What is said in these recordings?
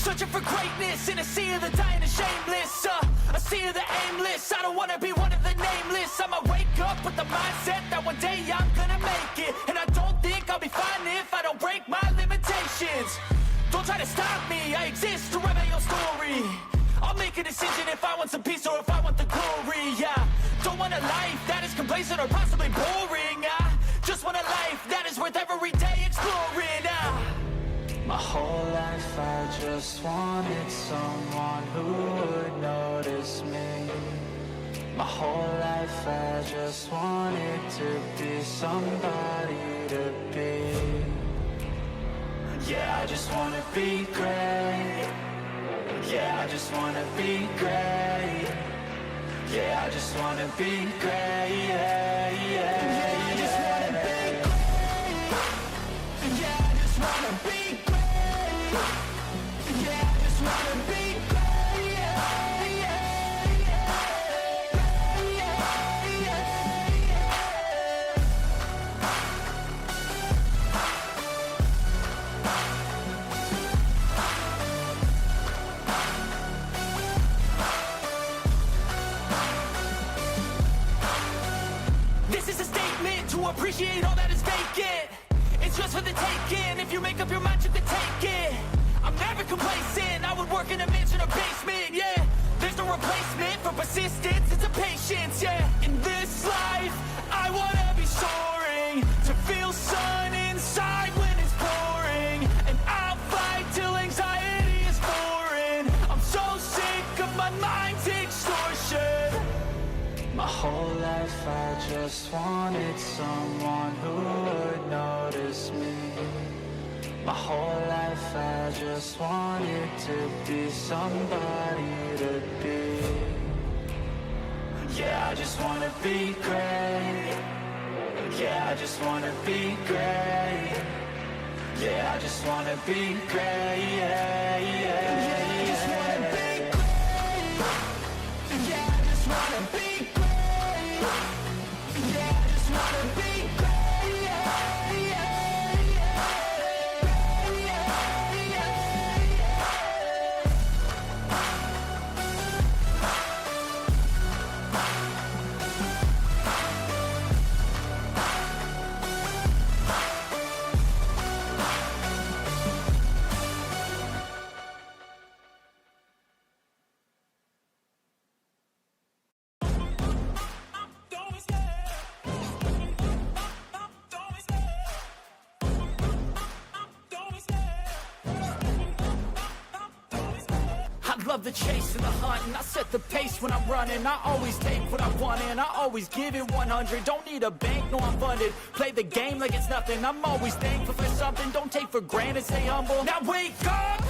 Searching for greatness in a sea of the dying and shameless, a sea of the aimless. I don't wanna be one of the nameless. I'ma wake up with the mindset that one day I'm gonna make it. And I don't think I'll be fine if I don't break my limitations. Don't try to stop me, I exist to write my own story. I'll make a decision if I want some peace or if I want the glory. Yeah, don't want a life that is complacent or possibly boring. I just want a life that is worth every day exploring. My whole life I just wanted someone who would notice me. My whole life I just wanted to be somebody to be. Yeah, I just wanna be great. Yeah, I just wanna be great. Yeah, I just wanna be great. Yeah, yeah, yeah, I just wanna be great. Yeah, I just wanna be great. Yeah, I just wanna be great. Yeah, yeah, yeah, yeah, yeah, yeah. This is a statement to appreciate all that is vacant. It's just for the taking. If you make up your mind, you can take it. I'm never complacent. I would work in a mansion or basement. Yeah, there's no replacement for persistence. It's a patience. Yeah, in this life, I wanna be soaring, to feel sun inside when it's pouring, and I'll fight till anxiety is foreign. I'm so sick of my mind's extortion. My whole life I just wanted someone who would notice me. My whole life I just wanted to be somebody to be. Yeah, I just wanna be great. Yeah, I just wanna be great. Yeah, I just wanna be great. Yeah, yeah, yeah, I just wanna be great. Yeah, I just wanna be great. Yeah, I just wanna be great. Yeah, yeah, yeah, yeah, yeah, yeah. I love the chase and the hunt, and I set the pace when I'm running. I always take what I want and I always give it 100. Don't need a bank, no I'm funded. Play the game like it's nothing. I'm always thankful for something. Don't take for granted, stay humble. Now wake up!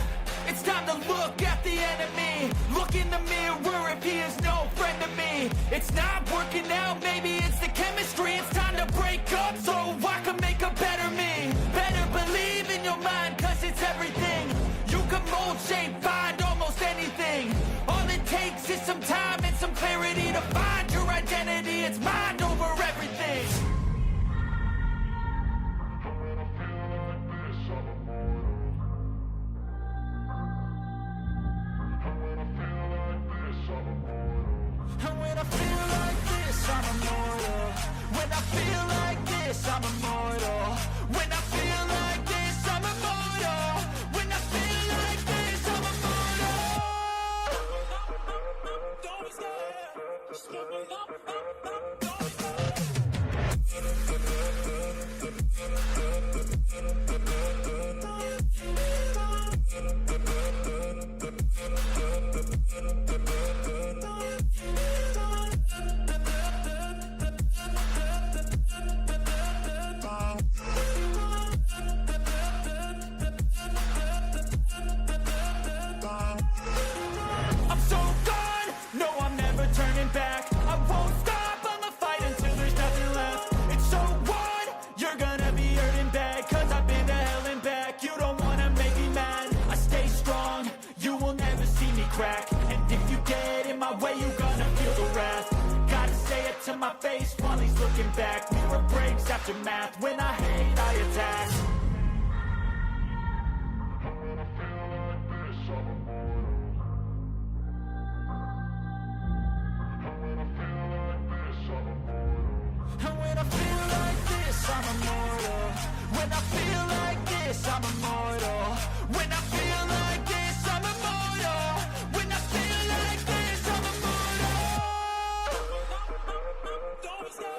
It's time to look at the enemy. Look in the mirror if he is no friend to me. It's not working out, maybe it's the chemistry. It's time to break up so I can make a better me. Better believe in your mind, cause it's everything. You can mold, shape, find almost anything. All it takes is some time and some clarity to find your identity. It's mind over everything. And when I feel like this, I'm immortal. When I feel like this, I'm immortal. When I feel like this, I'm immortal. When I feel like this, I'm immortal. Don't stop. Just give it up. Don't I'm so gone, no I'm never turning back. I won't stop, I'ma fight until there's nothing left. It's so on, you're gonna be hurting bad, cause I've been to hell and back. You don't wanna make me mad, I stay strong, you will never see me crack. And if you get in my way, you're gonna feel the wrath. Gotta say it to my face while he's looking back. Mirror breaks after math, when I hate I attack. When I feel like this, I'm immortal. When I feel like this, I'm immortal. When I feel like this, I'm immortal. When I feel like this, I'm immortal. Don't stop.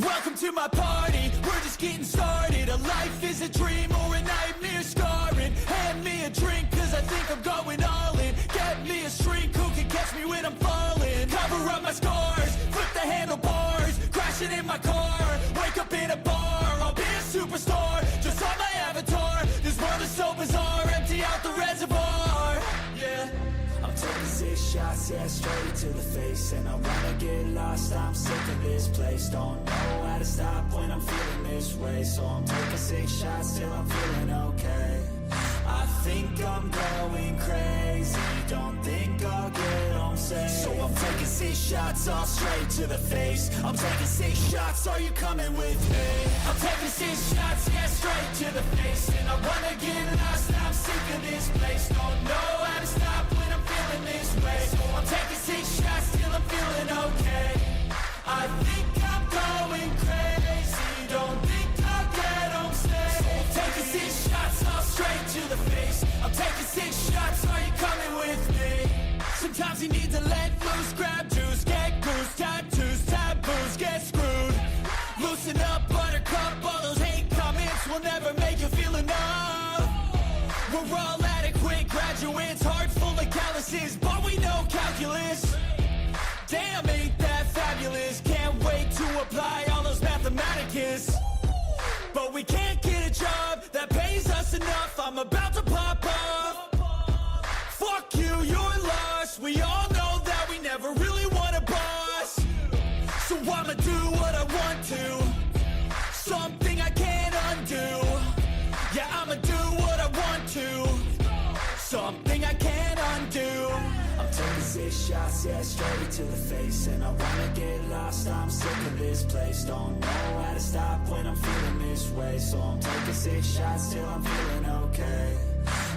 Welcome to my party, we're just getting started. A life is a dream or a nightmare scarring. Hand me a drink cause I think I'm going all in. Get me a shrink who can catch me when I'm falling. Cover up my scars, flip the handlebars. Crashing in my car, wake up in a bar. I'll be a superstar, just on my avatar. This world is so bizarre, empty out the reservoir. Yeah, I'm taking 6 shots, yeah, straight to the face. And I wanna get lost, I'm sick of this place. Don't know how to stop when I'm feeling this way. So I'm taking 6 shots till I'm feeling okay. I think I'm going crazy, don't think I'll get home safe. So I'm taking 6 shots all straight to the face. I'm taking 6 shots, are you coming with me? I'm taking 6 shots, yeah, straight to the face. And I wanna get lost, I'm sick of this place. Don't know how to stop when I'm feeling this way. So I'm taking 6 shots till I'm feeling okay. I think I'm going crazy, don't think I'll get home safe. So I'm taking 6 shots all straight to the face. I'm taking 6 shots, are you coming with me? Sometimes you need to let loose, grab juice, get goose, tattoos, taboos, get screwed. Loosen up, buttercup, all those hate comments will never make you feel enough. We're all adequate graduates, heart full of calluses, but we know calculus. Damn, ain't that fabulous? Can't wait to apply all those mathematicus. But we can't get a job that pays us enough. I'm about to pop off. Fuck you, you're lost. We all know that we never really want a boss. So I'ma do what I want to, something I can't undo. Yeah, I'ma do what I want to, something I can't undo. I'm taking 6 shots, yeah, straight to the face. And I wanna get lost, I'm sick of this place. Don't know how to stop when I'm feeling this way. So I'm taking 6 shots till I'm feeling okay.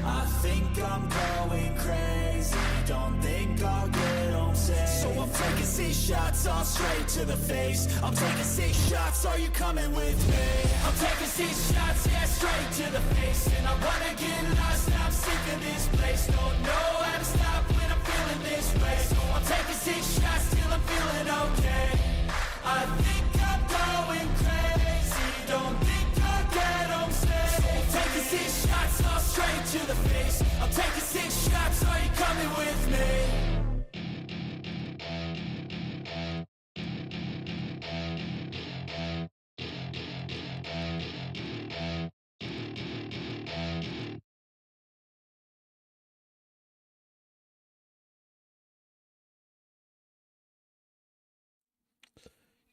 I think I'm going crazy, don't think I'll get home safe. So I'm taking 6 shots all straight to the face. I'm taking 6 shots, are you coming with me? I'm taking 6 shots, yeah, straight to the face. And I wanna get lost, I'm sick of this place. Don't know how to stop when I'm feeling this way. So I'm taking 6 shots till I'm feeling okay. I think I'm going crazy, don't think I'll get home safe. So I'm taking 6 shots all straight to the face. I'm taking 6 shots, are you coming with me?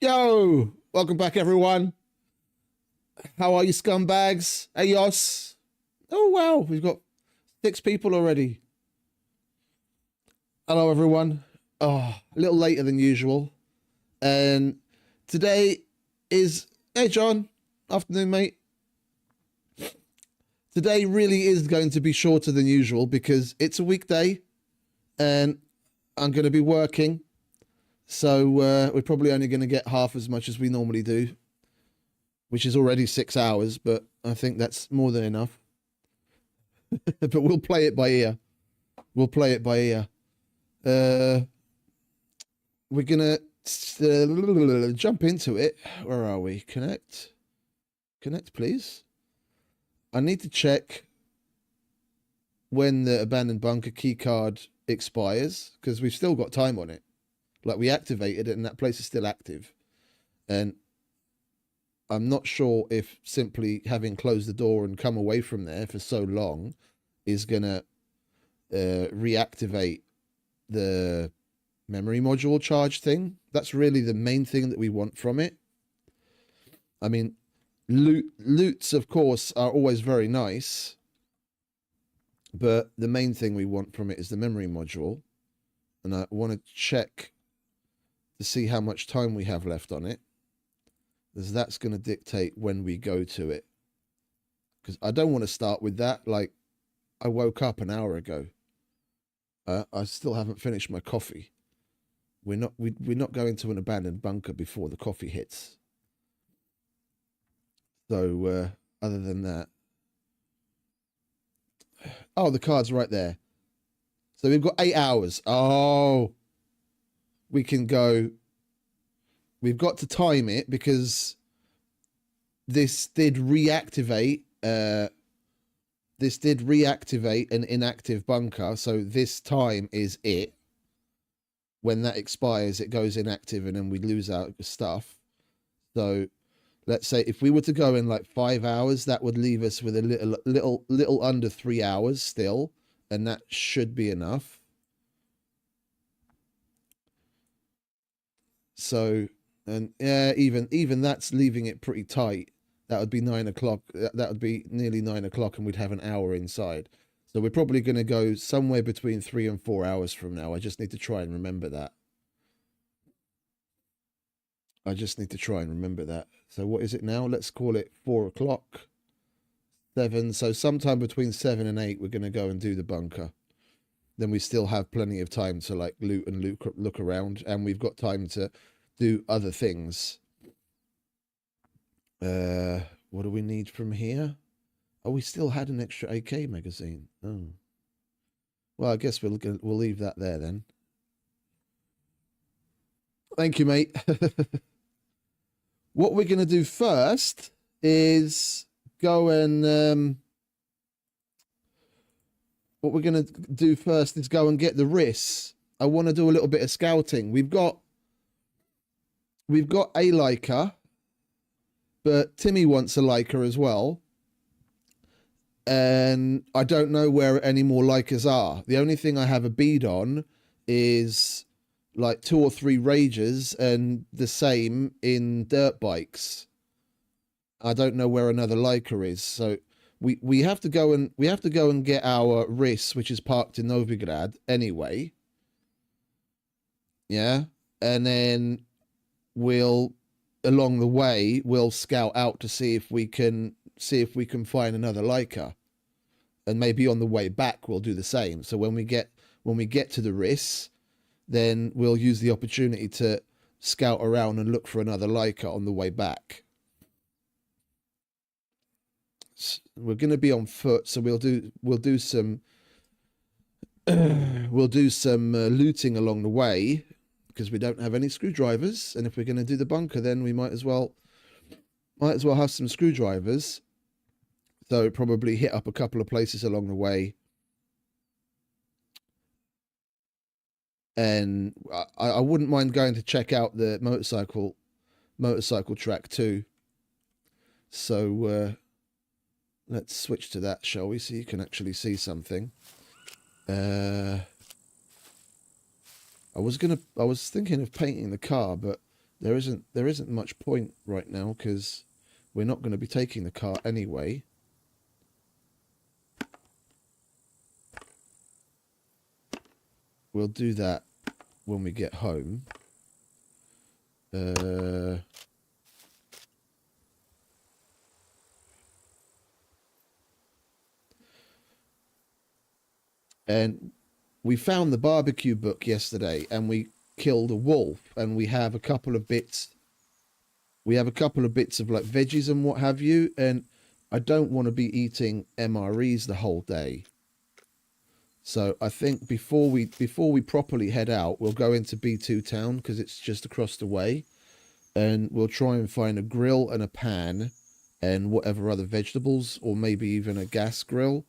Yo, welcome back, everyone. How are you, scumbags? Hey, Yos. Oh, wow, we've got 6 people already. Hello, everyone. Oh, a little later than usual. And today is... Hey, John. Afternoon, mate. Today really is going to be shorter than usual because it's a weekday and I'm going to be working. So we're probably only going to get half as much as we normally do, which is already 6 hours, but I think that's more than enough. But we'll play it by ear. We'll play it by ear. We're going to jump into it. Where are we? Connect. Connect, please. I need to check when the abandoned bunker key card expires, because we've still got time on it. Like, we activated it and that place is still active. And I'm not sure if simply having closed the door and come away from there for so long is going to reactivate the memory module charge thing. That's really the main thing that we want from it. I mean, loots, of course, are always very nice, but the main thing we want from it is the memory module. And I want to check to see how much time we have left on it, because that's going to dictate when we go to it. Because I don't want to start with that. Like, I woke up an hour ago. I still haven't finished my coffee. We're not going to an abandoned bunker before the coffee hits. So other than that, oh, the card's right there. So we've got 8 hours. Oh, we can go. We've got to time it because this did reactivate. This did reactivate an inactive bunker. So this time is it. When that expires, it goes inactive, and then we lose our stuff. So let's say if we were to go in like 5 hours, that would leave us with a little under 3 hours still, and that should be enough. So, and yeah, even that's leaving it pretty tight. That would be 9 o'clock. That would be nearly 9 o'clock, and we'd have an hour inside. So we're probably going to go somewhere between 3 and 4 hours from now. I just need to try and remember that. So what is it now? Let's call it 4 o'clock. 7. So sometime between 7 and 8, we're going to go and do the bunker. Then we still have plenty of time to like loot and look around, and we've got time to do other things. What do we need from here? Oh, we still had an extra AK magazine. Oh. Well, I guess we'll leave that there then. Thank you, mate. What we're going to do first is go and... what we're going to do first is go and get the RIS. I want to do a little bit of scouting. We've got a Leica, but Timmy wants a Leica as well. And I don't know where any more Leicas are. The only thing I have a bead on is like 2 or 3 Rages and the same in dirt bikes. I don't know where another Leica is. So we have to go and get our RIS, which is parked in Novigrad anyway. Yeah. And then along the way, we'll scout out to see if we can find another Leica, and maybe on the way back we'll do the same. So when we get to the RIS, then we'll use the opportunity to scout around and look for another Leica on the way back. We're going to be on foot, so we'll do some looting along the way, because we don't have any screwdrivers, and if we're going to do the bunker, then we might as well have some screwdrivers. So probably hit up a couple of places along the way. And I wouldn't mind going to check out the motorcycle track too. So let's switch to that, shall we? So you can actually see something. I was thinking of painting the car, but there isn't much point right now because we're not going to be taking the car anyway. We'll do that when we get home. And we found the barbecue book yesterday, and we killed a wolf, and we have a couple of bits. We have a couple of bits of like veggies and what have you, and I don't want to be eating MREs the whole day. So I think before we properly head out, we'll go into B2 town because it's just across the way, and we'll try and find a grill and a pan and whatever other vegetables, or maybe even a gas grill,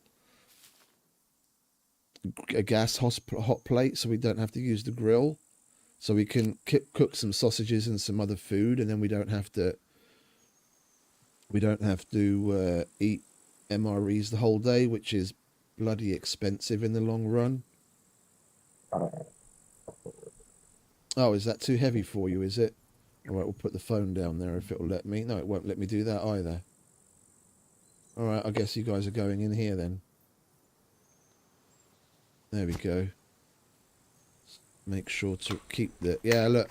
a gas hot plate, so we don't have to use the grill, so we can cook some sausages and some other food, and then we don't have to We don't have to eat MREs the whole day, which is bloody expensive in the long run. Oh, is that too heavy for you, is it? All right, we'll put the phone down there if it'll let me. No, it won't let me do that either. All right, I guess you guys are going in here then. There we go. Make sure to keep the... Yeah, look.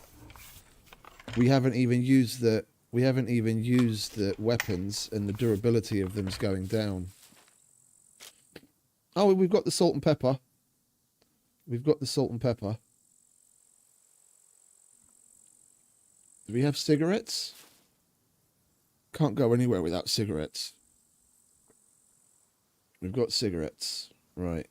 We haven't even used the weapons, and the durability of them's going down. Oh, we've got the salt and pepper. We've got the salt and pepper. Do we have cigarettes? Can't go anywhere without cigarettes. We've got cigarettes. Right.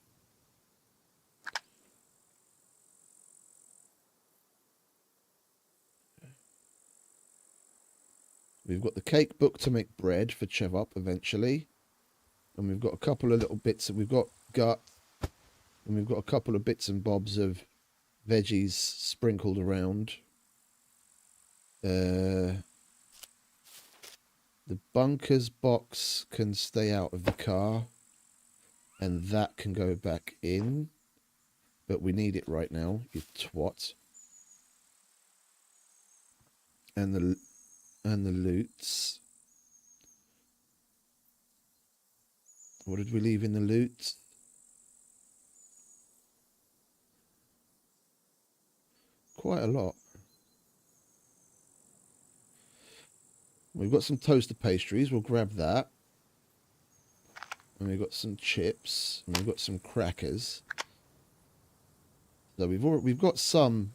We've got the cake book to make bread for Chev Up eventually. And we've got a couple of little bits. We've got gut. And we've got a couple of bits and bobs of veggies sprinkled around. The bunkers box can stay out of the car. And that can go back in. But we need it right now, you twat. And the loots. What did we leave in the loot? Quite a lot. We've got some toaster pastries. We'll grab that. And we've got some chips. And we've got some crackers. So we've got some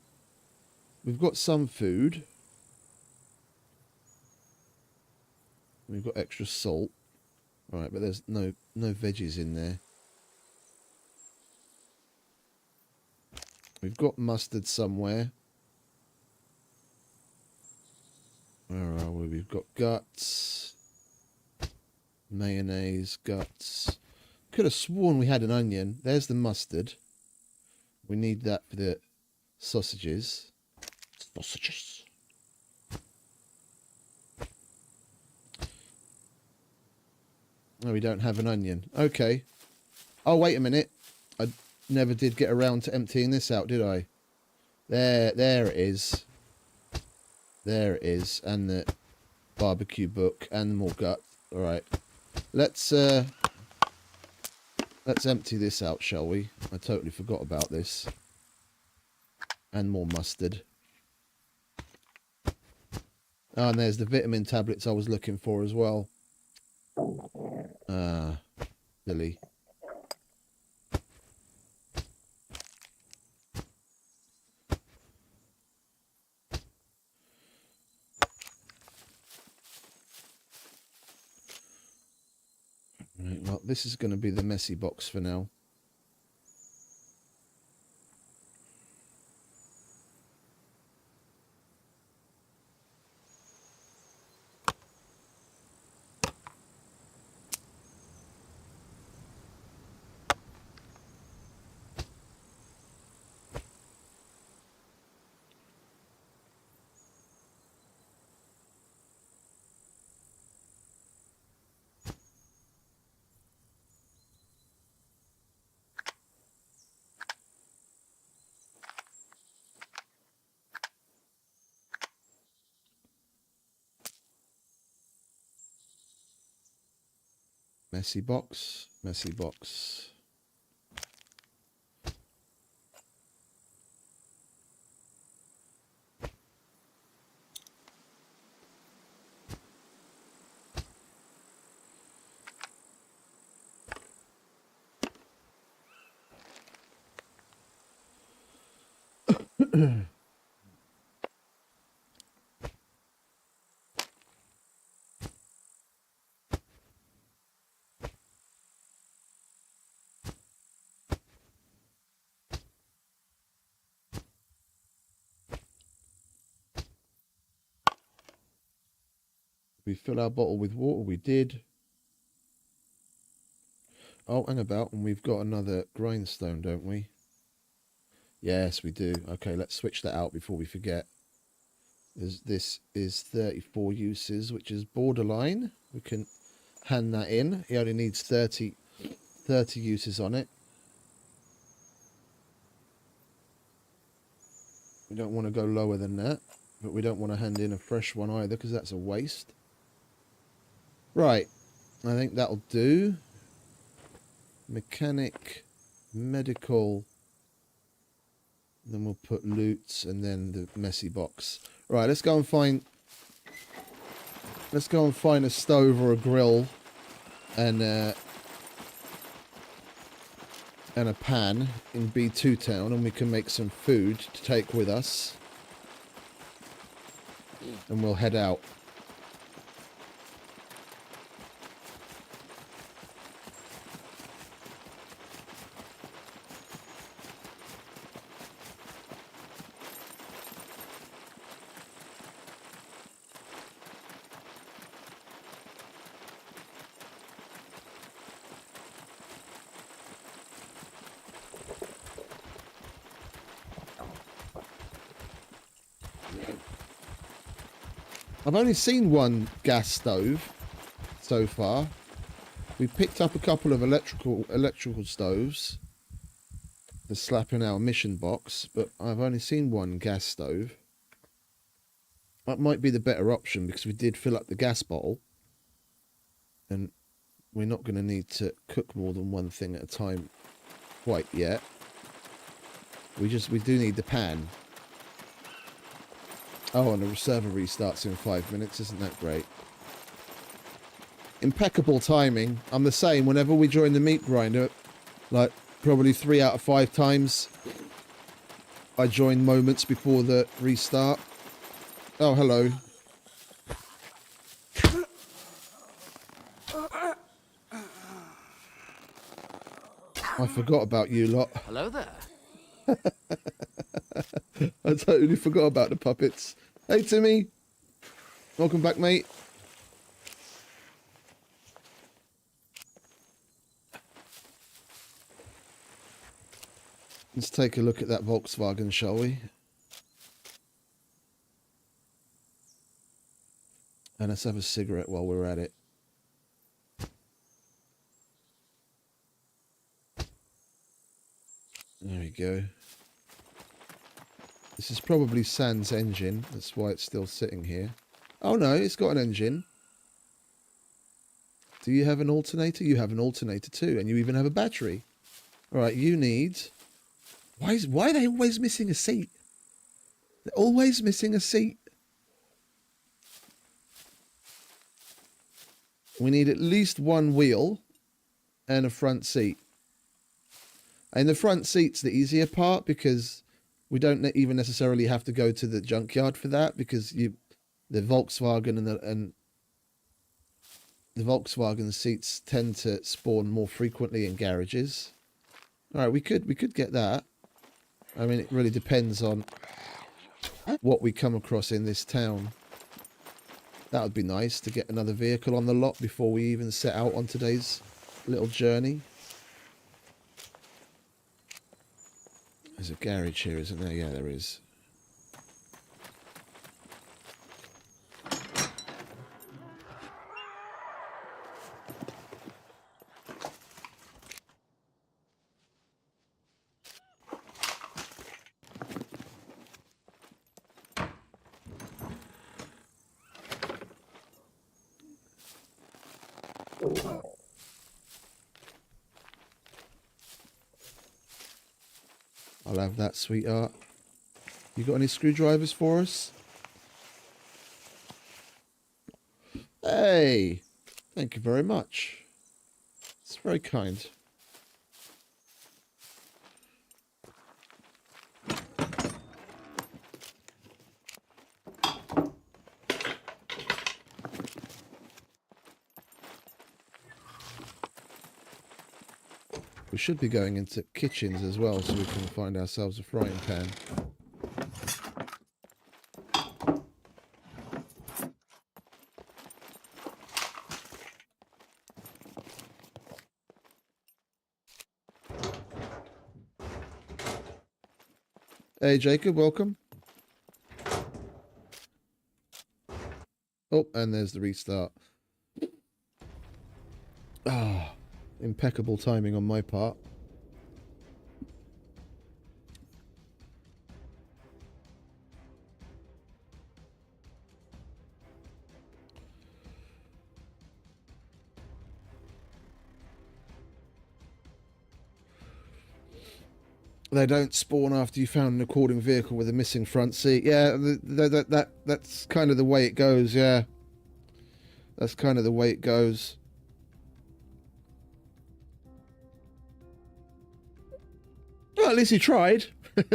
food. We've got extra salt. All right, but there's no veggies in there. We've got mustard somewhere. Where are we? We've got guts. Mayonnaise, guts. Could have sworn we had an onion. There's the mustard. We need that for the sausages. Sausages. No, we don't have an onion. Okay. Oh, wait a minute. I never did get around to emptying this out, did I? There it is. There it is. And the barbecue book and more gut. All right. Let's empty this out, shall we? I totally forgot about this. And more mustard. Oh, and there's the vitamin tablets I was looking for as well. Silly. Right, well, this is going to be the messy box for now. Messy box, messy box. We fill our bottle with water. We did. Oh, hang about, and we've got another grindstone, don't we? Yes, we do. Okay, let's switch that out before we forget. This is 34 uses, which is borderline. We can hand that in. He only needs 30 uses on it. We don't want to go lower than that, but we don't want to hand in a fresh one either because that's a waste. Right, I think that'll do. Mechanic, medical, then we'll put loots and then the messy box. Right, let's go and find a stove or a grill and a pan in B2 town, and we can make some food to take with us, and we'll head out. I've only seen one gas stove so far. We picked up a couple of electrical stoves to slap in our mission box, but I've only seen one gas stove. That might be the better option because we did fill up the gas bottle, and we're not going to need to cook more than one thing at a time quite yet. We do need the pan. Oh, and the server restarts in 5 minutes. Isn't that great? Impeccable timing. I'm the same whenever we join the meat grinder. Like, probably 3 out of 5 times I join moments before the restart. Oh, hello. I forgot about you lot. Hello there. I totally forgot about the puppets. Hey, Timmy. Welcome back, mate. Let's take a look at that Volkswagen, shall we? And let's have a cigarette while we're at it. There we go. This is probably Sans engine. That's why it's still sitting here. Oh no, it's got an engine. Do you have an alternator? You have an alternator too, and you even have a battery. All right, you need... Why are they always missing a seat? They're always missing a seat. We need at least one wheel and a front seat. And the front seat's the easier part because we don't even necessarily have to go to the junkyard for that, because the Volkswagen and the Volkswagen seats tend to spawn more frequently in garages. All right, we could get that. I mean, it really depends on what we come across in this town. That would be nice to get another vehicle on the lot before we even set out on today's little journey. There's a garage here, isn't there? Yeah, there is. I'll have that, sweetheart. You got any screwdrivers for us? Hey! Thank you very much. It's very kind. We should be going into kitchens as well, so we can find ourselves a frying pan. Hey Jacob, welcome. Oh, and there's the restart. Ah, impeccable timing on my part. They don't spawn after you found an according vehicle with a missing front seat. Yeah, that's kind of the way it goes, yeah. That's kind of the way it goes. Well, at least he tried. At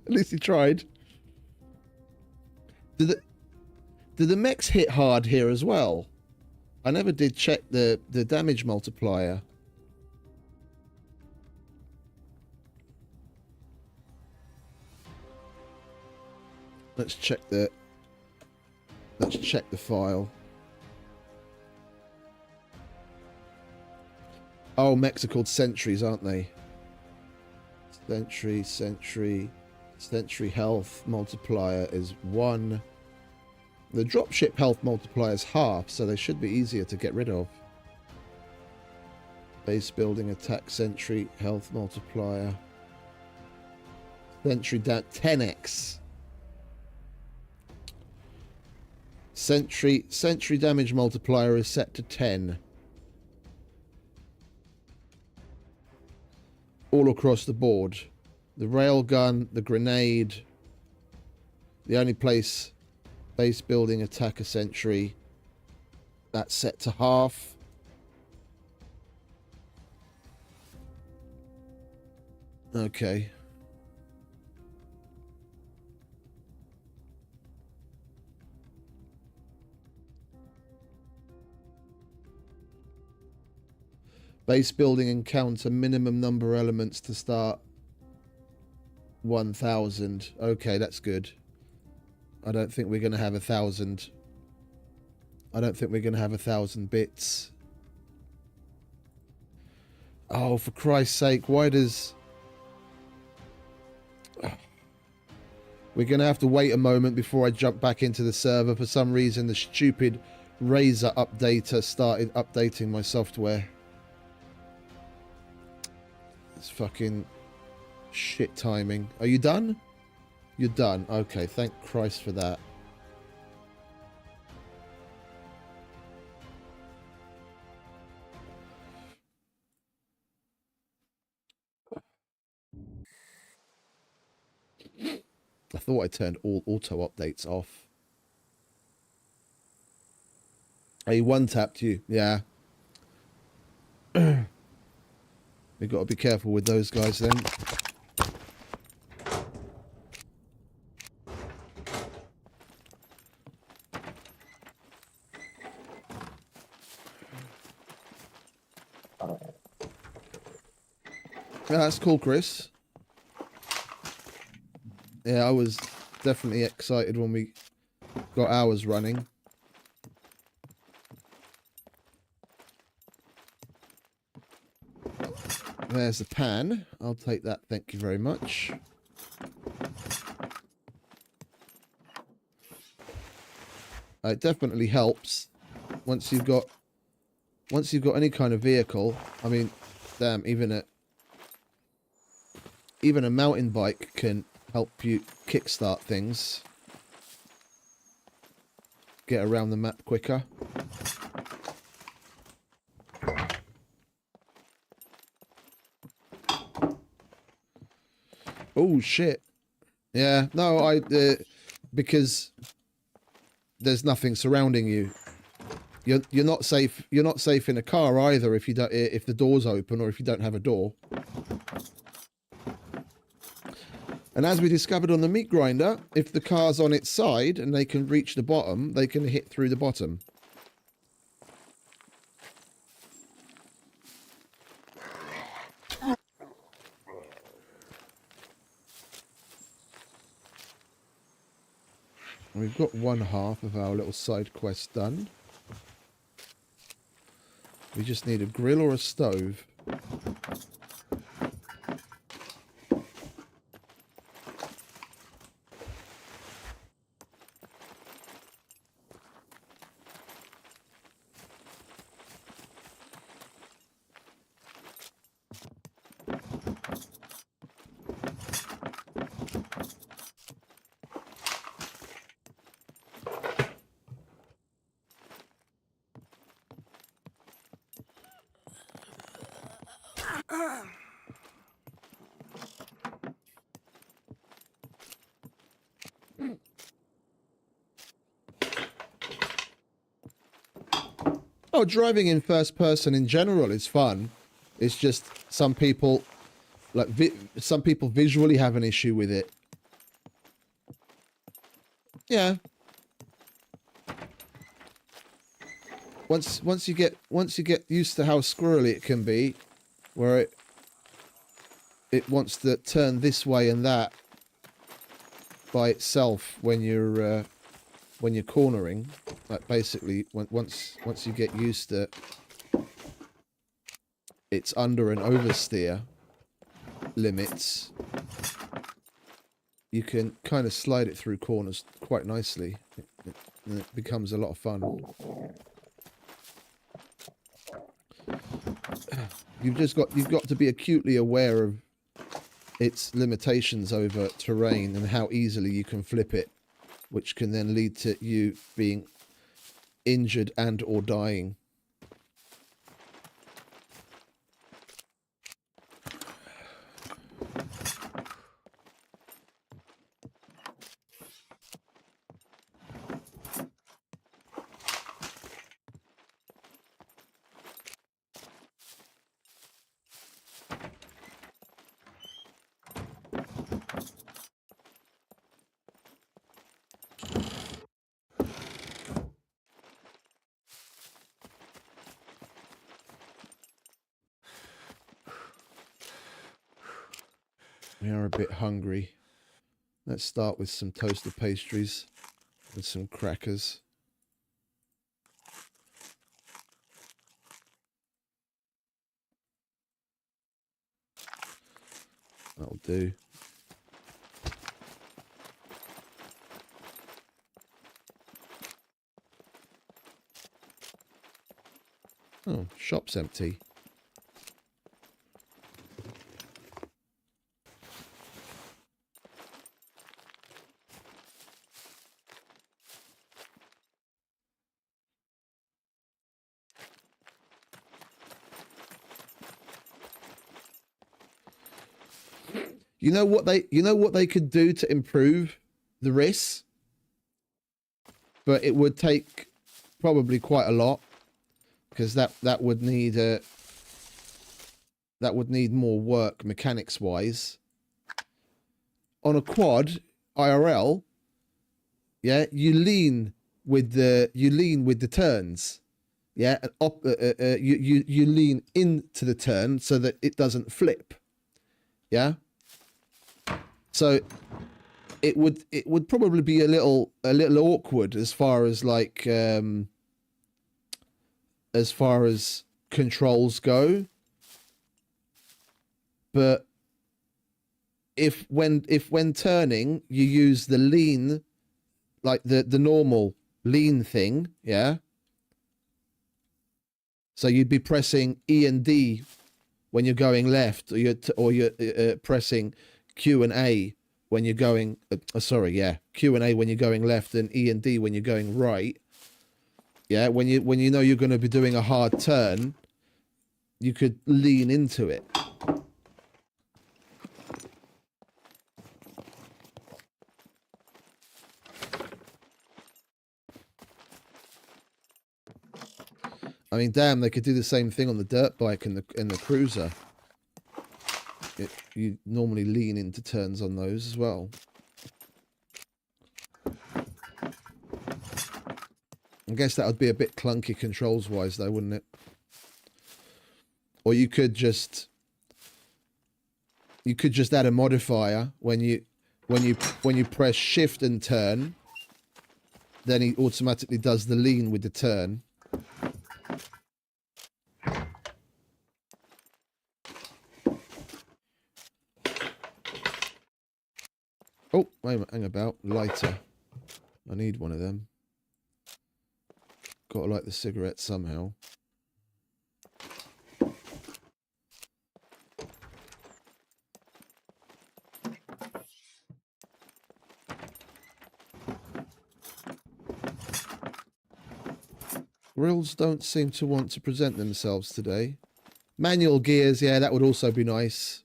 least he tried. Did the mechs hit hard here as well? I never did check the damage multiplier. Let's check the file. Oh, mechs are called sentries, aren't they? Sentry health multiplier is 1. The dropship health multiplier is half, so they should be easier to get rid of. Base building attack sentry health multiplier. Sentry down 10x. Sentry damage multiplier is set to 10. All across the board. The railgun, the grenade. The only place base building attacker sentry. That's set to half. Okay. Base building encounter minimum number elements to start 1,000. Okay, that's good. I don't think we're going to have 1,000. I don't think we're going to have 1,000 bits. Oh, for Christ's sake, why does... We're going to have to wait a moment before I jump back into the server. For some reason, the stupid Razer updater started updating my software. It's fucking shit timing. Are you done? You're done. Okay, thank Christ for that. I thought I turned all auto updates off. Oh, he one-tapped you. Yeah. We've got to be careful with those guys then. Yeah, that's cool, Chris. Yeah, I was definitely excited when we got ours running. There's the pan. I'll take that, thank you very much. It definitely helps once you've got any kind of vehicle. I mean, damn, even a mountain bike can help you kickstart things. Get around the map quicker. Oh shit! Yeah, no, because there's nothing surrounding you. You're not safe. You're not safe in a car either if the door's open or if you don't have a door. And as we discovered on the meat grinder, if the car's on its side and they can reach the bottom, they can hit through the bottom. We've got one half of our little side quest done. We just need a grill or a stove. Oh, driving in first person in general is fun. It's just some people, like some people visually have an issue with it. Yeah. Once you get used to how squirrely it can be, where it wants to turn this way and that by itself when you're cornering, like basically once you get used to its under and oversteer limits, you can kind of slide it through corners quite nicely, and it becomes a lot of fun. You've got to be acutely aware of its limitations over terrain and how easily you can flip it, which can then lead to you being injured and or dying. We are a bit hungry. Let's start with some toasted pastries and some crackers. That'll do. Oh, shop's empty. You know what they could do to improve the risks? But it would take probably quite a lot, because that would need more work mechanics wise. On a quad IRL, yeah, you lean with the turns, yeah, and you lean into the turn so that it doesn't flip, yeah. So it would probably be a little awkward as far as like as far as controls go. But if when turning you use the lean, like the normal lean thing, yeah. So you'd be pressing E and D when you're going left, or you're pressing Q and A when you're going, Q and A when you're going left, and E and D when you're going right. Yeah, when you know you're going to be doing a hard turn, you could lean into it. I mean, damn, they could do the same thing on the dirt bike and the cruiser. You normally lean into turns on those as well. I guess that would be a bit clunky controls wise though, wouldn't it? Or you could just add a modifier when you press shift and turn, then he automatically does the lean with the turn. Oh, wait a minute, hang about. Lighter. I need one of them. Gotta light the cigarette somehow. Grills don't seem to want to present themselves today. Manual gears, yeah, that would also be nice.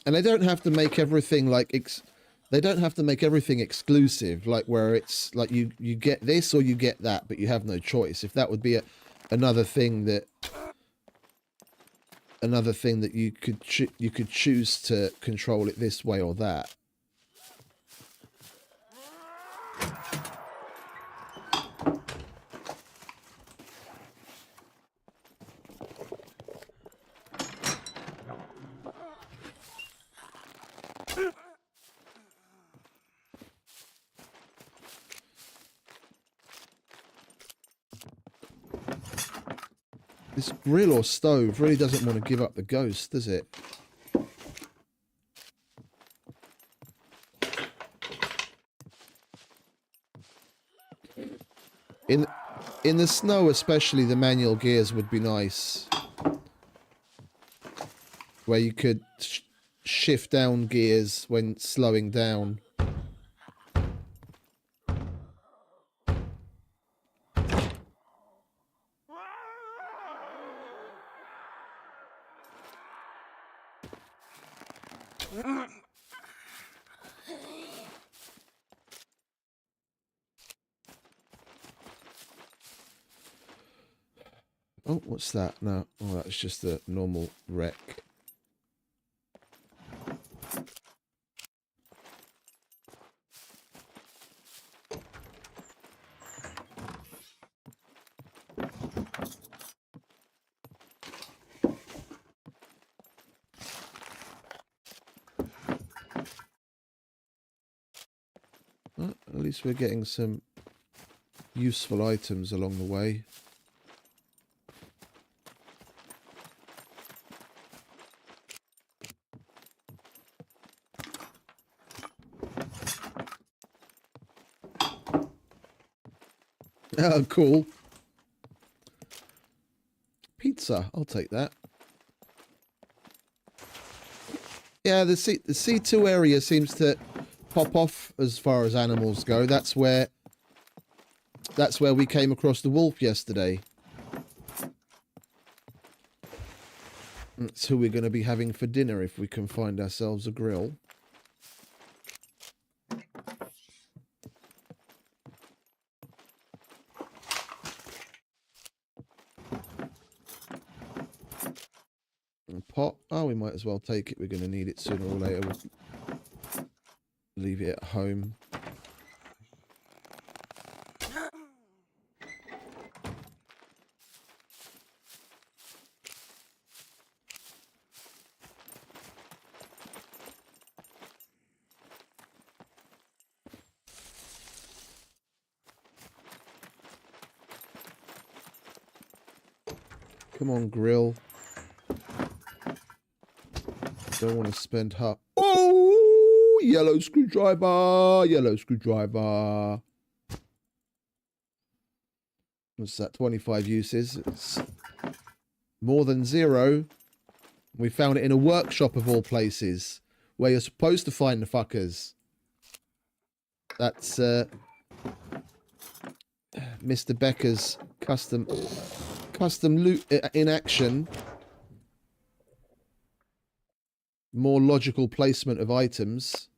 And they don't have to make everything like They don't have to make everything exclusive, like where it's like you get this or you get that, but you have no choice. If that would be another thing that you could choose to control it this way or that. This grill or stove really doesn't want to give up the ghost, does it? In the snow especially, the manual gears would be nice. Where you could shift down gears when slowing down. Oh, what's that? No, oh, that's just a normal wreck. Well, at least we're getting some useful items along the way. Oh, cool. Pizza, I'll take that. Yeah, the C2 area seems to pop off as far as animals go. That's where we came across the wolf yesterday. That's who we're going to be having for dinner if we can find ourselves a grill. Pot. Oh, we might as well take it. We're going to need it sooner or later. We'll leave it at home. Come on, grill. Don't want to spend half. Oh, yellow screwdriver, yellow screwdriver. What's that? 25 uses. It's more than 0. We found it in a workshop of all places, where you're supposed to find the fuckers. That's Mr. Becker's custom loot in action. More logical placement of items.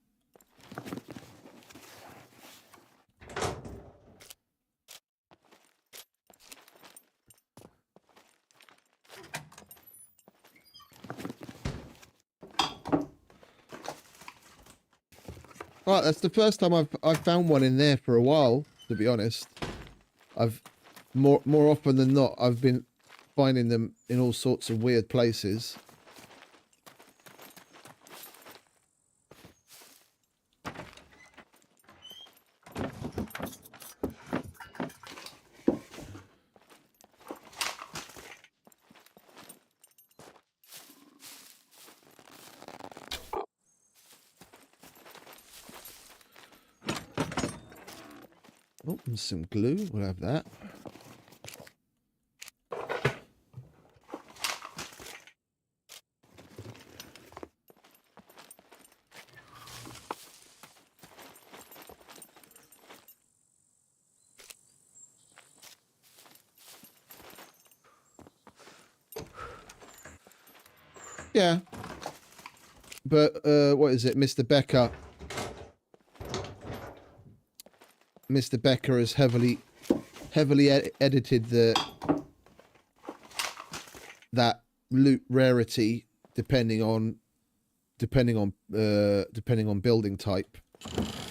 Right, that's the first time I've found one in there for a while, to be honest. I've more often than not I've been finding them in all sorts of weird places. Oh, and some glue. We'll have that. Yeah. But, what is it? Mr. Becker Mr. Becker has heavily edited that loot rarity depending on building type.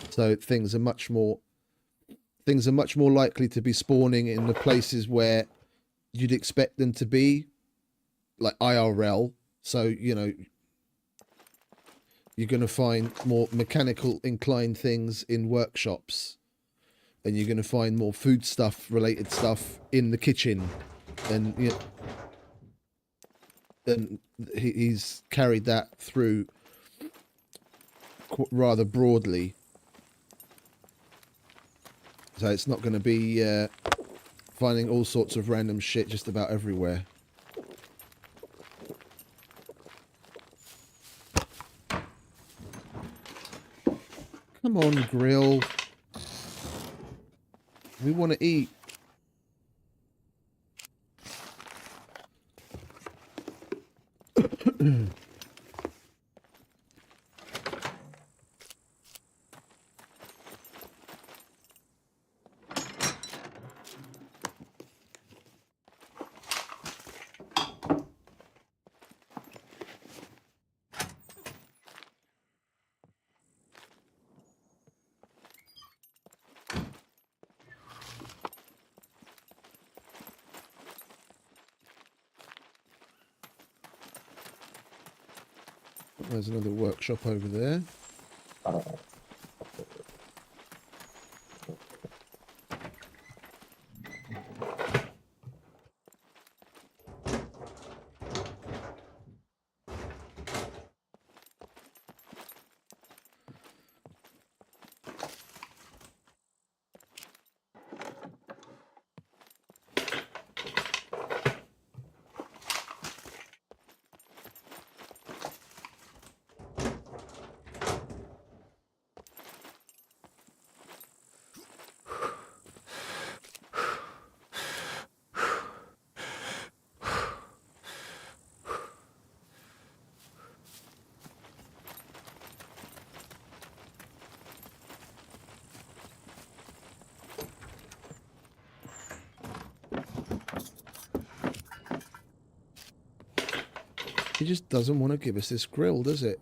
So things are much more likely to be spawning in the places where you'd expect them to be, like IRL. So, you know, you're going to find more mechanical inclined things in workshops, and you're going to find more food stuff related stuff in the kitchen. And you know, and he's carried that through rather broadly. So it's not going to be finding all sorts of random shit just about everywhere. Come on, grill. We want to eat. There's another workshop over there. He just doesn't want to give us this grill, does it?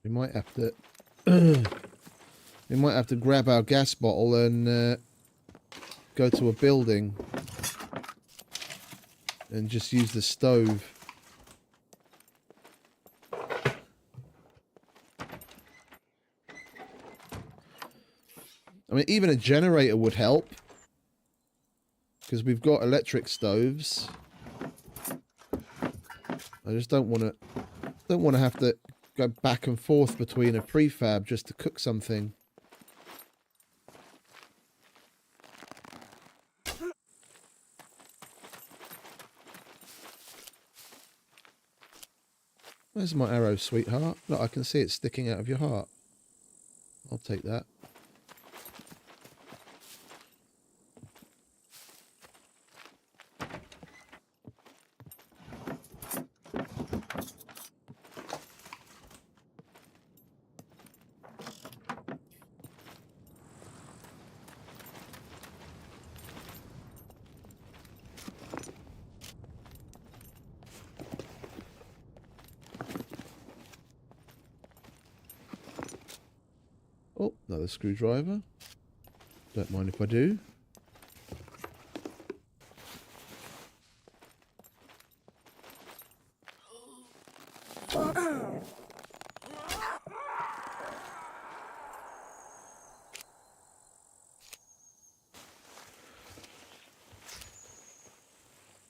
We might have to we might have to grab our gas bottle and go to a building and just use the stove. I mean, even a generator would help, because we've got electric stoves. I just don't want to have to go back and forth between a prefab just to cook something. Where's my arrow, sweetheart? Look, I can see it sticking out of your heart. I'll take that. Oh, another screwdriver. Don't mind if I do. I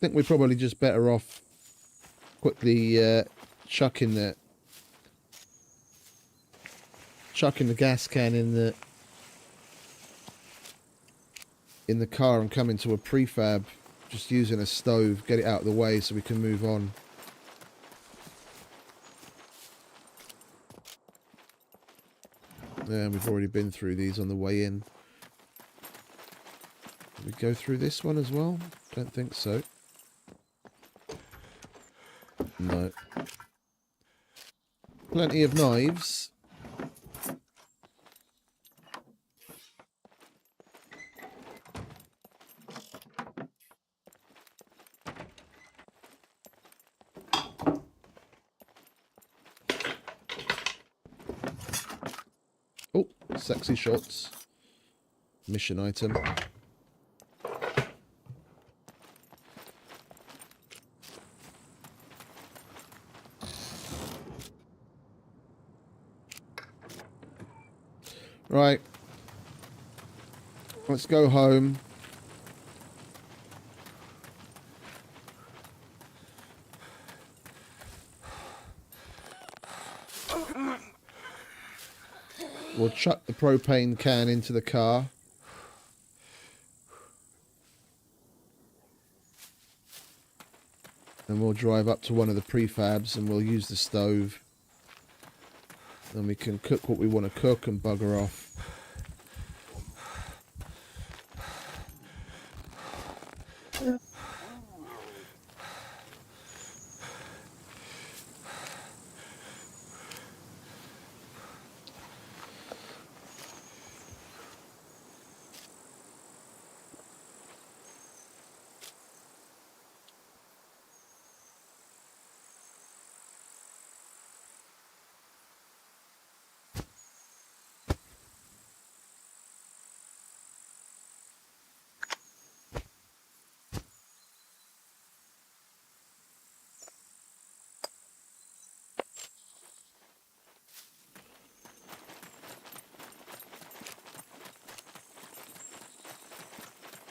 think we're probably just better off quickly chucking the gas can in the car and coming to a prefab, just using a stove, get it out of the way so we can move on. Yeah, we've already been through these on the way in. Did we go through this one as well? Don't think so. No. Plenty of knives. Oh, sexy shots. Mission item. Right. Let's go home. We'll chuck the propane can into the car. And we'll drive up to one of the prefabs and we'll use the stove. Then we can cook what we want to cook and bugger off.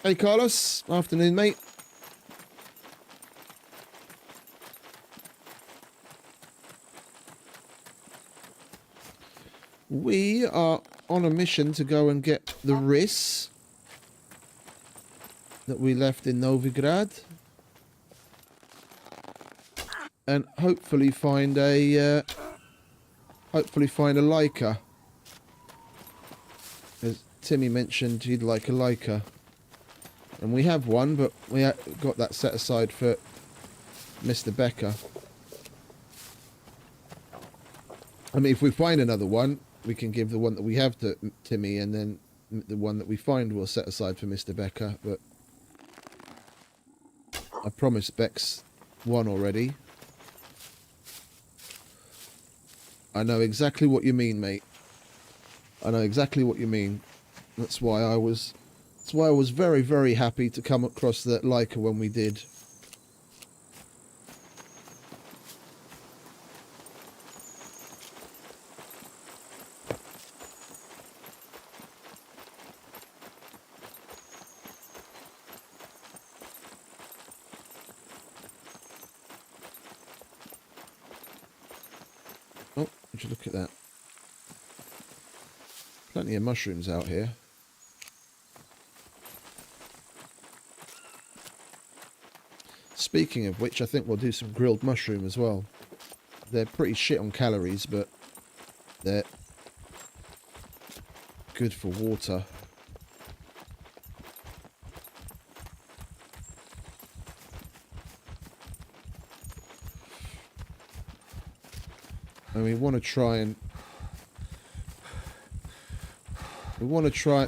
Hey Carlos, afternoon mate. We are on a mission to go and get the RIS that we left in Novigrad. And hopefully find a Leica. As Timmy mentioned, he'd like a Leica. And we have one, but we got that set aside for Mr. Becker. I mean, if we find another one, we can give the one that we have to Timmy, and then the one that we find we'll set aside for Mr. Becker. But I promised Bex one already. I know exactly what you mean, mate. I know exactly what you mean. That's why I was very, very happy to come across that Leica when we did. Oh, would you look at that? Plenty of mushrooms out here. Speaking of which, I think we'll do some grilled mushroom as well. They're pretty shit on calories, but they're good for water. And we want to try and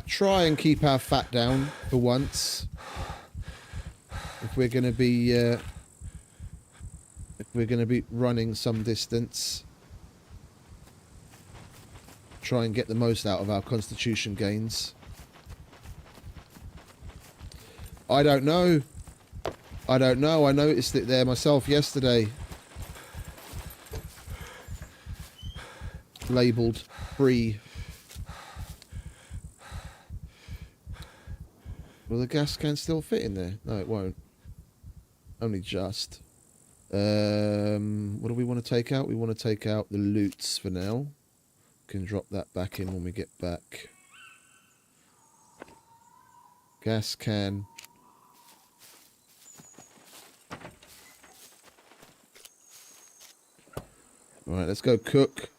try and keep our fat down for once. If we're going to be running some distance, try and get the most out of our constitution gains. I don't know. I noticed it there myself yesterday. Labelled free. Will the gas can still fit in there? No, it won't. Only just. What do we want to take out? We want to take out the loots for now. Can drop that back in when we get back. Gas can. Alright, let's go cook.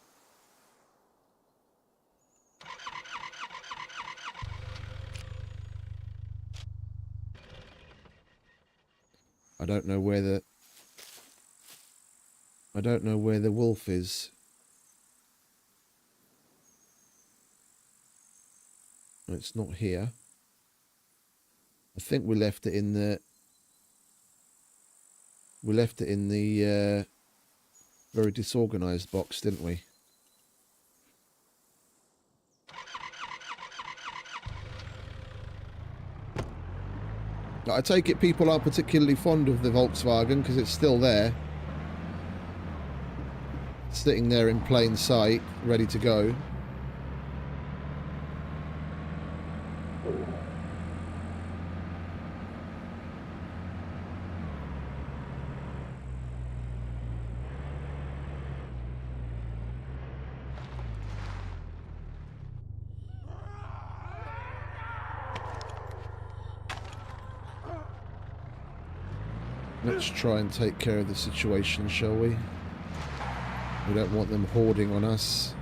I don't know where the wolf is. It's not here. I think we left it in the very disorganized box, didn't we? I take it people aren't particularly fond of the Volkswagen because it's still there. Sitting there in plain sight, ready to go. Let's try and take care of the situation, shall we? We don't want them hoarding on us.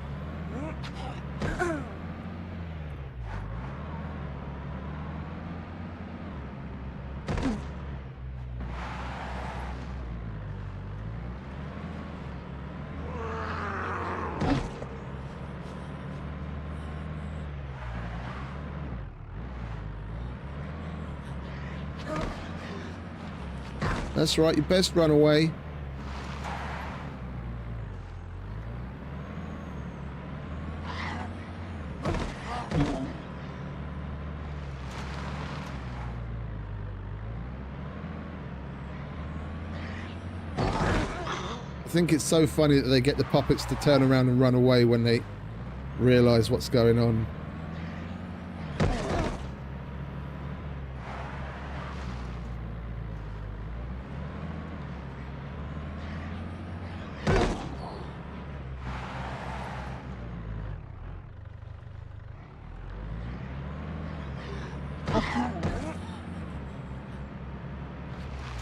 That's right, you best run away. I think it's so funny that they get the puppets to turn around and run away when they realise what's going on.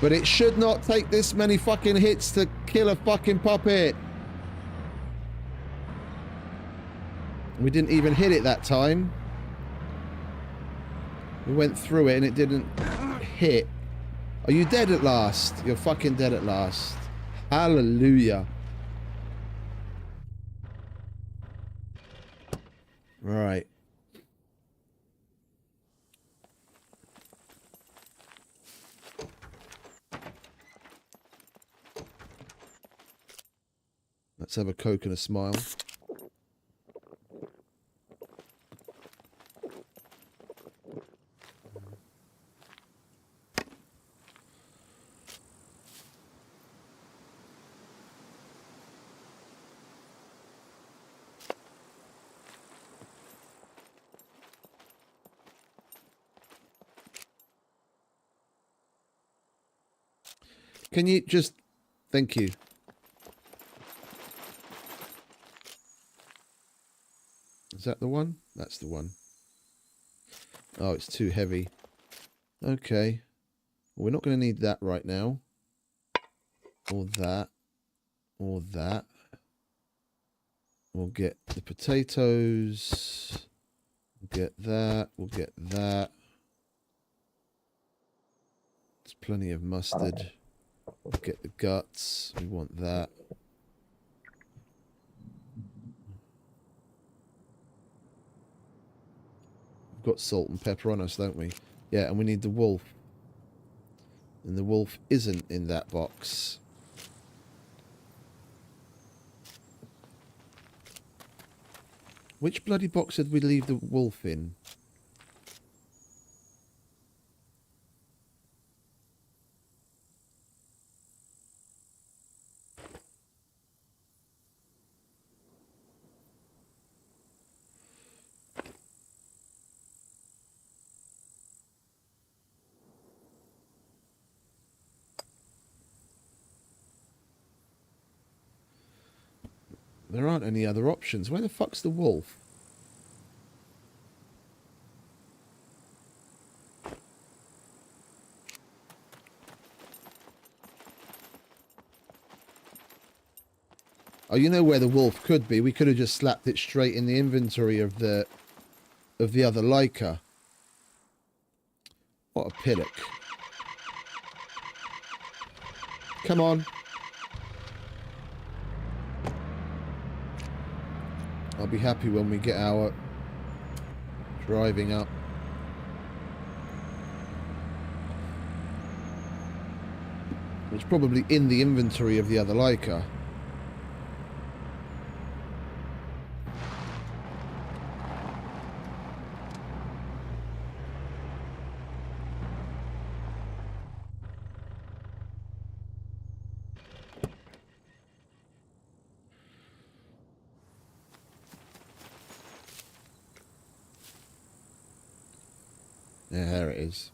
But it should not take this many fucking hits to kill a fucking puppet. We didn't even hit it that time. We went through it and it didn't hit. Are you dead at last? You're fucking dead at last. Hallelujah. Right. Let's have a Coke and a smile. Can you just... Thank you. Is that the one? That's the one. Oh, it's too heavy. Okay. Well, we're not going to need that right now. Or that. Or that. We'll get the potatoes. We'll get that. We'll get that. There's plenty of mustard. We'll get the guts. We want that. We've got salt and pepper on us, don't we? Yeah, and we need the wolf. And the wolf isn't in that box. Which bloody box did we leave the wolf in? There aren't any other options. Where the fuck's the wolf? Oh, you know where the wolf could be. We could have just slapped it straight in the inventory of the other Leica. What a pillock. Come on. I'll be happy when we get our driving up. It's probably in the inventory of the other Leica. Yeah, there it is.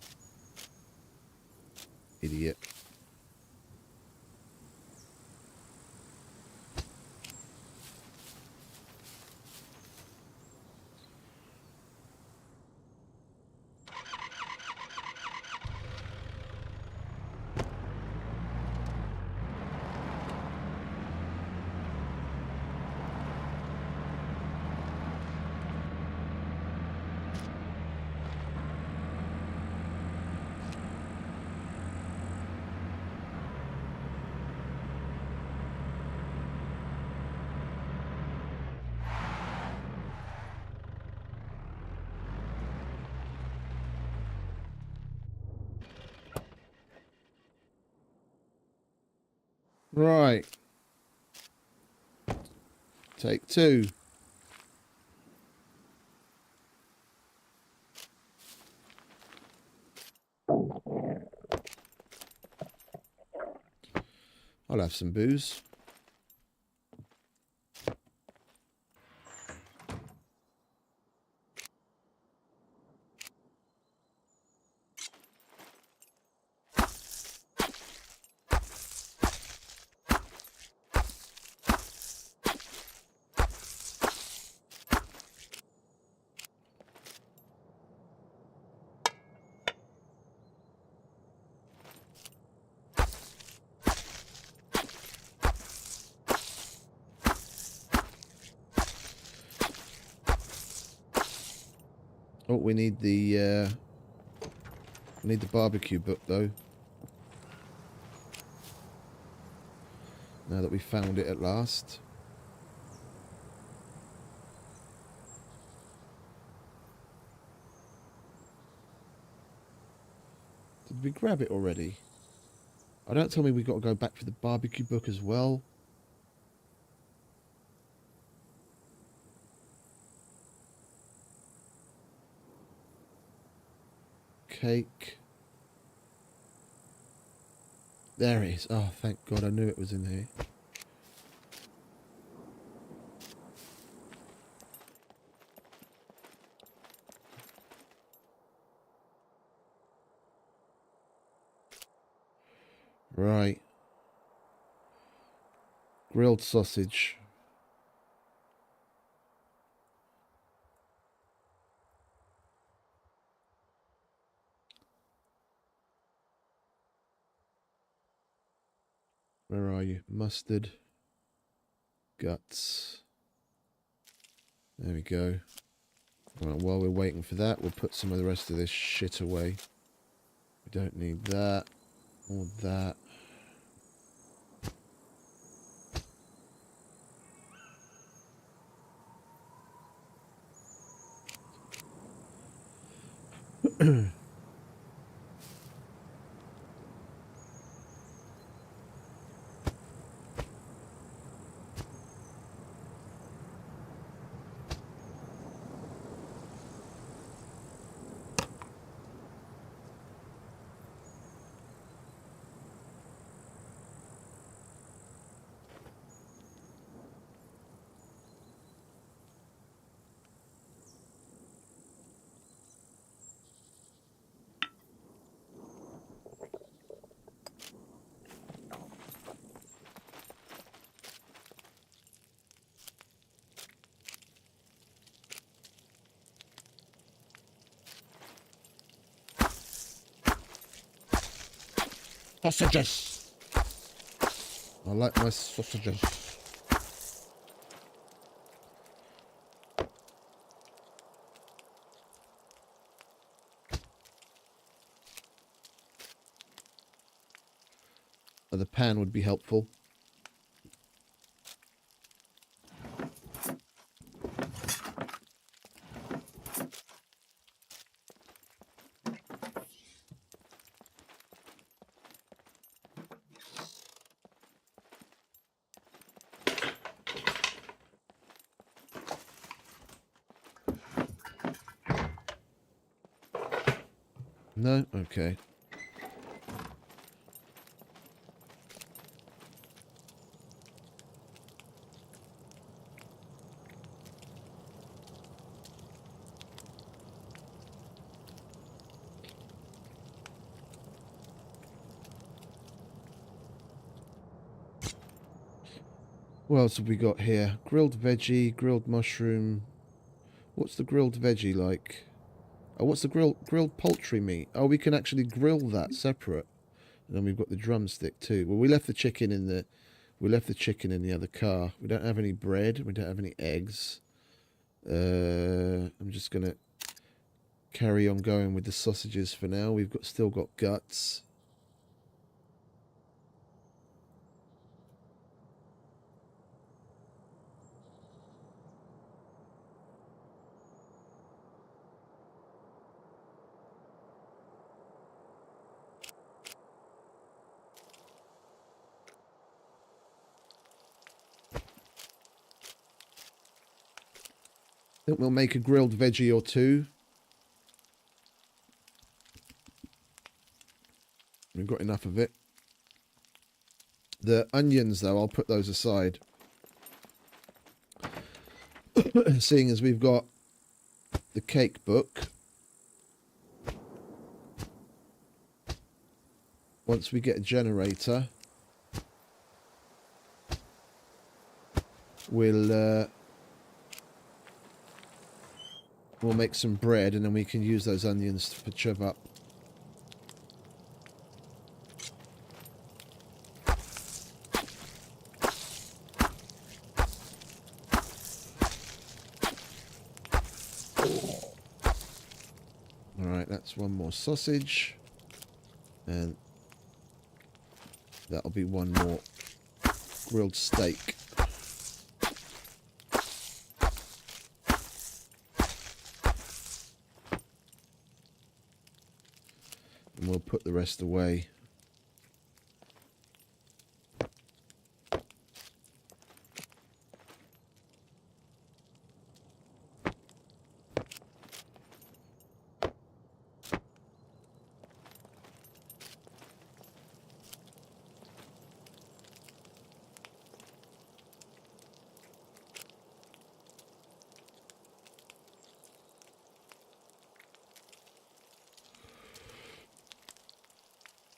Idiot. Right. Take two. I'll have some booze. Oh, we need the barbecue book though. Now that we found it at last. Did we grab it already? Oh, don't tell me we've got to go back for the barbecue book as well. Cake. There it is. Oh, thank God, I knew it was in here. Right. Grilled sausage. Where are you? Mustard. Guts. There we go. Right, while we're waiting for that, we'll put some of the rest of this shit away. We don't need that. Or that. Sausages. I like my sausages. I of the pan would be helpful. No? Okay. What else have we got here? Grilled veggie, grilled mushroom. What's the grilled veggie like? Oh, what's the grilled poultry meat? Oh, we can actually grill that separate. And then we've got the drumstick too. Well, we left the chicken in the other car. We don't have any bread. We don't have any eggs. I'm just gonna carry on going with the sausages for now. We've still got guts. I think we'll make a grilled veggie or two. We've got enough of it. The onions, though, I'll put those aside. Seeing as we've got the cake book. Once we get a generator, we'll make some bread, and then we can use those onions for chop up. Alright, that's one more sausage. And that'll be one more grilled steak. And we'll put the rest away.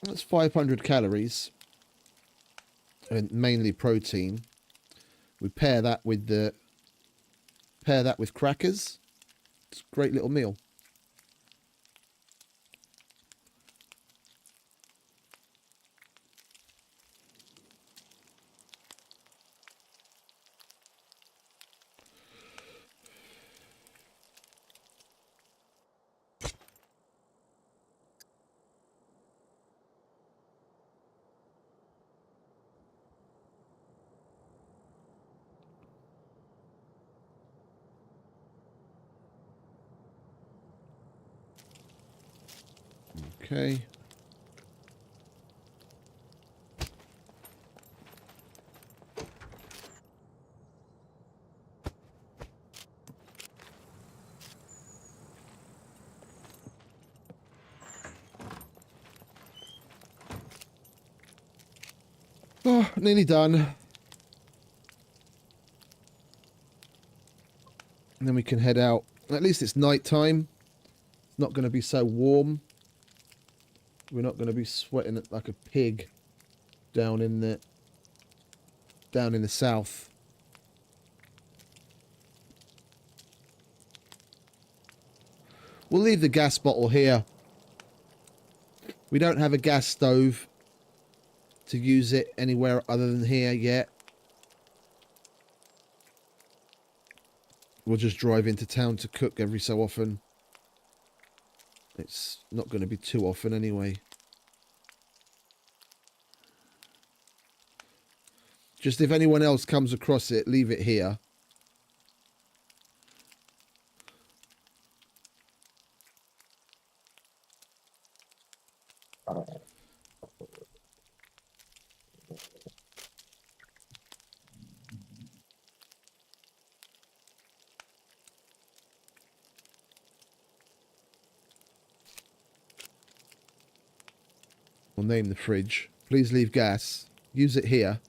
That's 500 calories, and mainly protein. We pair that with crackers. It's a great little meal. Okay. Oh, nearly done. And then we can head out. At least it's night time. It's not going to be so warm. We're not going to be sweating it like a pig down in the south. We'll leave the gas bottle here. We don't have a gas stove to use it anywhere other than here yet. We'll just drive into town to cook every so often. It's not going to be too often anyway. Just if anyone else comes across it, leave it here. We'll name the fridge. Please leave gas. Use it here.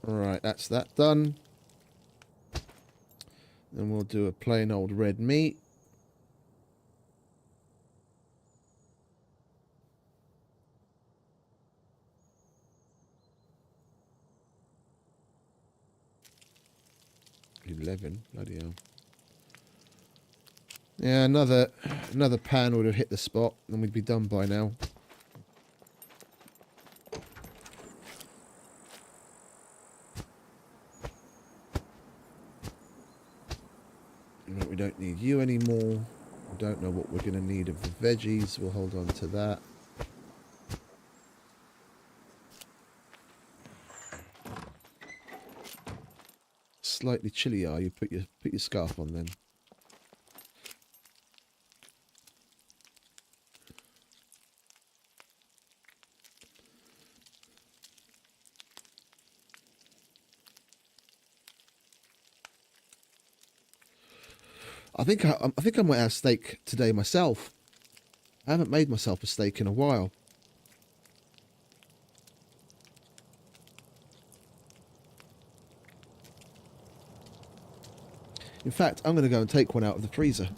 Alright, that's that done. Then we'll do a plain old red meat. $11, bloody hell. Yeah, another pan would have hit the spot, and we'd be done by now. We don't need you anymore. I don't know what we're going to need of the veggies. We'll hold on to that. Slightly chilly, are you? Put your scarf on then. I think I might have steak today myself. I haven't made myself a steak in a while. In fact, I'm going to go and take one out of the freezer.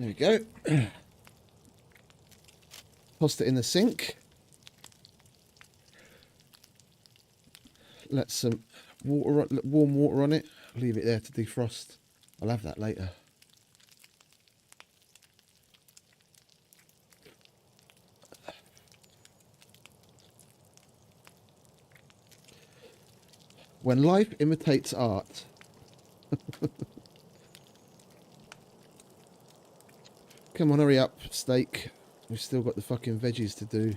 There we go. Tossed it in the sink. Let some warm water on it. Leave it there to defrost. I'll have that later. When life imitates art. Come on, hurry up, steak. We've still got the fucking veggies to do.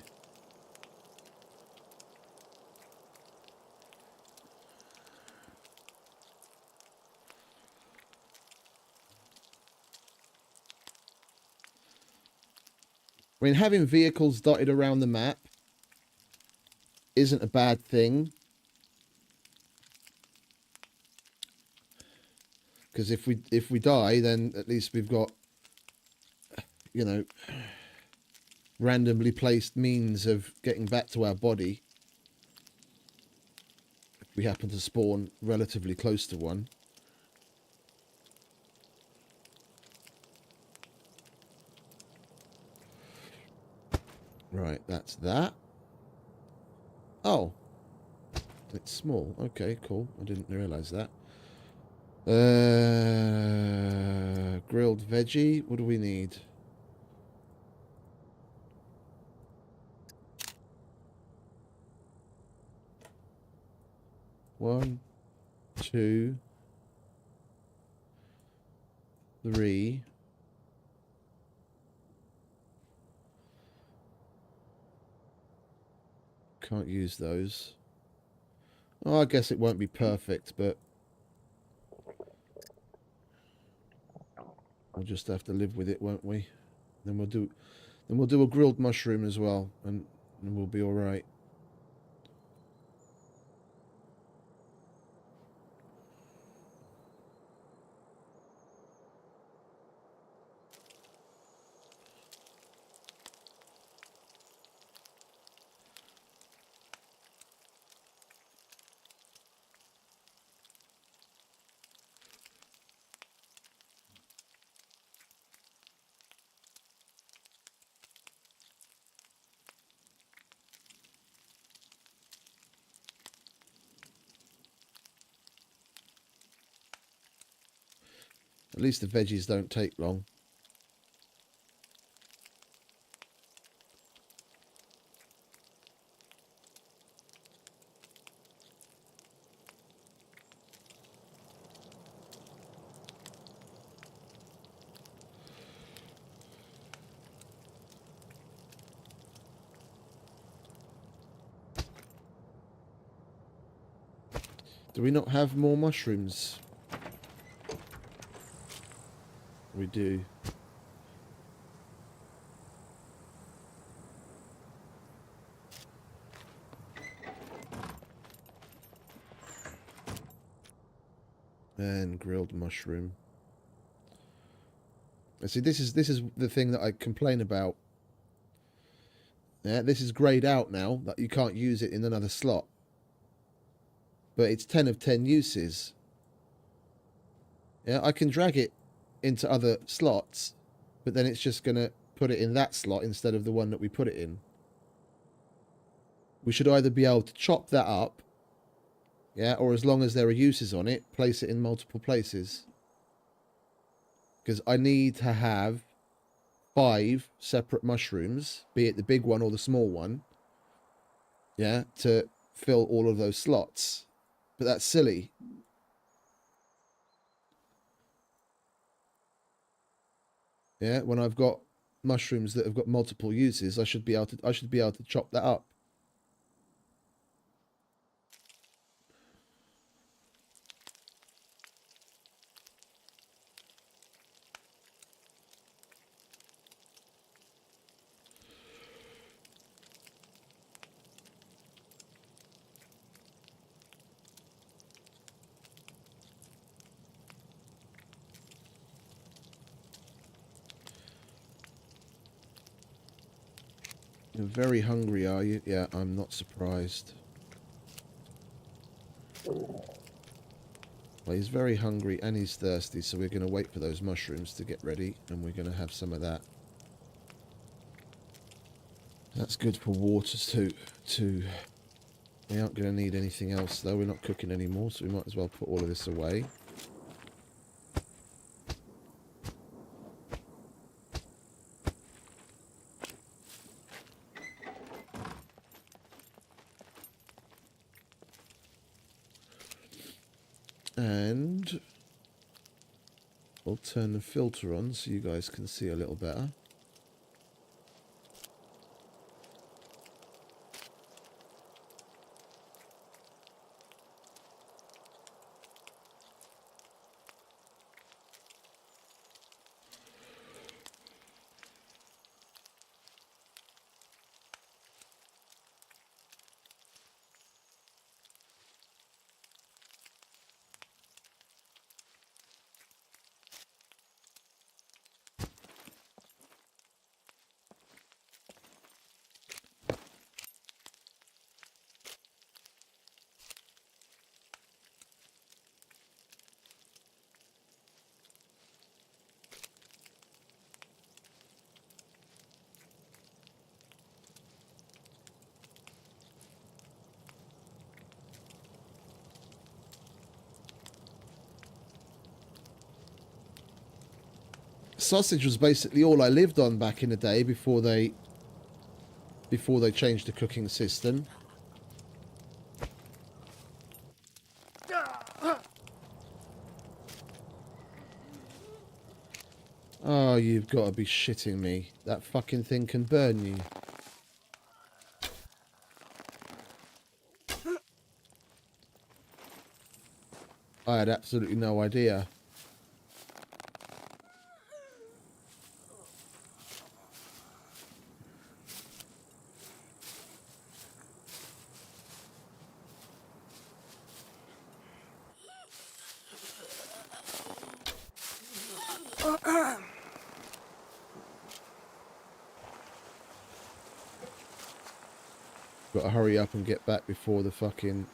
I mean, having vehicles dotted around the map isn't a bad thing. Because if we die, then at least we've got, you know, randomly placed means of getting back to our body. If we happen to spawn relatively close to one. Right, that's that. Oh. It's small. Okay, cool. I didn't realise that. Grilled veggie. What do we need? One, two, three. Can't use those. Oh, I guess it won't be perfect, but we'll just have to live with it, won't we? Then we'll do a grilled mushroom as well, and we'll be all right. At least the veggies don't take long. Do we not have more mushrooms? We do. And grilled mushroom. See, this is the thing that I complain about. Yeah, this is greyed out now, that you can't use it in another slot. But it's 10 of 10 uses. Yeah, I can drag it into other slots, but then it's just going to put it in that slot instead of the one that we put it in. We should either be able to chop that up, yeah, or as long as there are uses on it, place it in multiple places. Because I need to have 5 separate mushrooms, be it the big one or the small one, yeah, to fill all of those slots. But that's silly. Yeah, when I've got mushrooms that have got multiple uses, I should be able to chop that up. You're very hungry, are you? Yeah, I'm not surprised. Well, he's very hungry and he's thirsty, so we're going to wait for those mushrooms to get ready, and we're going to have some of that. That's good for water too. We aren't going to need anything else, though. We're not cooking anymore, so we might as well put all of this away. And we'll turn the filter on so you guys can see a little better. sausage was basically all I lived on back in the day before they changed the cooking system. Oh, you've got to be shitting me. That fucking thing can burn you. I had absolutely no idea. Got to hurry up and get back before the fucking...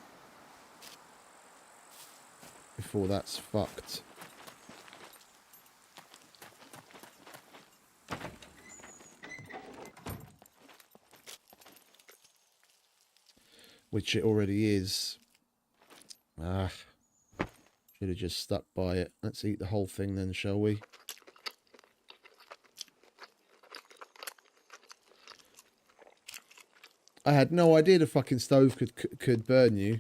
before that's fucked. Which it already is. Ah. Should have just stuck by it. Let's eat the whole thing then, shall we? I had no idea the fucking stove could burn you.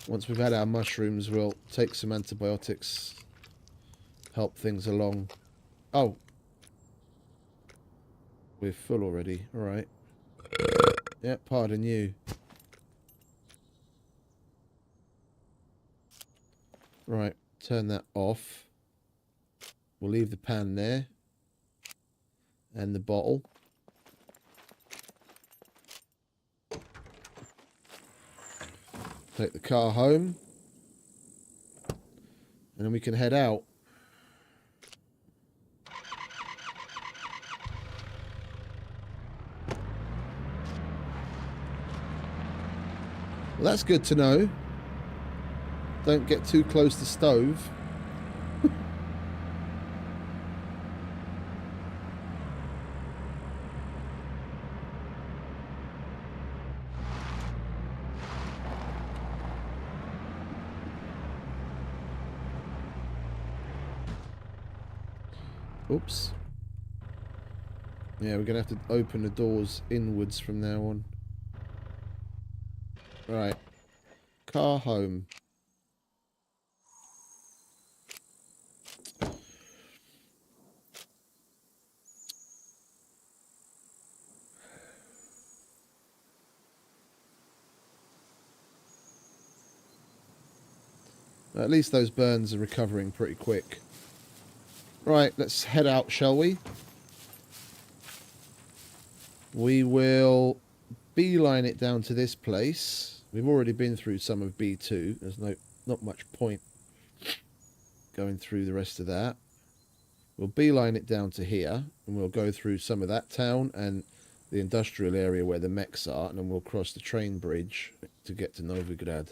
Once we've had our mushrooms, we'll take some antibiotics. Help things along. Oh. We're full already. Alright. Yeah, pardon you. Right, turn that off. We'll leave the pan there. And the bottle. Take the car home. And then we can head out. Well, that's good to know. Don't get too close to stove. Oops. Yeah, we're going to have to open the doors inwards from now on. Right. Car home. At least those burns are recovering pretty quick. Right, let's head out, shall we? We will beeline it down to this place. We've already been through some of B2. There's not much point going through the rest of that. We'll beeline it down to here, and we'll go through some of that town and the industrial area where the mechs are, and then we'll cross the train bridge to get to Novigrad.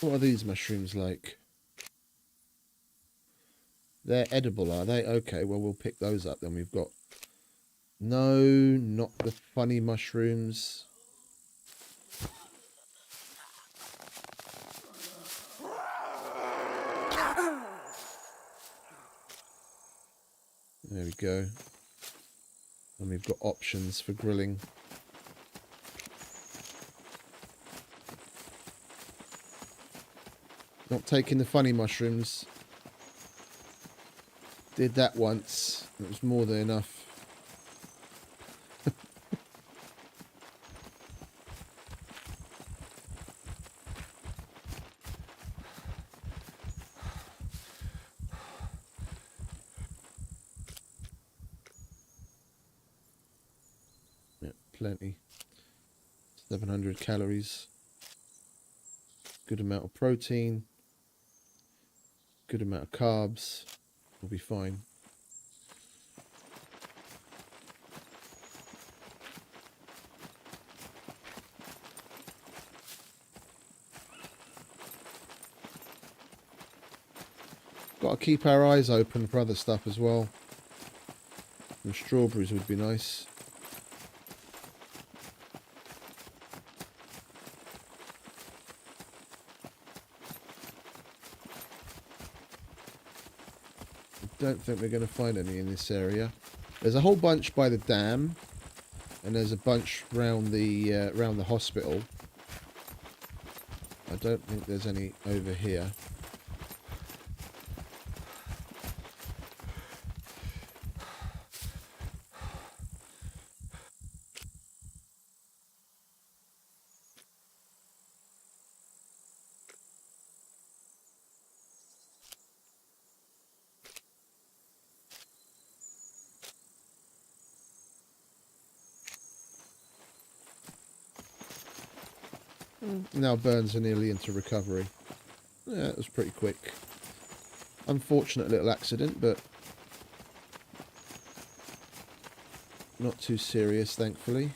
What are these mushrooms like? They're edible, are they? Okay, well, we'll pick those up then. We've got... No, not the funny mushrooms. There we go. And we've got options for grilling. Not taking the funny mushrooms. Did that once. It was more than enough. Yeah, plenty. 700 calories. Good amount of protein. Good amount of carbs. We'll be fine. Got to keep our eyes open for other stuff as well. And strawberries would be nice. I don't think we're going to find any in this area. There's a whole bunch by the dam, and there's a bunch round the hospital. I don't think there's any over here. Now burns are nearly into recovery. Yeah, it was pretty quick. Unfortunate little accident, but not too serious, thankfully.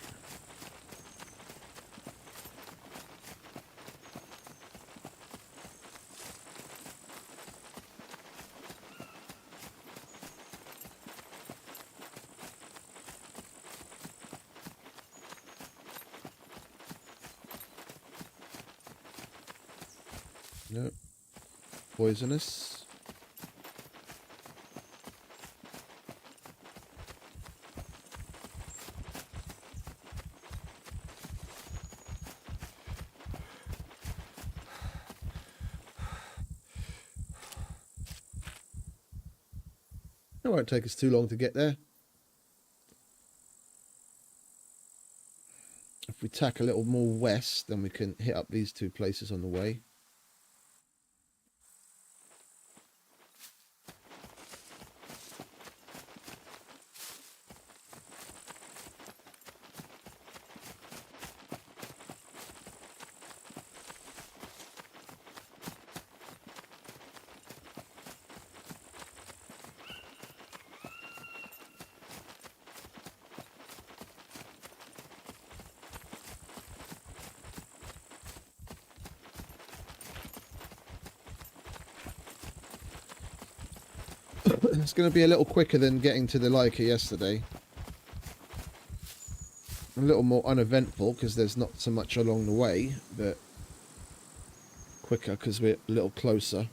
Nope. Poisonous. It won't take us too long to get there. If we tack a little more west, then we can hit up these two places on the way. It's going to be a little quicker than getting to the Leica yesterday. A little more uneventful because there's not so much along the way, but quicker because we're a little closer.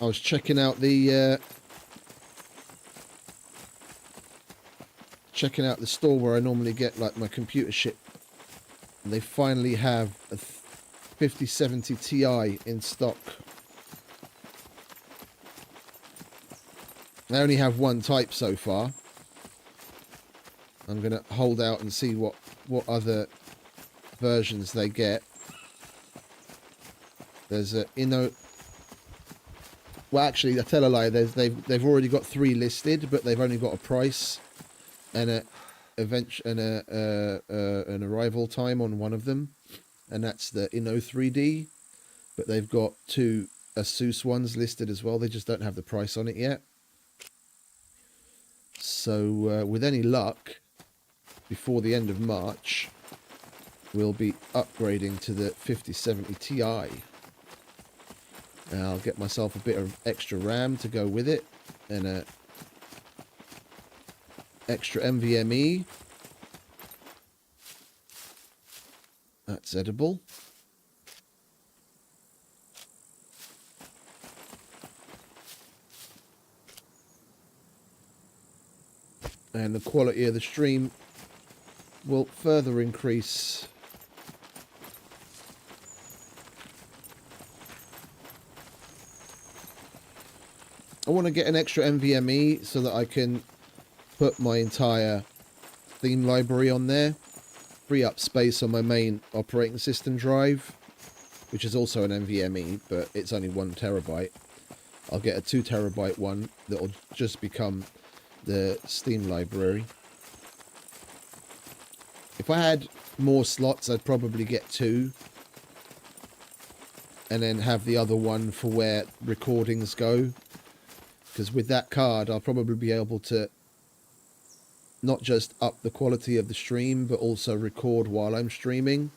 I was checking out the store where I normally get like my computer shit, and they finally have a 5070 Ti in stock. They only have one type so far. I'm gonna hold out and see what other versions they get. There's a well, actually, I tell a lie. They've already got 3 listed, but they've only got a price and an arrival time on one of them, and that's the Inno 3D. But they've got 2 Asus ones listed as well. They just don't have the price on it yet. So with any luck, before the end of March, we'll be upgrading to the 5070 Ti. I'll get myself a bit of extra RAM to go with it, and a extra NVMe. That's edible. And the quality of the stream will further increase. I want to get an extra NVMe so that I can put my entire theme library on there. free up space on my main operating system drive, which is also an NVMe, but it's only 1 terabyte. I'll get a 2 terabyte one that'll just become the Steam library. If I had more slots, I'd probably get 2. And then have the other one for where recordings go. Because with that card, I'll probably be able to not just up the quality of the stream, but also record while I'm streaming.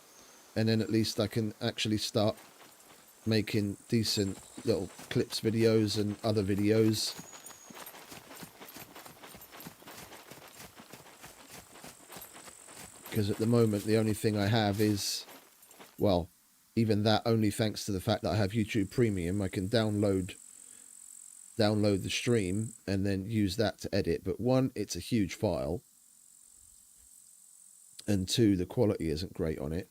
And then at least I can actually start making decent little clips videos and other videos. Because at the moment, the only thing I have is, well, even that only thanks to the fact that I have YouTube Premium. I can download the stream and then use that to edit. But 1, it's a huge file. And 2, the quality isn't great on it.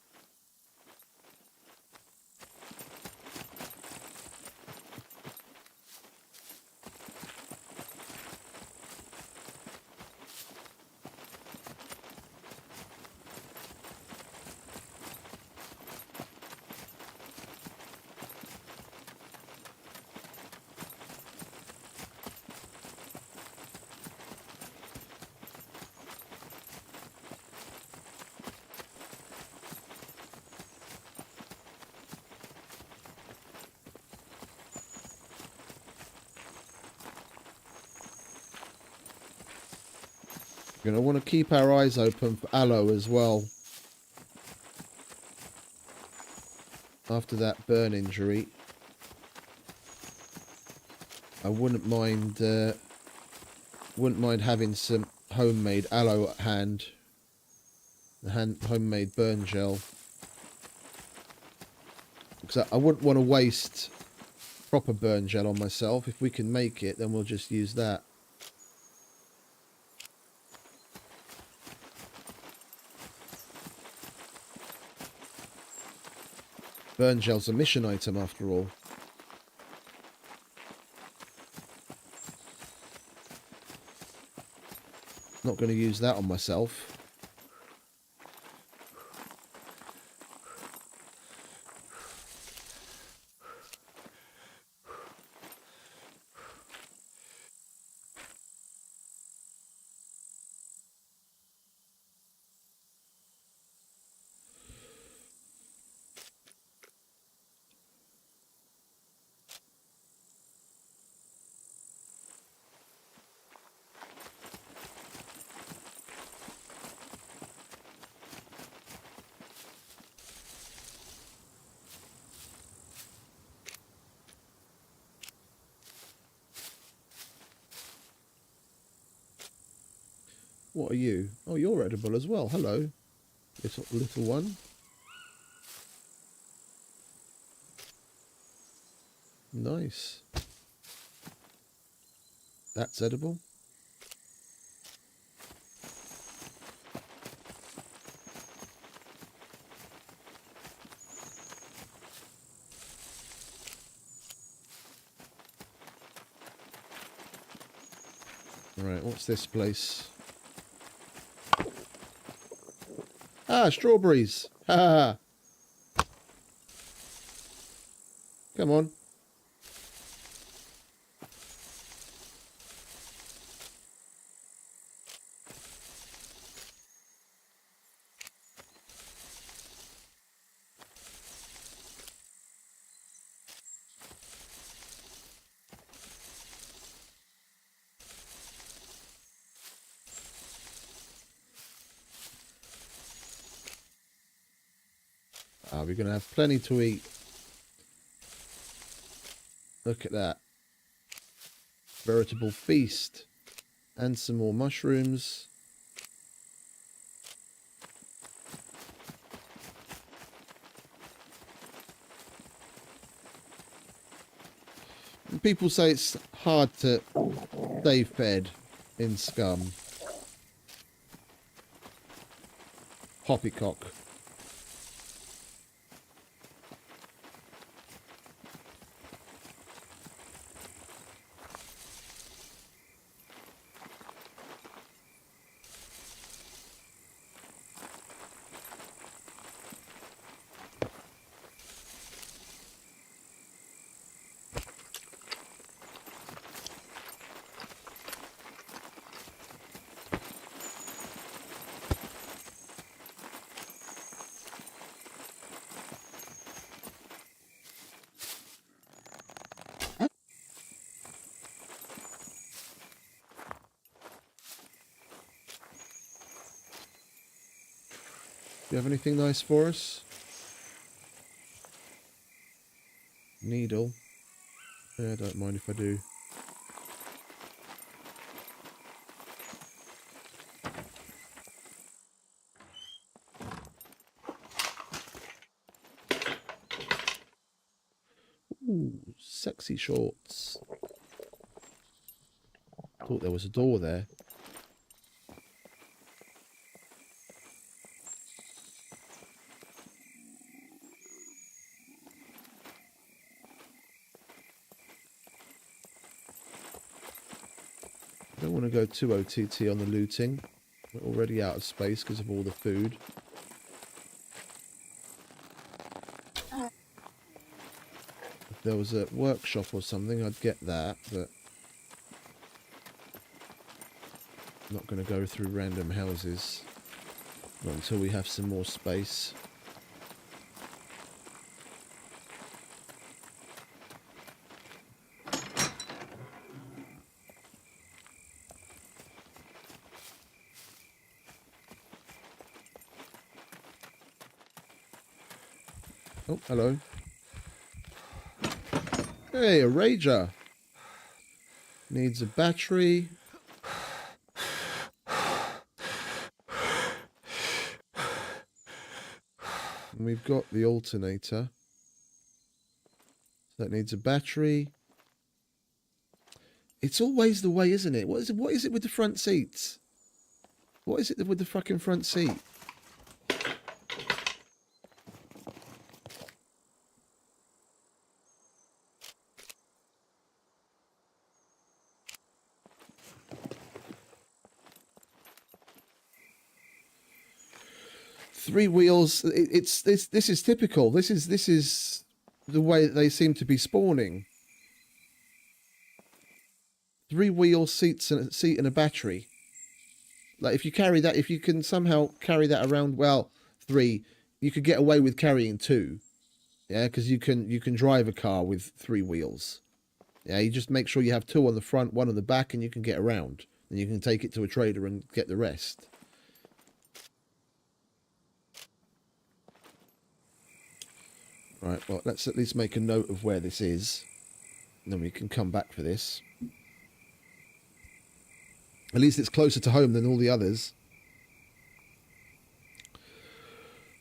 We're going to want to keep our eyes open for aloe as well. After that burn injury, I wouldn't mind having some homemade aloe at hand. The homemade burn gel. Because I wouldn't want to waste proper burn gel on myself. If we can make it, then we'll just use that. Burn gel's a mission item after all. Not going to use that on myself. What are you? Oh, you're edible as well. Hello, little one. Nice. That's edible. Right, what's this place? Ah, strawberries. Ha ha ha. Come on. We're going to have plenty to eat. Look at that. Veritable feast. And some more mushrooms. People say it's hard to stay fed in SCUM. Poppycock. you have anything nice for us? Needle. Yeah, I don't mind if I do. Ooh, sexy shorts. Thought there was a door there. Don't want to go too OTT on the looting. We're already out of space because of all the food. If there was a workshop or something, I'd get that, but I'm not going to go through random houses. Not until we have some more space. Oh, hello. Hey, a rager. Needs a battery. And we've got the alternator. That needs a battery. It's always the way, isn't it? What is it with the front seats? What is it with the fucking front seat? Three wheels. This is typical. This is the way that they seem to be spawning. 3 wheel seats and a seat and a battery. Like if you carry that, if you can somehow carry that around, well, 3, you could get away with carrying 2. Yeah, because you can drive a car with 3 wheels. Yeah, you just make sure you have 2 on the front, 1 on the back, and you can get around. And you can take it to a trader and get the rest. Right, well, let's at least make a note of where this is. And then we can come back for this. At least it's closer to home than all the others.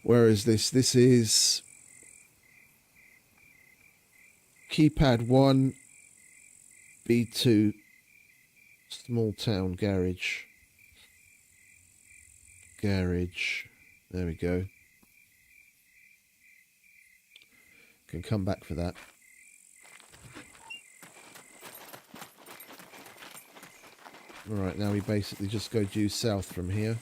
Where is this? This is keypad 1, B2, small town garage. Garage. There we go. Can come back for that. Alright, now we basically just go due south from here.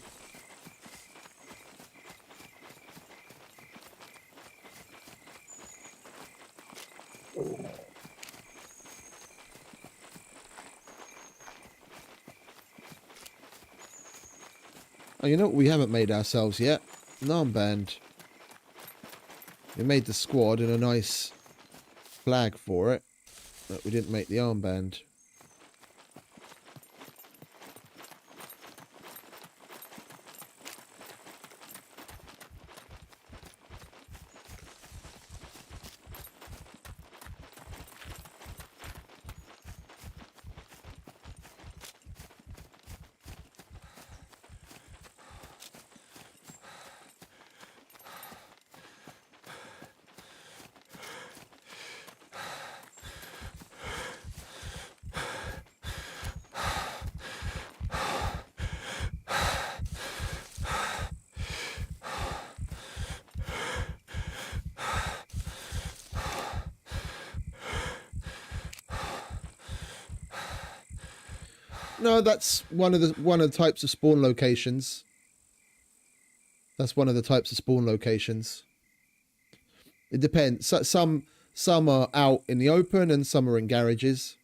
Oh, you know what we haven't made ourselves yet? An armband. We made the squad and a nice flag for it, but we didn't make the armband. No, that's one of the types of spawn locations. That's one of the types of spawn locations. It depends. Some are out in the open and some are in garages.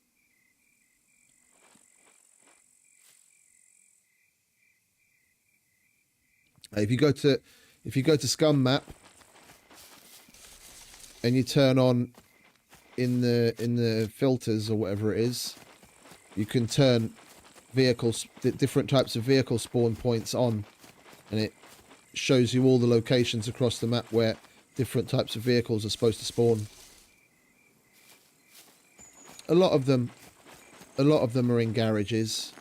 If you go to SCUM map and you turn on in the filters or whatever it is, you can turn vehicles, different types of vehicle spawn points on, and shows you all the locations across the map where different types of vehicles are supposed to spawn. A lot of them are in garages.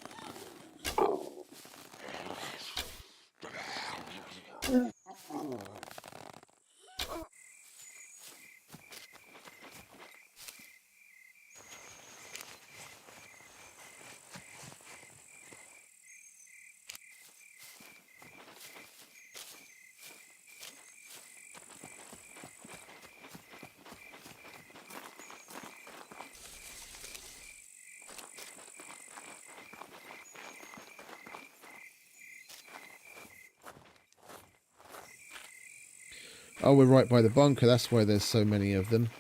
Oh, we're right by the bunker. That's why there's so many of them.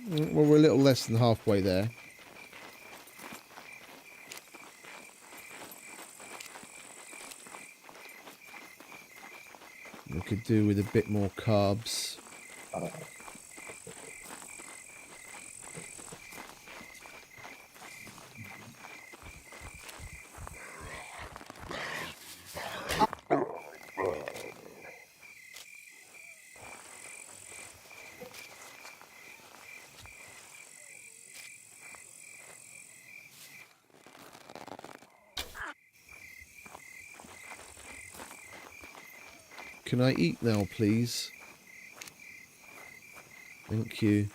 Well, we're a little less than halfway there. We could do with a bit more carbs. Can I eat now, please? Thank you.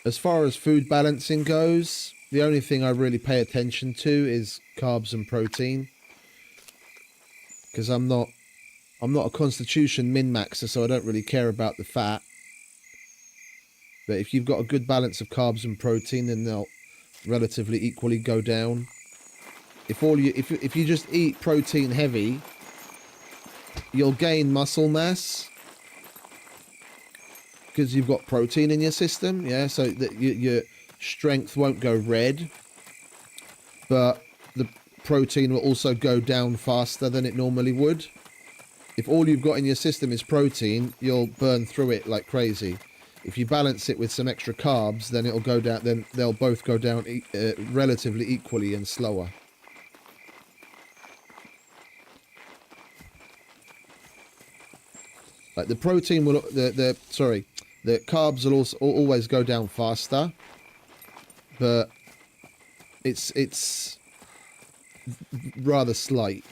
As far as food balancing goes, the only thing I really pay attention to is carbs and protein. Because I'm not a constitution min-maxer, so I don't really care about the fat. But if you've got a good balance of carbs and protein, then they'll relatively equally go down. If you just eat protein heavy, you'll gain muscle mass because you've got protein in your system, yeah, so that your strength won't go red, but the protein will also go down faster than it normally would. If all you've got in your system is protein, you'll burn through it like crazy. If you balance it with some extra carbs, then it'll go down. Then they'll both go down relatively equally and slower. Like the protein will, the carbs will also always go down faster, but it's rather slight.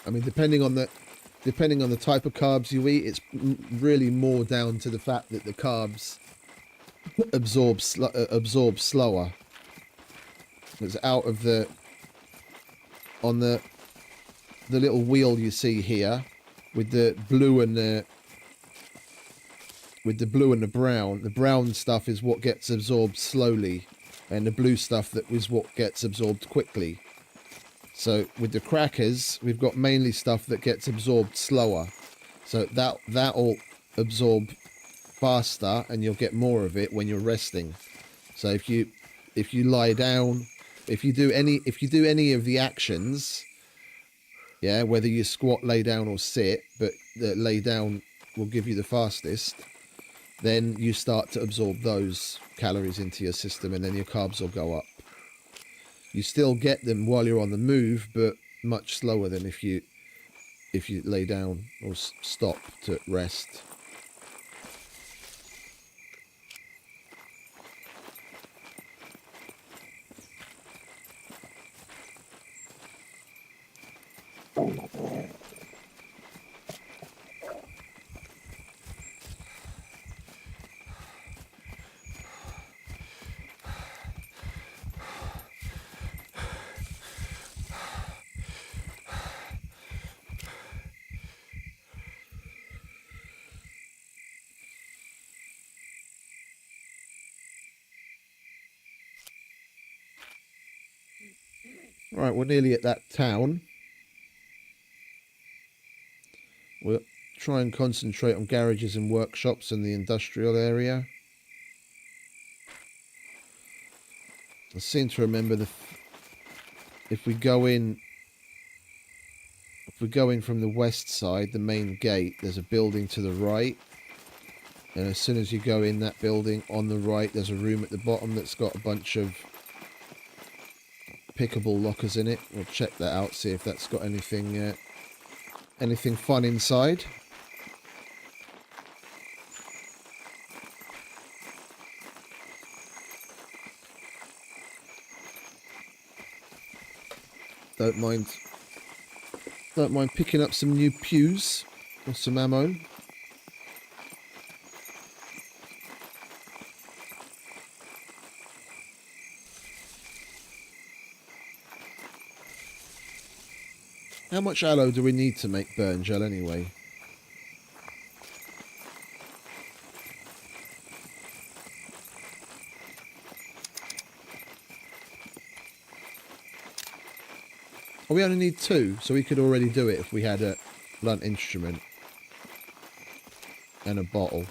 I mean, depending on the type of carbs you eat, it's really more down to the fact that the carbs absorb slower. It's out of on the little wheel you see here with the blue and the brown. The brown stuff is what gets absorbed slowly, and the blue stuff that is what gets absorbed quickly. So with the crackers, we've got mainly stuff that gets absorbed slower. So that'll absorb faster, and you'll get more of it when you're resting. So if you lie down, if you do any of the actions, yeah, whether you squat, lay down, or sit, but the lay down will give you the fastest, then you start to absorb those calories into your system, and then your carbs will go up. You still get them while you're on the move, but much slower than if you lay down or stop to rest. Right, we're nearly at that town. try and concentrate on garages and workshops and the industrial area. I seem to remember if we go in from the west side, the main gate, there's a building to the right. And as soon as you go in that building, on the right, there's a room at the bottom that's got a bunch of pickable lockers in it. We'll check that out, see if that's got anything fun inside. Don't mind picking up some new pews or some ammo. How much aloe do we need to make burn gel anyway? Oh, we only need 2, so we could already do it if we had a blunt instrument and a bottle.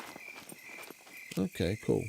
Okay, cool.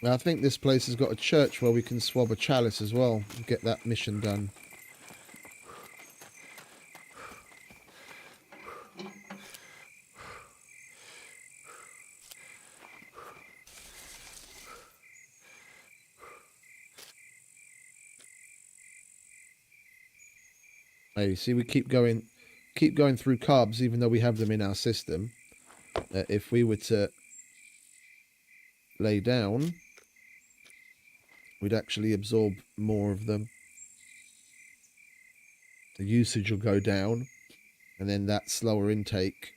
Now, I think this place has got a church where we can swab a chalice as well and get that mission done. Hey, see, we keep going through carbs even though we have them in our system. If we were to lay down, we'd actually absorb more of them. The usage will go down, and then that slower intake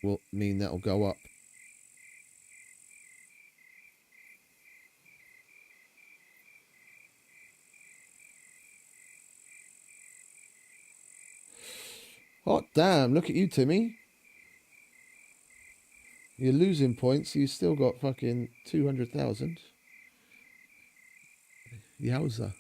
will mean that'll go up. Hot damn, look at you, Timmy. You're losing points, you still got fucking 200,000. Yowza.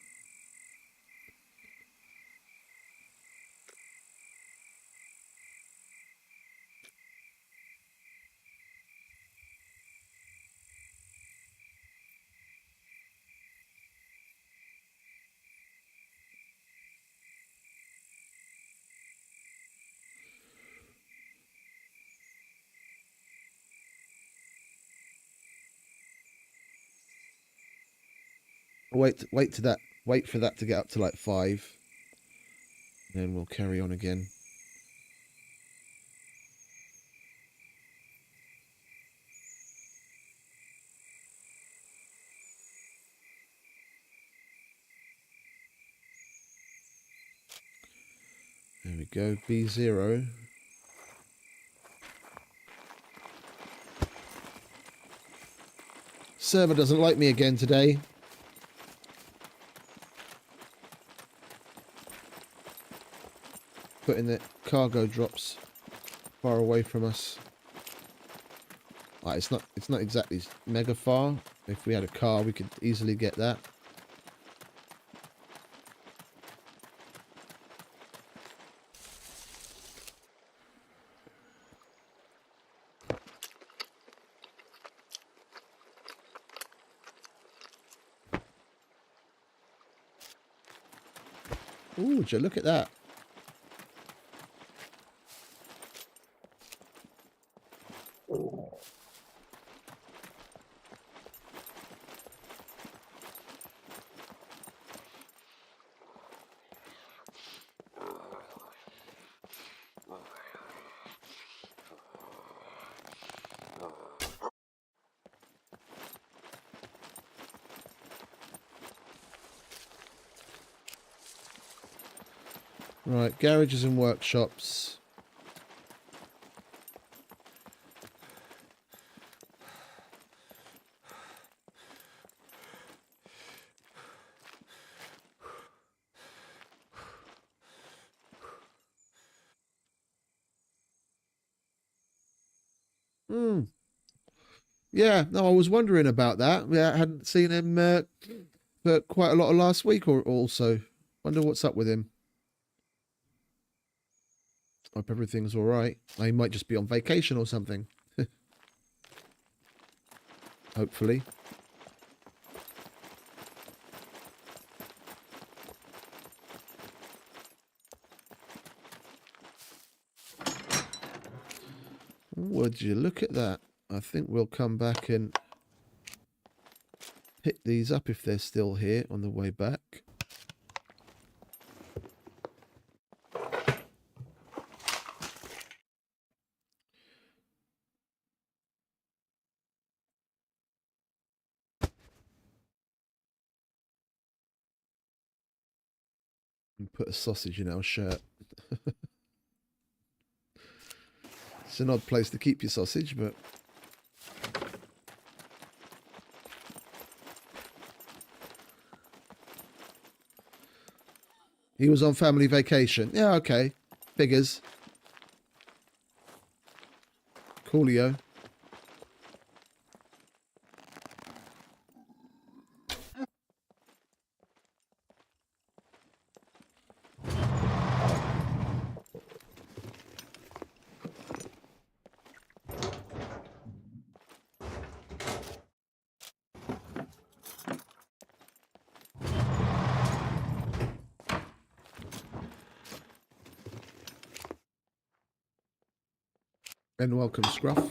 Wait for that to get up to like 5. Then we'll carry on again. There we go, B0. Server doesn't like me again today. Putting the cargo drops far away from us. It's not exactly mega far. If we had a car, we could easily get that. Ooh, would you look at that? Right, garages and workshops. Yeah, no, I was wondering about that. Yeah, I hadn't seen him for quite a lot of last week or also. Wonder what's up with him. Hope everything's all right. He might just be on vacation or something. Hopefully. Would you look at that? I think we'll come back and pick these up if they're still here on the way back. And put a sausage in our shirt. It's an odd place to keep your sausage, but... He was on family vacation. Yeah, okay. Figures. Coolio. And welcome, Scruff.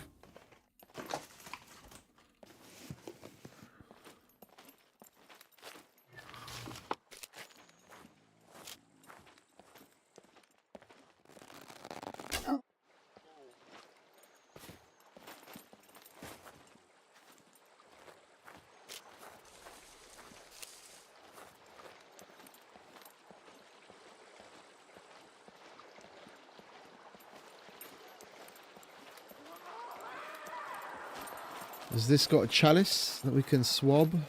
Has this got a chalice that we can swab?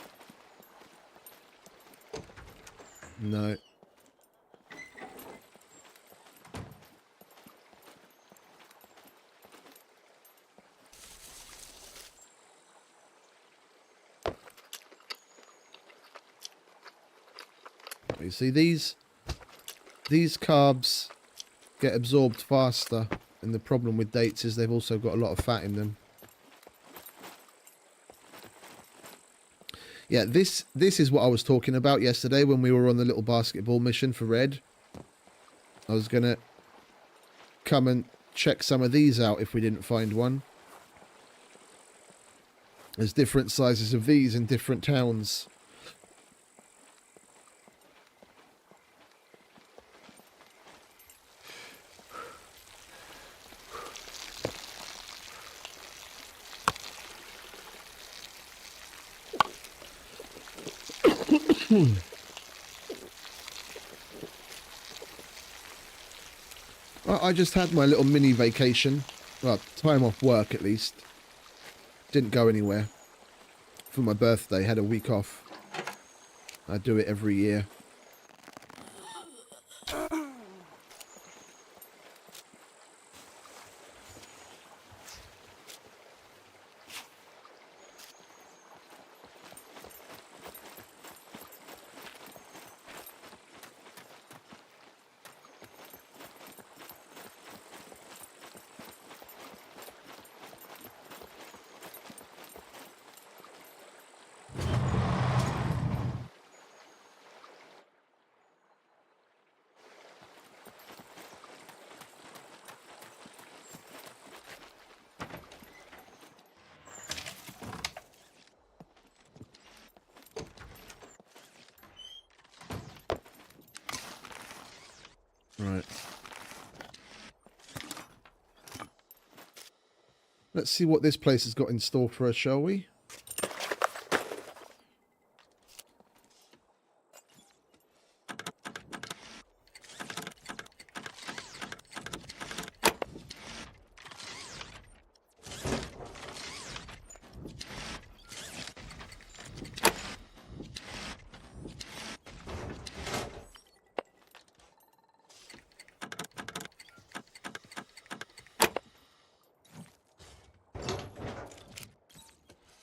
No. You see, these carbs get absorbed faster, and the problem with dates is they've also got a lot of fat in them. Yeah, this is what I was talking about yesterday when we were on the little basketball mission for Red. I was going to come and check some of these out if we didn't find one. There's different sizes of these in different towns. I just had my little mini vacation. Well, time off work at least. Didn't go anywhere. For my birthday, had a week off. I do it every year. Right. Let's see what this place has got in store for us, shall we?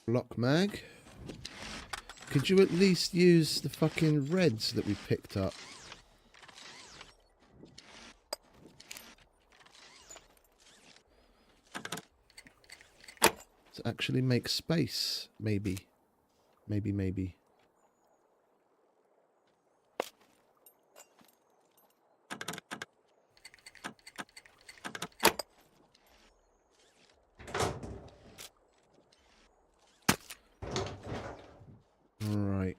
Block mag. Could you at least use the fucking reds that we picked up? To actually make space, maybe. Maybe. Right.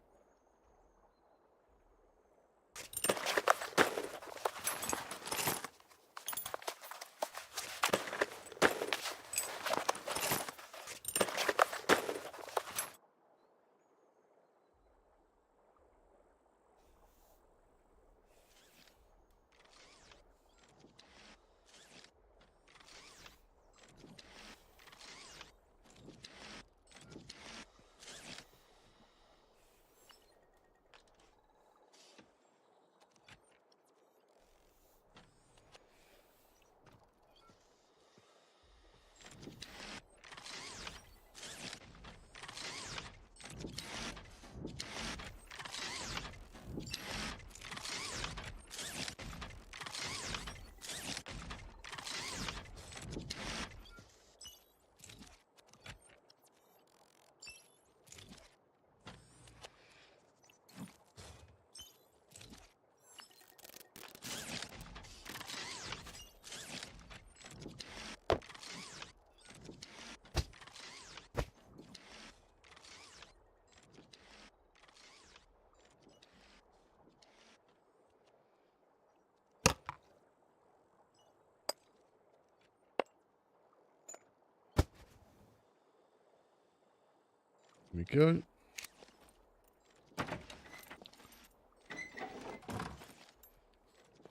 Here we go.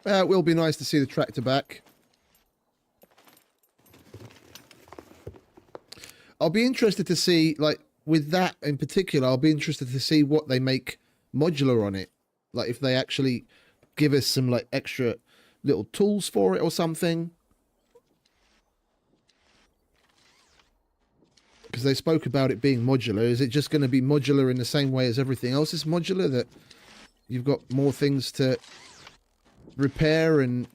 It will be nice to see the tractor back. I'll be interested to see, like, with that in particular, I'll be interested to see what they make modular on it. Like, if they actually give us some, like, extra little tools for it or something. Because they spoke about it being modular. Is it just going to be modular in the same way as everything else is modular? That you've got more things to repair and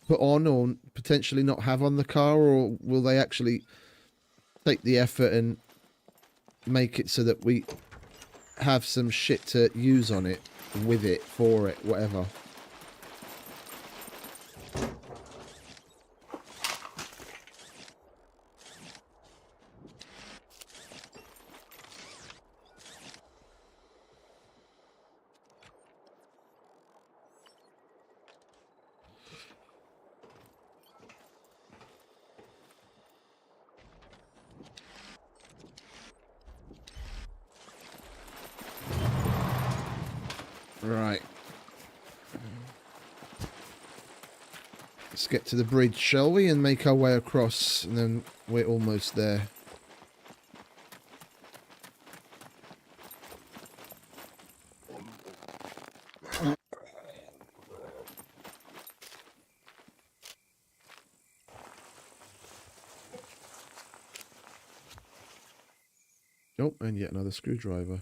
put on or potentially not have on the car? Or will they actually take the effort and make it so that we have some shit to use on it, with it, for it, whatever? Right. Let's get to the bridge, shall we? And make our way across, and then we're almost there. Oh, and yet another screwdriver.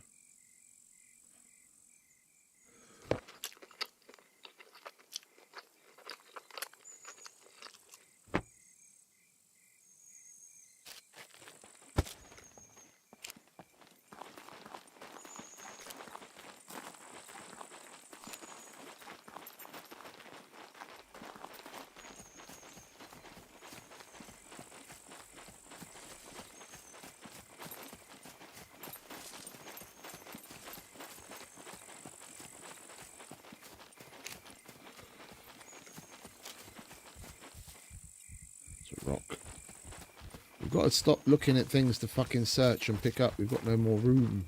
rock. We've got to stop looking at things to fucking search and pick up. We've got no more room.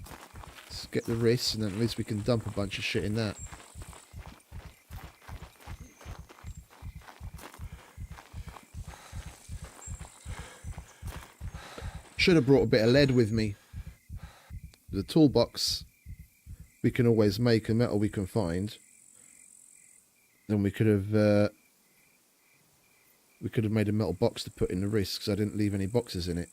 Let's get the wrists, and then at least we can dump a bunch of shit in that. Should have brought a bit of lead with me. The toolbox, we can always make a metal we can find. Then we could have made a metal box to put in the wrist, because I didn't leave any boxes in it.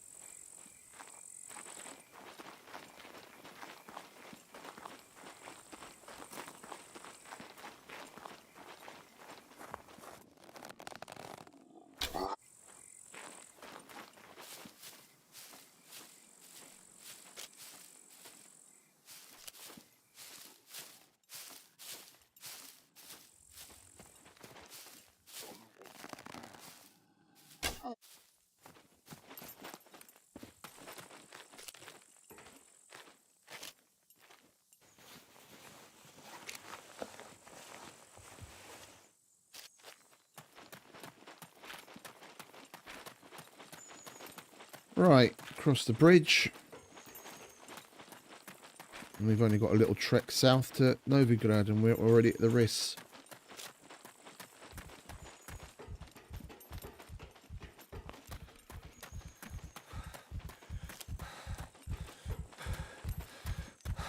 Right, across the bridge. And we've only got a little trek south to Novigrad, and we're already at the Riss.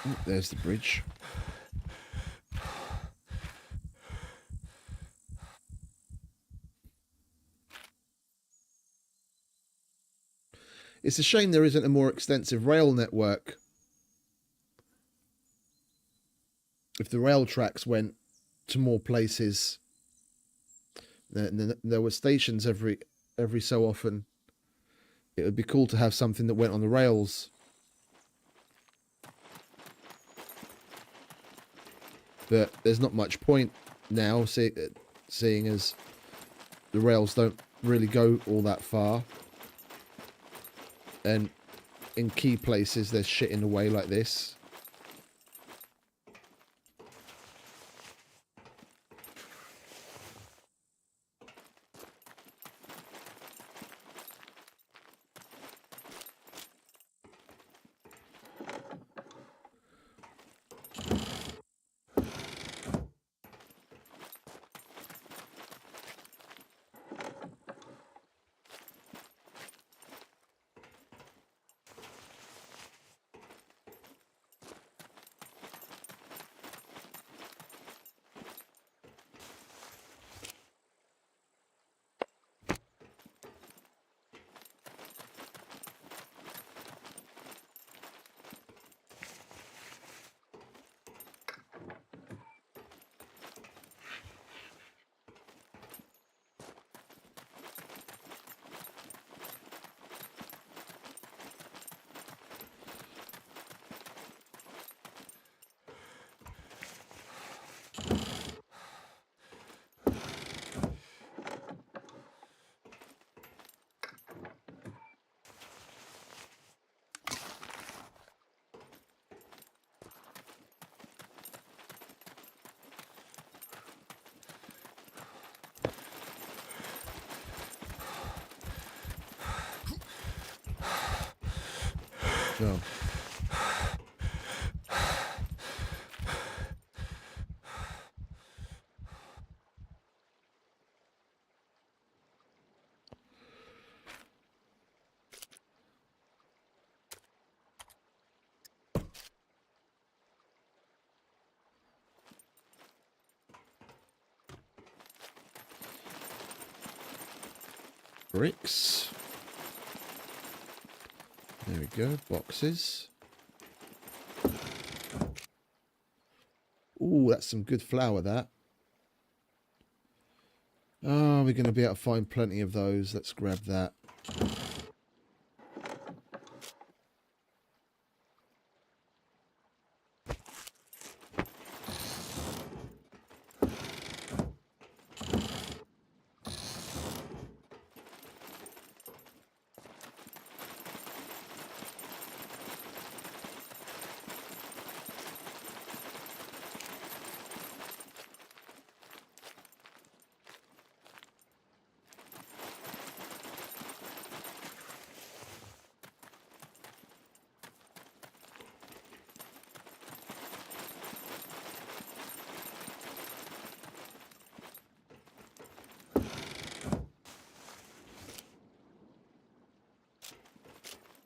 Oh, there's the bridge. It's a shame there isn't a more extensive rail network. If the rail tracks went to more places, then there were stations every so often. It would be cool to have something that went on the rails. But there's not much point now, seeing as the rails don't really go all that far. And in key places, there's shit in the way like this. So. Bricks. There we go, boxes. Ooh, that's some good flour, that. Oh, we're going to be able to find plenty of those. Let's grab that.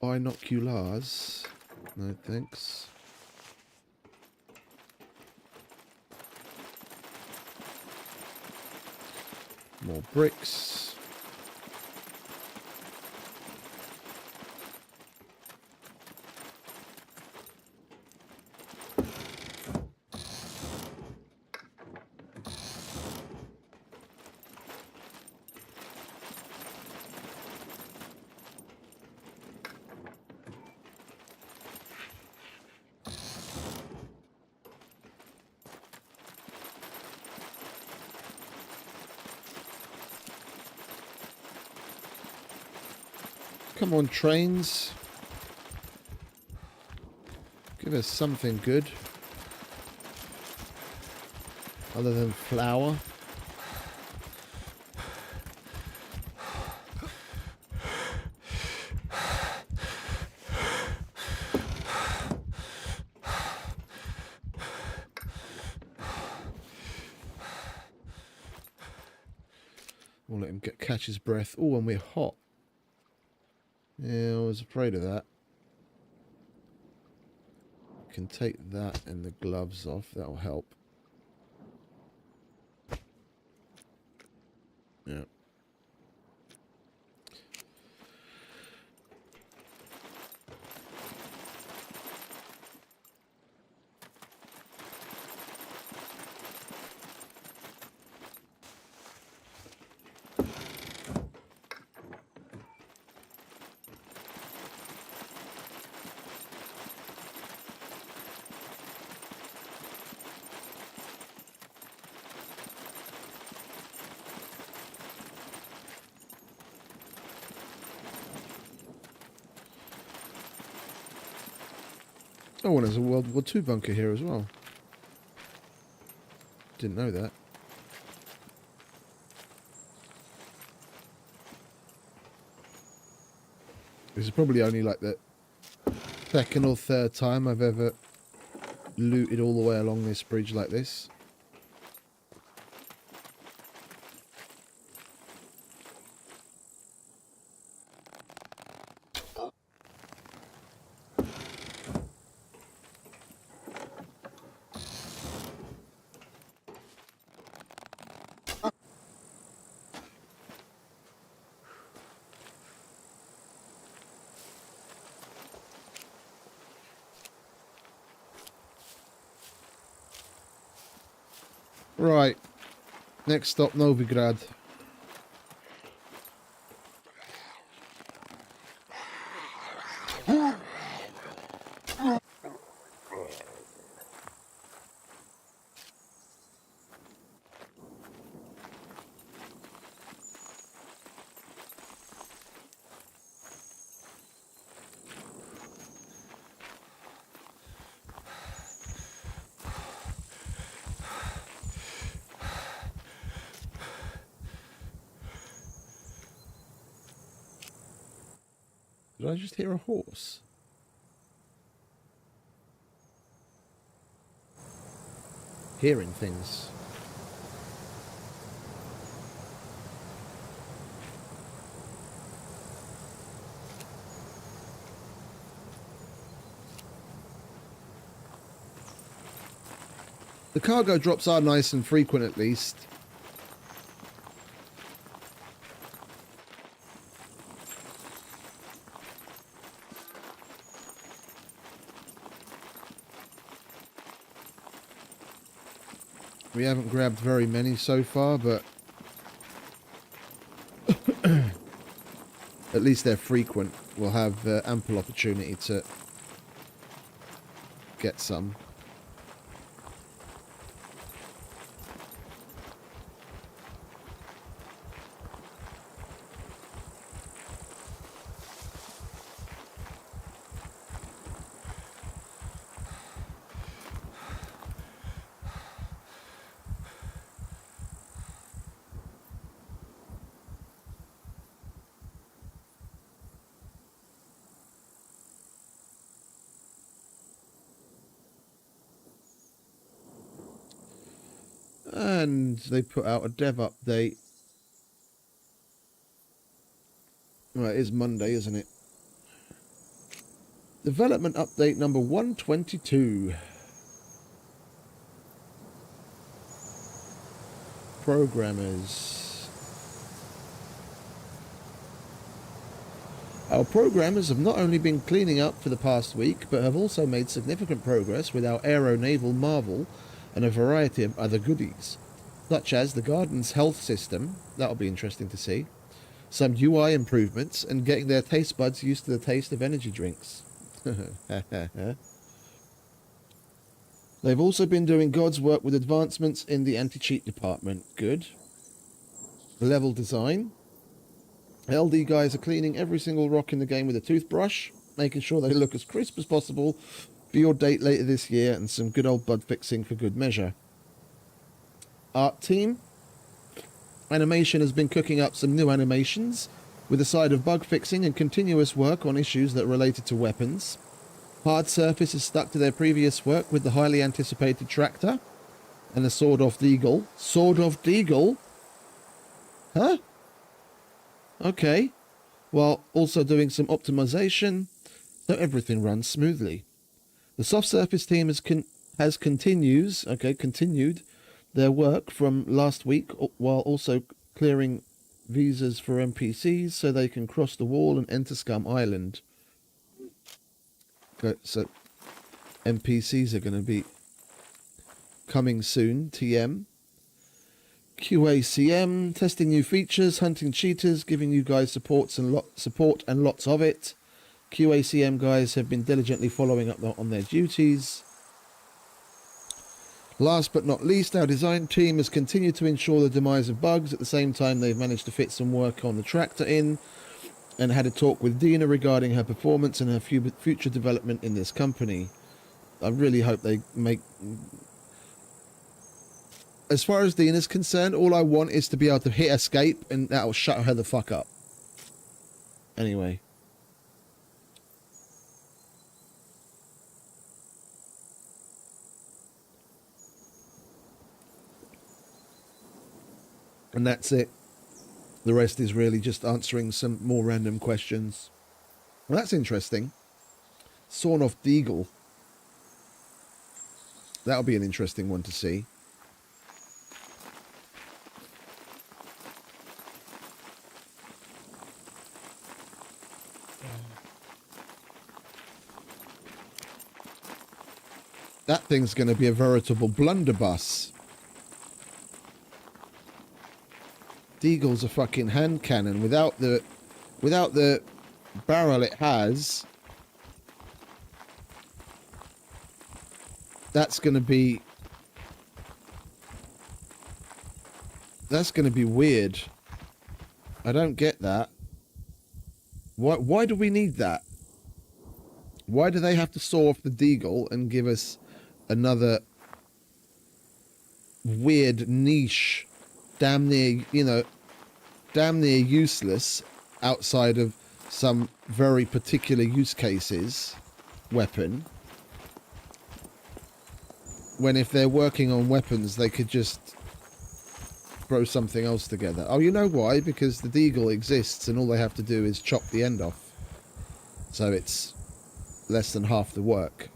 Binoculars. No thanks. More bricks. Come on, trains. Give us something good. Other than flour. We'll let him catch his breath. Oh, and we're hot. Yeah, I was afraid of that. Can take that and the gloves off. That'll help. Yeah. Oh, and there's a World War II bunker here as well. Didn't know that. This is probably only like the second or third time I've ever looted all the way along this bridge like this. Right. Next stop, Novigrad. Did I just hear a horse? Hearing things. The cargo drops are nice and frequent at least. We haven't grabbed very many so far, but at least they're frequent. We'll have ample opportunity to get some. And they put out a dev update. Well, it is Monday, isn't it? Development update number 122. Programmers. Our programmers have not only been cleaning up for the past week, but have also made significant progress with our aero-naval marvel and a variety of other goodies, such as the garden's health system, that'll be interesting to see, some UI improvements, and getting their taste buds used to the taste of energy drinks. They've also been doing God's work with advancements in the anti-cheat department. Good. Level design. LD guys are cleaning every single rock in the game with a toothbrush, making sure they look as crisp as possible for your date later this year, and some good old bug fixing for good measure. Art team. Animation has been cooking up some new animations with a side of bug fixing and continuous work on issues that are related to weapons. Hard Surface is stuck to their previous work with the highly anticipated tractor and the Sword-off Deagle. Sword-off Deagle? Huh? Okay. While also doing some optimization, so everything runs smoothly. The Soft Surface team continued their work from last week while also clearing visas for NPCs so they can cross the wall and enter SCUM Island. So NPCs are going to be coming soon. TM. QACM, testing new features, hunting cheaters, giving you guys support and lots of it. QACM guys have been diligently following up on their duties. Last but not least, our design team has continued to ensure the demise of bugs. At the same time, they've managed to fit some work on the tractor in, and had a talk with Dina regarding her performance and her future development in this company. I really hope they make... As far as Dina's concerned, all I want is to be able to hit escape, and that'll shut her the fuck up. Anyway. And that's it. The rest is really just answering some more random questions. Well, that's interesting. Sawn-off Deagle. That'll be an interesting one to see. That thing's going to be a veritable blunderbuss. Deagle's a fucking hand cannon. Without the barrel it has, that's going to be weird. I don't get that. Why do we need that? Why do they have to saw off the Deagle and give us another weird niche, damn near useless outside of some very particular use cases weapon, when if they're working on weapons they could just throw something else together? Oh, you know why? Because the Deagle exists and all they have to do is chop the end off, so it's less than half the work.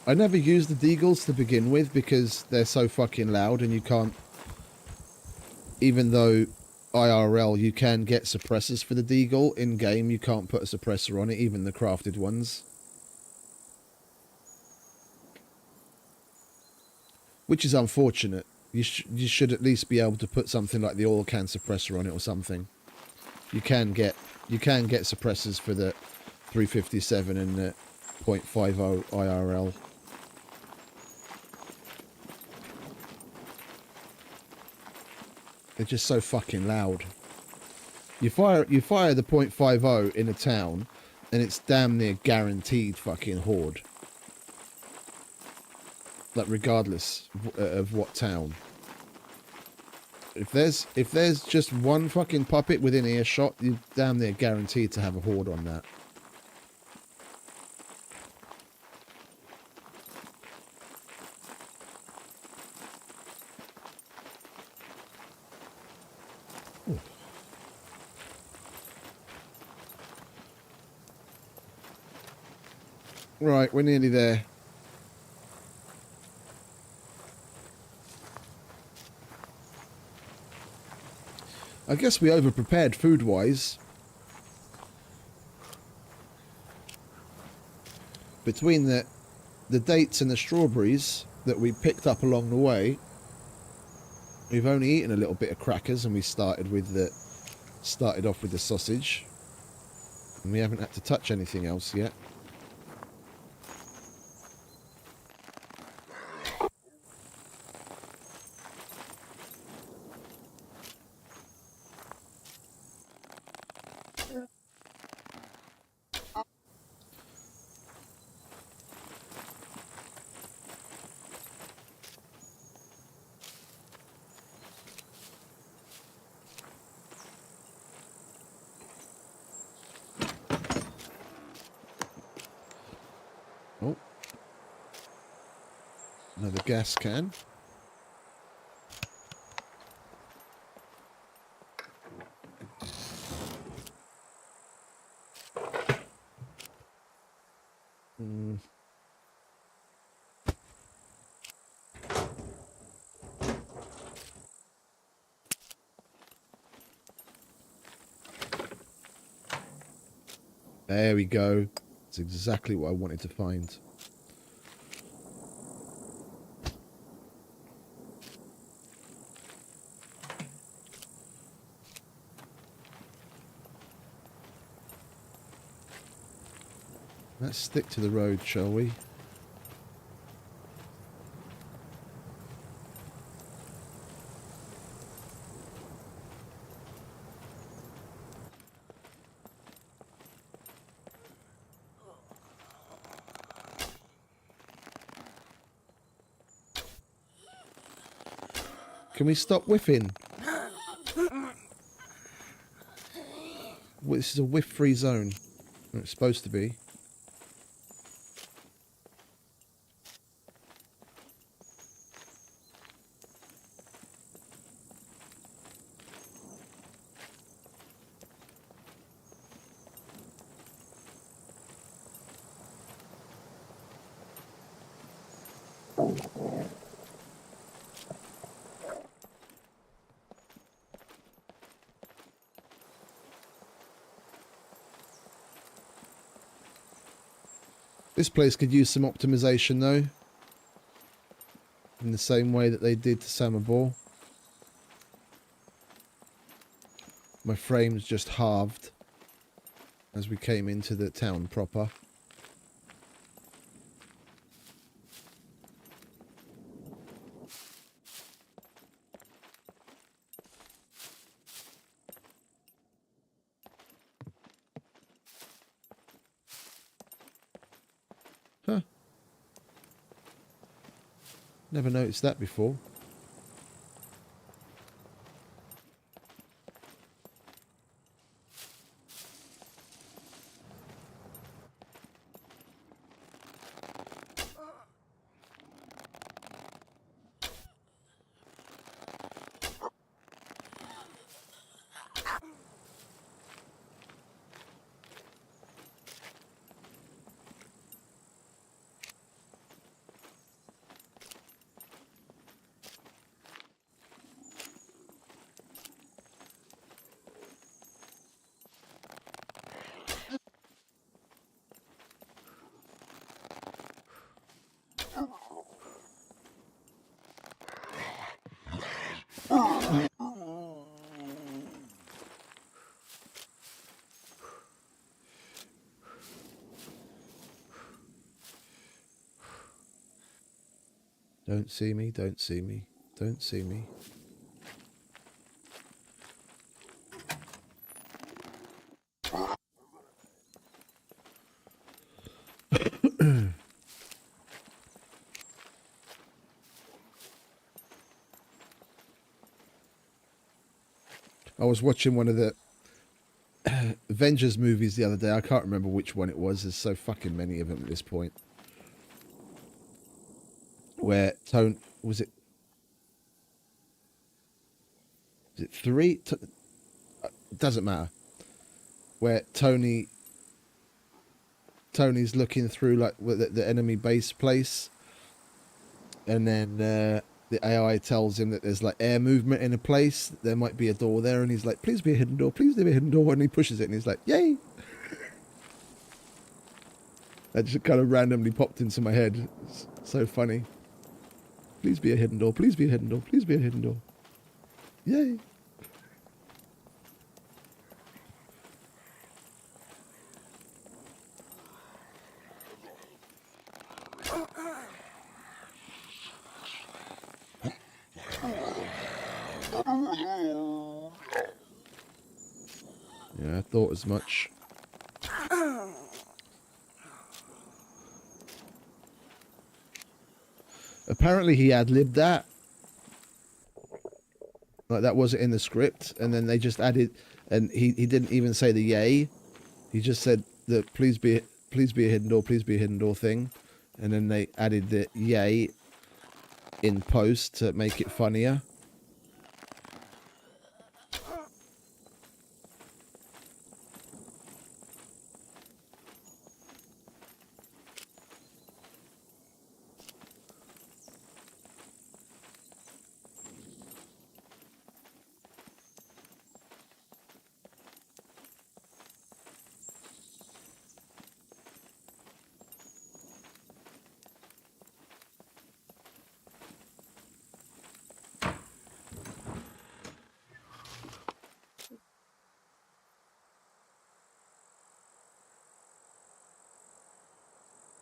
I never used the Deagles to begin with because they're so fucking loud, and you can't, even though IRL you can get suppressors for the Deagle, in game you can't put a suppressor on it, even the crafted ones. Which is unfortunate. You should at least be able to put something like the oil can suppressor on it or something. You can get suppressors for the 357 and the .50 IRL. They're just so fucking loud. You fire the .50 in a town, and it's damn near guaranteed fucking horde. Like regardless of what town. If there's just one fucking puppet within earshot, you're damn near guaranteed to have a horde on that. Right, we're nearly there. I guess we over-prepared food-wise. Between the dates and the strawberries that we picked up along the way, we've only eaten a little bit of crackers, and we started off with the sausage, and we haven't had to touch anything else yet. Oh, another gas can. There we go. That's exactly what I wanted to find. Let's stick to the road, shall we? Can we stop whiffing? Well, this is a whiff-free zone. It's supposed to be. This place could use some optimization, though. In the same way that they did to Samabor. My frames just halved as we came into the town proper. Huh. Never noticed that before. Don't see me, don't see me, don't see me. I was watching one of the Avengers movies the other day. I can't remember which one it was. There's so fucking many of them at this point. Where Tone... Was it 3? It doesn't matter. Where Tony Tony's looking through like the enemy base place, and then the AI tells him that there's like air movement in a place. There might be a door there, and he's like, "Please be a hidden door. Please be a hidden door." And he pushes it, and he's like, "Yay!" That just kind of randomly popped into my head. It's so funny. Please be a hidden door. Please be a hidden door. Please be a hidden door. Yay! Yeah, I thought as much. Apparently he ad-libbed that. Like that wasn't in the script, and then they just added, and he didn't even say the yay. He just said the please be a hidden door, please be a hidden door thing, and then they added the yay in post to make it funnier.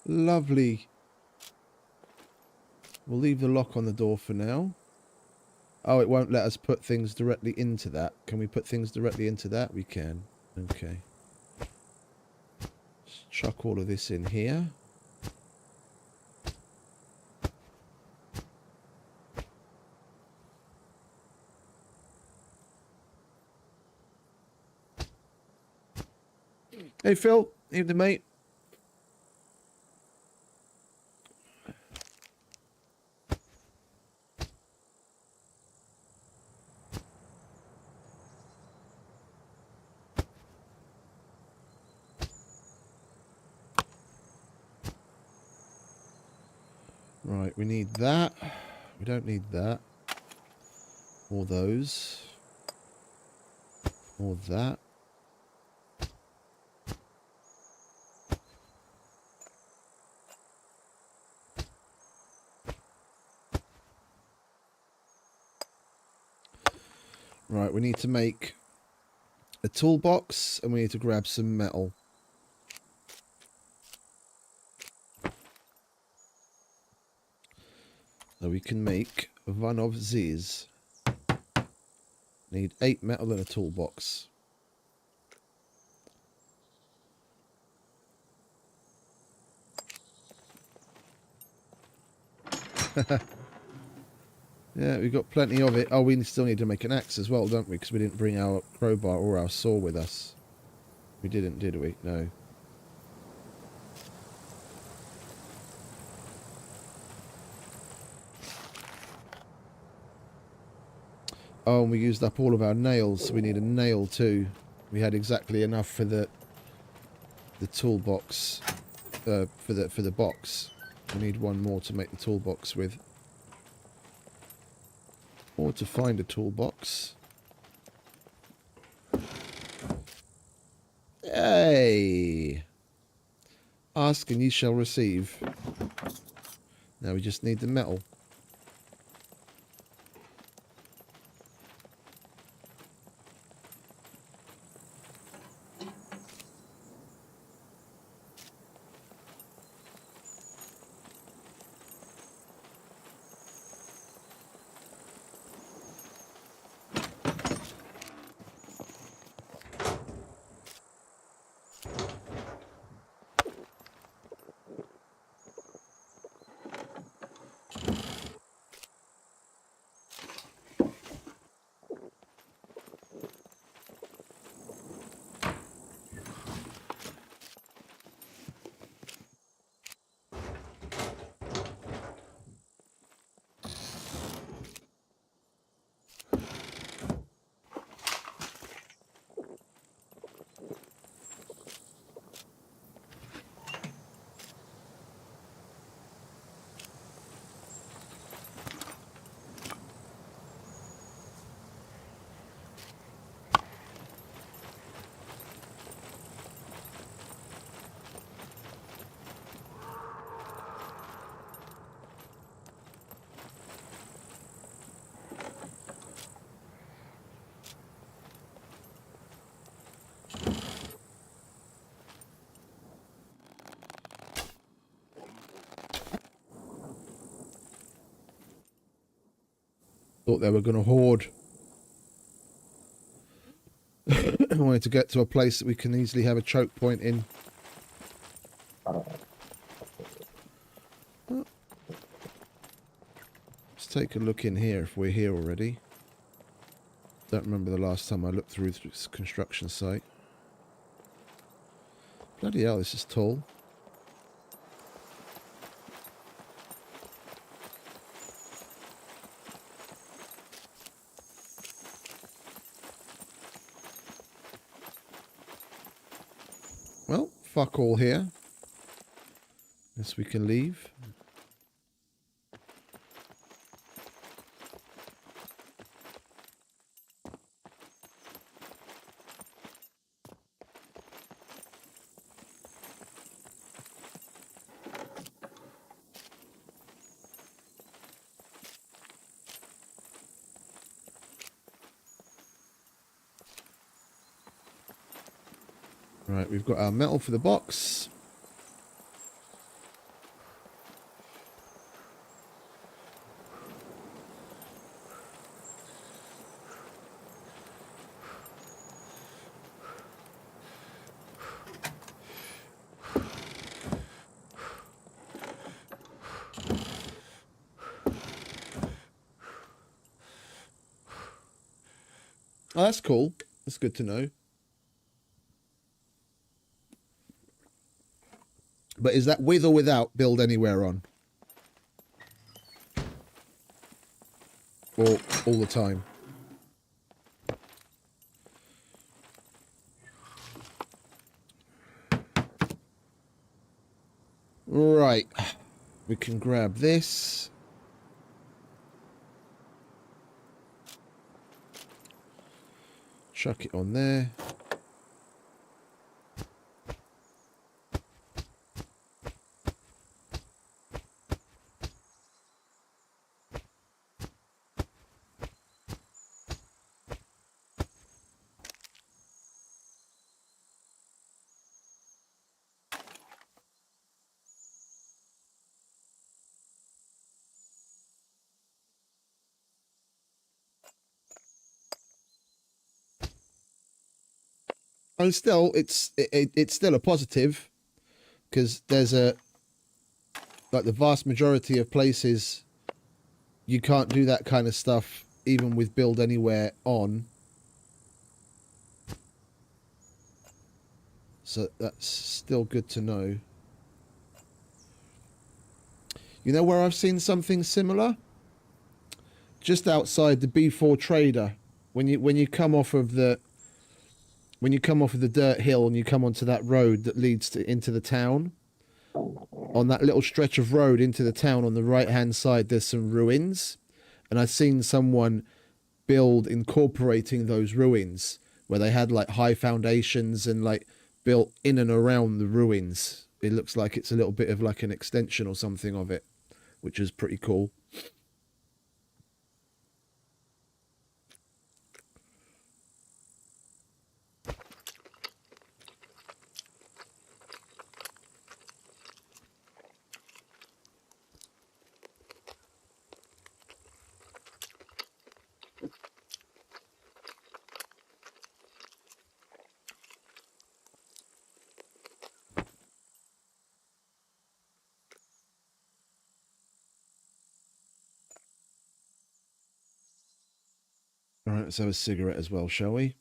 Lovely. We'll leave the lock on the door for now. Oh, it won't let us put things directly into that. Can we put things directly into that? We can. Okay. Let's chuck all of this in here. Hey, Phil. Evening, mate. Right, we need that. We don't need that. Or those. Or that. Right, we need to make a toolbox, and we need to grab some metal. So we can make one of these. Need 8 metal and a toolbox. Yeah, we've got plenty of it. Oh, we still need to make an axe as well, don't we? Because we didn't bring our crowbar or our saw with us. We didn't, did we? No. Oh, and we used up all of our nails, so we need a nail too. We had exactly enough for the toolbox, for the box. We need one more to make the toolbox with. Or to find a toolbox. Hey! Ask and ye shall receive. Now we just need the metal. Thought they were going to hoard. I wanted to get to a place that we can easily have a choke point in. Let's take a look in here if we're here already. Don't remember the last time I looked through this construction site. Bloody hell, this is tall. Well, fuck all here. Guess we can leave. Right, we've got our metal for the box. Oh, that's cool. That's good to know. But is that with or without build anywhere on? Or all the time? Right. We can grab this. Chuck it on there. And still, it's still a positive, because there's like the vast majority of places you can't do that kind of stuff even with build anywhere on. So that's still good to know. You know where I've seen something similar? Just outside the B4 Trader, when you come off of the dirt hill and you come onto that road that leads into the town, on that little stretch of road into the town on the right hand side, there's some ruins, and I've seen someone build incorporating those ruins where they had like high foundations and like built in and around the ruins. It looks like it's a little bit of like an extension or something of it, which is pretty cool. All right, let's have a cigarette as well, shall we?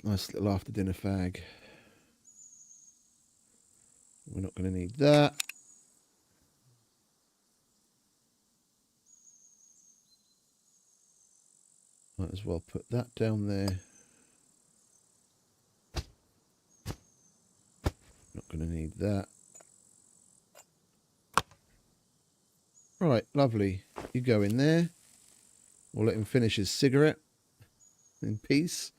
Nice little after dinner fag. We're not going to need that. Might as well put that down there. Not going to need that. Right, lovely. You go in there. We'll let him finish his cigarette in peace.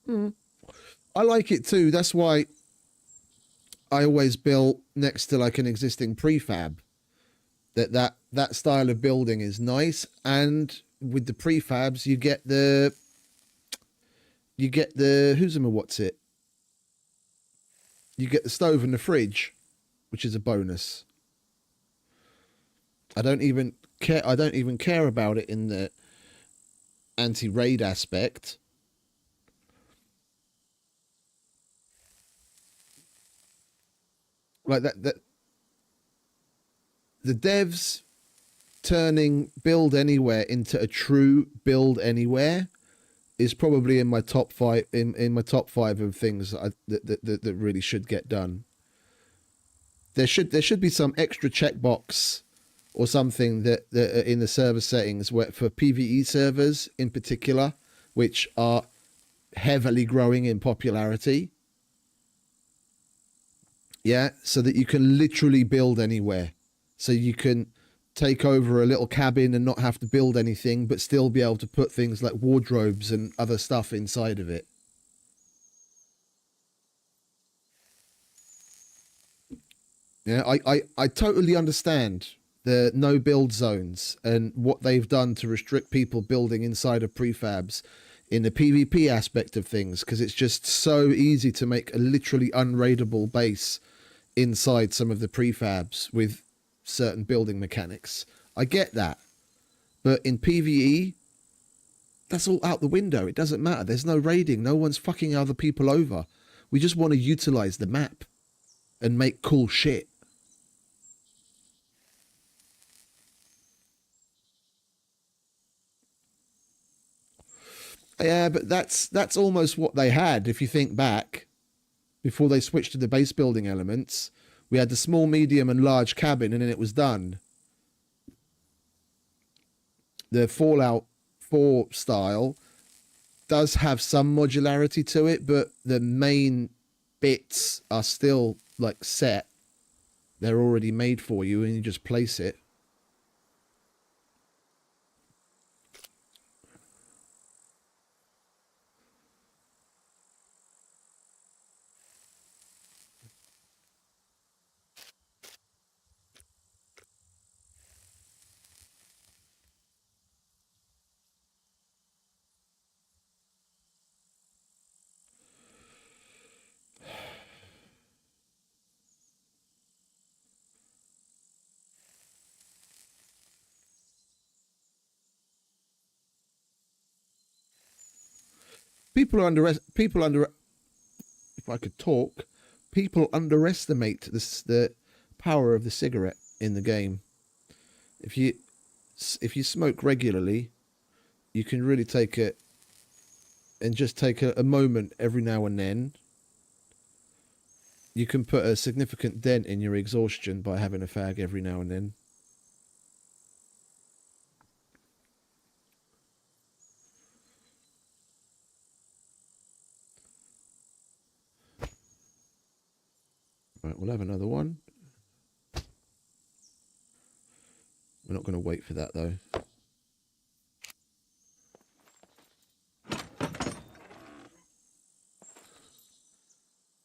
I like it too. That's why I always build next to like an existing prefab. That style of building is nice, and with the prefabs you get the what's it? you get the stove and the fridge, which is a bonus. I don't even care about it in the anti-raid aspect. Like that the devs turning build anywhere into a true build anywhere is probably in my top 5 in my top 5 of things that really should get done. There should be some extra checkbox or something that in the server settings where for PvE servers in particular, which are heavily growing in popularity. Yeah, so that you can literally build anywhere. So you can take over a little cabin and not have to build anything, but still be able to put things like wardrobes and other stuff inside of it. Yeah, I totally understand the no build zones and what they've done to restrict people building inside of prefabs in the PvP aspect of things, because it's just so easy to make a literally unraidable base inside some of the prefabs with certain building mechanics. I get that. But in PvE, that's all out the window. It doesn't matter. There's no raiding. No one's fucking other people over. We just want to utilize the map and make cool shit. Yeah, but that's almost what they had, if you think back. Before they switched to the base building elements, we had the small, medium, and large cabin, and then it was done. The Fallout 4 style does have some modularity to it, but the main bits are still like set. They're already made for you, and you just place it. People if I could talk, people underestimate the power of the cigarette in the game. If you smoke regularly, you can really take it and just take a moment every now and then. You can put a significant dent in your exhaustion by having a fag every now and then. Right, we'll have another one. We're not going to wait for that, though.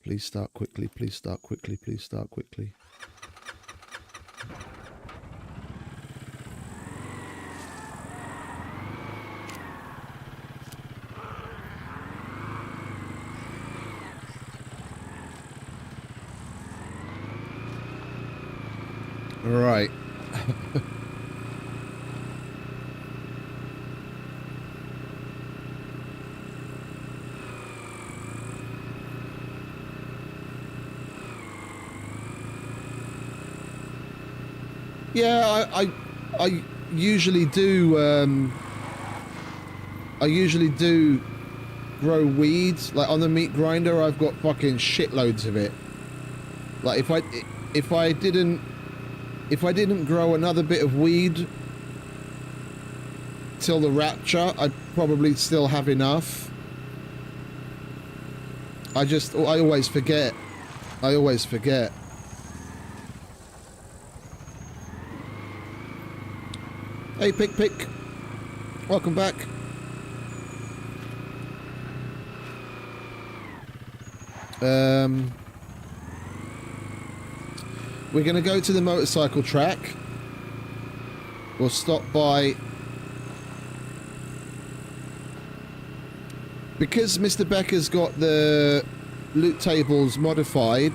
Please start quickly, please start quickly, please start quickly. All right. Yeah, I usually do. I usually do grow weeds. Like on the meat grinder, I've got fucking shitloads of it. Like if I didn't grow another bit of weed till the rapture, I'd probably still have enough. I always forget. I always forget. Hey, Pick. Welcome back. We're going to go to the motorcycle track. We'll stop by... Because Mr. Becker's got the loot tables modified,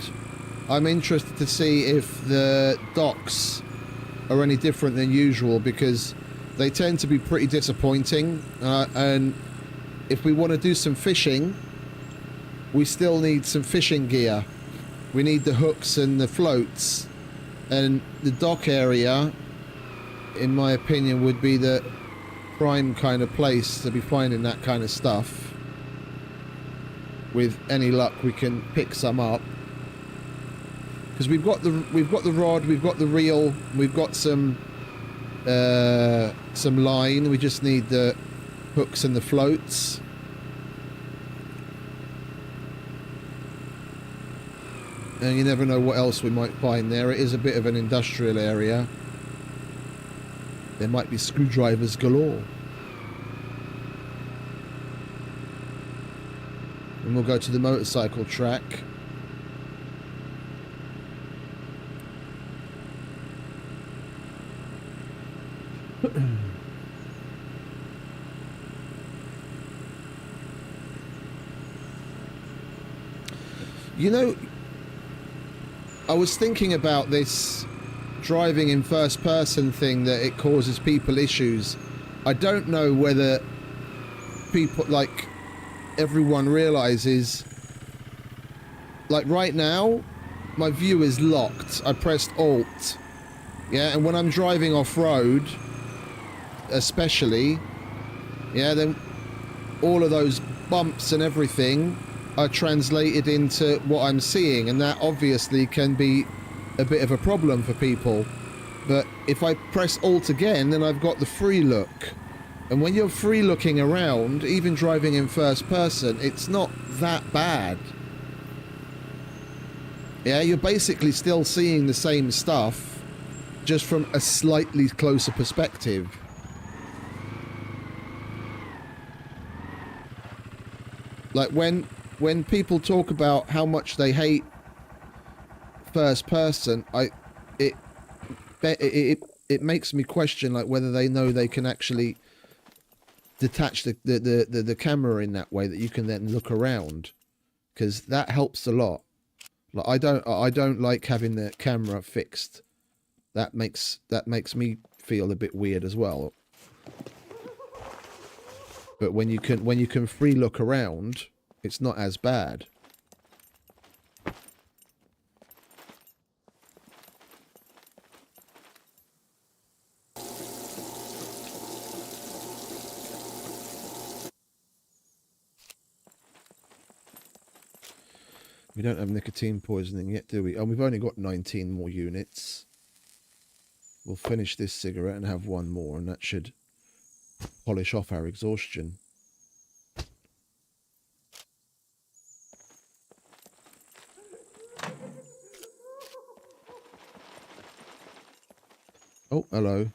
I'm interested to see if the docks are any different than usual, because they tend to be pretty disappointing. And if we want to do some fishing, we still need some fishing gear. We need the hooks and the floats. And the dock area, in my opinion, would be the prime kind of place to be finding that kind of stuff. With any luck, we can pick some up. Because we've got the rod, we've got the reel, we've got some line. We just need the hooks and the floats. And you never know what else we might find there. It is a bit of an industrial area. There might be screwdrivers galore. And we'll go to the motorcycle track. You know, I was thinking about this driving in first person thing, that it causes people issues. I don't know whether people, like, everyone realizes, like right now my view is locked. I pressed Alt, yeah, and when I'm driving off-road especially, yeah, then all of those bumps and everything are translated into what I'm seeing, and that obviously can be a bit of a problem for people. But if I press Alt again, then I've got the free look. And when you're free looking around, even driving in first person, it's not that bad. Yeah, you're basically still seeing the same stuff, just from a slightly closer perspective. Like when people talk about how much they hate first person, it makes me question, like, whether they know they can actually detach the camera in that way, that you can then look around, because that helps a lot. Like, I don't like having the camera fixed. That makes me feel a bit weird as well. But when you can free look around, it's not as bad. We don't have nicotine poisoning yet, do we? Oh, we've only got 19 more units. We'll finish this cigarette and have one more, and that should polish off our exhaustion. Oh, hello.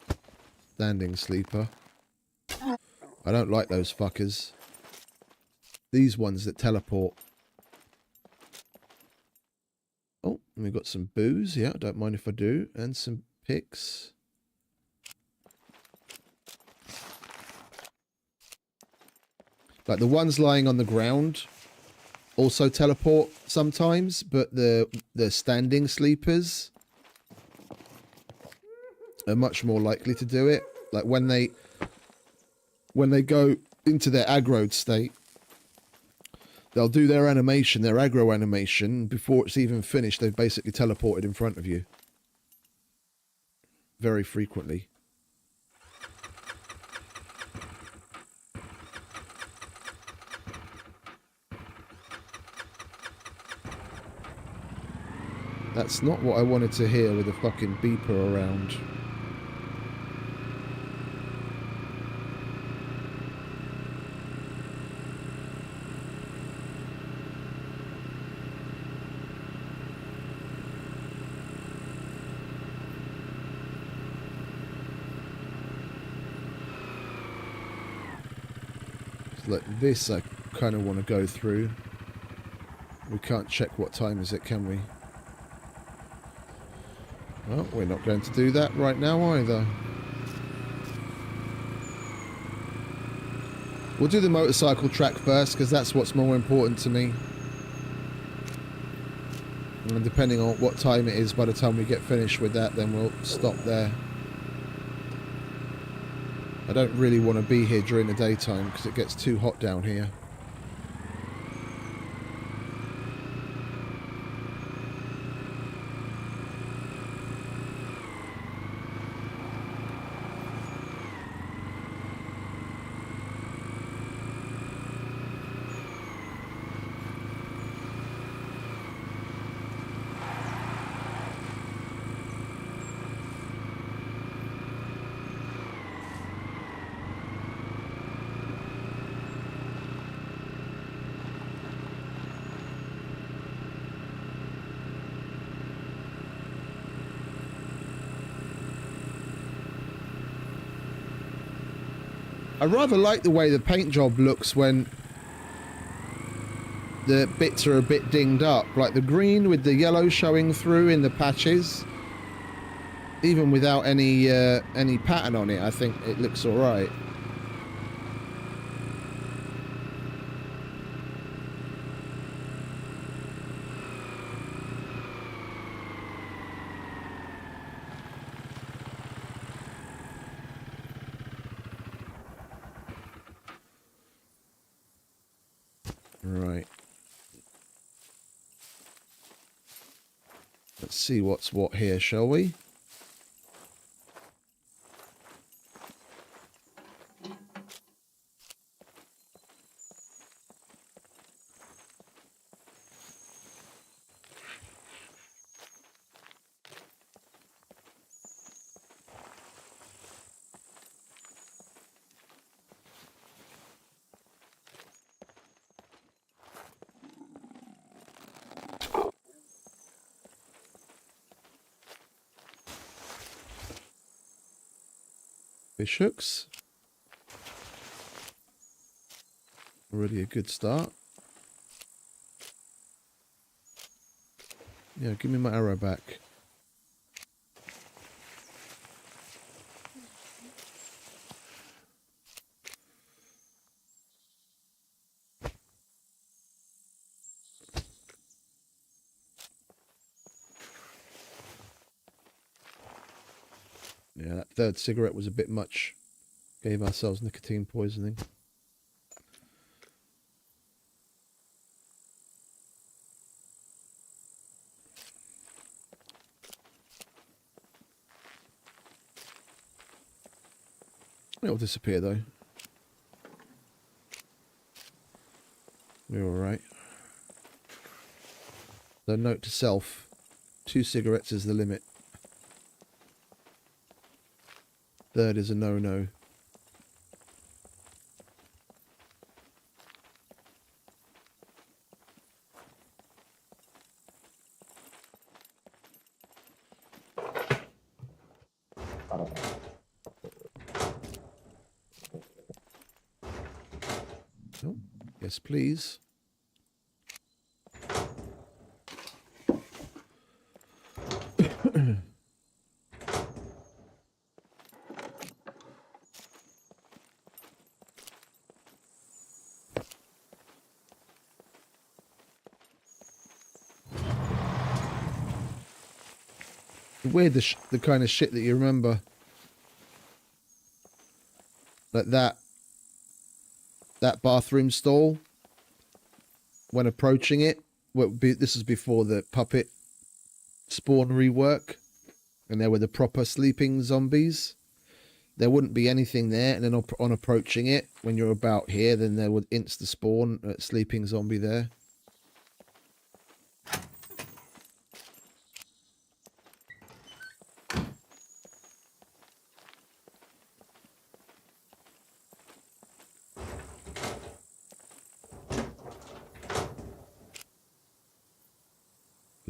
Standing sleeper. I don't like those fuckers. These ones that teleport. Oh, and we've got some booze. Yeah, I don't mind if I do. And some picks. Like the ones lying on the ground also teleport sometimes, but the standing sleepers are much more likely to do it. Like when they go into their aggroed state, they'll do their animation, their aggro animation, before it's even finished, they've basically teleported in front of you. Very frequently. That's not what I wanted to hear with a fucking beeper around. Like this, I kind of want to go through. We can't check what time is it, can we? Well, we're not going to do that right now either. We'll do the motorcycle track first, because that's what's more important to me. And depending on what time it is, by the time we get finished with that, then we'll stop there. I don't really want to be here during the daytime because it gets too hot down here. I rather like the way the paint job looks when the bits are a bit dinged up, like the green with the yellow showing through in the patches. Even without any pattern on it, I think it looks all right. Right. Let's see what's what here, shall we? Fish hooks. Already a good start. Yeah, give me my arrow back. Yeah, that third cigarette was a bit much. Gave ourselves nicotine poisoning. It'll disappear though. We're alright. So note to self, 2 cigarettes is the limit. Third is a no-no. Oh, yes, please. Weird, the kind of shit that you remember. Like that bathroom stall, when approaching it, this is before the puppet spawn rework, and there were the proper sleeping zombies. There wouldn't be anything there, and then on approaching it, when you're about here, then there would insta spawn a sleeping zombie there.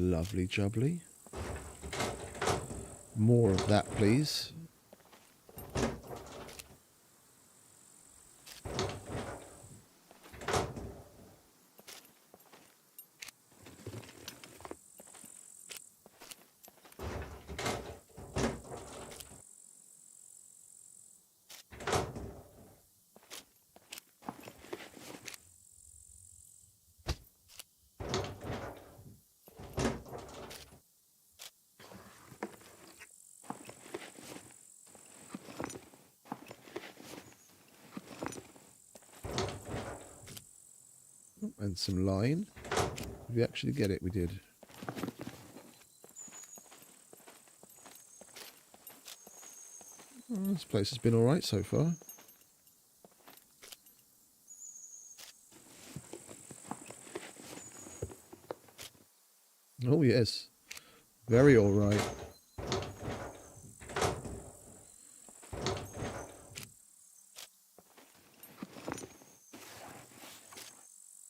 Lovely jubbly. More of that, please. and some line. Did we actually get it? We did. Oh, this place has been alright so far. Oh yes, very alright.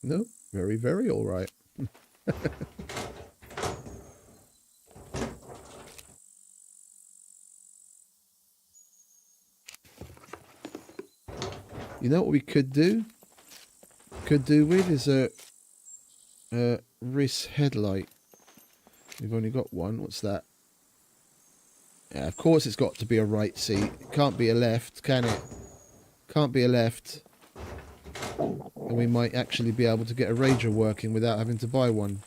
No, very, very alright. You know what we could do? Could do with is a RIS headlight. We've only got one. What's that? Yeah, of course it's got to be a right seat. It can't be a left, can it? Can't be a left. And we might actually be able to get a Rager working without having to buy one.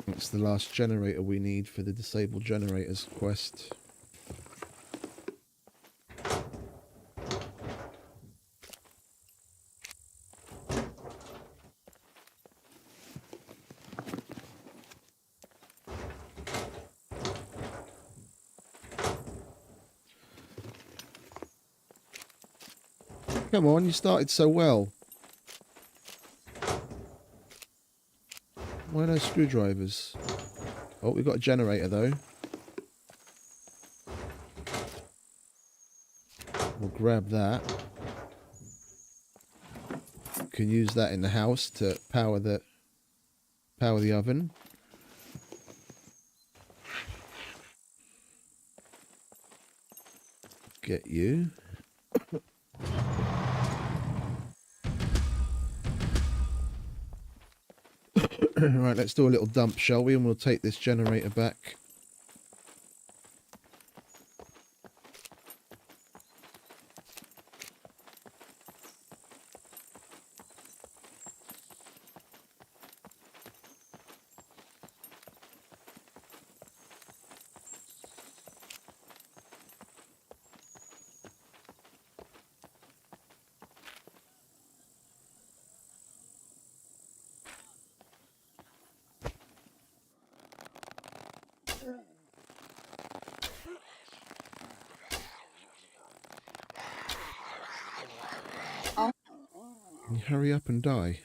It's the last generator we need for the disabled generators quest. Come on, you started so well. Why no screwdrivers? Oh, we've got a generator though. We'll grab that. Can use that in the house to power the oven. Get you. Right, let's do a little dump, shall we? And we'll take this generator back. Can you hurry up and die?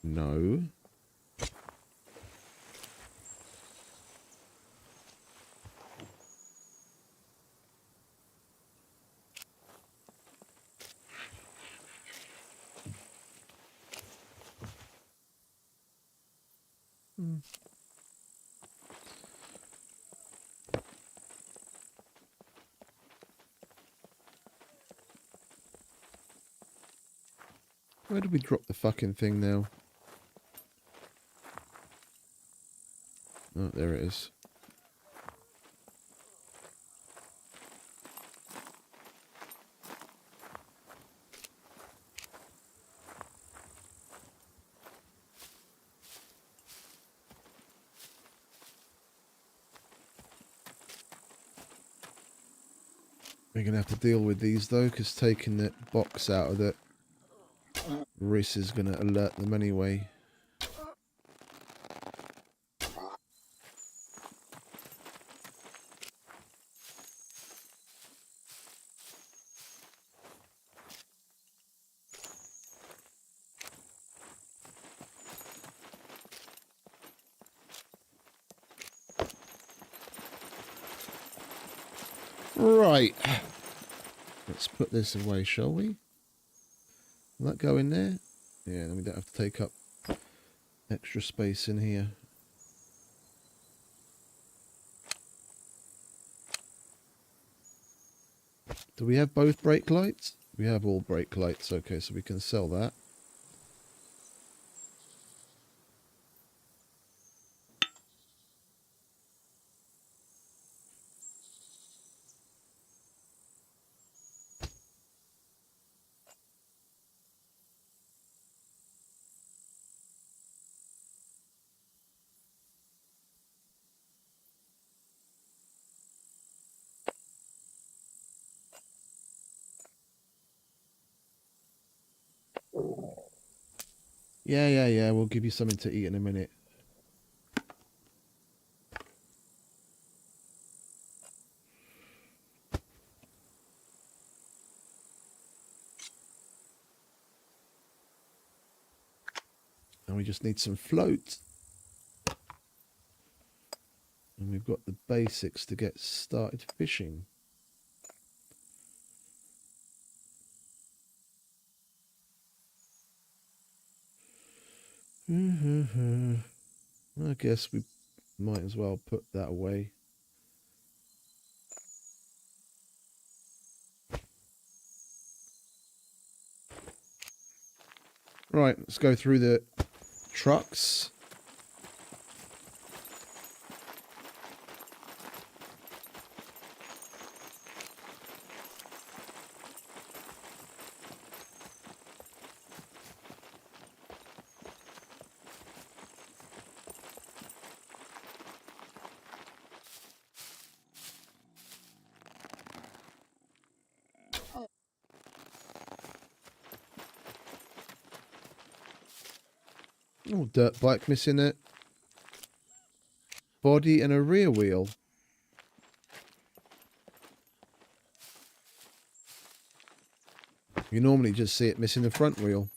No. Where did we drop the fucking thing now? Oh, there it is. We're going to have to deal with these though, because taking that box out of the wrist is going to alert them anyway. Right. Let's put this away, shall we? Will that go in there? Yeah, then we don't have to take up extra space in here. Do we have both brake lights? We have all brake lights. Okay, so we can sell that. Yeah. We'll give you something to eat in a minute. And we just need some float. And we've got the basics to get started fishing. I guess we might as well put that away. Right, let's go through the trucks. Oh, dirt bike missing a body and a rear wheel. You normally just see it missing the front wheel.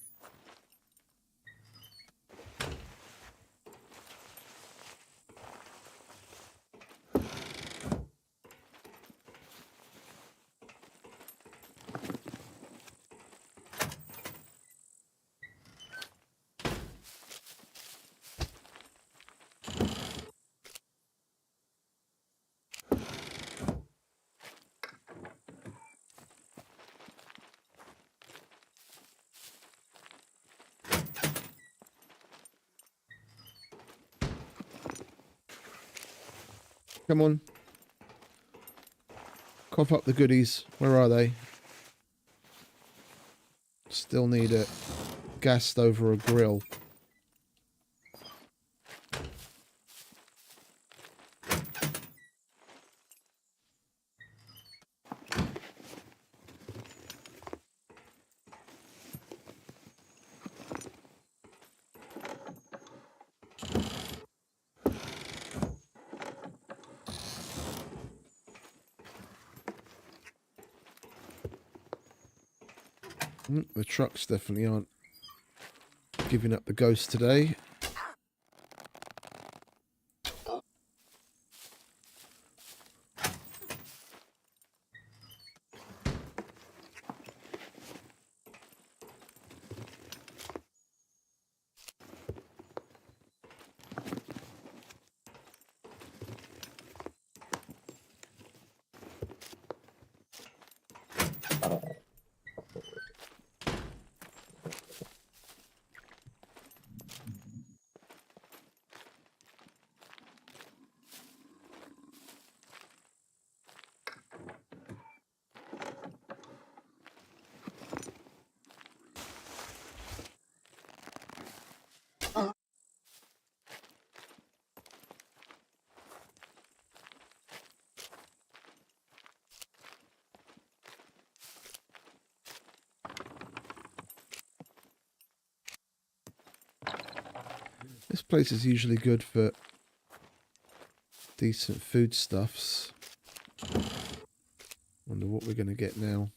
Come on. Cough up the goodies. Where are they? Still need a gas stove or a grill. The trucks definitely aren't giving up the ghost today. This place is usually good for decent foodstuffs. Wonder what we're going to get now.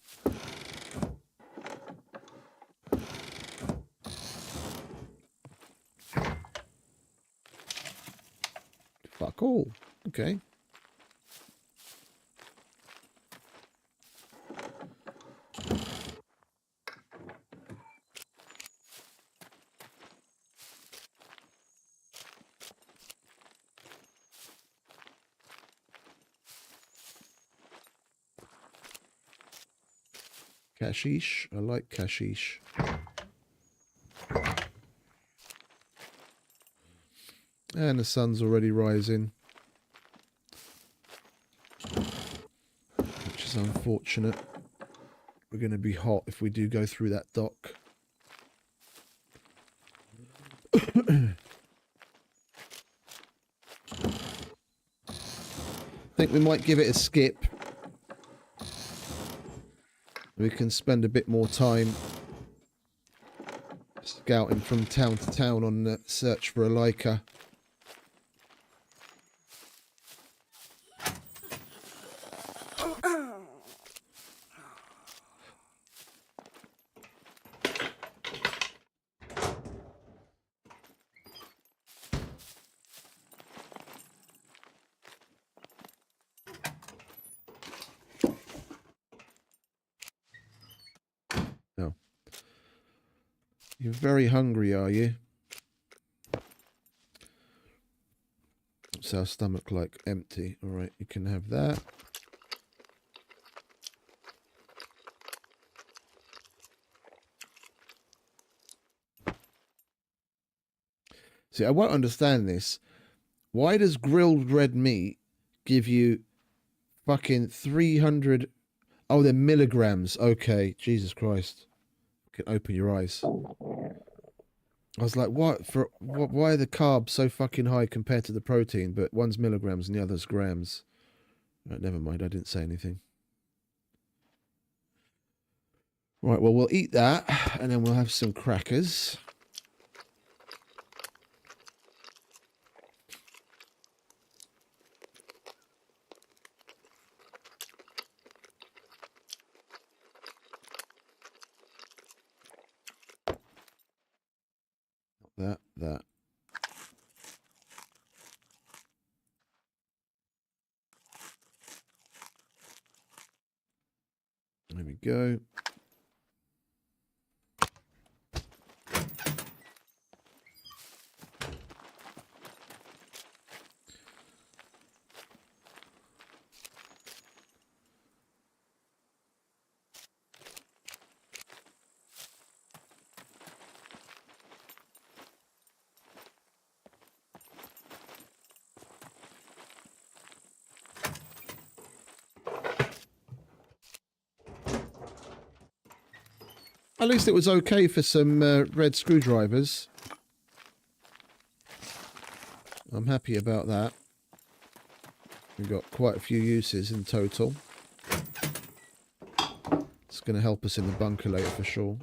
Fuck all. Okay. Cashish. I like cashish. And the sun's already rising, which is unfortunate. We're going to be hot if we do go through that dock. I think we might give it a skip. We can spend a bit more time scouting from town to town on the search for a Leica. No. You're very hungry, are you? What's our stomach like? Empty. All right, you can have that. See, I won't understand this. Why does grilled red meat give you fucking 300... Oh, they're milligrams. Okay, Jesus Christ. You can open your eyes. I was like, what? Why are the carbs so fucking high compared to the protein? But one's milligrams and the other's grams. Right, never mind, I didn't say anything. Right, well, we'll eat that, and then we'll have some crackers. That. There we go. At least it was okay for some red screwdrivers. I'm happy about that. We've got quite a few uses in total. It's going to help us in the bunker later for sure.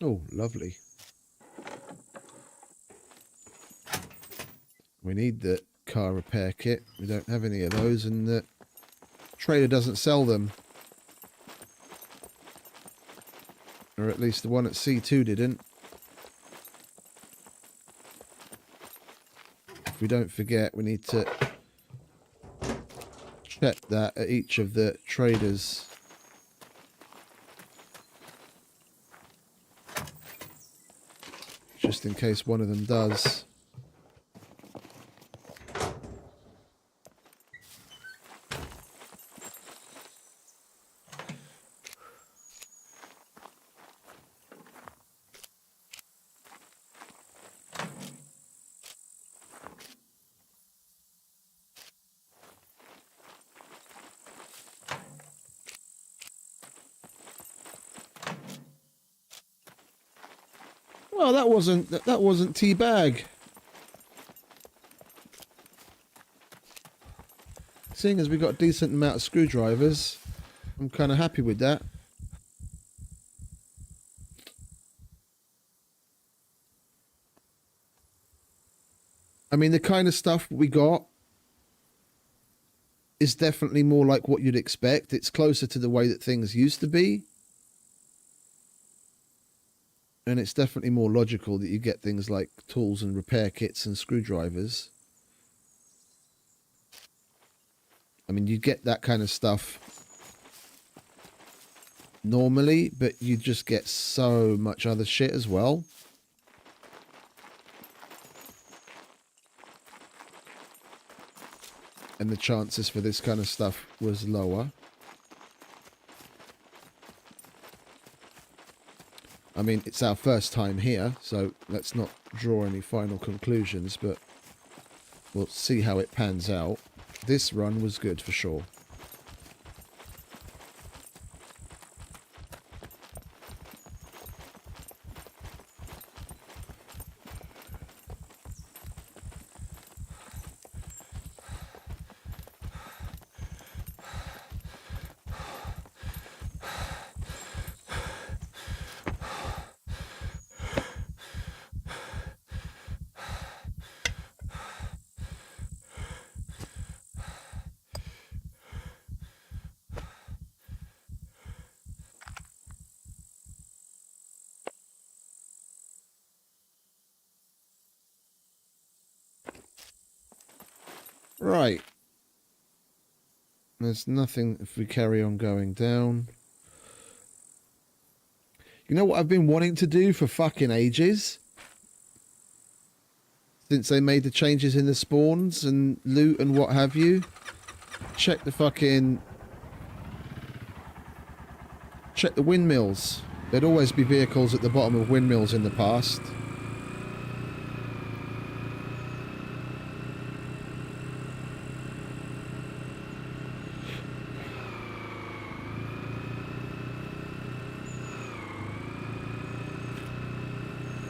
Oh, lovely. We need the car repair kit. We don't have any of those, and the trader doesn't sell them. Or at least the one at C2 didn't. If we don't forget, we need to check that at each of the traders. Just in case one of them does. Oh, that wasn't teabag. Seeing as we got a decent amount of screwdrivers, I'm kind of happy with that. I mean, the kind of stuff we got is definitely more like what you'd expect. It's closer to the way that things used to be. And it's definitely more logical that you get things like tools and repair kits and screwdrivers. I mean, you get that kind of stuff normally, but you just get so much other shit as well. And the chances for this kind of stuff was lower. I mean, it's our first time here, so let's not draw any final conclusions, but we'll see how it pans out. This run was good for sure. Right. There's nothing if we carry on going down. You know what I've been wanting to do for fucking ages? Since they made the changes in the spawns and loot and what have you. Check the windmills. There'd always be vehicles at the bottom of windmills in the past.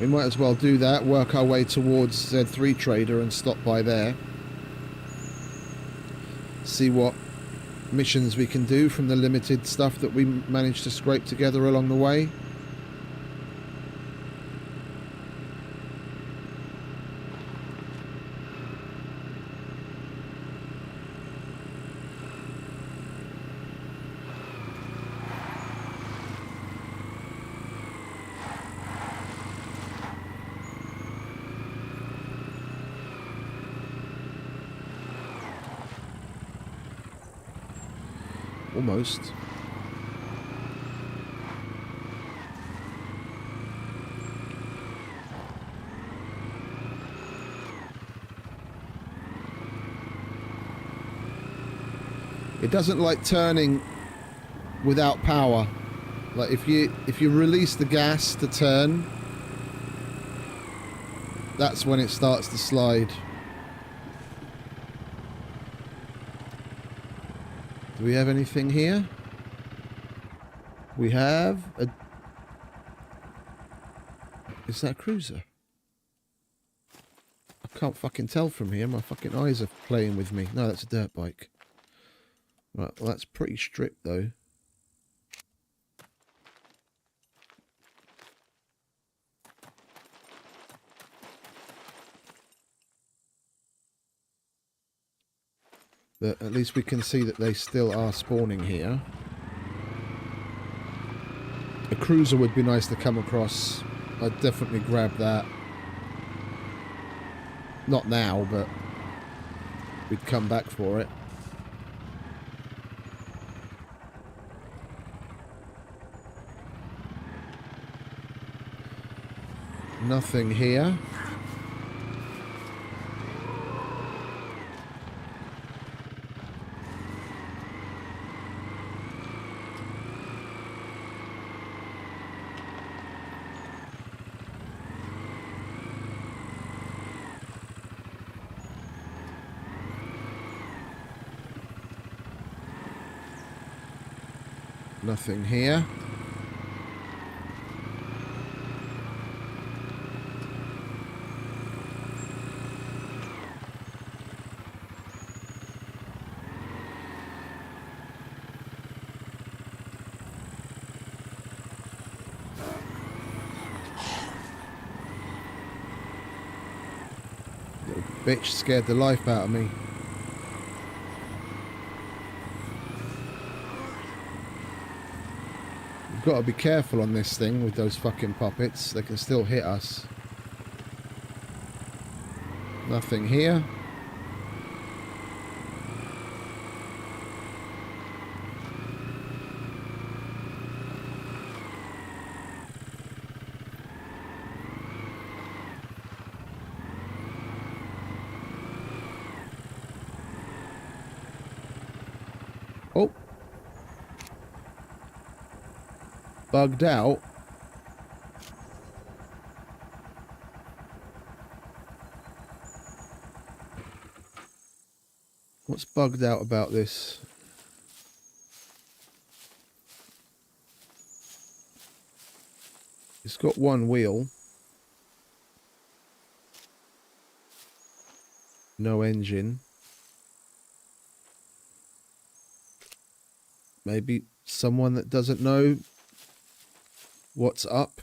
We might as well do that, work our way towards Z3 Trader and stop by there. See what missions we can do from the limited stuff that we managed to scrape together along the way. Almost. It doesn't like turning without power. Like if you release the gas to turn, that's when it starts to slide. Do we have anything here? We have a... Is that a cruiser? I can't fucking tell from here. My fucking eyes are playing with me. No, that's a dirt bike. Right, well that's pretty stripped though. But at least we can see that they still are spawning here. A cruiser would be nice to come across. I'd definitely grab that. Not now, but we'd come back for it. Nothing here. Nothing here. bitch scared the life out of me. We've got to be careful on this thing with those fucking puppets. They can still hit us. Nothing here. Oh. Bugged out. What's bugged out about this? It's got one wheel. No engine. Maybe someone that doesn't know what's up.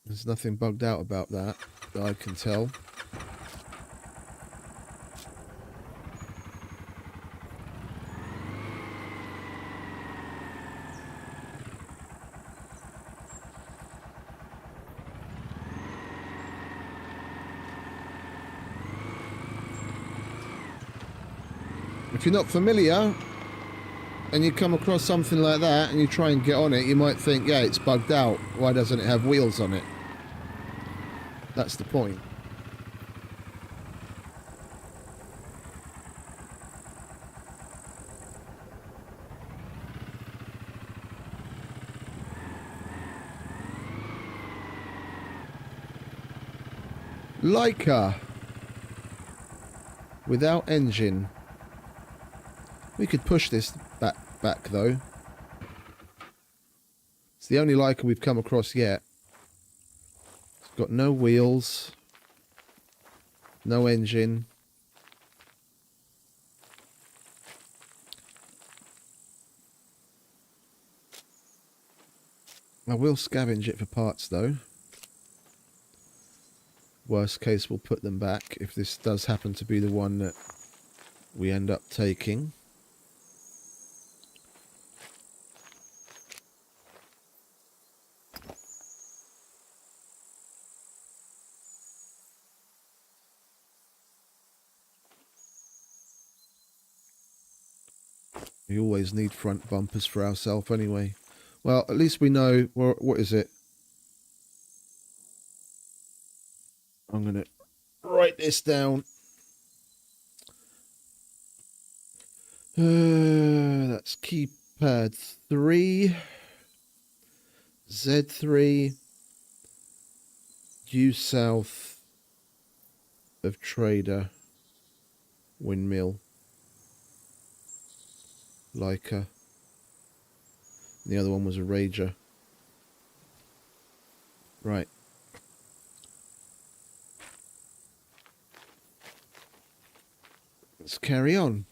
There's nothing bugged out about that I can tell. If you're not familiar and you come across something like that and you try and get on it, you might think, yeah, it's bugged out. Why doesn't it have wheels on it? That's the point. Leica. Without engine. We could push this back though. It's the only Leica we've come across yet. It's got no wheels, no engine. I will scavenge it for parts though. Worst case, we'll put them back if this does happen to be the one that we end up taking. We always need front bumpers for ourselves anyway. Well, at least we know, what is it? I'm going to write this down. That's keypad 3. Z3. Due south of Trader. Windmill. Leica. And the other one was a Rager. Right. Let's carry on.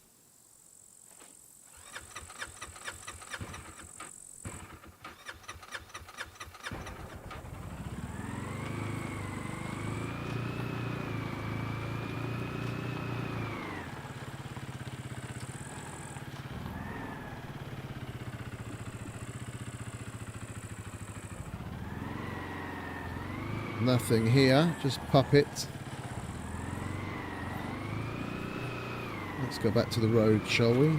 Nothing here, just puppet. Let's go back to the road, shall we?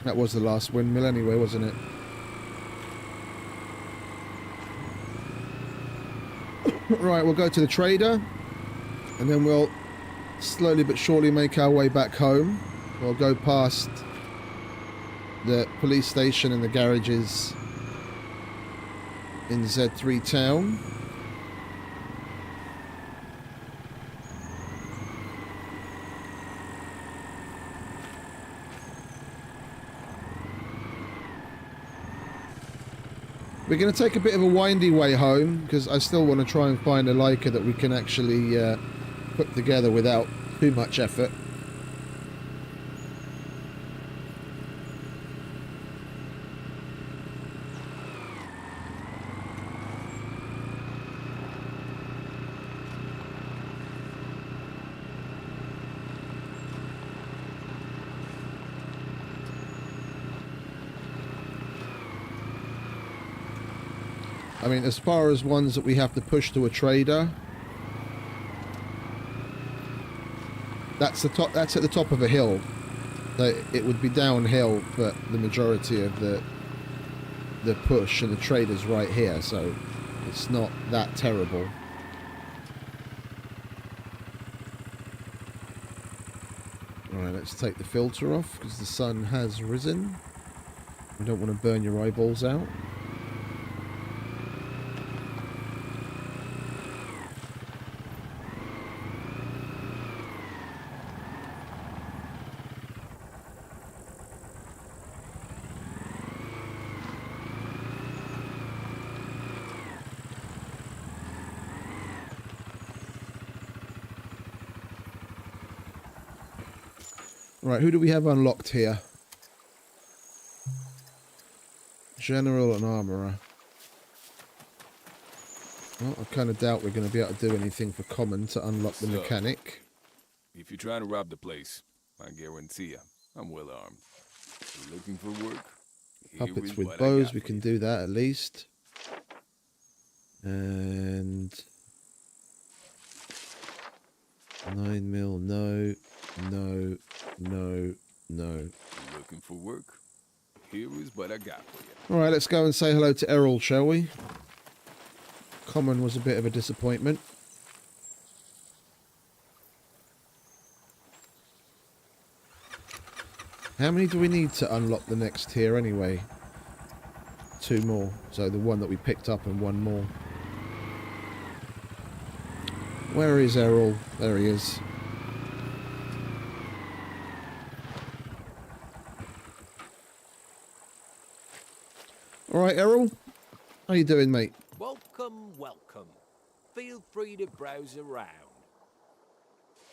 That was the last windmill anyway, wasn't it? Right, we'll go to the trader and then we'll slowly but surely make our way back home. We'll go past the police station and the garages in Z3 town. We're going to take a bit of a windy way home because I still want to try and find a Leica that we can actually put together without too much effort. I mean, as far as ones that we have to push to a trader, that's the top. That's at the top of a hill. It would be downhill, but the majority of the push and the trader's right here, so it's not that terrible. Alright, let's take the filter off because the sun has risen. You don't want to burn your eyeballs out. Right, who do we have unlocked here? General and Armourer. Well, I kind of doubt we're going to be able to do anything for common to unlock the mechanic. If you're trying to rob the place, I guarantee you, I'm well armed. You're looking for work? Puppets with bows, we can do that at least. And 9mm, no, no, no, no. You're looking for work? Here is what I got for you. Alright, let's go and say hello to Errol, shall we? Common was a bit of a disappointment. How many do we need to unlock the next tier anyway? 2 more. So the one that we picked up and 1 more. Where is Errol? There he is. Alright, Errol. How you doing, mate? Welcome, welcome. Feel free to browse around.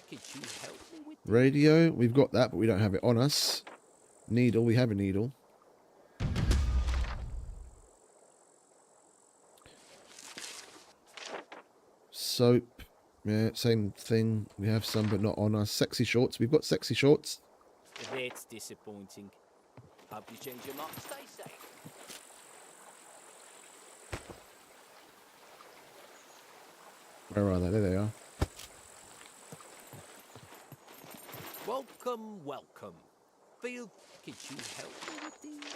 Could you help me with Radio, we've got that, but we don't have it on us. Needle, we have a needle. Soap, yeah, same thing. We have some, but not on us. Sexy shorts, we've got sexy shorts. That's disappointing. Hope you change your mind. Stay safe. Where are they? There they are. Welcome, welcome. Feel. Could you help me with these?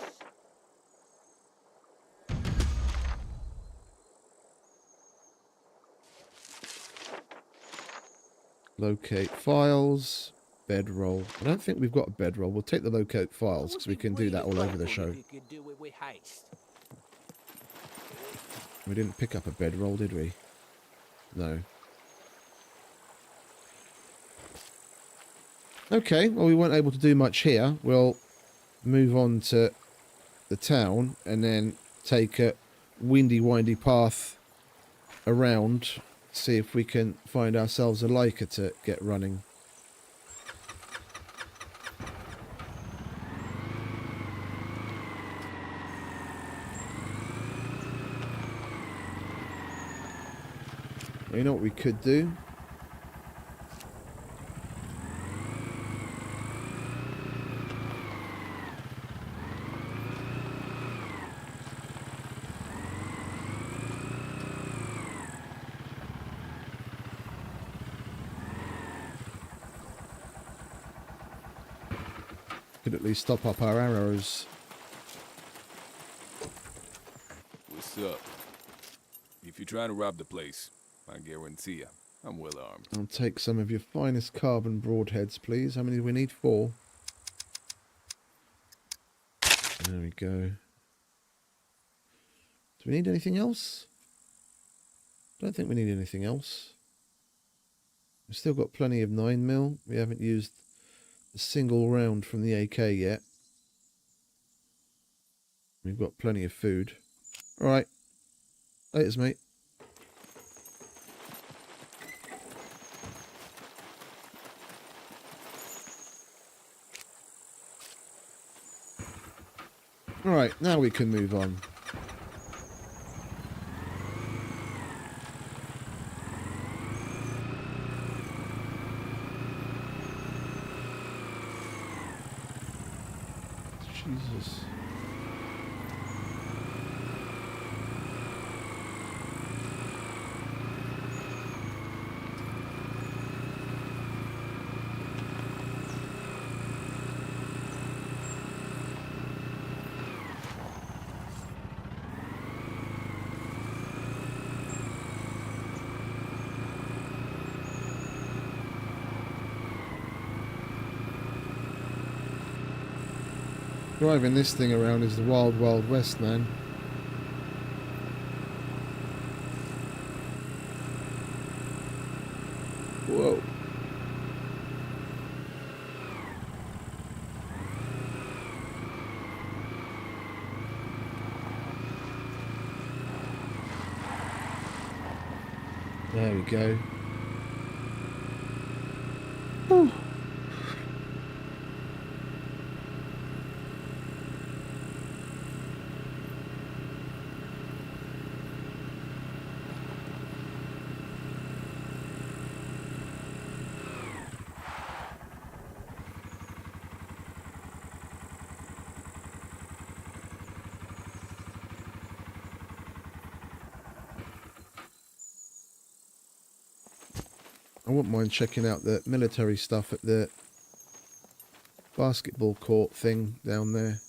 Locate files. Bedroll. I don't think we've got a bedroll. We'll take the locate files because we can do that all over the show. You could do it with haste. We didn't pick up a bedroll, did we? No. Okay, well we weren't able to do much here. We'll move on to the town and then take a windy, windy path around. See if we can find ourselves a Leica to get running. You know what we could do? Could at least stop up our arrows. What's up? If you're trying to rob the place, I guarantee you, I'm well armed. I'll take some of your finest carbon broadheads, please. How many do we need? 4. There we go. Do we need anything else? Don't think we need anything else. We've still got plenty of 9mm. We haven't used a single round from the AK yet. We've got plenty of food. Alright. Laters, mate. Alright, now we can move on. Jesus. Driving this thing around is the wild, wild west, man. Whoa. There we go. Whew. I wouldn't mind checking out the military stuff at the basketball court thing down there.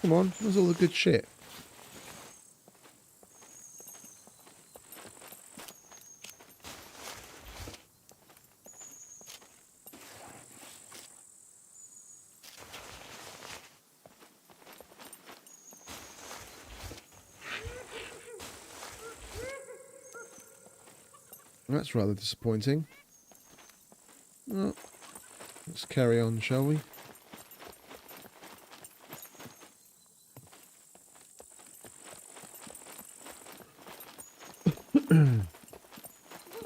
Come on, where's all the good shit? That's rather disappointing. Well, let's carry on, shall we?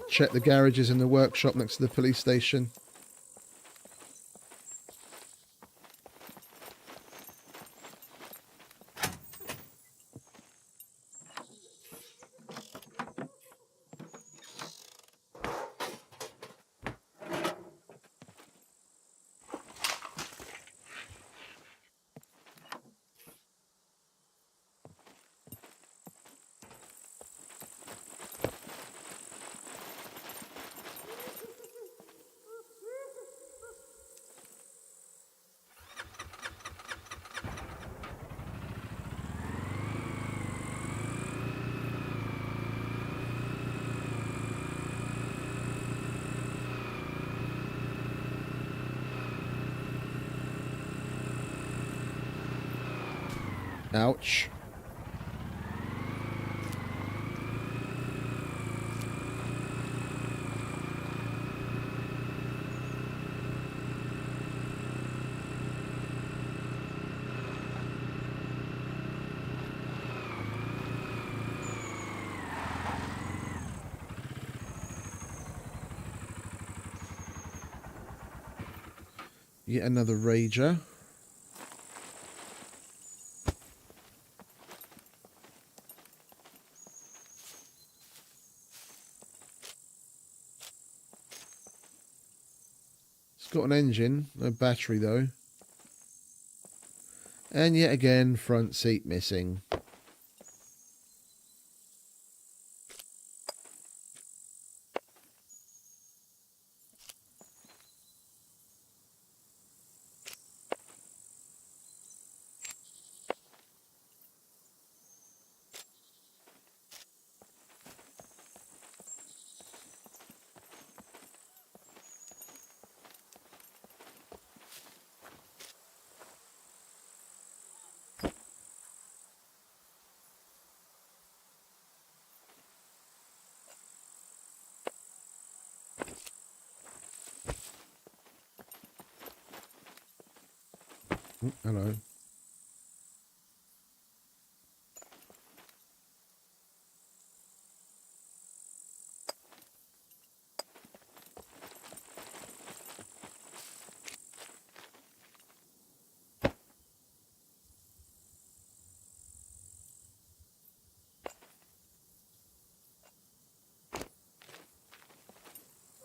Check the garages in the workshop next to the police station. Ouch. Yet another rager. It's got an engine, no battery though. And yet again, front seat missing. Hello.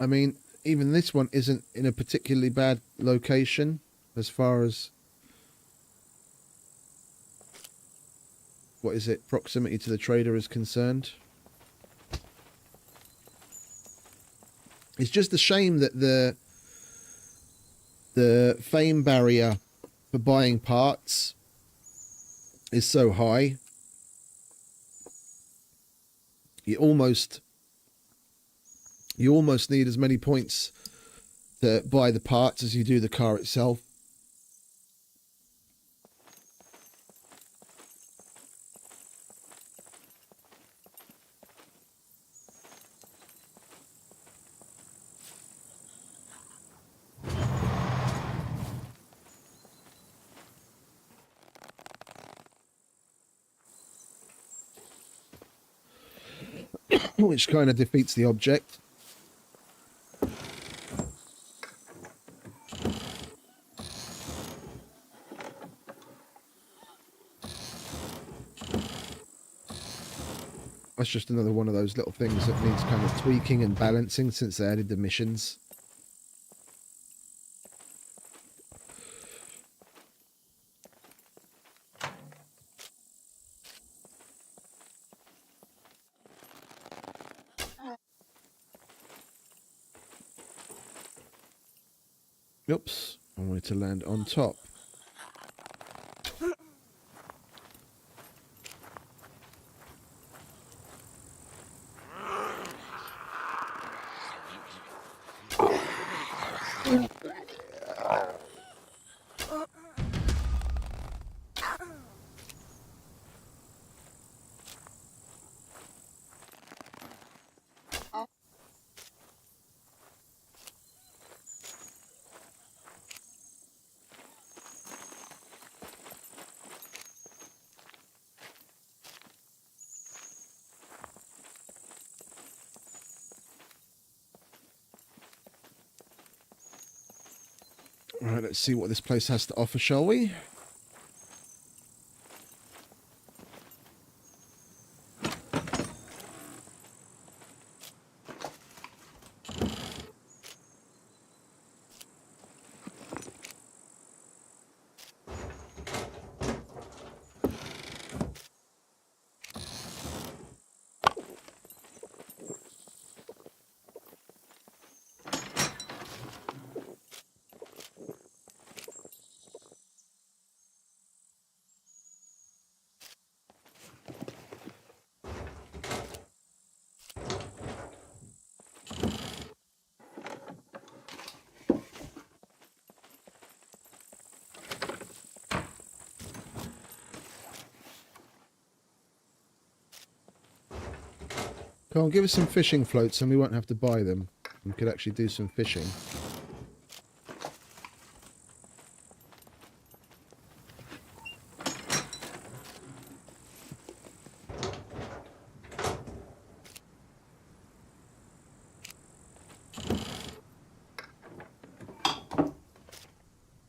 I mean, even this one isn't in a particularly bad location as far as, what is it, proximity to the trader is concerned. It's just a shame that the fame barrier for buying parts is so high. You almost need as many points to buy the parts as you do the car itself. Which kind of defeats the object. That's just another one of those little things that needs kind of tweaking and balancing since they added the missions. Oops, I wanted to land on top. Alright, let's see what this place has to offer, shall we? Come on, give us some fishing floats and we won't have to buy them. We could actually do some fishing.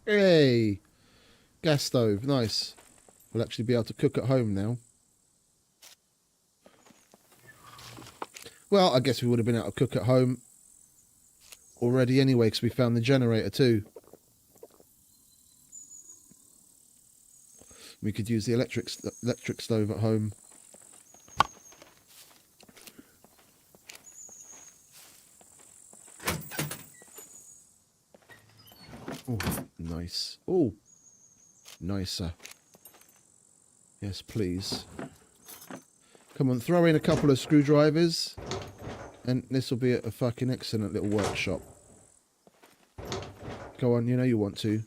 Hey! Gas stove, nice. We'll actually be able to cook at home now. Well, I guess we would have been able to cook at home already anyway, because we found the generator too. We could use the electric stove at home. Oh, nice. Oh, nicer. Yes, please. Come on, throw in a couple of screwdrivers, and this will be a fucking excellent little workshop. Go on, you know you want to.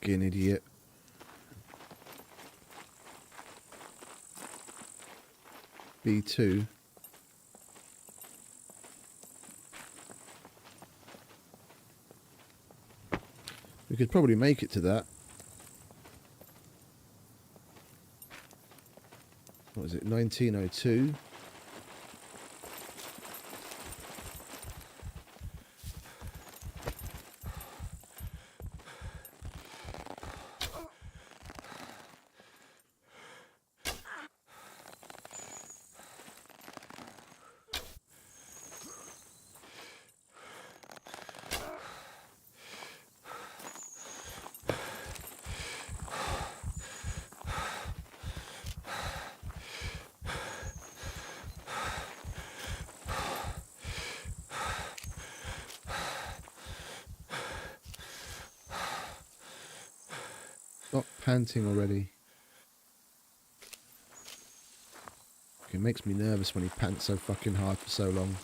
Fucking idiot. B2. We could probably make it to that. What is it? 1902. Stop panting already. It makes me nervous when he pants so fucking hard for so long.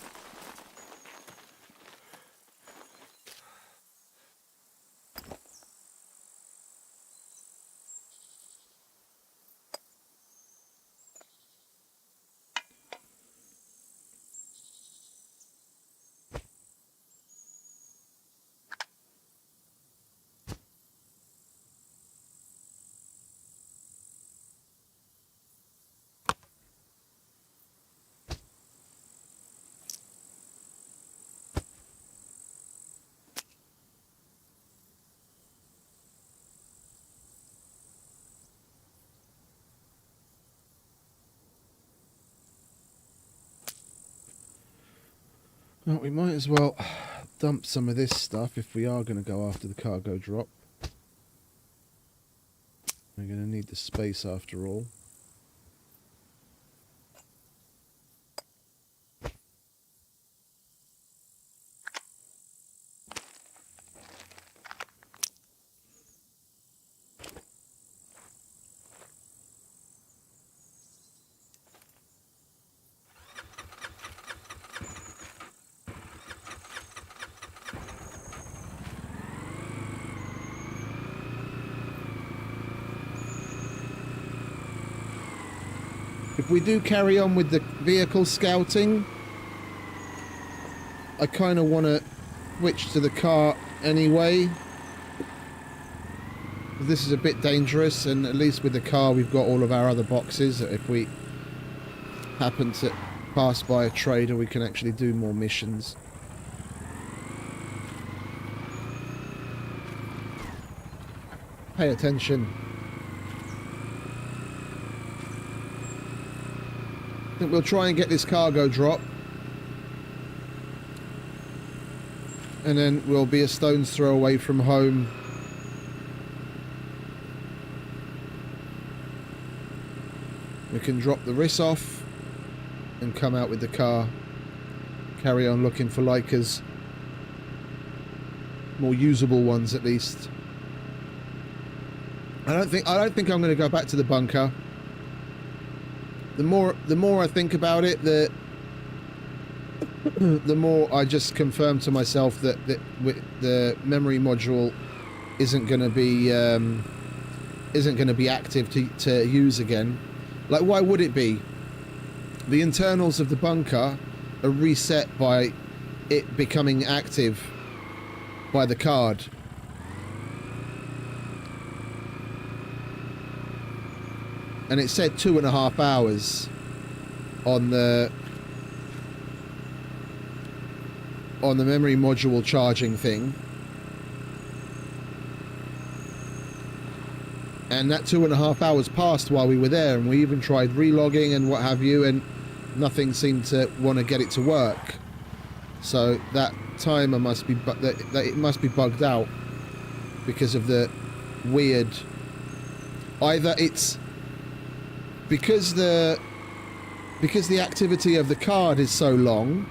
Well, we might as well dump some of this stuff if we are going to go after the cargo drop. We're going to need the space after all. If we do carry on with the vehicle scouting, I kind of want to switch to the car anyway. This is a bit dangerous, and at least with the car we've got all of our other boxes. If we happen to pass by a trader, we can actually do more missions. Pay attention. I think we'll try and get this cargo drop, and then we'll be a stone's throw away from home. We can drop the RIS off and come out with the car, carry on looking for Leicas, more usable ones at least. I don't think I'm going to go back to the bunker. The more I think about it, the more I just confirm to myself that the memory module isn't going to be active to use again. Like, why would it be? The internals of the bunker are reset by it becoming active by the card. And it said 2.5 hours on the memory module charging thing. And that 2.5 hours passed while we were there, and we even tried relogging and what have you, and nothing seemed to want to get it to work. So that timer must be it must be bugged out because of the weird. Either it's because the activity of the card is so long,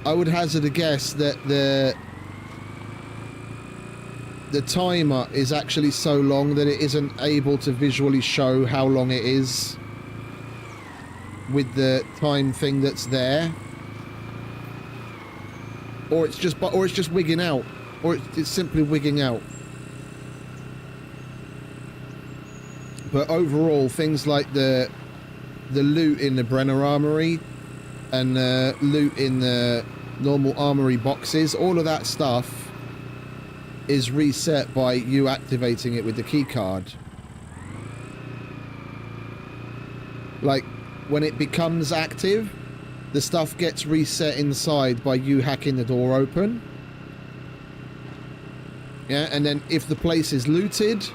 I would hazard a guess that the timer is actually so long that it isn't able to visually show how long it is with the time thing that's there, or it's just wigging out, or it's simply wigging out. But overall, things like the loot in the Brenner Armory and the loot in the normal armory boxes, all of that stuff is reset by you activating it with the key card. Like, when it becomes active, the stuff gets reset inside by you hacking the door open. Yeah, and then if the place is looted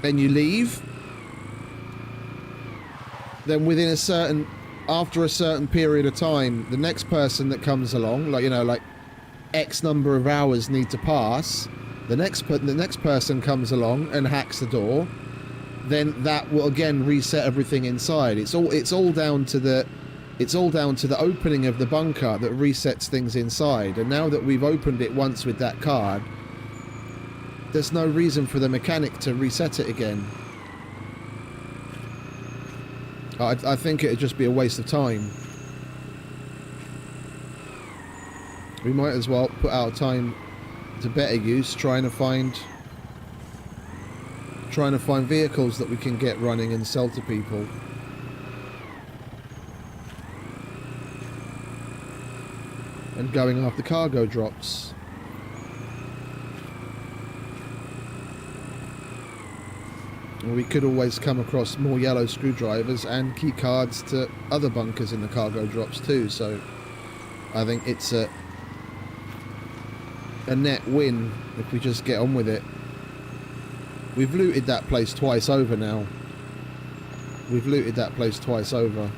and you leave, then within after a certain period of time, the next person that comes along, like, you know, like X number of hours need to pass, the next person comes along and hacks the door, then that will again reset everything inside. It's all down to the opening of the bunker that resets things inside. And now that we've opened it once with that card, there's no reason for the mechanic to reset it again. I think it'd just be a waste of time. We might as well put our time to better use trying to find vehicles that we can get running and sell to people. And going after cargo drops. We could always come across more yellow screwdrivers and key cards to other bunkers in the cargo drops too, so I think it's a net win if we just get on with it. We've looted that place twice over now. We've looted that place twice over.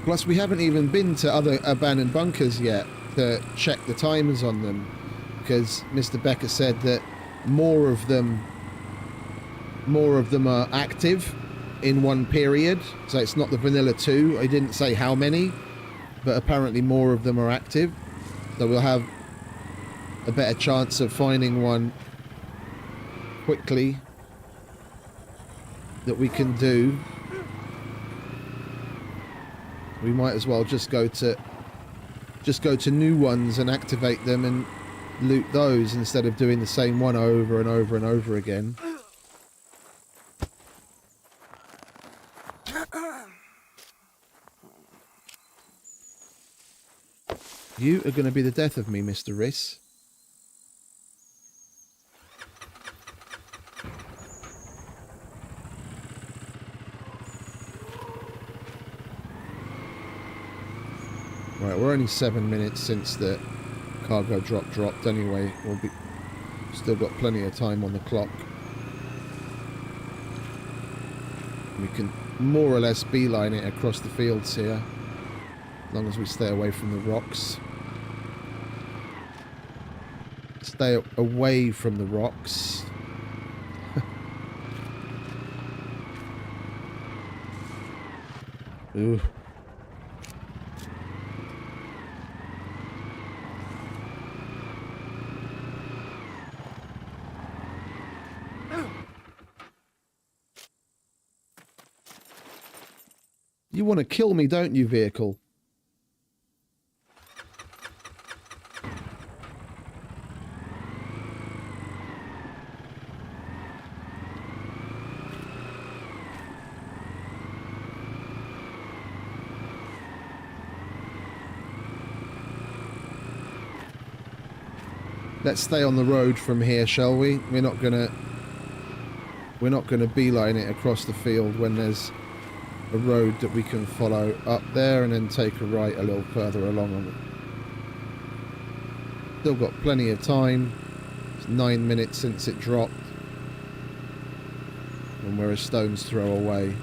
Plus, we haven't even been to other abandoned bunkers yet to check the timers on them, because Mr. Becker said that more of them are active in one period. So it's not the vanilla 2. I didn't say how many, but apparently more of them are active. So we'll have a better chance of finding one quickly that we can do. We might as well just go to new ones and activate them and loot those instead of doing the same one over and over and over again. You are going to be the death of me, Mr. Riss. Right, we're only 7 minutes since the cargo dropped anyway. We'll be still got plenty of time on the clock. We can more or less beeline it across the fields here, as long as we stay away from the rocks. Stay away from the rocks. Ooh. You want to kill me, don't you, vehicle? Let's stay on the road from here, shall we? We're not gonna beeline it across the field when there's a road that we can follow up there and then take a right a little further along on it. Still got plenty of time. It's 9 minutes since it dropped. And we're a stone's throw away.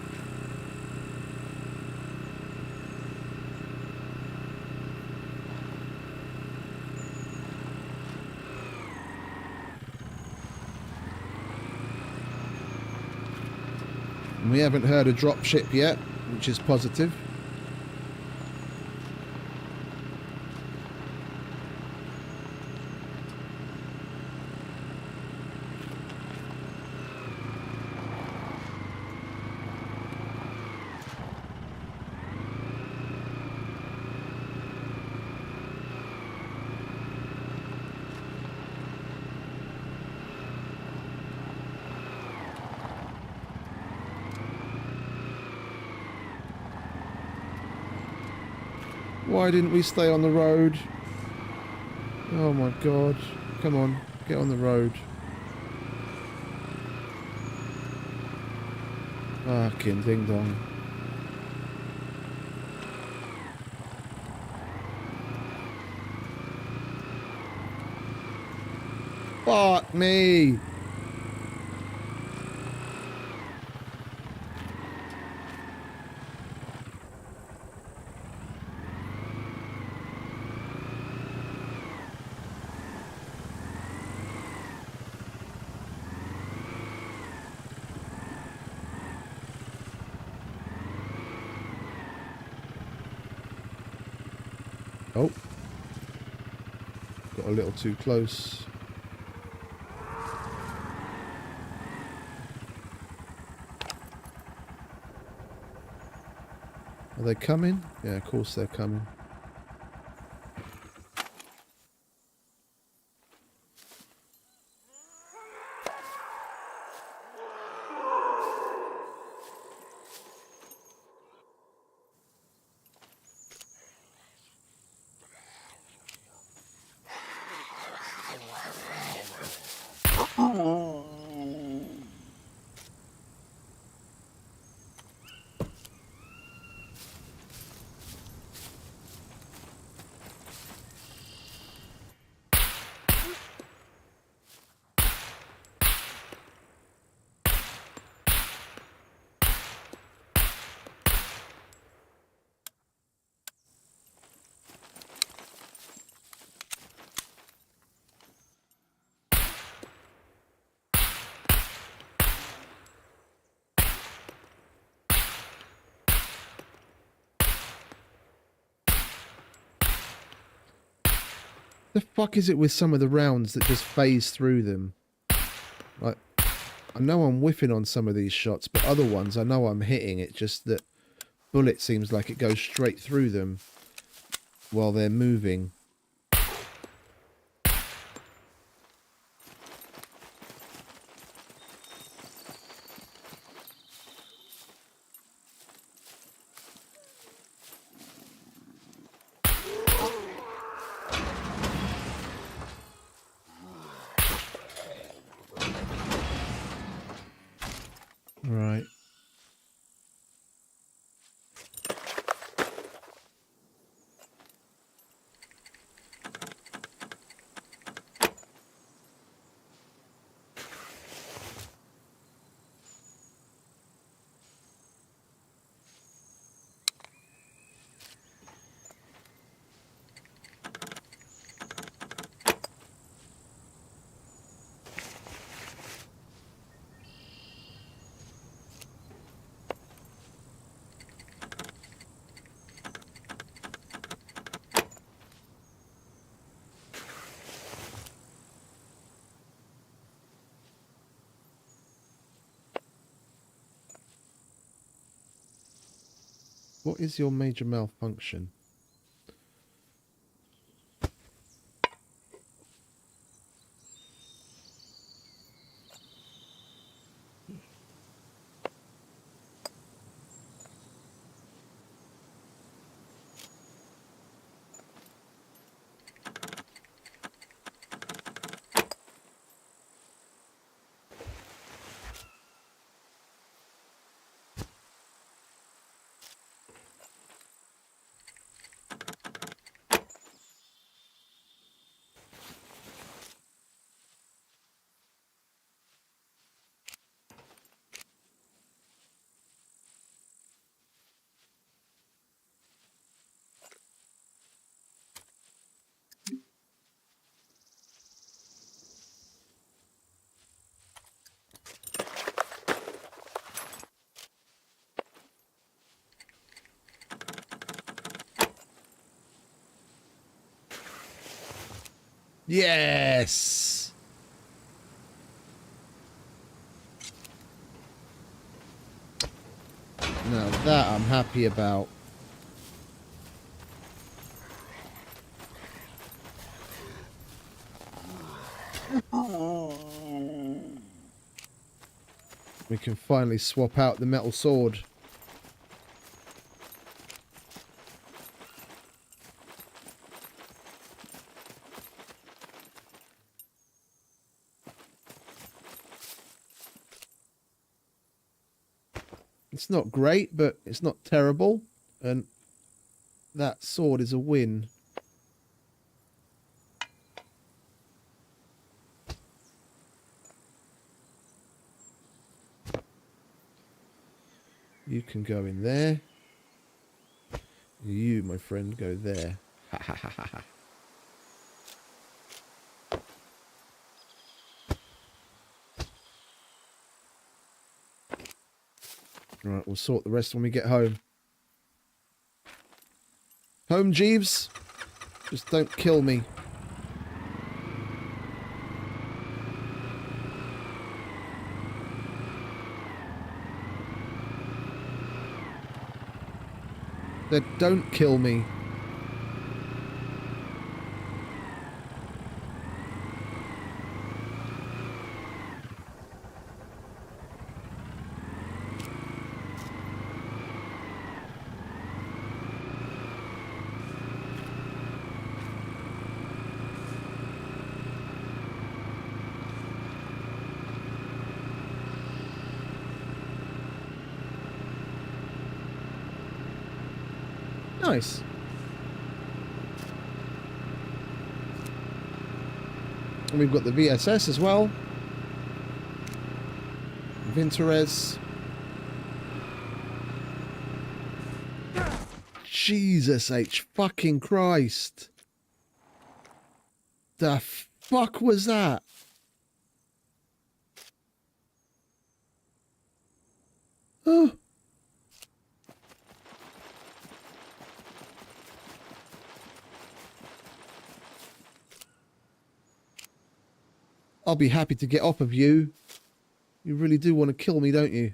And we haven't heard a drop ship yet, which is positive. Why didn't we stay on the road? Oh my god. Come on, get on the road. Fucking ding dong. Fuck me! Oh. Got a little too close. Are they coming? Yeah, of course they're coming. The fuck is it with some of the rounds that just phase through them? Like, I know I'm whiffing on some of these shots, but other ones I know I'm hitting. It just that bullet seems like it goes straight through them while they're moving. Right. What is your major malfunction? Yes! Now that I'm happy about. We can finally swap out the metal sword. It's not great, but it's not terrible. And that sword is a win. You can go in there. You, my friend, go there. Ha ha ha ha ha. Right, we'll sort the rest when we get home. Home, Jeeves. Just don't kill me. Then don't kill me. Nice. And we've got the VSS as well. Vinterez. Jesus H fucking Christ. The fuck was that? Oh. I'll be happy to get off of you. You really do want to kill me, don't you?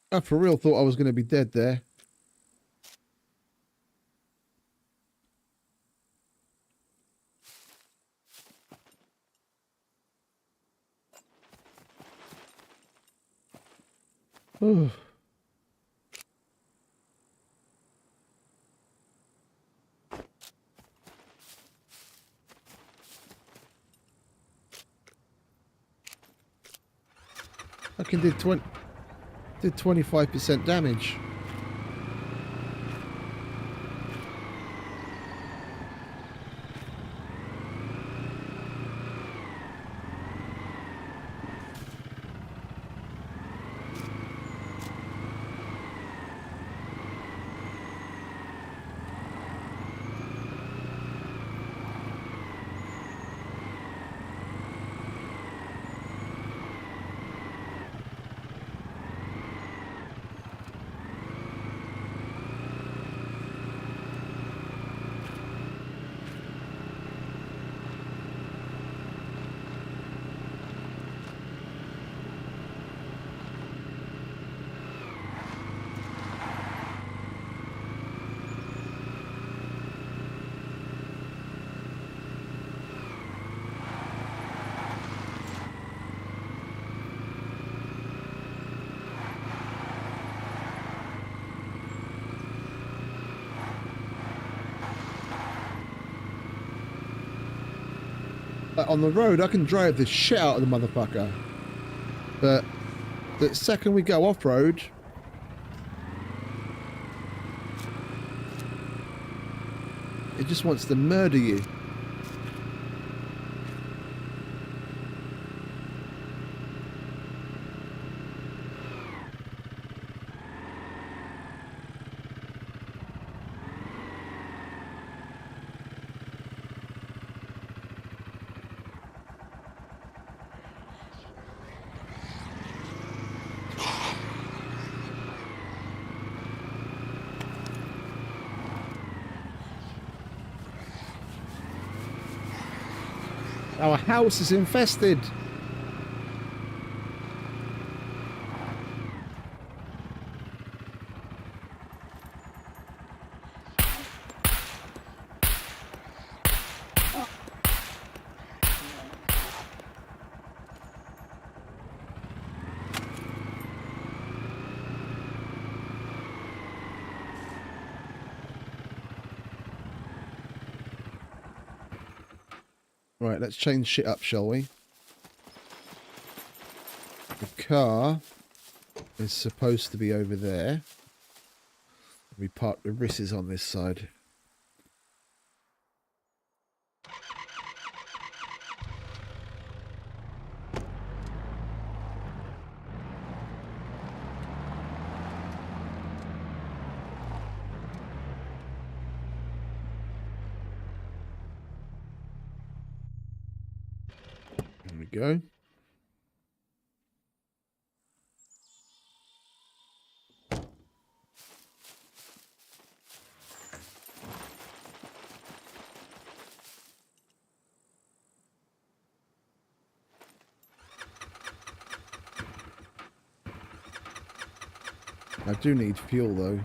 I for real thought I was going to be dead there. Oh. I can do 25% damage. On the road, I can drive the shit out of the motherfucker. But the second we go off-road, it just wants to murder you. Our house is infested. Right, let's change shit up, shall we? The car is supposed to be over there. We park the Risses on this side. There we go. I do need fuel though.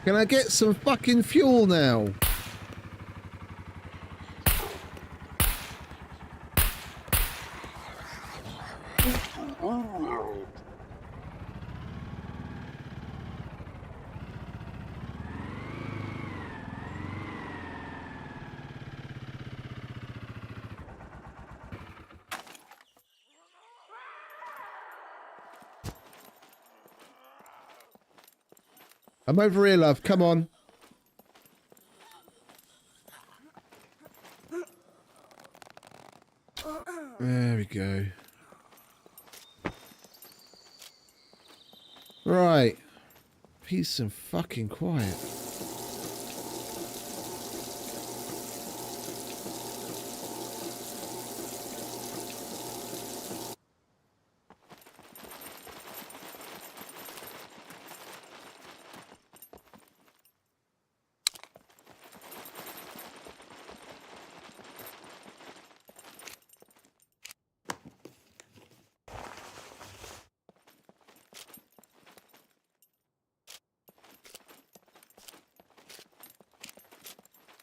Can I get some fucking fuel now? I'm over here, love. Come on. There we go. Right. Peace and fucking quiet.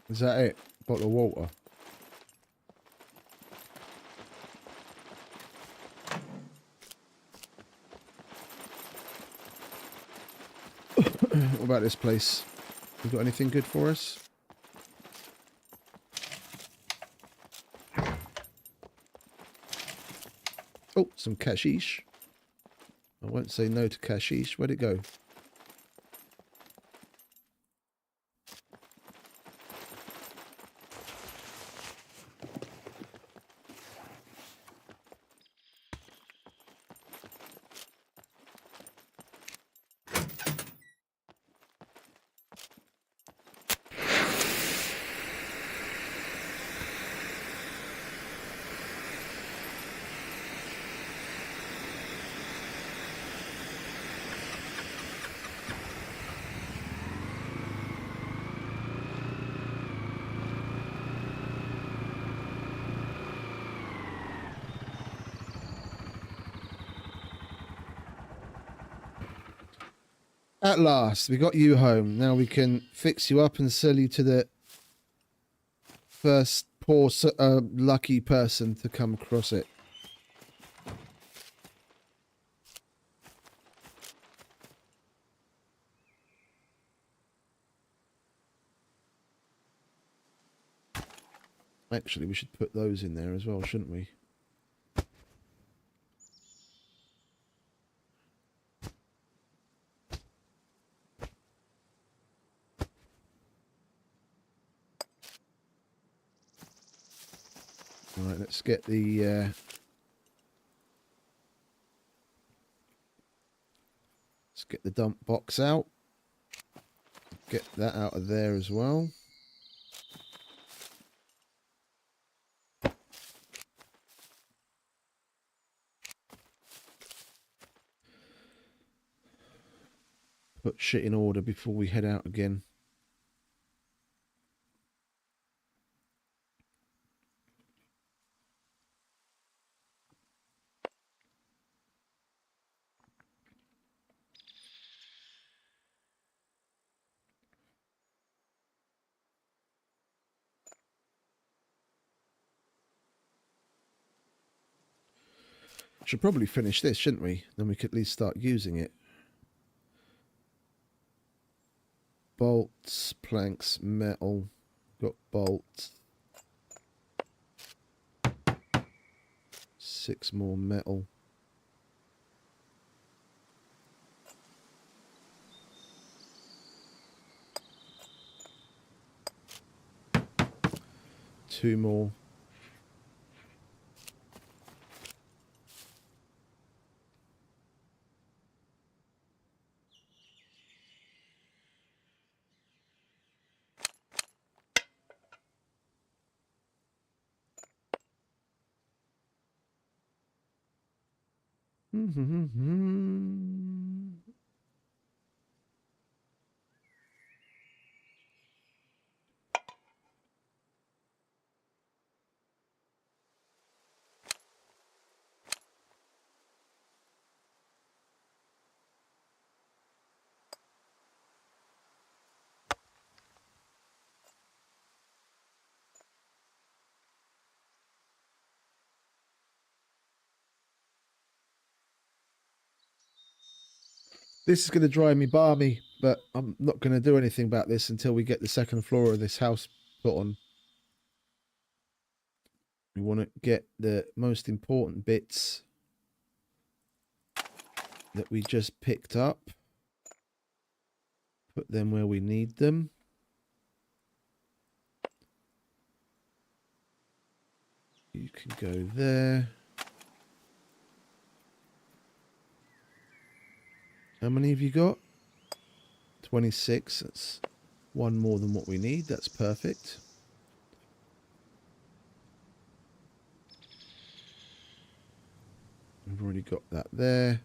Is that it? Bottle of water. What about this place? You got anything good for us? Oh, some cashish. I won't say no to cashish. Where'd it go? At last, we got you home. Now we can fix you up and sell you to the first poor, lucky person to come across it. Actually, we should put those in there as well, shouldn't we? Right, let's get the Let's get the dump box out. Get that out of there as well. Put shit in order before we head out again. Should probably finish this, shouldn't we? Then we could at least start using it. Bolts, planks, metal. Got bolts. 6 more metal. Two more. This is going to drive me balmy, but I'm not going to do anything about this until we get the second floor of this house put on. We want to get the most important bits that we just picked up. Put them where we need them. You can go there. How many have you got? 26. That's one more than what we need. That's perfect. We've already got that there.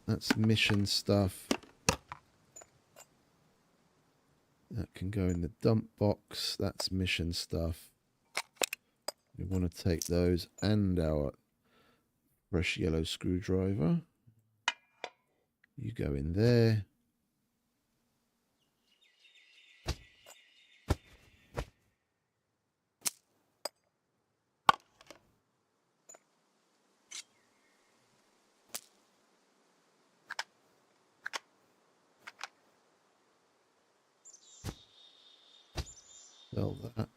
That's mission stuff. That can go in the dump box. That's mission stuff. We want to take those and our fresh yellow screwdriver. You go in there. Sell that.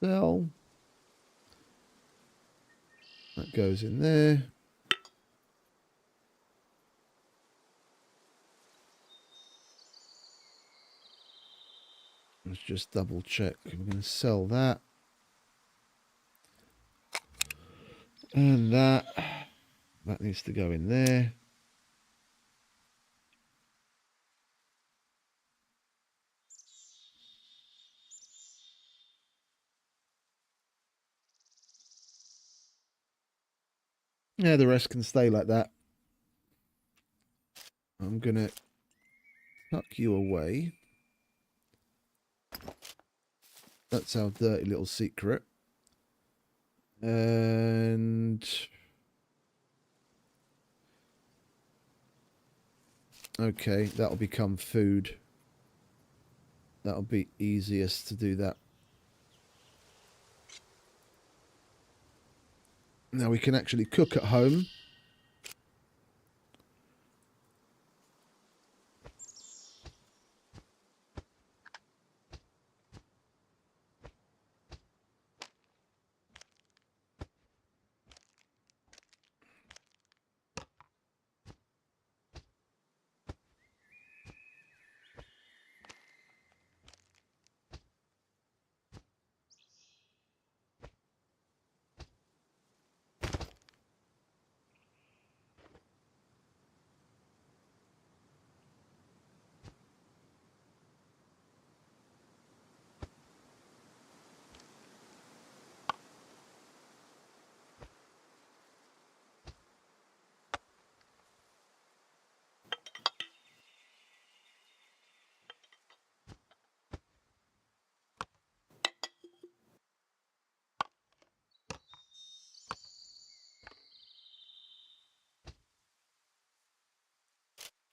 Sell. That goes in there. Let's just double check. We're going to sell that. And that. That needs to go in there. Yeah, the rest can stay like that. I'm going to tuck you away. That's our dirty little secret. And okay, that'll become food. That'll be easiest to do that. Now we can actually cook at home.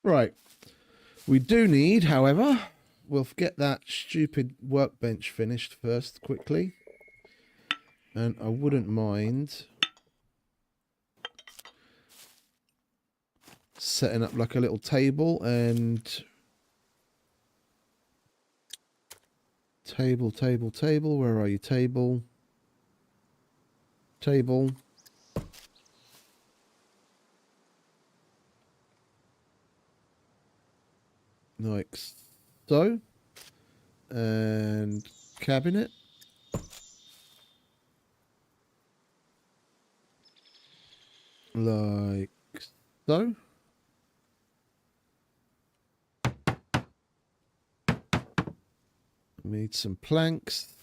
Right. We do need, however, we'll get that stupid workbench finished first quickly. And I wouldn't mind setting up like a little table and table. Where are you? Table. Like so. And cabinet. Like so. We need some planks.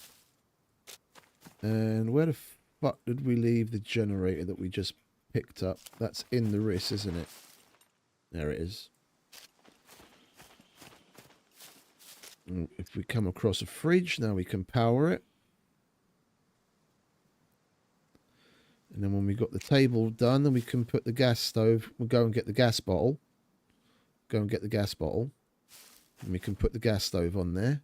And where the fuck did we leave the generator that we just picked up? That's in the wrist, isn't it? There it is. And if we come across a fridge, now we can power it. And then when we got the table done, then we can put the gas stove. We'll go and get the gas bottle. And we can put the gas stove on there.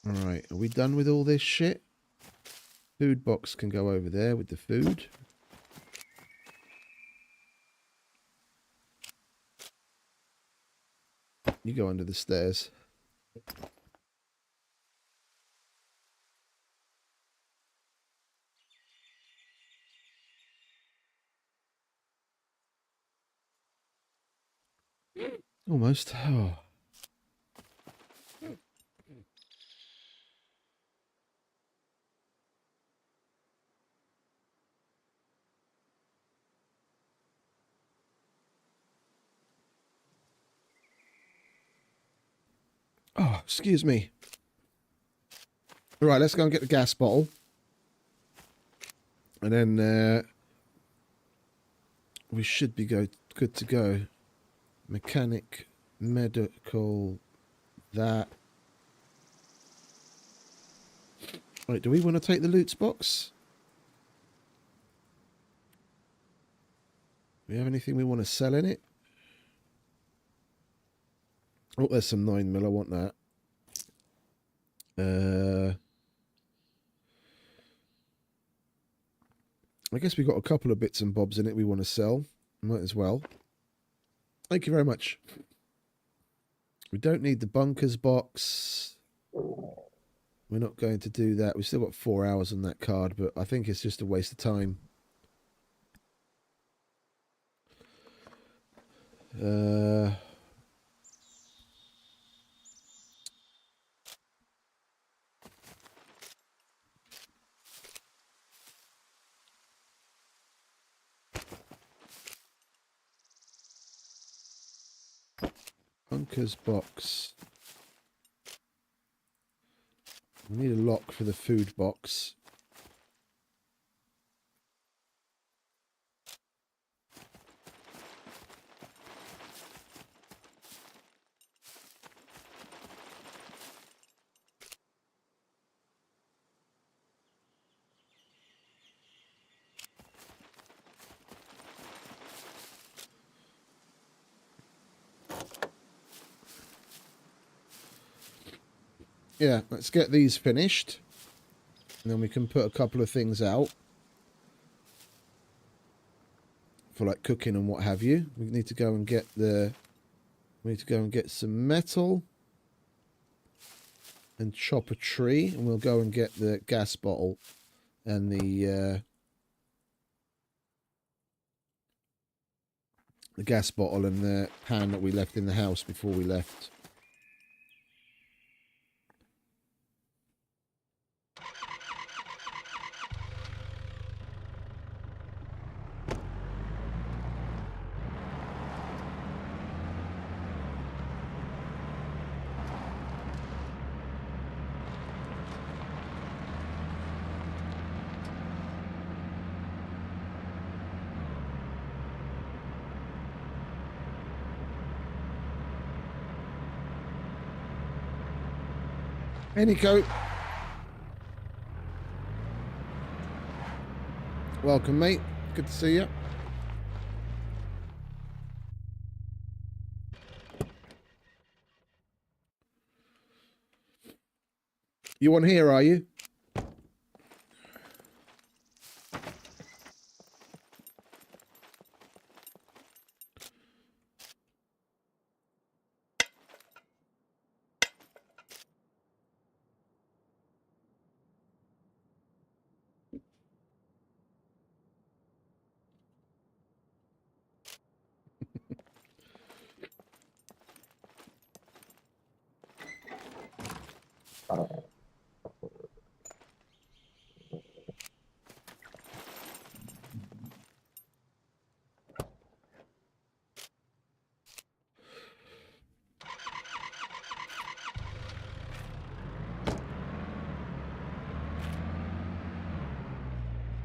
Alright, are we done with all this shit? Food box can go over there with the food. You go under the stairs. Almost. Oh. Oh, excuse me. Right, let's go and get the gas bottle. And then we should be good to go. Mechanic, medical, that. Right, do we want to take the loot box? Do we have anything we want to sell in it? Oh, there's some 9mm. I want that. I guess we got a couple of bits and bobs in it we want to sell. Might as well. Thank you very much. We don't need the bunkers box. We're not going to do that. We've still got 4 hours on that card, but I think it's just a waste of time. Bunker's box. We need a lock for the food box. Yeah, let's get these finished. And then we can put a couple of things out. For like cooking and what have you. We need to go and get the... We need to go and get some metal. And chop a tree. And we'll go and get the gas bottle. And the gas bottle and the pan that we left in the house before we left. Nico. Welcome, mate. Good to see you. You on here, are you?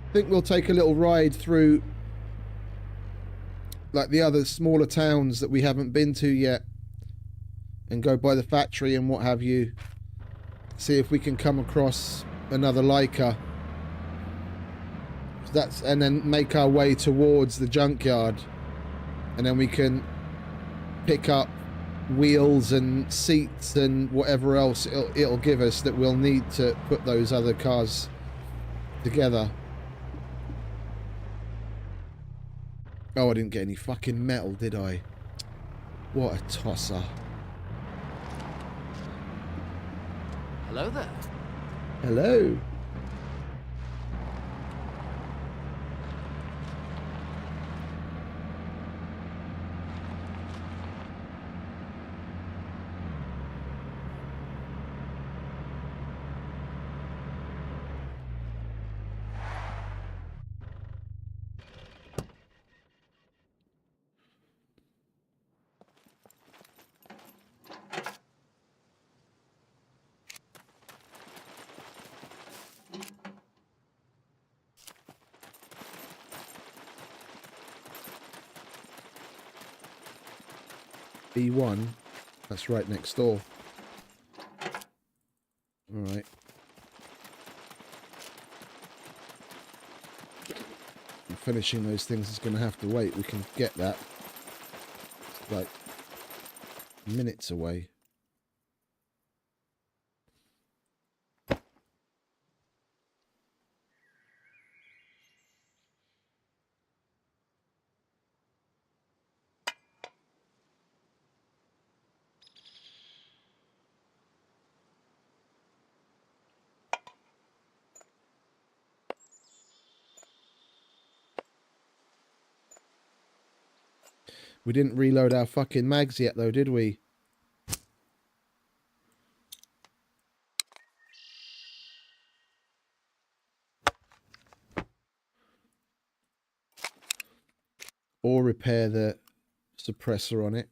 I think we'll take a little ride through like the other smaller towns that we haven't been to yet and go by the factory and what have you. See if we can come across another Leica. And then make our way towards the junkyard. And then we can pick up wheels and seats and whatever else it'll give us that we'll need to put those other cars together. Oh, I didn't get any fucking metal, did I? What a tosser. Hello there. Hello. B1, that's right next door. Alright. Finishing those things is going to have to wait. We can get that. It's like minutes away. We didn't reload our fucking mags yet, though, did we? Or repair the suppressor on it.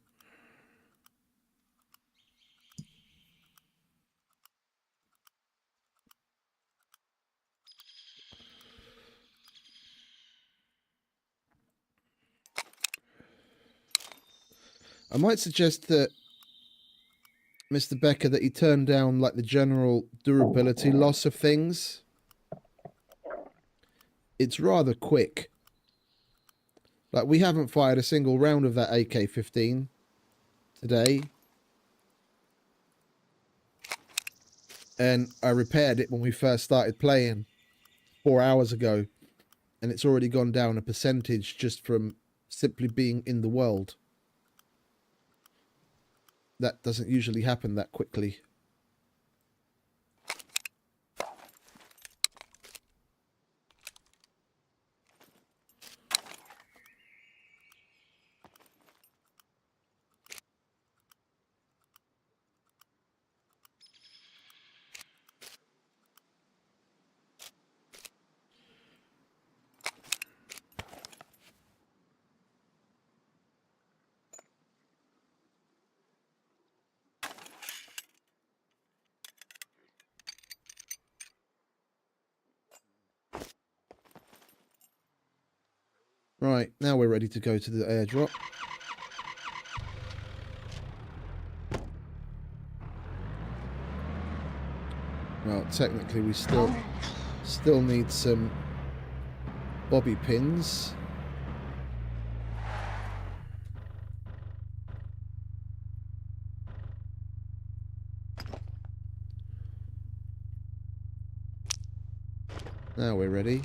I might suggest that Mr. Becker that he turned down like the general durability loss of things. It's rather quick. Like, we haven't fired a single round of that AK-15 today. And I repaired it when we first started playing 4 hours ago. And it's already gone down a percentage just from simply being in the world. That doesn't usually happen that quickly. Right, now we're ready to go to the airdrop. Well, technically we still need some bobby pins. Now we're ready.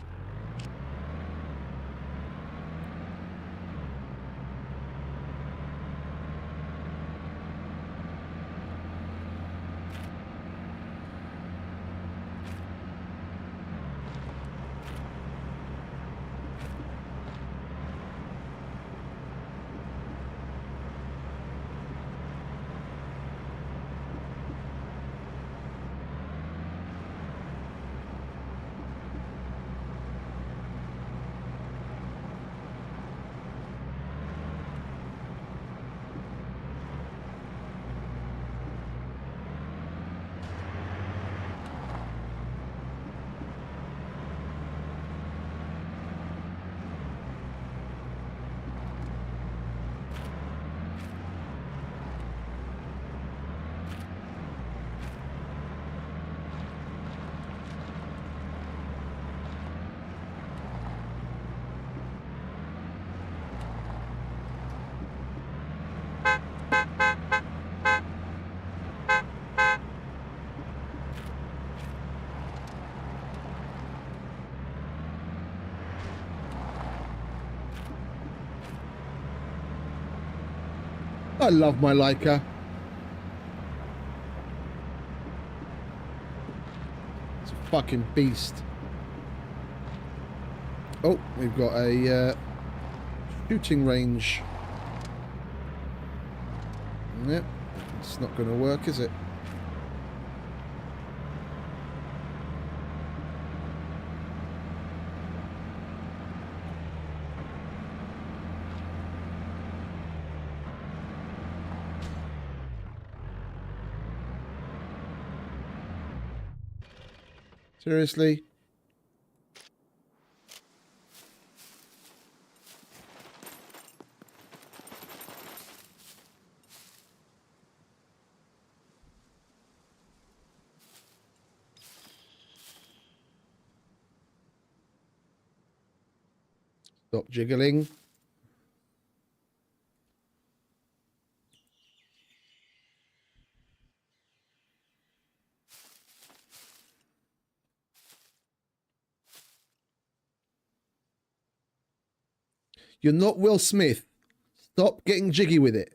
I love my Leica. It's a fucking beast. Oh, we've got a shooting range. Yep, it's not going to work, is it? Seriously? Stop jiggling. You're not Will Smith. Stop getting jiggy with it.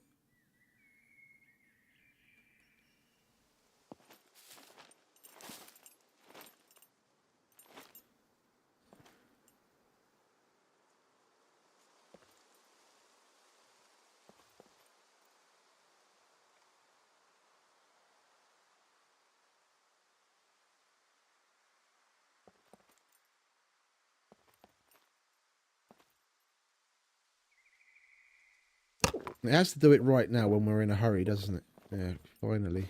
It has to do it right now when we're in a hurry, doesn't it? Yeah, finally.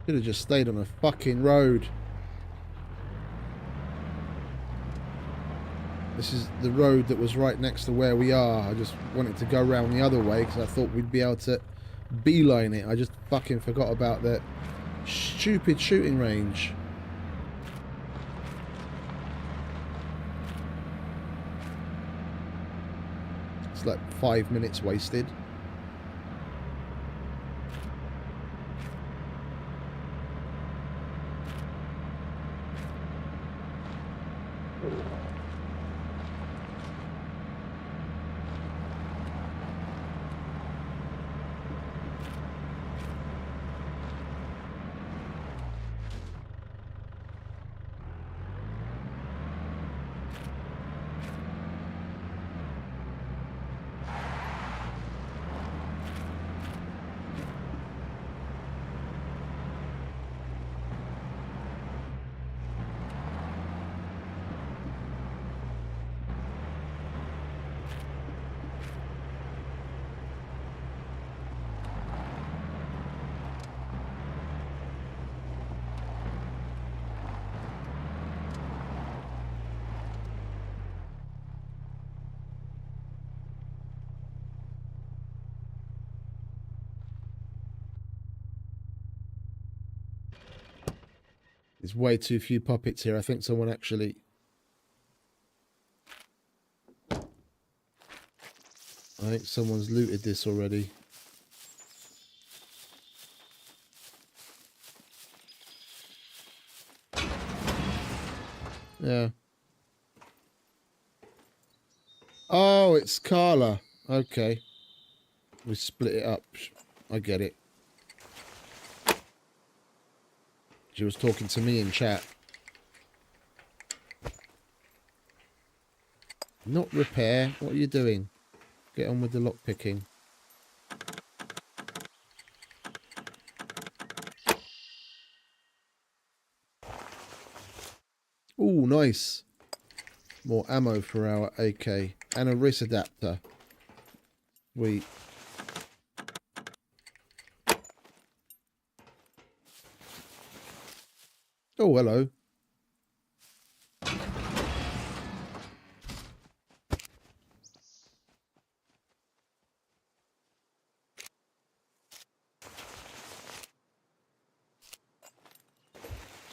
Could have just stayed on a fucking road. This is the road that was right next to where we are. I just wanted to go around the other way because I thought we'd be able to beeline it. I just fucking forgot about that stupid shooting range. It's like 5 minutes wasted. There's way too few puppets here. I think someone actually... I think someone's looted this already. Yeah. Oh, it's Carla. Okay. We split it up. I get it. She was talking to me in chat. Not repair. What are you doing? Get on with the lock picking. Ooh, nice. More ammo for our AK. And a wrist adapter. Sweet. Oh, hello. Did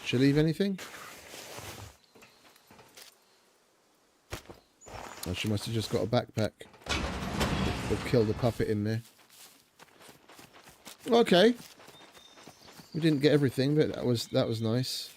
she leave anything? Oh, she must have just got a backpack. Or killed a puppet in there. Okay. We didn't get everything, but that was nice.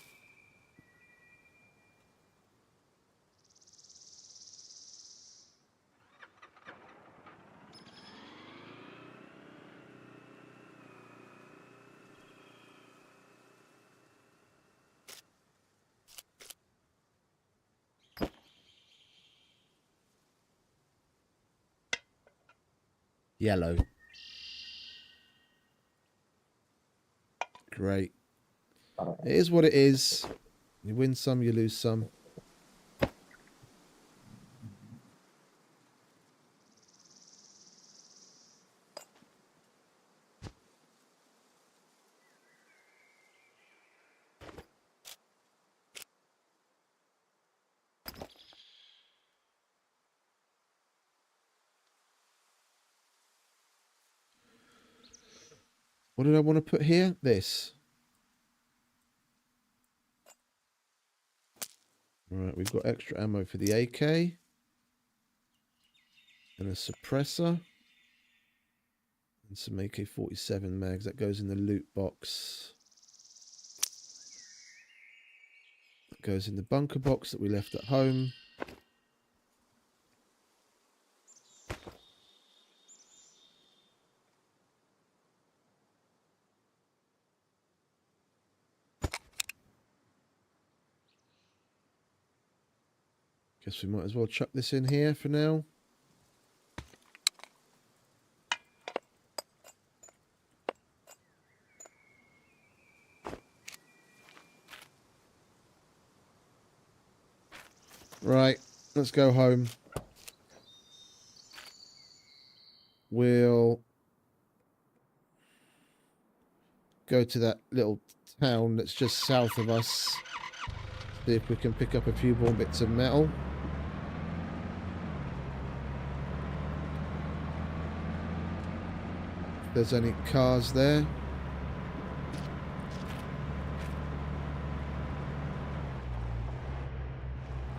Yellow. Great. It is what it is. You win some, you lose some. What did I want to put here? This. Right, we've got extra ammo for the AK. And a suppressor. And some AK-47 mags. That goes in the loot box. That goes in the bunker box that we left at home. Guess we might as well chuck this in here for now. Right, let's go home. We'll go to that little town that's just south of us. See if we can pick up a few more bits of metal. If there's any cars there.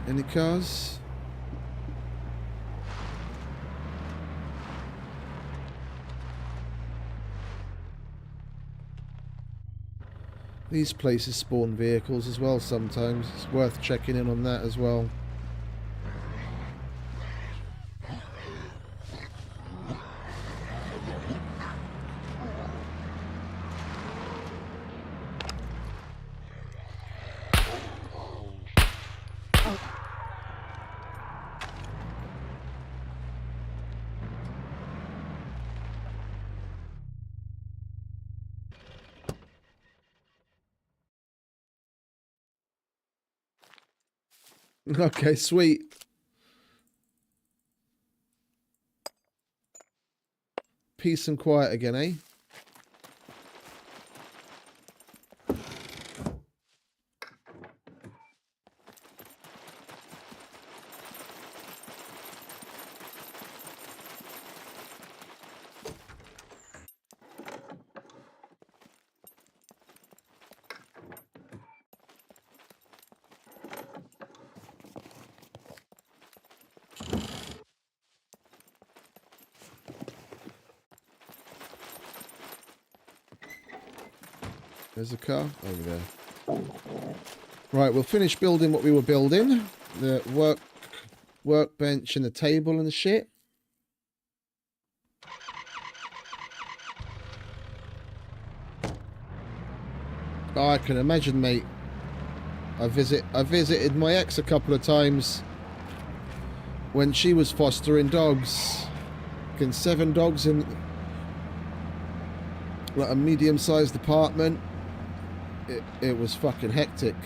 Any cars? These places spawn vehicles as well sometimes. It's worth checking in on that as well. Okay, sweet. Peace and quiet again, eh? There's a car over there. Right, we'll finish building what we were building. The workbench and the table and the shit. Oh, I can imagine, mate. I visited my ex a couple of times when she was fostering dogs. Fucking 7 dogs in like a medium-sized apartment. It was fucking hectic.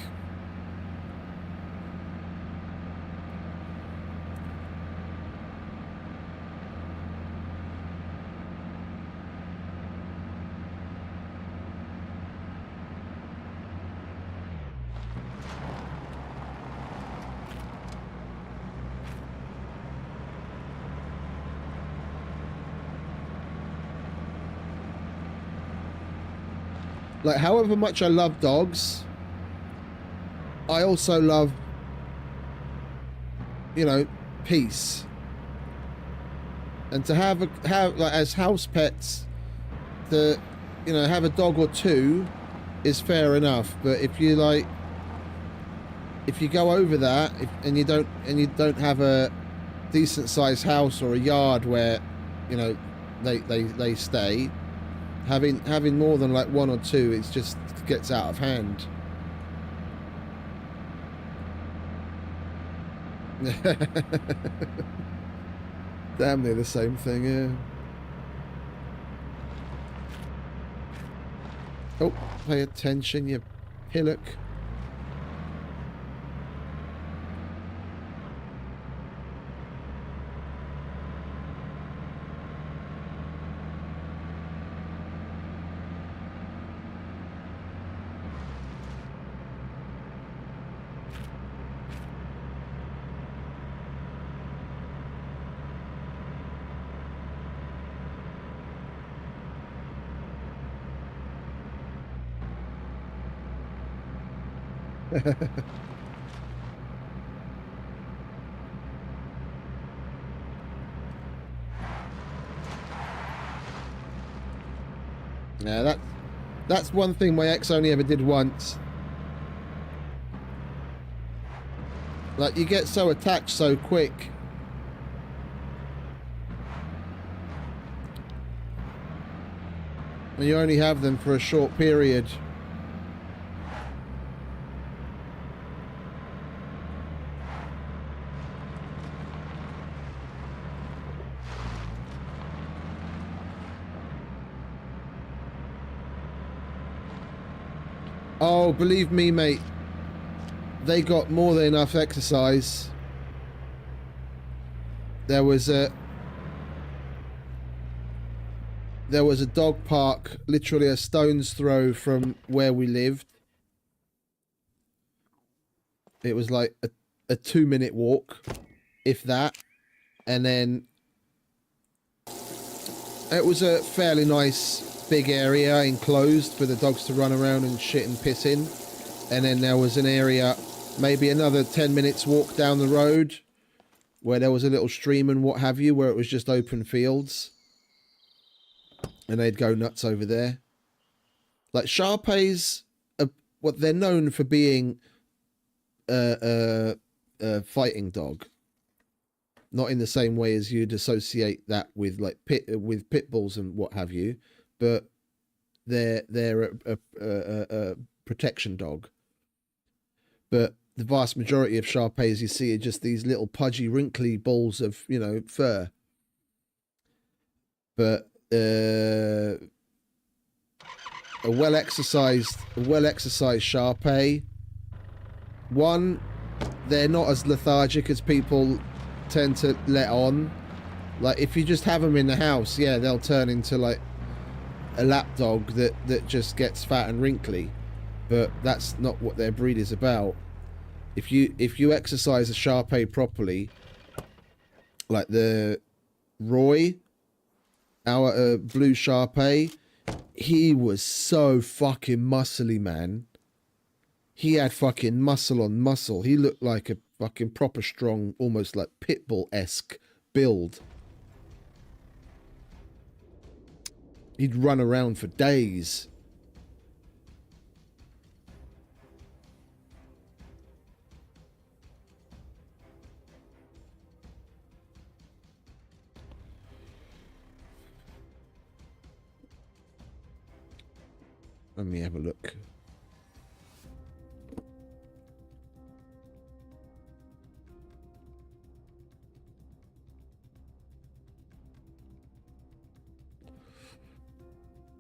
Like, however much I love dogs, I also love, you know, peace. And to have like as house pets, to, you know, have a dog or 2 is fair enough. But if you go over that, and you don't have a decent sized house or a yard where, you know, they stay. Having more than like 1 or 2, it just gets out of hand. Damn near the same thing, yeah. Oh, pay attention, you pillock. Yeah, that's one thing my ex only ever did once. Like, you get so attached so quick. And you only have them for a short period. Oh, believe me, mate. They got more than enough exercise. There was a dog park literally a stone's throw from where we lived. It was like a 2-minute walk, if that. And then it was a fairly nice big area enclosed for the dogs to run around and shit and piss in. And then there was an area, maybe another 10 minutes walk down the road, where there was a little stream and what have you, where it was just open fields. And they'd go nuts over there. Like, Shar-Peis, what they're known for being a fighting dog. Not in the same way as you'd associate that with like pit bulls and what have you, but they're a protection dog. But the vast majority of Shar-Peis you see are just these little pudgy, wrinkly balls of, you know, fur. But a well exercised Shar-Pei. One, they're not as lethargic as people tend to let on. Like, if you just have them in the house, yeah, they'll turn into like a lap dog that just gets fat and wrinkly. But that's not what their breed is about. If you exercise a Shar-Pei properly, like the Roy, our blue Shar-Pei, he was so fucking muscly, man. He had fucking muscle on muscle. He looked like a fucking proper strong, almost like Pitbull-esque build. He'd run around for days. Let me have a look.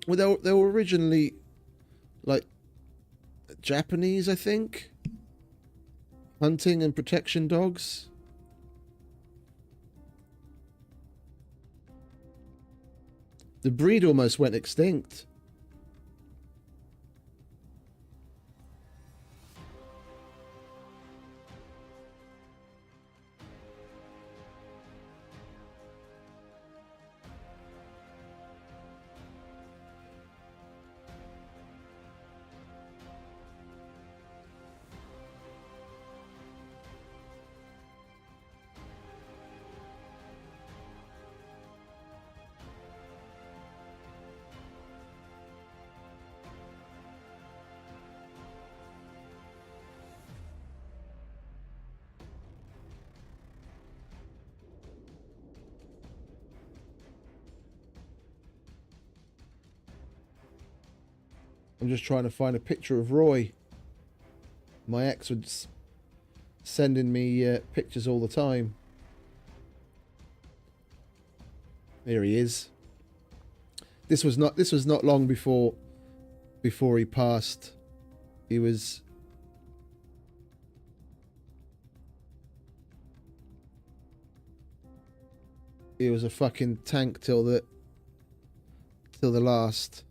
Well, they were originally like Japanese, I think. Hunting and protection dogs. The breed almost went extinct. I'm just trying to find a picture of Roy. My ex was sending me pictures all the time. There he is. This was not long before he passed. He was a fucking tank till the last.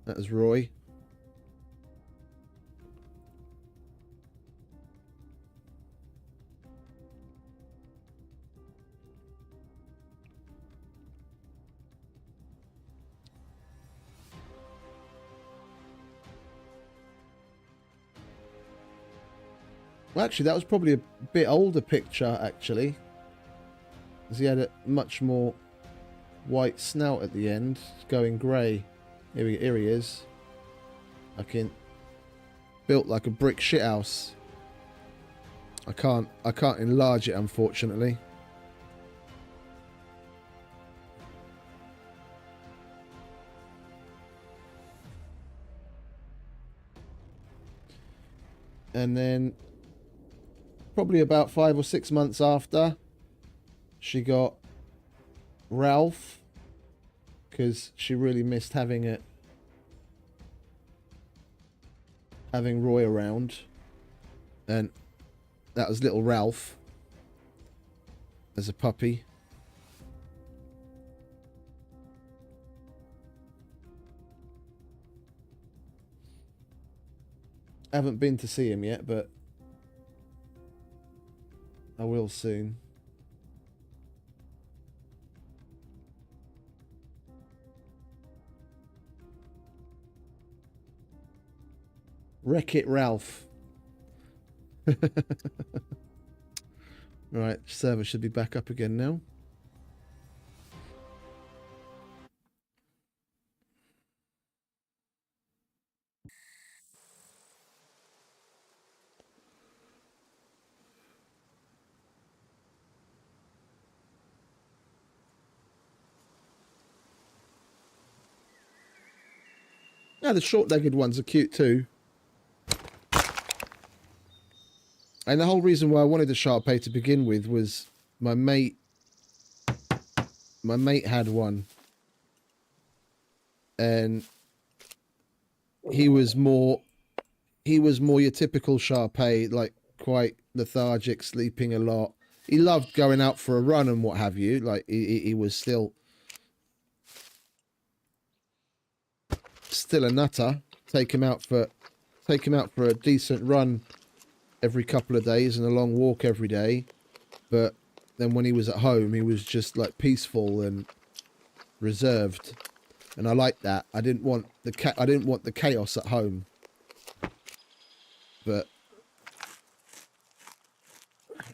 That was Roy. Well, actually, that was probably a bit older picture, actually. Because he had a much more white snout at the end, going grey. Here he is. Fucking built like a brick shithouse. I can't enlarge it, unfortunately. And then probably about 5 or 6 months after, she got Ralph, because she really missed having Roy around. And that was little Ralph as a puppy. I haven't been to see him yet, but I will soon. Wreck-It Ralph. Right, server should be back up again now. Yeah, the short-legged ones are cute too. And the whole reason why I wanted the Shar-Pei to begin with was my mate had one. And he was more your typical Shar-Pei, like quite lethargic, sleeping a lot. He loved going out for a run and what have you. Like he was still a nutter. Take him out for a decent run every couple of days and a long walk every day. But then when he was at home, he was just like peaceful and reserved. And I liked that. I didn't want the chaos at home. But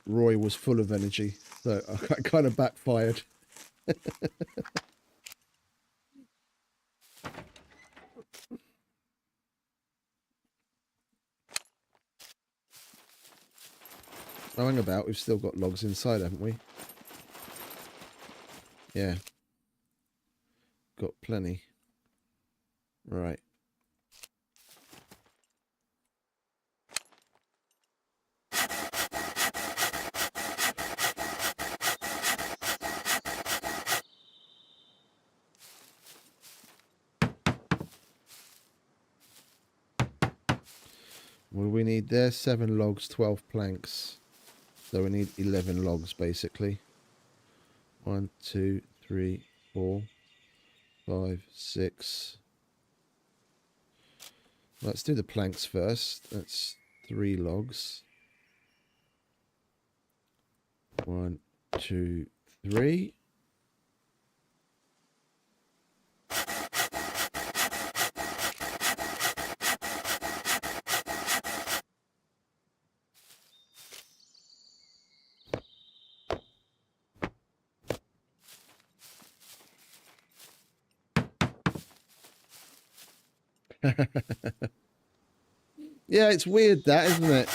Roy was full of energy, so I kind of backfired. Oh, hang about, we've still got logs inside, haven't we? Yeah. Got plenty. Right. What do we need there? 7 logs, 12 planks. So we need 11 logs, basically. 1, 2, 3, 4, 5, 6. Let's do the planks first. That's 3 logs. 1, 2, 3. Yeah, it's weird that, isn't it?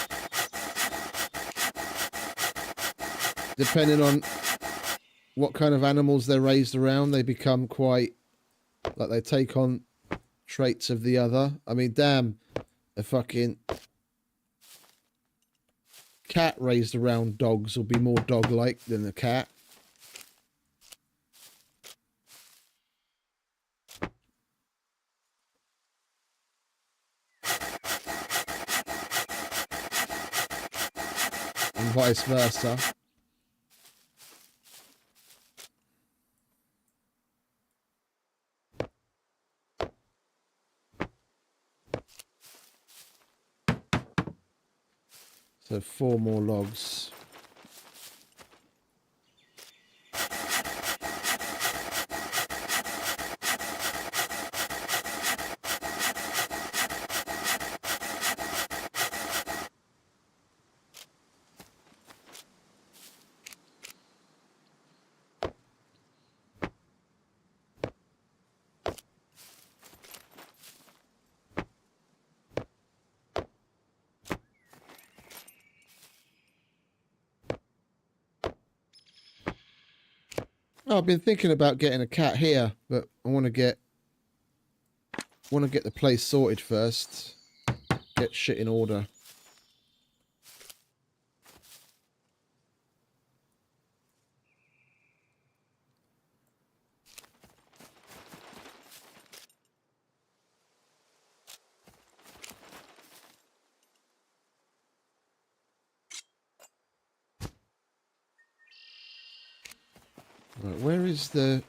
Depending on what kind of animals they're raised around, they become quite, like they take on traits of the other. I mean, damn, a fucking cat raised around dogs will be more dog-like than a cat. And vice versa. So 4 more logs. Oh, I've been thinking about getting a cat here, but I want to get the place sorted first. Get shit in order. Right, where is the...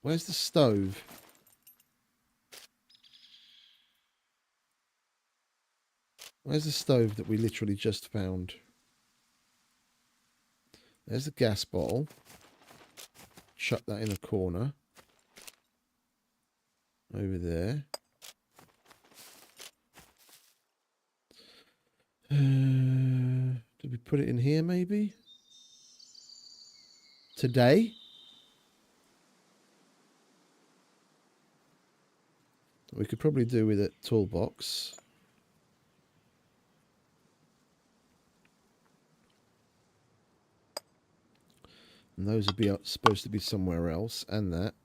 Where's the stove? Where's the stove that we literally just found? There's the gas bottle. Chuck that in a corner. Over there. Did we put it in here maybe? Today? We could probably do with a toolbox. And those would be supposed to be somewhere else, and that.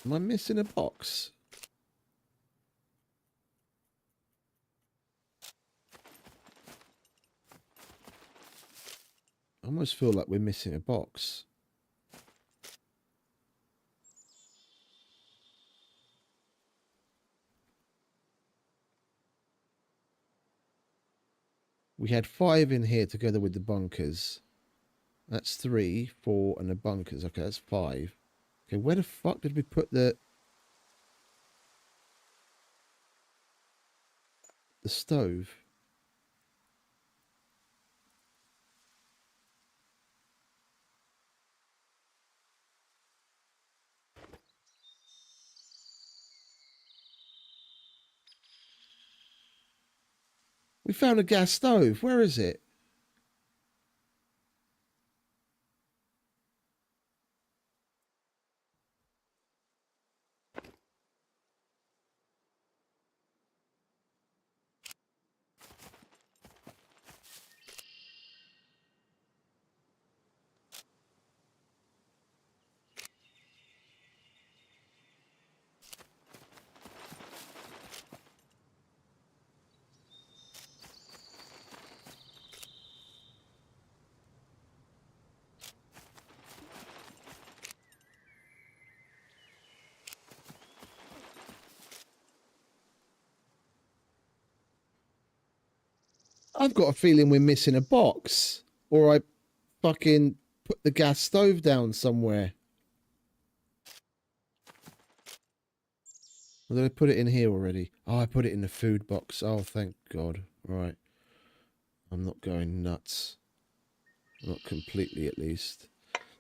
Am I missing a box? I almost feel like we're missing a box. We had 5 in here together with the bunkers. That's 3, 4, and the bunkers. Okay, that's 5. Okay, where the fuck did we put the stove? We found a gas stove. Where is it? I've got a feeling we're missing a box. Or I fucking put the gas stove down somewhere. Or did I put it in here already? Oh, I put it in the food box. Oh, thank God. Right. I'm not going nuts. Not completely, at least.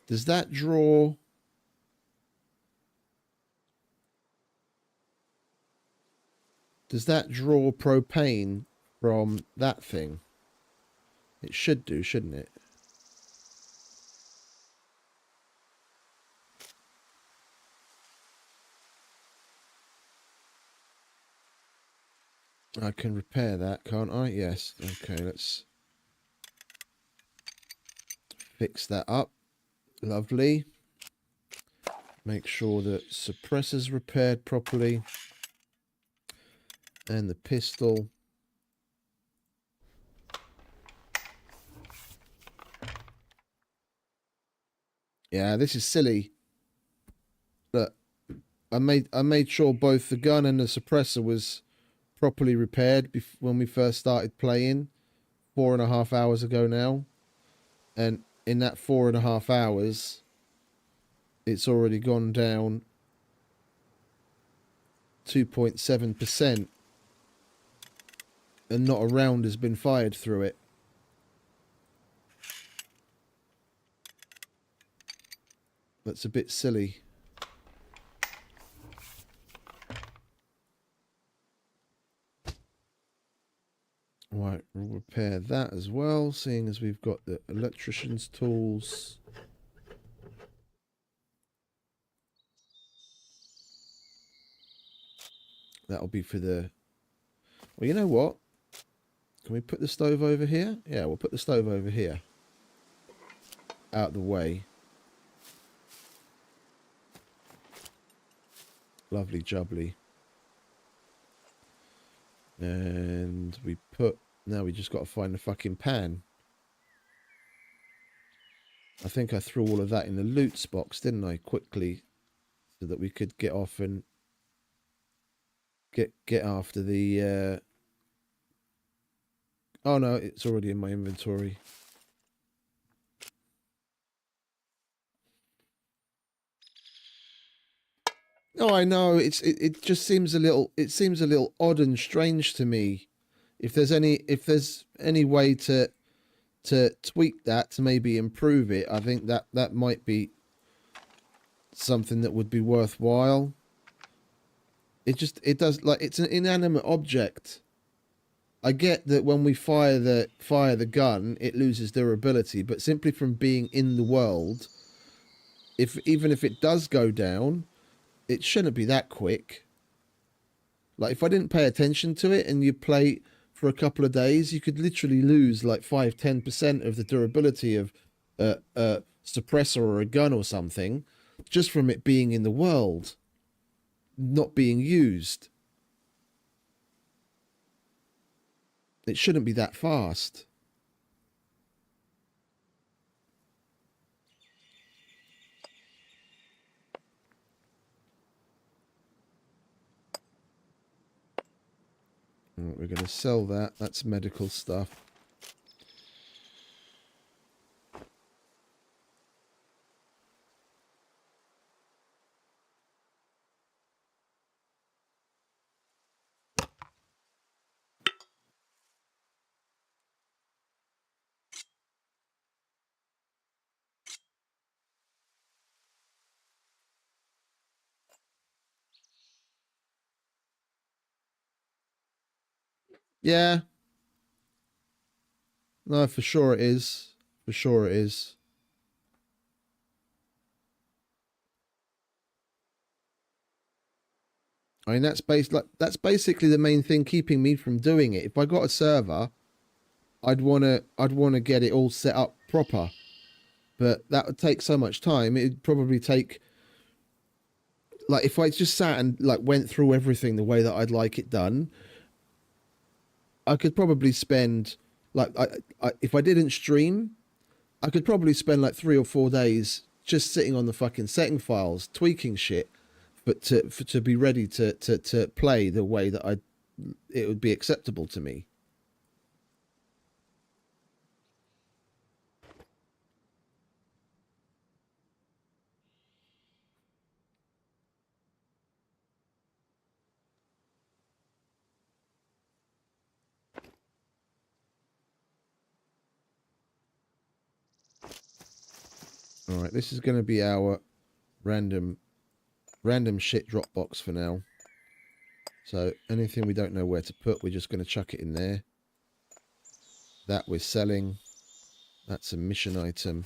Does that draw... Does that draw propane from that thing? It should do, shouldn't it? I can repair that, can't I? Yes. Okay, let's fix that up. Lovely. Make sure that suppressor's repaired properly. And the pistol. Yeah, this is silly. Look, I made sure both the gun and the suppressor was properly repaired when we first started playing 4.5 hours ago now. And in that 4.5 hours, it's already gone down 2.7%. And not a round has been fired through it. That's a bit silly. Right, we'll repair that as well, seeing as we've got the electrician's tools. That'll be for the... Well, you know what? Can we put the stove over here? Yeah, we'll put the stove over here. Out the way. Lovely jubbly. And we put... Now we just got to find the fucking pan. I think I threw all of that in the loots box, didn't I? Quickly. So that we could get off and... Get after the... Oh no, it's already in my inventory. Oh, I know. It just seems a little odd and strange to me. If there's any way to tweak that to maybe improve it, I think that might be something that would be worthwhile. It does, like, it's an inanimate object. I get that when we fire the gun, it loses durability, but simply from being in the world, even if it does go down, it shouldn't be that quick. Like, if I didn't pay attention to it and you play for a couple of days, you could literally lose like 5-10% of the durability of a suppressor or a gun or something just from it being in the world, not being used. It shouldn't be that fast. We're going to sell that. That's medical stuff. Yeah. No, for sure it is. For sure it is. I mean, that's basically the main thing keeping me from doing it. If I got a server, I'd wanna get it all set up proper. But that would take so much time. It'd probably take, like, if I just sat and like went through everything the way that I'd like it done, I could probably spend, like, if I didn't stream, I could probably spend like 3 or 4 days just sitting on the fucking setting files, tweaking shit, but to be ready to play the way that it would be acceptable to me. All right, this is going to be our random shit drop box for now. So anything we don't know where to put, we're just going to chuck it in there. That we're selling. That's a mission item.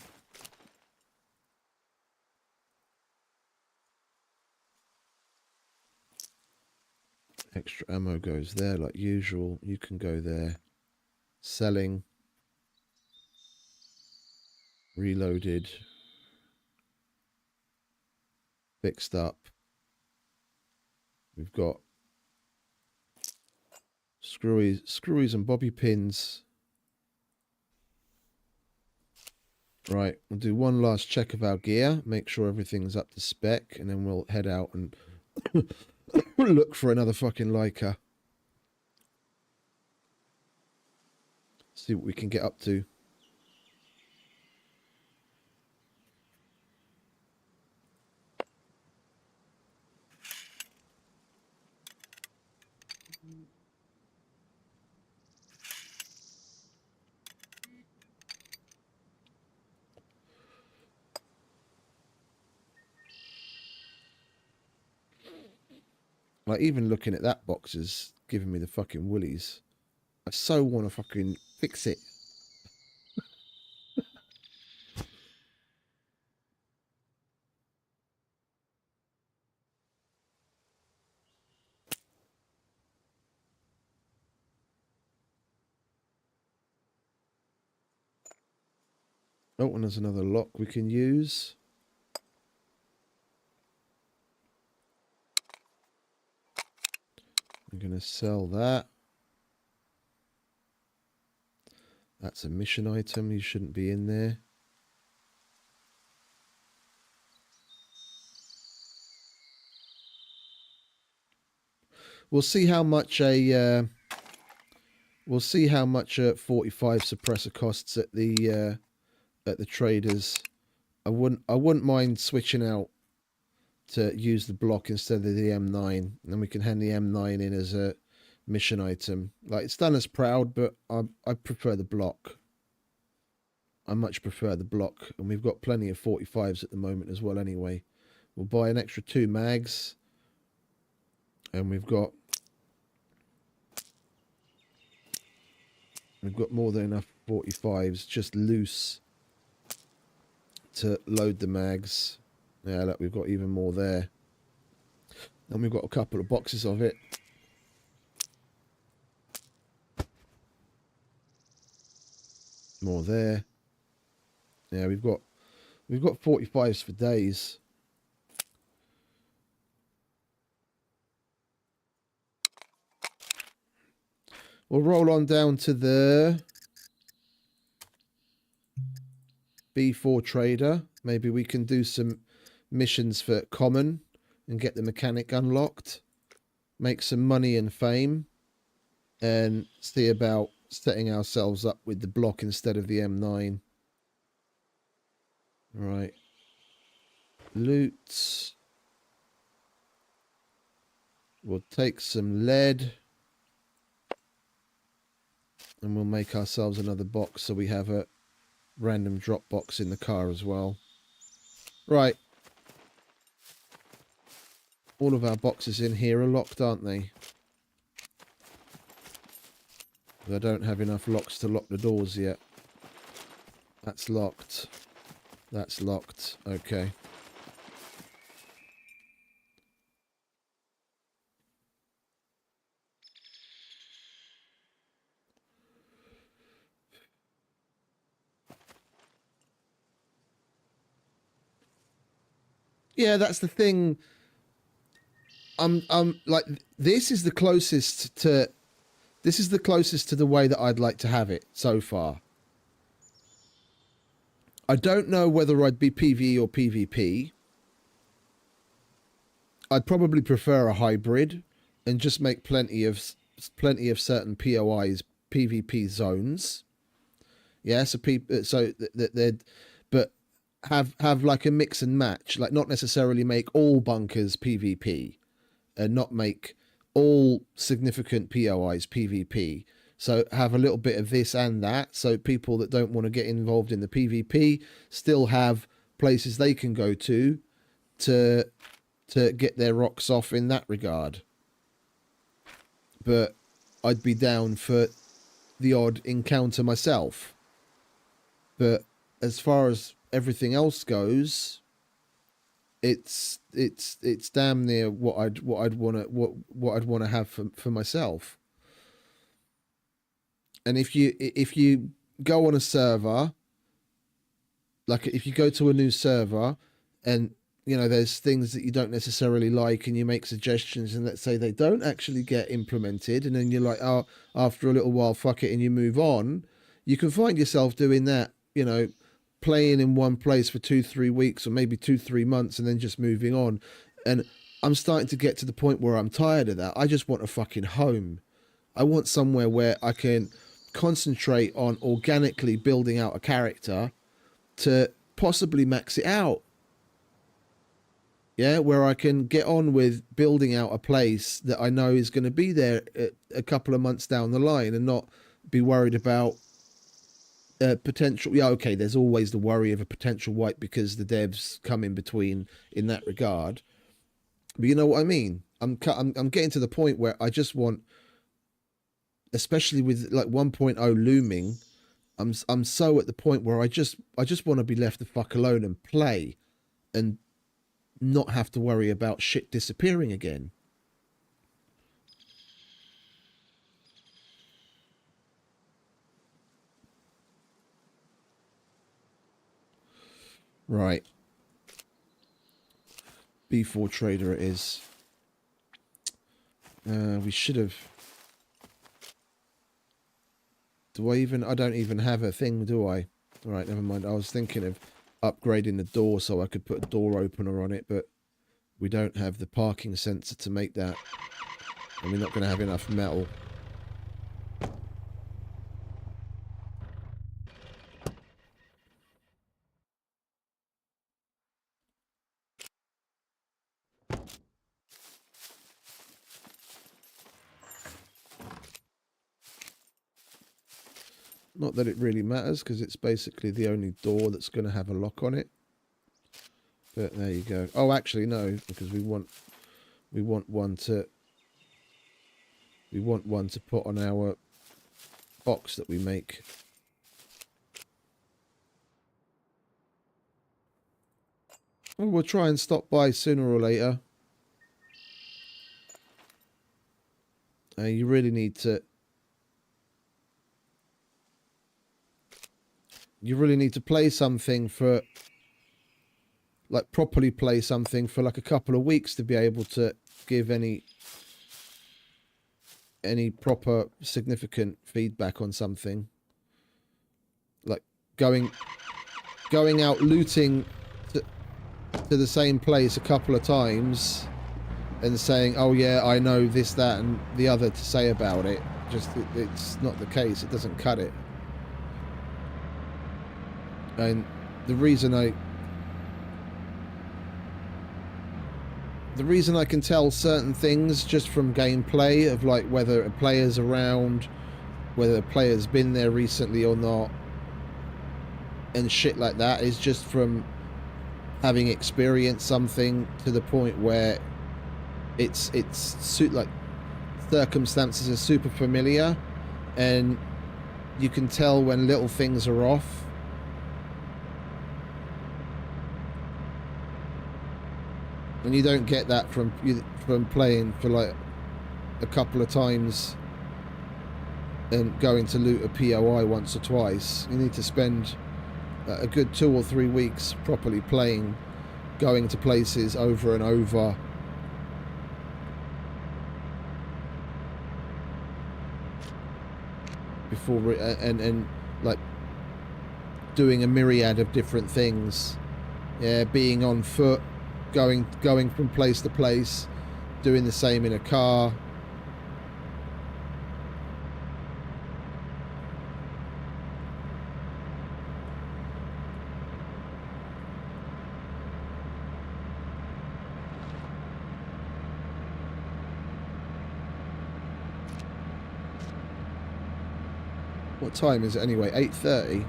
Extra ammo goes there like usual. You can go there. Selling. Reloaded. Fixed up. We've got screwies and bobby pins. Right, we'll do one last check of our gear, make sure everything's up to spec, and then we'll head out and look for another fucking Leica. See what we can get up to. Like, even looking at that box is giving me the fucking willies. I so want to fucking Fix it. Oh, and there's another lock we can use. I'm going to sell that. That's a mission item. You shouldn't be in there. We'll see how much a 45 suppressor costs at the traders. I wouldn't mind switching out to use the block instead of the M9, and then we can hand the M9 in as a mission item. Like, it's done as proud, but I prefer the block. I much prefer the block, and we've got plenty of 45s at the moment as well anyway. We'll buy an extra 2 mags, and we've got more than enough 45s just loose to load the mags. Yeah, look, we've got even more there. And we've got a couple of boxes of it. More there. Yeah, we've got 45s for days. We'll roll on down to the B4 trader. Maybe we can do some missions for common and get the mechanic unlocked, make some money and fame, and see about setting ourselves up with the block instead of the M9. Right. Loot. We'll take some lead. And we'll make ourselves another box so we have a random drop box in the car as well. Right. All of our boxes in here are locked, aren't they? I don't have enough locks to lock the doors yet. That's locked. That's locked. Okay. Yeah, that's the thing. I'm like, this is the closest to the way that I'd like to have it so far. I don't know whether I'd be PvE or PvP. I'd probably prefer a hybrid and just make plenty of certain POIs PvP zones. Yeah, so but have like a mix and match, like not necessarily make all bunkers PvP and not make all significant POIs PvP. So have a little bit of this and that, so people that don't want to get involved in the PvP still have places they can go to get their rocks off in that regard. But I'd be down for the odd encounter myself. But as far as everything else goes, it's damn near what I'd want to have for myself. And if you go on a server, like if you go to a new server and you know there's things that you don't necessarily like and you make suggestions and let's say they don't actually get implemented, and then you're like, oh, after a little while, fuck it, and you move on, you can find yourself doing that, you know, playing in one place for 2-3 weeks or maybe 2-3 months and then just moving on. And I'm starting to get to the point where I'm tired of that. I just want a fucking home. I want somewhere where I can concentrate on organically building out a character to possibly max it out. Yeah, where I can get on with building out a place that I know is going to be there a couple of months down the line and not be worried about potential. Yeah, okay, there's always the worry of a potential wipe because the devs come in between in that regard. But you know what I mean? I'm getting to the point where I just want especially with like 1.0 looming, I'm so at the point where I just want to be left the fuck alone and play and not have to worry about shit disappearing again. Right. B4 trader it is. We should have... I don't even have a thing, do I? Alright, never mind. I was thinking of upgrading the door so I could put a door opener on it, but we don't have the parking sensor to make that. And we're not going to have enough metal. Not that it really matters, because it's basically the only door that's going to have a lock on it. But there you go. Oh, actually, no, because we want one to put on our box that we make. Well, we'll try and stop by sooner or later. You really need to... You really need to play something for... Like, properly play something for like a couple of weeks to be able to give any proper significant feedback on something. Like going out looting to the same place a couple of times and saying, oh yeah, I know this, that and the other to say about it. Just it's not the case. It doesn't cut it. And the reason I can tell certain things just from gameplay of like whether a player's around, whether a player's been there recently or not, and shit like that is just from having experienced something to the point where it's like circumstances are super familiar and you can tell when little things are off. And you don't get that from playing for like a couple of times and going to loot a POI once or twice. You need to spend a good 2 or 3 weeks properly playing, going to places over and over. Before and like doing a myriad of different things. Yeah, being on foot, going from place to place, doing the same in a car. What time is it anyway? 8:30.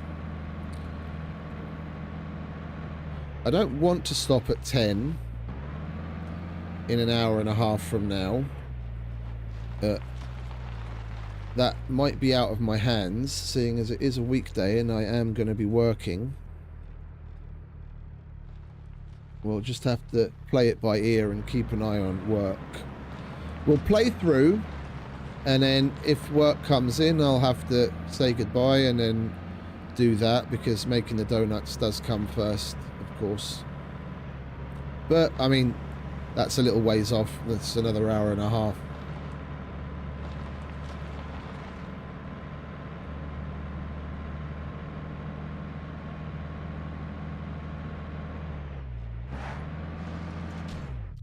I don't want to stop at 10 in an hour and a half from now. That might be out of my hands, seeing as it is a weekday and I am going to be working. We'll just have to play it by ear and keep an eye on work. We'll play through, and then if work comes in, I'll have to say goodbye and then do that, because making the donuts does come first, of course. But, I mean, that's a little ways off. That's another hour and a half.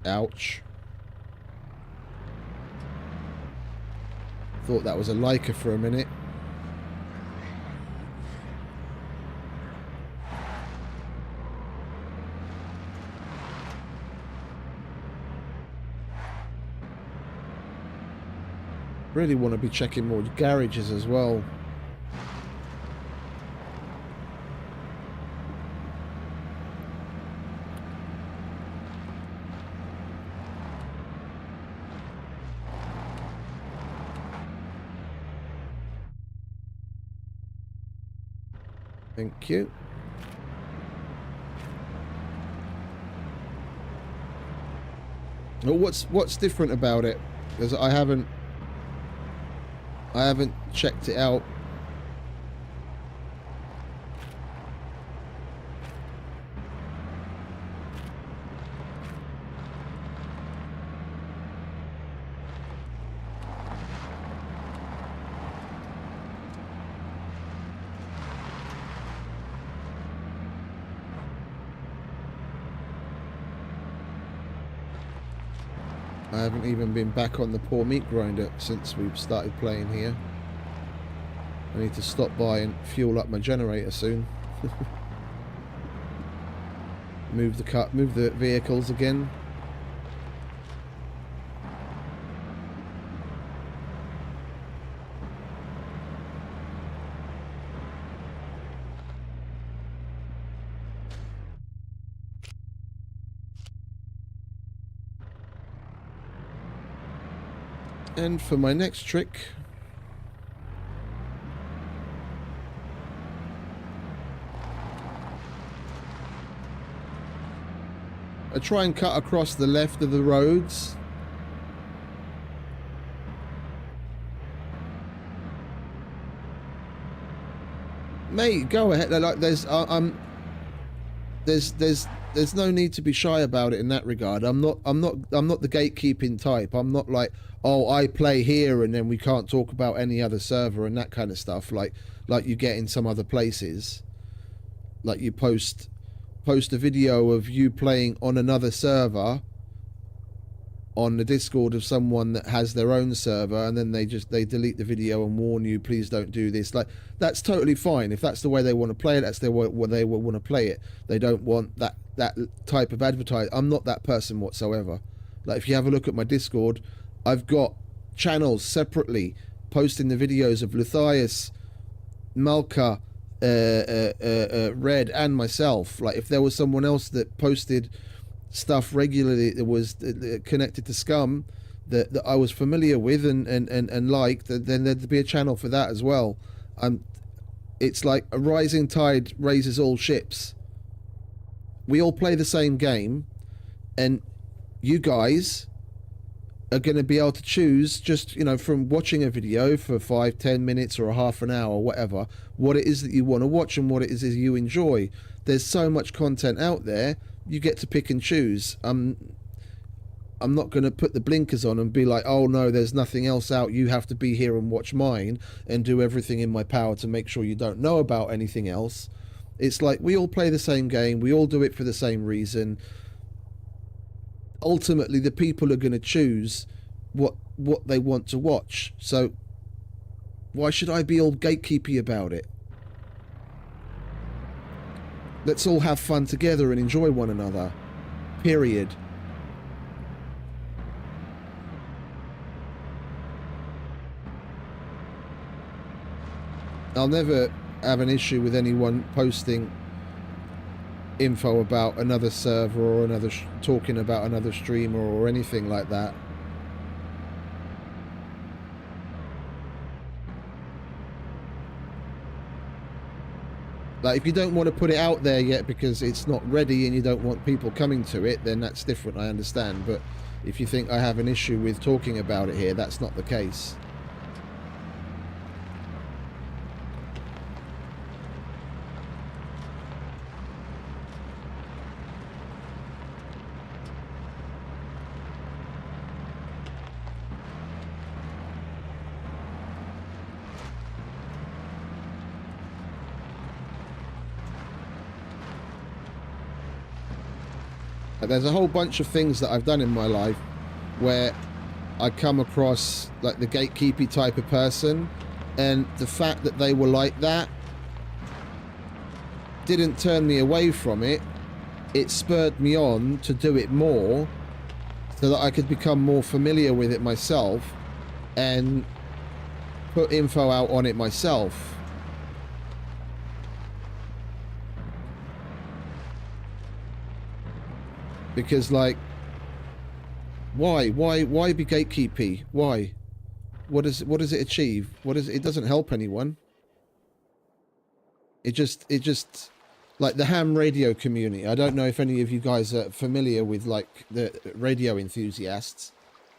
Ouch. Thought that was a Leica for a minute. Really want to be checking more garages as well. Thank you. Well, what's different about it? Because I haven't checked it out. I haven't even been back on the poor meat grinder since we've started playing here. I need to stop by and fuel up my generator soon. move the vehicles again. And for my next trick, I try and cut across the left of the roads. Mate, go ahead. Like there's no need to be shy about it in that regard. I'm not the gatekeeping type. I'm not like, oh, I play here and then we can't talk about any other server and that kind of stuff like you get in some other places. Like you post a video of you playing on another server on the Discord of someone that has their own server, and then they delete the video and warn you, please don't do this. Like, that's totally fine. If that's the way they want to play it, that's the way they will want to play it. They don't want that type of advertising. I'm not that person whatsoever. Like, if you have a look at my Discord, I've got channels separately posting the videos of Luthias, Malka, Red, and myself. Like, if there was someone else that posted stuff regularly that was connected to SCUM that I was familiar with and liked, then there'd be a channel for that as well. It's like a rising tide raises all ships. We all play the same game, and you guys are going to be able to choose, just, you know, from watching a video for 5-10 minutes or a half an hour or whatever, what it is that you want to watch and what it is that you enjoy. There's so much content out there, you get to pick and choose. I'm not going to put the blinkers on and be like, oh no, there's nothing else out, you have to be here and watch mine, and do everything in my power to make sure you don't know about anything else. It's like, we all play the same game, we all do it for the same reason. Ultimately, the people are going to choose what they want to watch. So why should I be all gatekeepy about it? Let's all have fun together and enjoy one another. Period. I'll never have an issue with anyone posting info about another server or another talking about another streamer or anything like that. Like, if you don't want to put it out there yet because it's not ready and you don't want people coming to it, then that's different, I understand. But if you think I have an issue with talking about it here, that's not the case. There's a whole bunch of things that I've done in my life where I come across like the gatekeepy type of person, and the fact that they were like that didn't turn me away from it. It spurred me on to do it more so that I could become more familiar with it myself and put info out on it myself. Because, like, why be gatekeepy? Why? What does it achieve? It doesn't help anyone. It just like the ham radio community. I don't know if any of you guys are familiar with like the radio enthusiasts.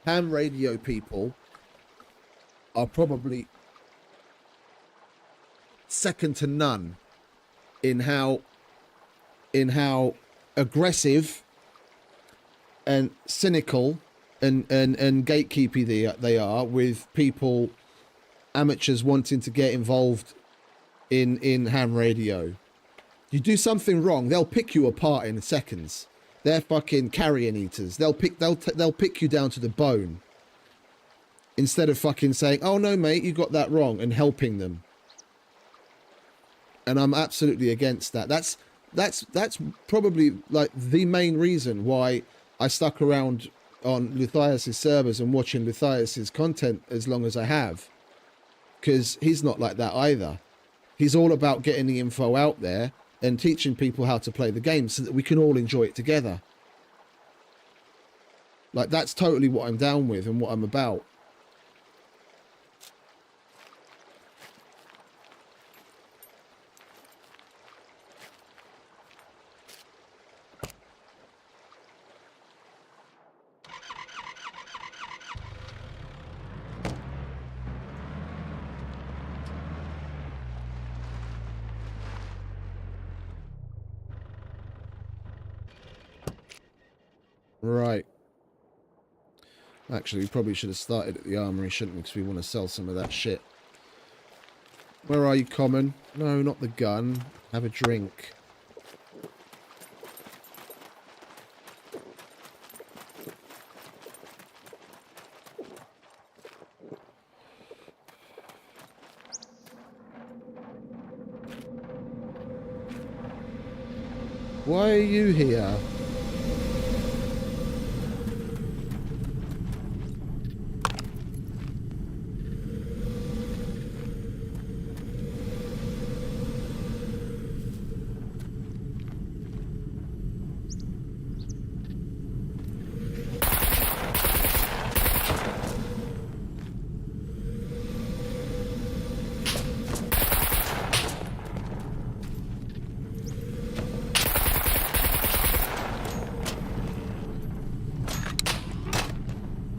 Ham radio people are probably second to none in how aggressive and cynical and gatekeepy they are with people, amateurs wanting to get involved in ham radio. You do something wrong, they'll pick you apart in seconds. They're fucking carrion eaters. They'll pick you down to the bone, instead of fucking saying, "Oh no, mate, you got that wrong," and helping them. And I'm absolutely against that. That's probably like the main reason why I stuck around on Luthias's servers and watching Luthias's content as long as I have, because he's not like that either. He's all about getting the info out there and teaching people how to play the game so that we can all enjoy it together. Like, that's totally what I'm down with and what I'm about. Right. Actually, we probably should have started at the armory, shouldn't we? Because we want to sell some of that shit. Where are you, Common? No, not the gun. Have a drink. Why are you here?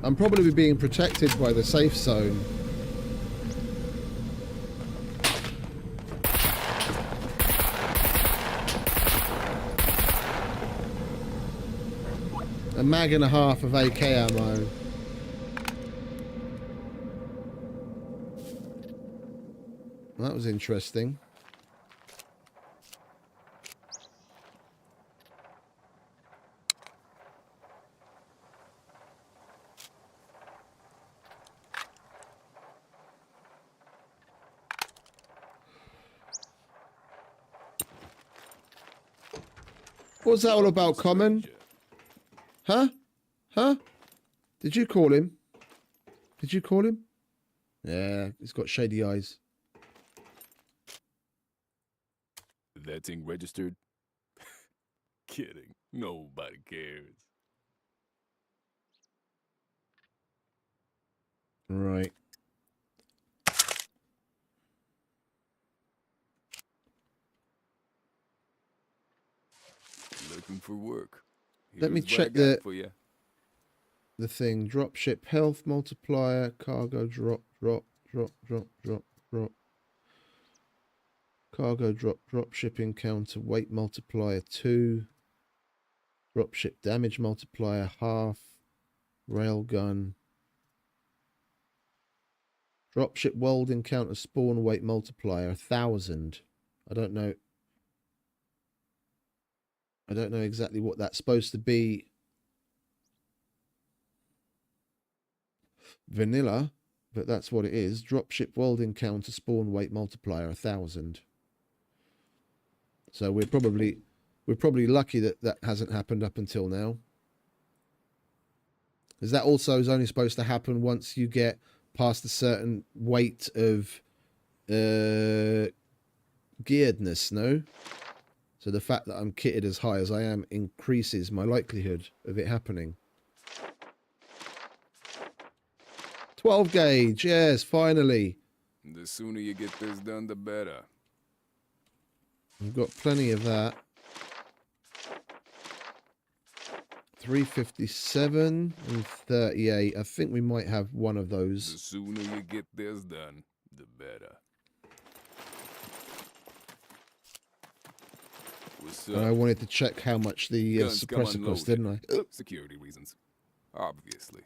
I'm probably being protected by the safe zone. A mag and a half of AK ammo. That was interesting. What's that all about, Common? Huh? Huh? Did you call him? Did you call him? Yeah, he's got shady eyes. That thing registered? Kidding. Nobody cares. Right. Looking for work. Let me Here's what check I got the for you. thing. Dropship health multiplier, cargo drop. Cargo drop shipping counter, weight multiplier 2. Dropship damage multiplier half. Railgun. Dropship welding counter spawn weight multiplier 1,000. I don't know exactly what that's supposed to be. Vanilla, but that's what it is. Dropship welding counter spawn weight multiplier 1,000. So we're probably lucky that that hasn't happened up until now. Because that also is only supposed to happen once you get past a certain weight of gearedness, no? So the fact that I'm kitted as high as I am increases my likelihood of it happening. 12 gauge, yes, finally. The sooner you get this done, the better. We've got plenty of that. 357 and 38. I think we might have one of The those. sooner you get this done, the better. What's And I up? wanted to check how much the Guns come suppressor cost, unloaded. didn't I? Security reasons. Obviously.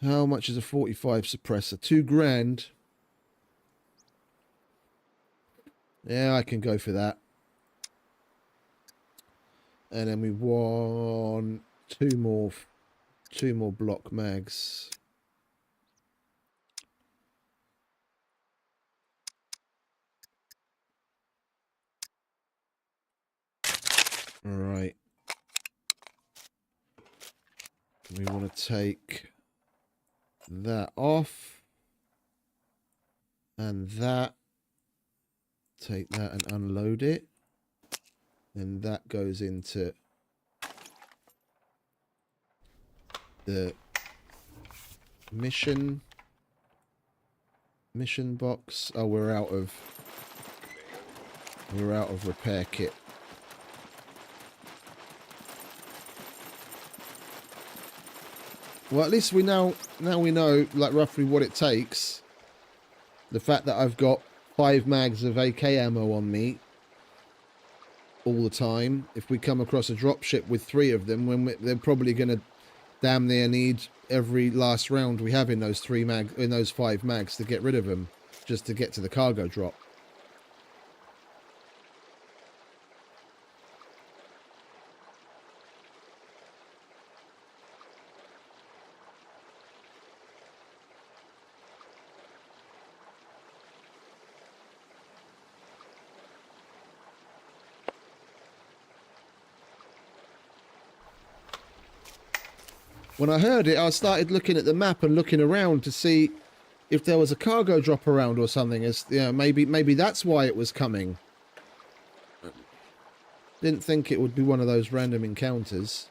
How much is a 45 suppressor? 2 grand. Yeah, I can go for that. And then we want two more block mags. All right. We want to take that off. And that. Take that and unload it. And that goes into the mission box. Oh, we're out of repair kit. Well, at least we now we know like roughly what it takes. The fact that I've got 5 mags of AK ammo on me all the time. If we come across a dropship with 3 of them, they're probably going to damn near need every last round we have in those 5 mags to get rid of them, just to get to the cargo drop. When I heard it, I started looking at the map and looking around to see if there was a cargo drop around or something. As you know, maybe that's why it was coming. Didn't think it would be one of those random encounters.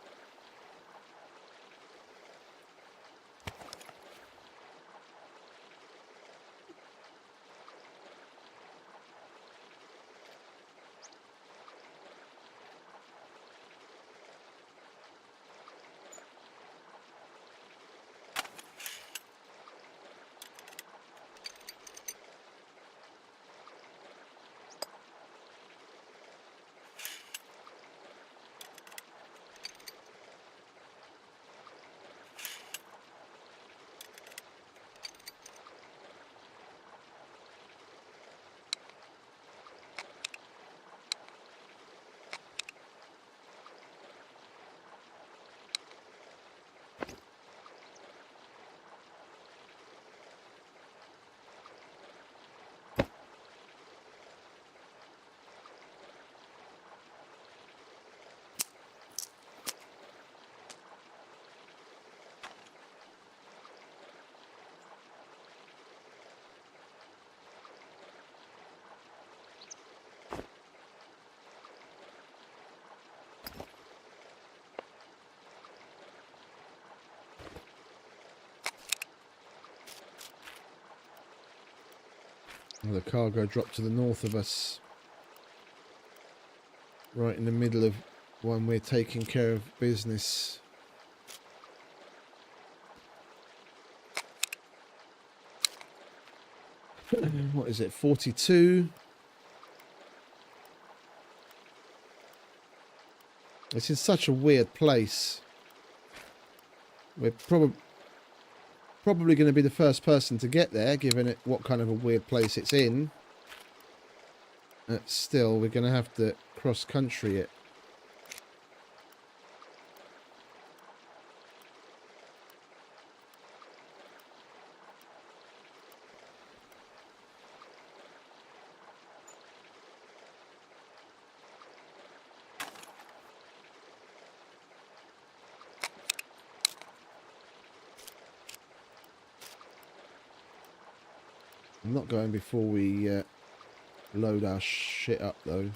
The cargo drop to the north of us. Right in the middle of when we're taking care of business. What is it? 42. It's in such a weird place. We're probably going to be the first person to get there, given it what kind of a weird place it's in. Still, we're going to have to cross-country it. I'm not going before we load our shit up, though.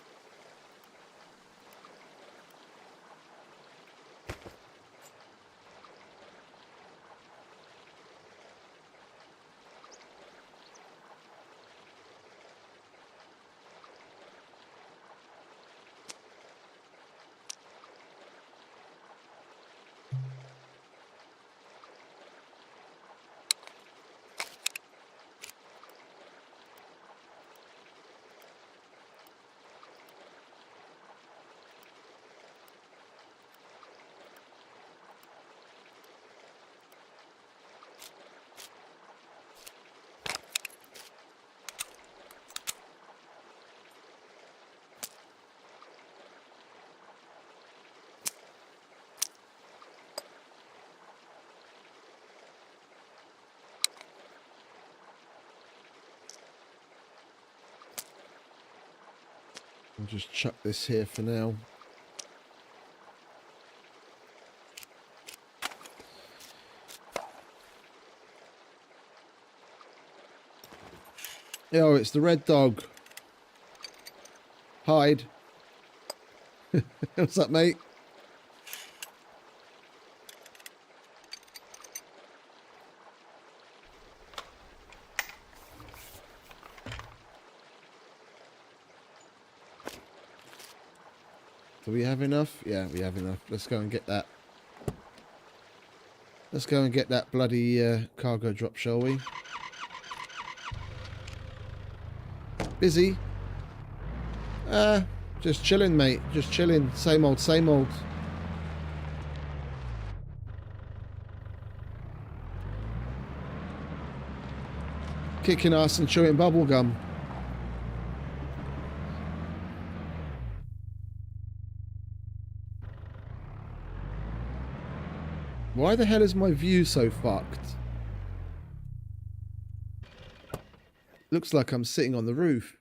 just chuck this here for now. Oh, it's the red dog. Hide. What's up, mate? Do we have enough? Yeah, we have enough. Let's go and get that. Let's go and get that bloody cargo drop, shall we? Busy? Just chilling, mate. Just chilling. Same old, same old. Kicking ass and chewing bubble gum. Why the hell is my view so fucked? Looks like I'm sitting on the roof.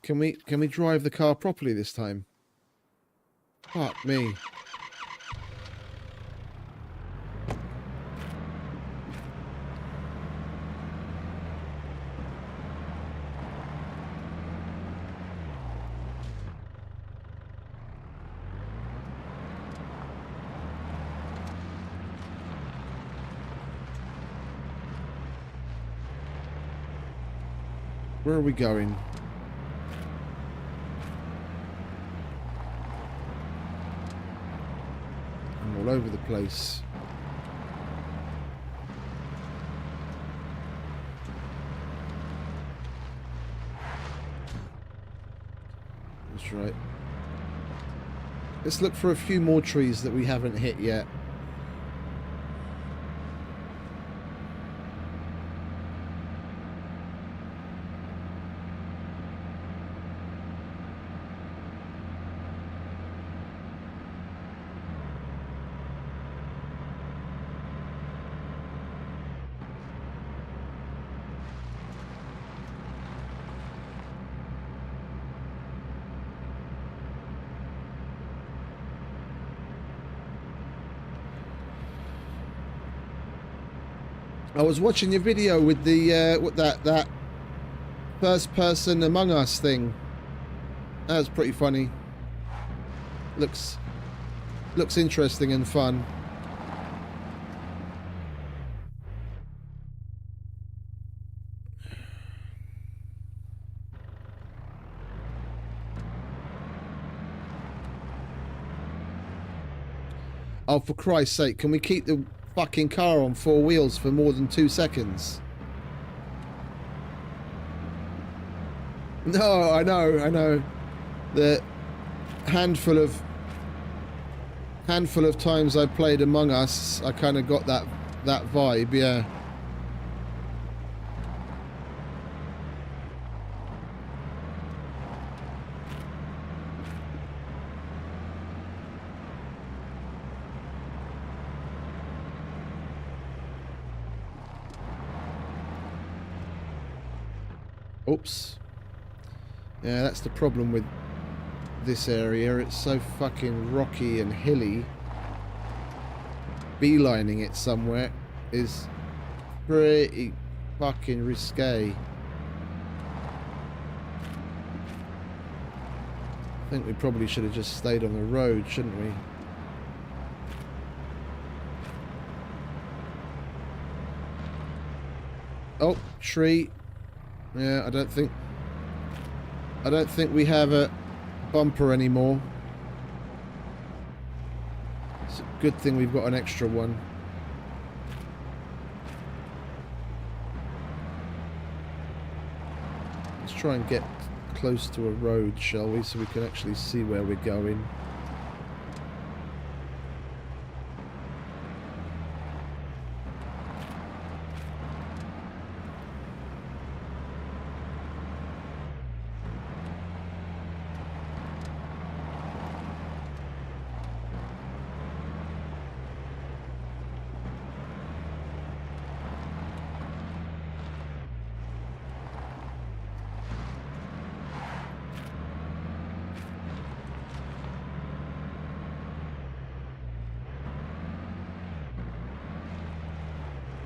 Can we drive the car properly this time? Fuck me. Where are we going? I'm all over the place. That's right. Let's look for a few more trees that we haven't hit yet. I was watching your video with the what that first person Among Us thing. That was pretty funny. Looks interesting and fun. Oh, for Christ's sake, can we keep the fucking car on four wheels for more than 2 seconds? No, I know. The handful of times I played Among Us, I kind of got that vibe, yeah. Oops. Yeah, that's the problem with this area. It's so fucking rocky and hilly. Beelining it somewhere is pretty fucking risque. I think we probably should have just stayed on the road, shouldn't we? Oh, tree. Yeah, I don't think we have a bumper anymore. It's a good thing we've got an extra one. Let's try and get close to a road, shall we, so we can actually see where we're going.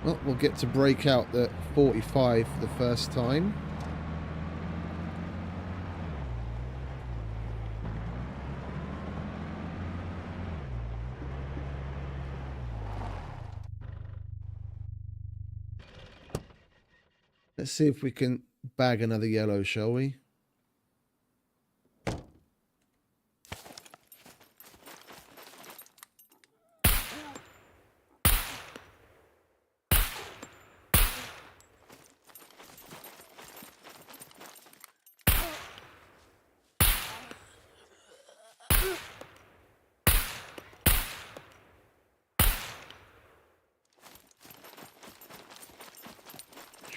Well, we'll get to break out the 45 for the first time. Let's see if we can bag another yellow, shall we?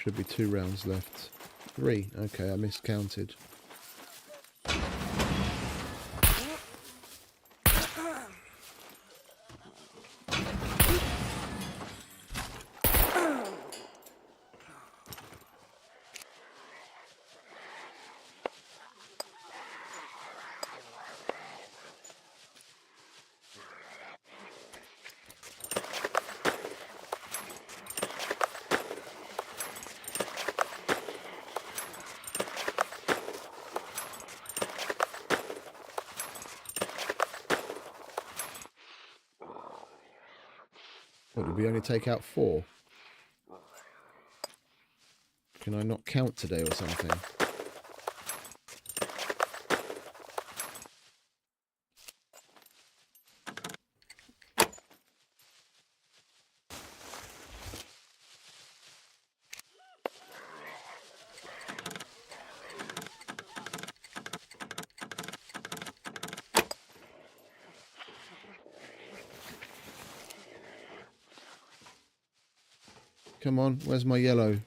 Should be 2 rounds left. 3. Okay, I miscounted. What, did we only take out 4? Can I not count today or something? Come on, where's my yellow?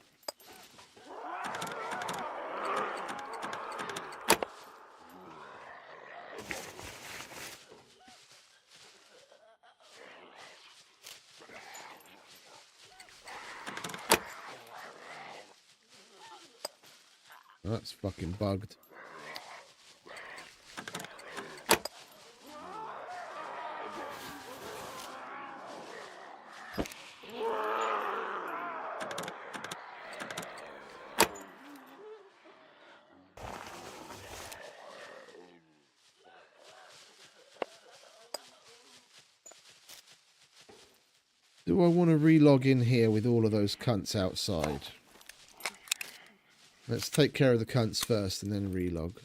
That's fucking bugged. Do I want to re-log in here with all of those cunts outside? Let's take care of the cunts first and then re-log.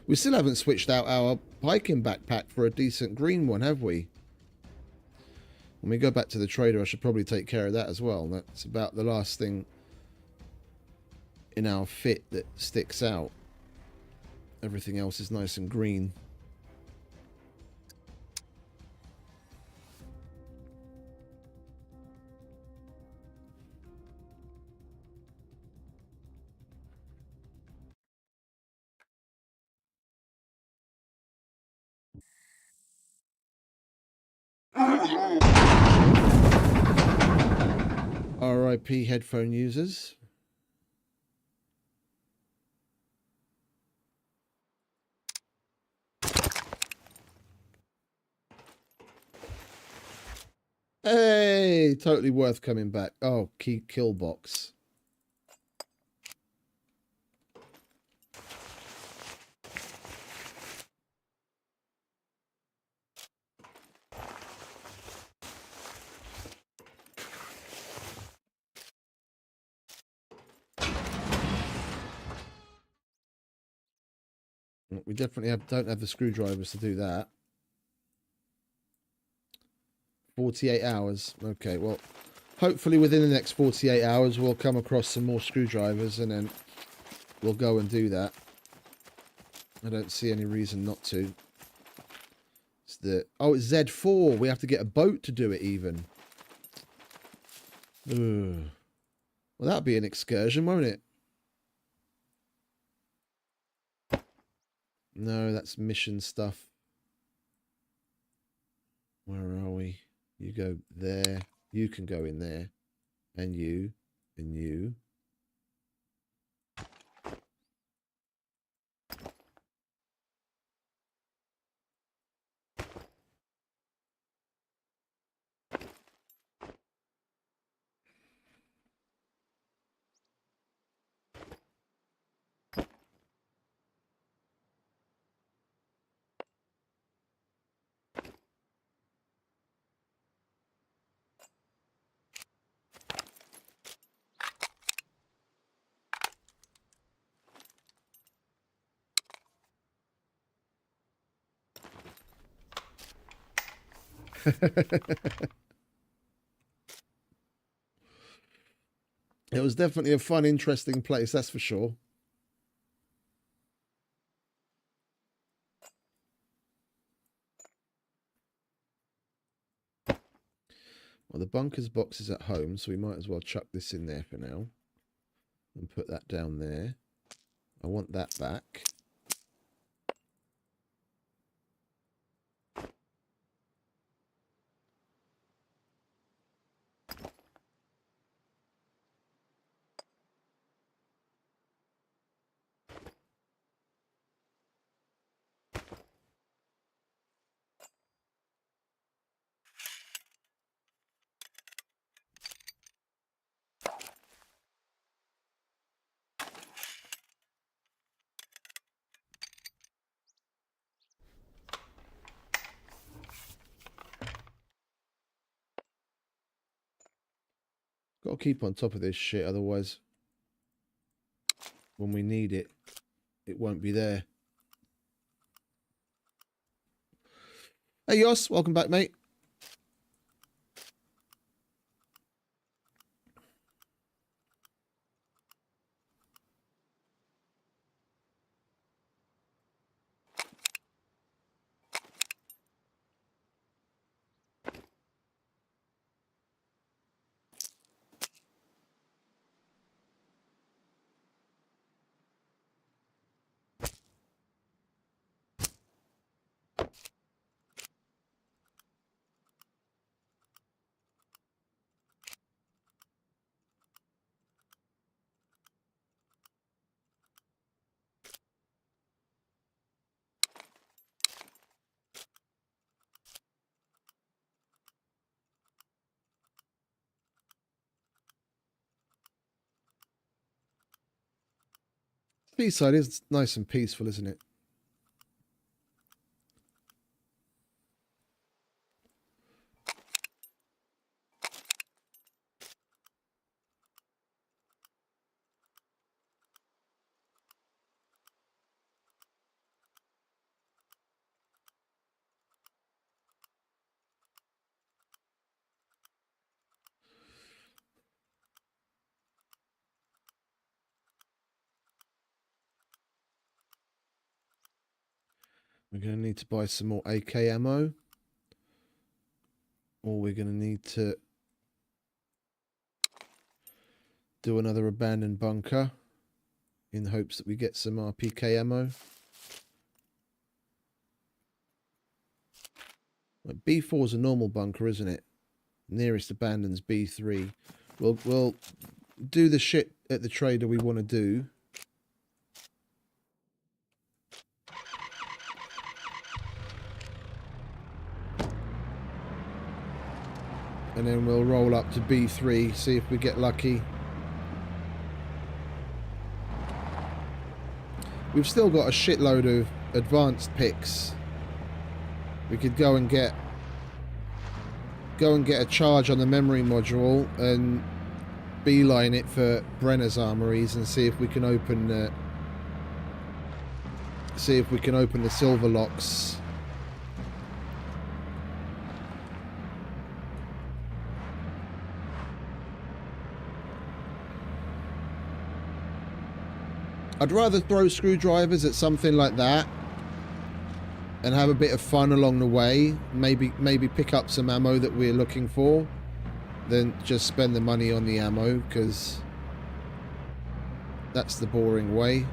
We still haven't switched out our hiking backpack for a decent green one, have we? When we go back to the trader, I should probably take care of that as well. That's about the last thing in our fit that sticks out. Everything else is nice and green. RIP headphone users. Hey, totally worth coming back. Oh, key kill box. We definitely don't have the screwdrivers to do that. 48 hours. Okay, well, hopefully within the next 48 hours we'll come across some more screwdrivers and then we'll go and do that. I don't see any reason not to. It's it's Z4. We have to get a boat to do it even. Ugh. Well, that'll be an excursion, won't it? No, that's mission stuff. Where are we? You go there. You can go in there. And you. And you. It was definitely a fun, interesting place, that's for sure. Well, the bunker's box is at home, so we might as well chuck this in there for now. And put that down there. I want that back. Got to keep on top of this shit, otherwise when we need it, it won't be there. Hey Yoss, welcome back, mate. B-side is nice and peaceful, isn't it? We're going to need to buy some more AK ammo. Or we're going to need to do another abandoned bunker in hopes that we get some RPK ammo. B4 is a normal bunker, isn't it? Nearest abandoned's B3. We'll do the shit at the trader we want to do. And then we'll roll up to B3, see if we get lucky. We've still got a shitload of advanced picks. We could go and get a charge on the memory module and beeline it for Brenner's armories and see if we can open see if we can open the silver locks. I'd rather throw screwdrivers at something like that and have a bit of fun along the way. Maybe pick up some ammo that we're looking for, than just spend the money on the ammo, because that's the boring way.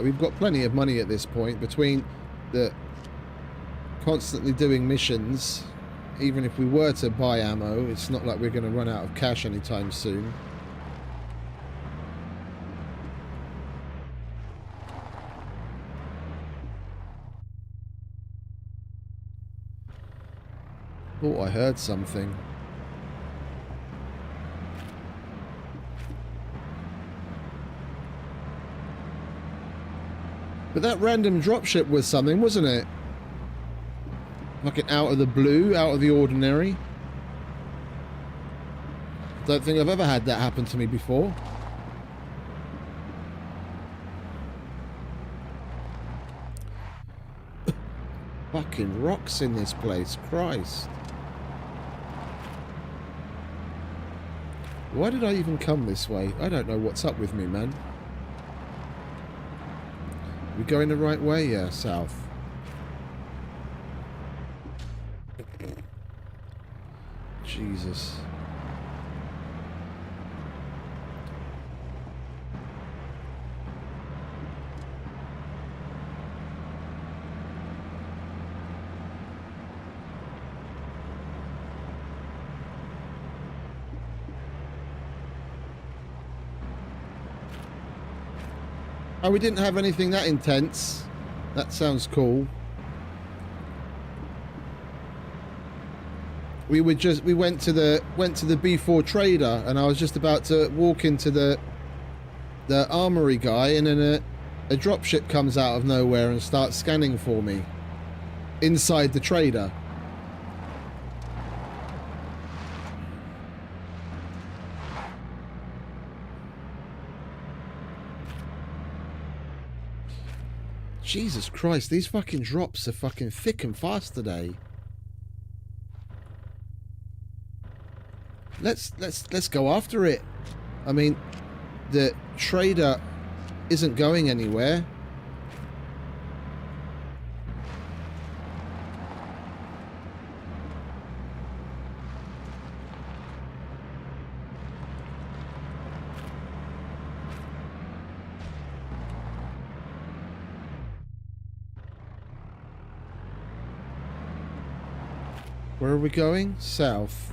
We've got plenty of money at this point between the constantly doing missions. Even if we were to buy ammo, it's not like we're going to run out of cash anytime soon. Oh, I heard something. But that random dropship was something, wasn't it? Like an out of the blue, out of the ordinary. Don't think I've ever had that happen to me before. Fucking rocks in this place, Christ. Why did I even come this way? I don't know what's up with me, man. We going the right way? Yeah, south. Jesus. Oh, we didn't have anything that intense. That sounds cool. We went to the B4 trader, and I was just about to walk into the armory guy, and then a dropship comes out of nowhere and starts scanning for me inside the trader. Jesus Christ, these fucking drops are fucking thick and fast today. Let's go after it. I mean, the trader isn't going anywhere. Where are we going? South.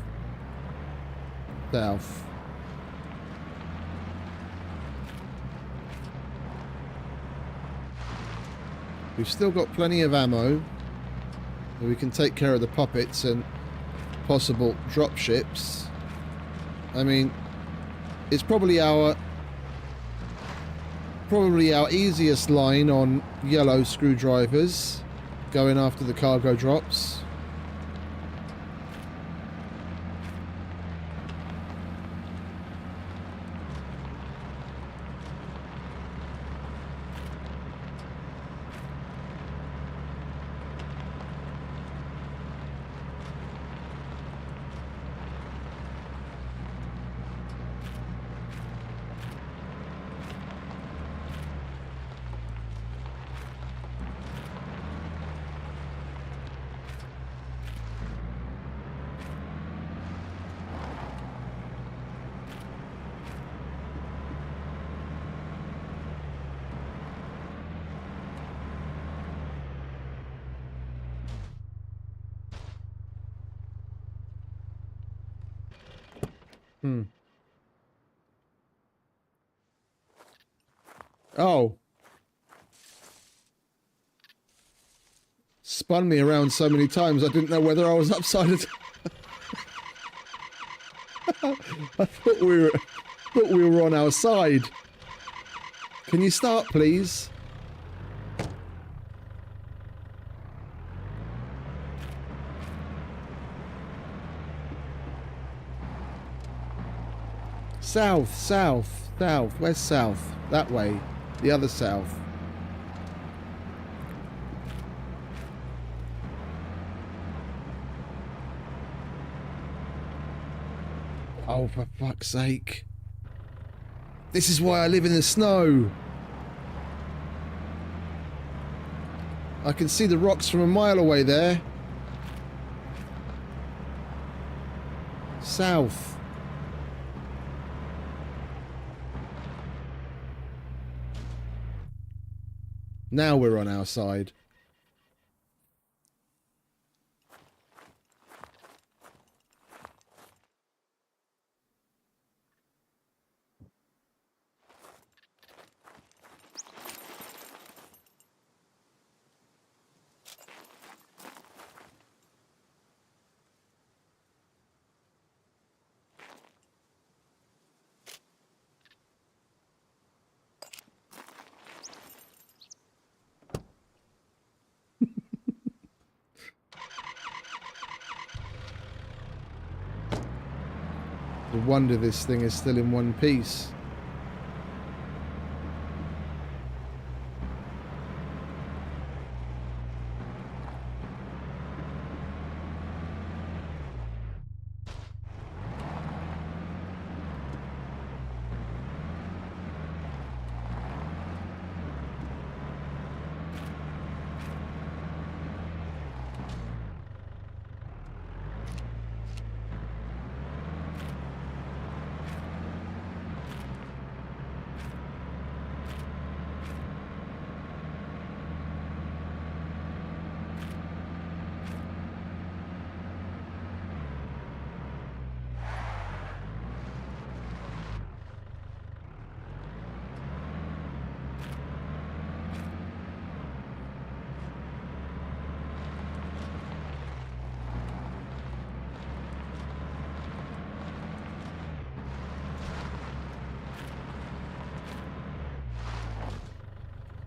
South. We've still got plenty of ammo. We can take care of the puppets and possible dropships. I mean, it's probably our easiest line on yellow screwdrivers, going after the cargo drops. Oh. Spun me around so many times I didn't know whether I was upside down. I thought we were on our side. Can you start, please? South, south, south. Where's south? That way. The other south. Oh, for fuck's sake. This is why I live in the snow. I can see the rocks from a mile away there. South. Now we're on our side. No wonder this thing is still in one piece.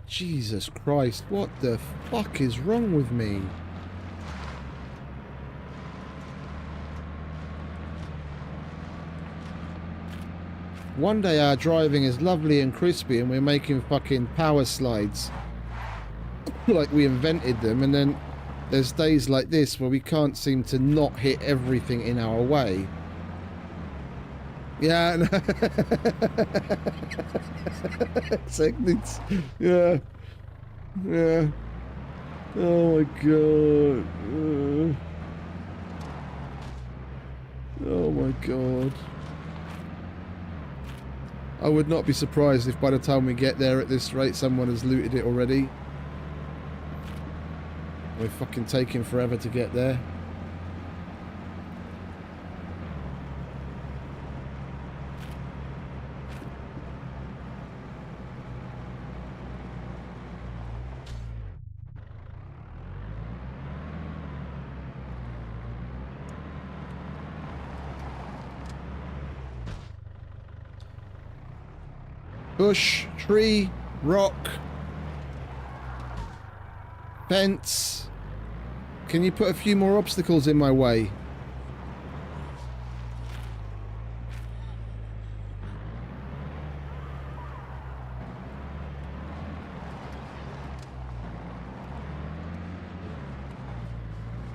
Jesus Christ, what the fuck is wrong with me? One day our driving is lovely and crispy and we're making fucking power slides like we invented them, and then there's days like this where we can't seem to not hit everything in our way. Yeah, no. Yeah, yeah. Oh my god. Oh my god. I would not be surprised if by the time we get there at this rate someone has looted it already. We're fucking taking forever to get there. Bush, tree, rock, fence. Can you put a few more obstacles in my way?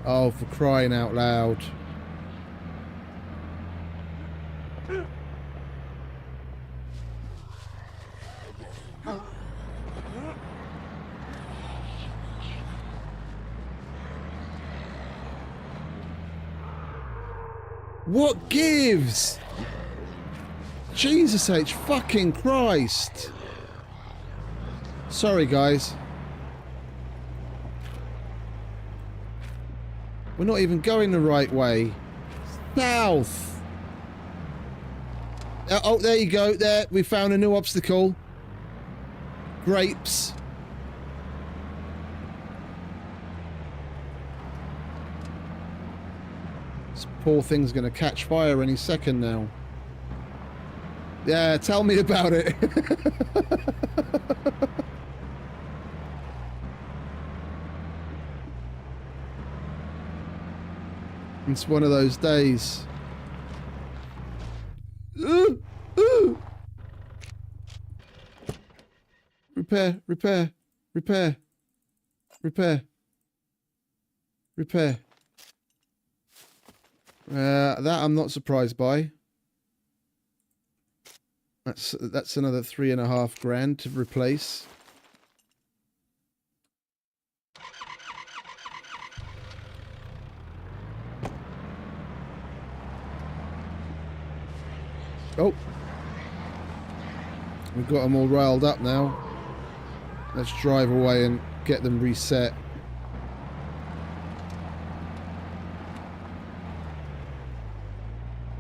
Oh, for crying out loud. What gives? Jesus H fucking Christ. Sorry guys. We're not even going the right way. South. Oh, there you go. There, we found a new obstacle. Grapes. This poor thing's going to catch fire any second now. Yeah, tell me about it. It's one of those days. repair, repair, repair, repair, repair. That I'm not surprised by. That's another $3.5 to replace. Oh, we've got them all riled up now. Let's drive away and get them reset.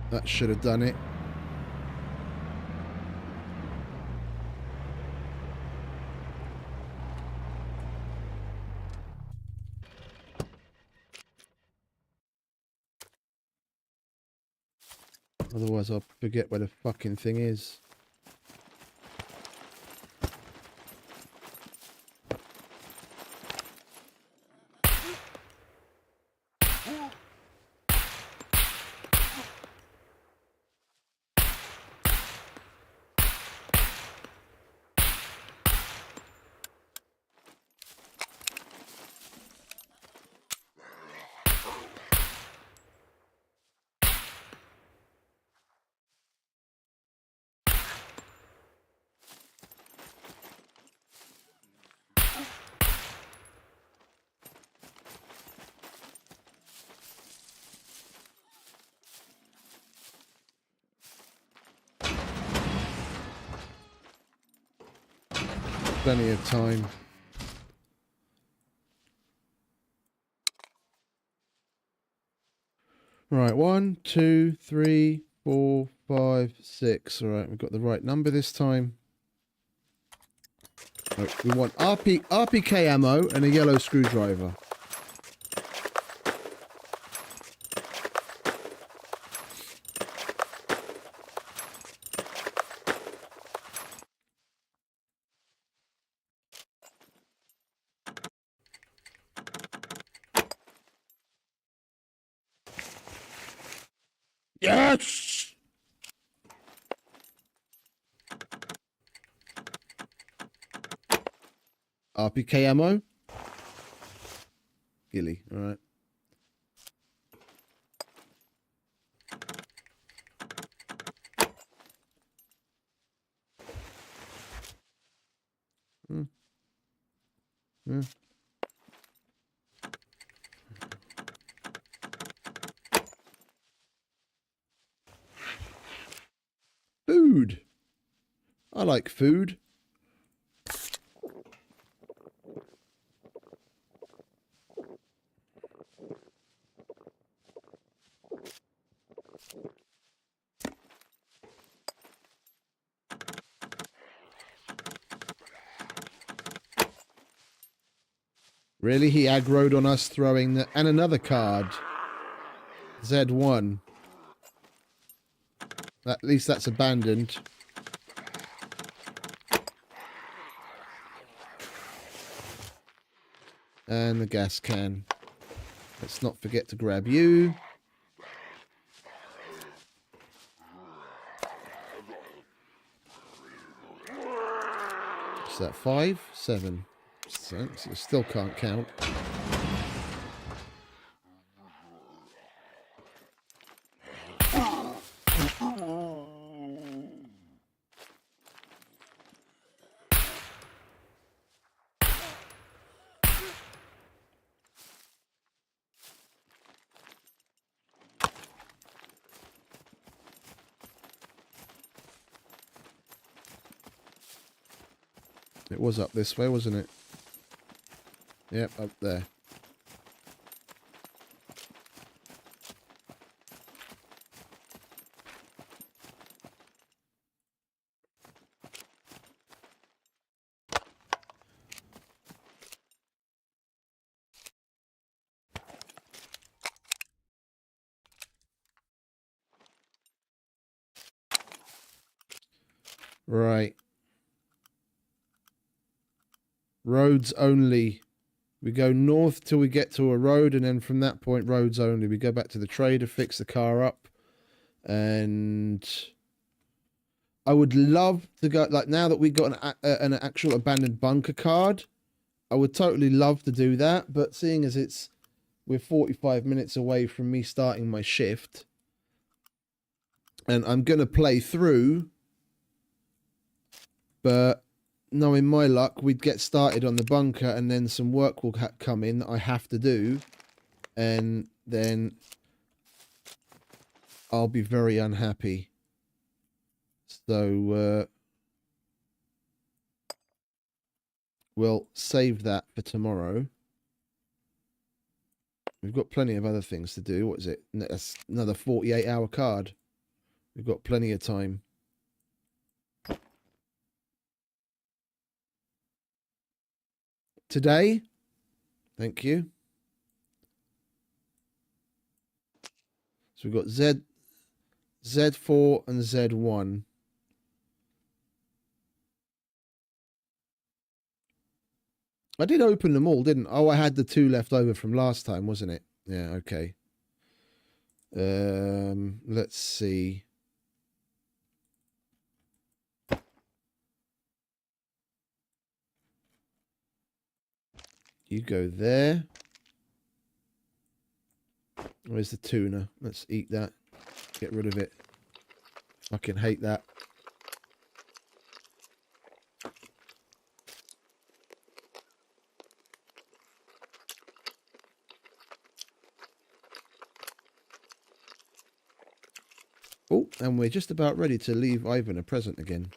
That should have done it. Otherwise I'll forget where the fucking thing is. Plenty of time. Right, 1, 2, 3, 4, 5, 6. All right, we've got the right number this time. Right, we want RPK ammo and a yellow screwdriver. Yes! RPK ammo. Gilly, all right. Food. I like food. Really? He aggroed on us throwing the... And another card. Z1. At least that's abandoned. And the gas can. Let's not forget to grab you. Is that 5? 7. So still can't count. It was up this way, wasn't it? Yep, up there. Right. Roads only. We go north till we get to a road, and then from that point, roads only. We go back to the trader, fix the car up, and I would love to go, like, now that we've got an actual abandoned bunker card, I would totally love to do that. But seeing as we're 45 minutes away from me starting my shift, and I'm going to play through, but knowing my luck, we'd get started on the bunker and then some work will come in that I have to do. And then I'll be very unhappy. So we'll save that for tomorrow. We've got plenty of other things to do. What is it? That's another 48-hour card. We've got plenty of time. Today, thank you. So we've got Z4 and Z1. I did open them all, didn't I? Oh, I had the 2 left over from last time, wasn't it? Yeah, okay. Let's see. You go there. Where's the tuna? Let's eat that. Get rid of it. Fucking hate that. Oh, and we're just about ready to leave Ivan a present again.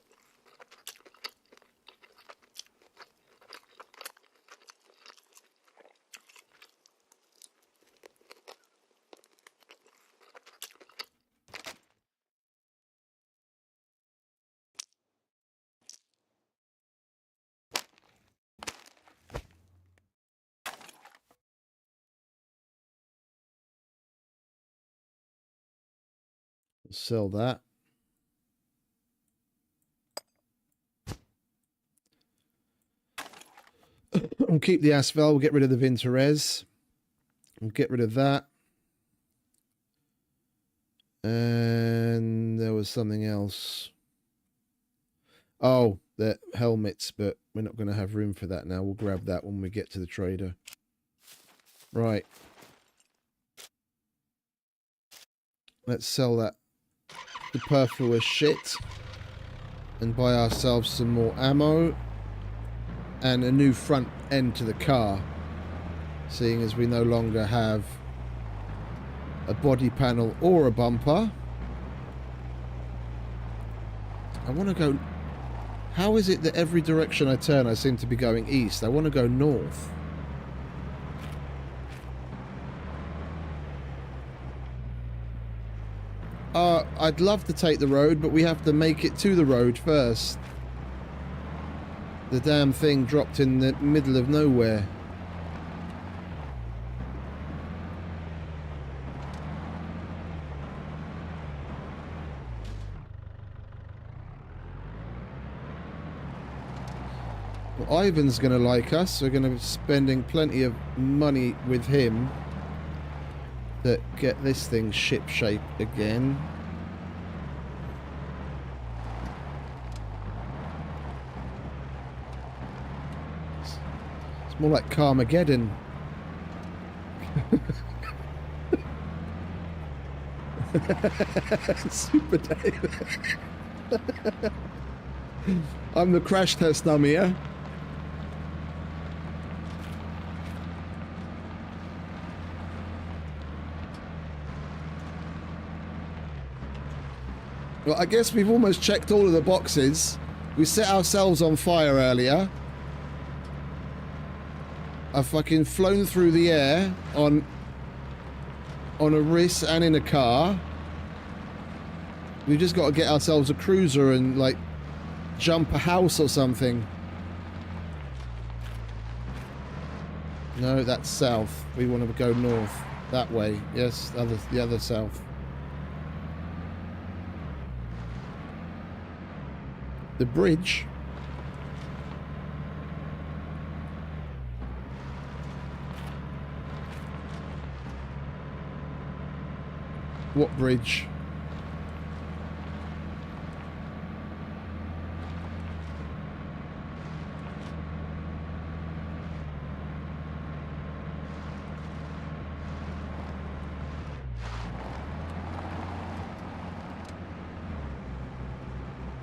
Sell that. We'll keep the Asphalt. We'll get rid of the Vintorez. We'll get rid of that. And there was something else. Oh, the helmets, but we're not going to have room for that now. We'll grab that when we get to the trader. Right. Let's sell that superfluous shit and buy ourselves some more ammo and a new front end to the car, seeing as we no longer have a body panel or a bumper. I want to go... How is it that every direction I turn I seem to be going east? I want to go north. I'd love to take the road, but we have to make it to the road first. The damn thing dropped in the middle of nowhere. Well, Ivan's going to like us. We're going to be spending plenty of money with him to get this thing ship-shape again. It's more like Carmageddon. Super Dave. I'm the crash test dummy, yeah? Well, I guess we've almost checked all of the boxes. We set ourselves on fire earlier. I've fucking flown through the air on a wrist and in a car. We've just got to get ourselves a cruiser and, like, jump a house or something. No, that's south. We want to go north. That way. Yes, the other south. The bridge. What bridge?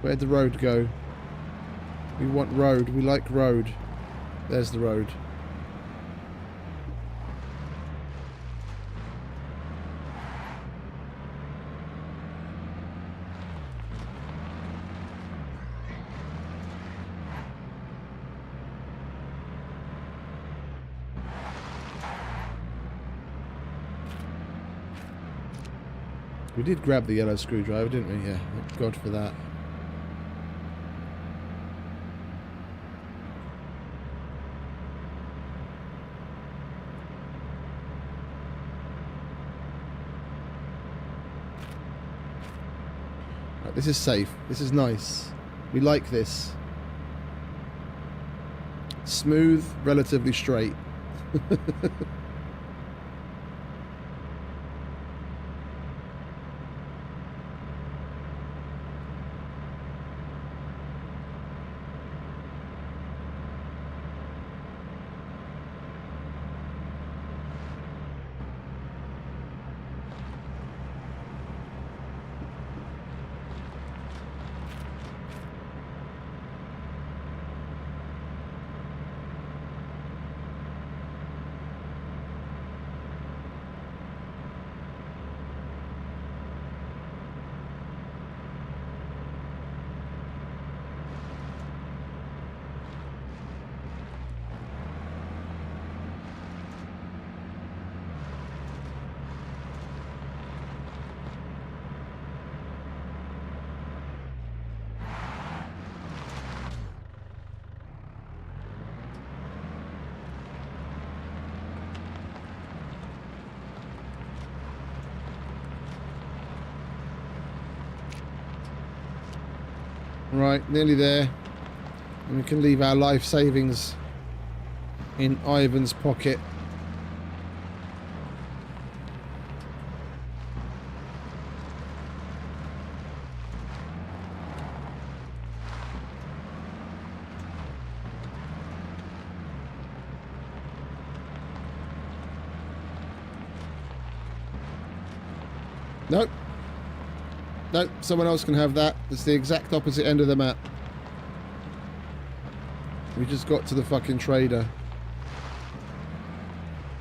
Where'd the road go? We want road. We like road. There's the road. We did grab the yellow screwdriver, didn't we? Yeah, thank God for that. Right, this is safe. This is nice. We like this. Smooth, relatively straight. Right, nearly there. And we can leave our life savings in Ivan's pocket. Nope. Nope, someone else can have that. It's the exact opposite end of the map. We just got to the fucking trader.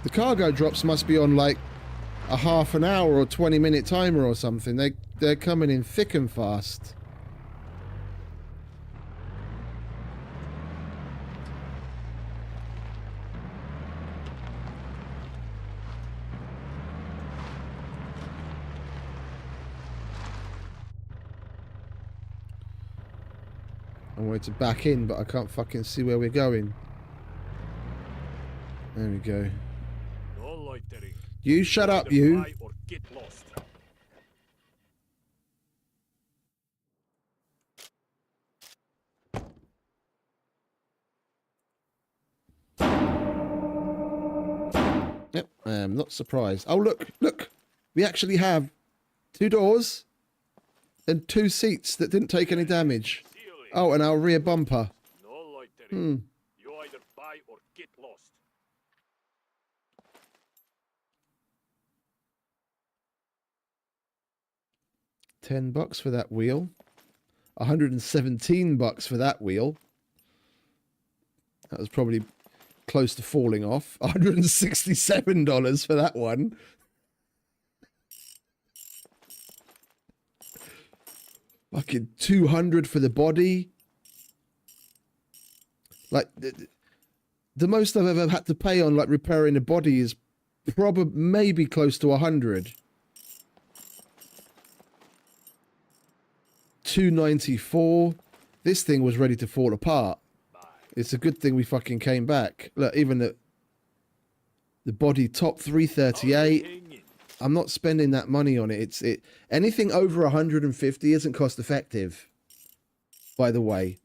The cargo drops must be on like a half an hour or 20-minute timer or something. They're coming in thick and fast. I wanted to back in, but I can't fucking see where we're going. There we go. No loitering. You shut up, you. Fly or get lost. Yep, I am not surprised. Oh, look, look. We actually have 2 doors and 2 seats that didn't take any damage. Oh, and our rear bumper. No loitering. You either buy or get lost. $10 for that wheel. $117 for that wheel. That was probably close to falling off. $167 for that one. Fucking $200 for the body. Like the most I've ever had to pay on like repairing a body is probably maybe close to $100. $294. This thing was ready to fall apart. It's a good thing we fucking came back. Look, even the body top $338. I'm not spending that money on it. Anything over 150 isn't cost effective. By the way,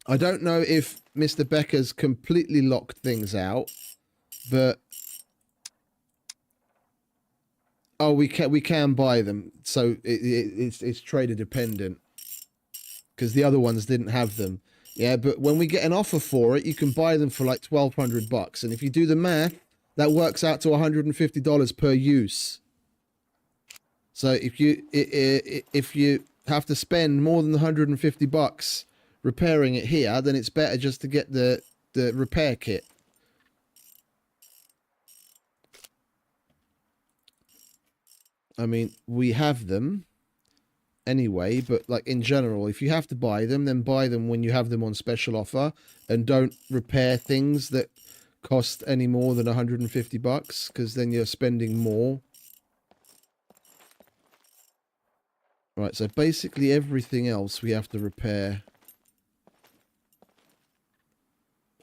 I don't know if Mr. Becker's completely locked things out, but oh, we can buy them. So it's trader dependent because the other ones didn't have them. Yeah, but when we get an offer for it, you can buy them for like $1,200, and if you do the math, that works out to $150 per use. So if you have to spend more than $150 repairing it here, then it's better just to get the repair kit. I mean, we have them anyway, but like in general, if you have to buy them, then buy them when you have them on special offer, and don't repair things that cost any more than $150, because then you're spending more. Right, so basically everything else we have to repair.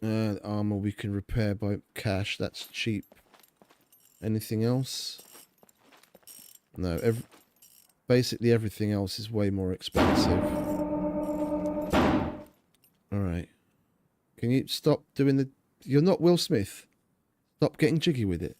Armor we can repair by cash, that's cheap. Anything else? No, basically everything else is way more expensive. Alright. Can you stop doing the... You're not Will Smith. Stop getting jiggy with it.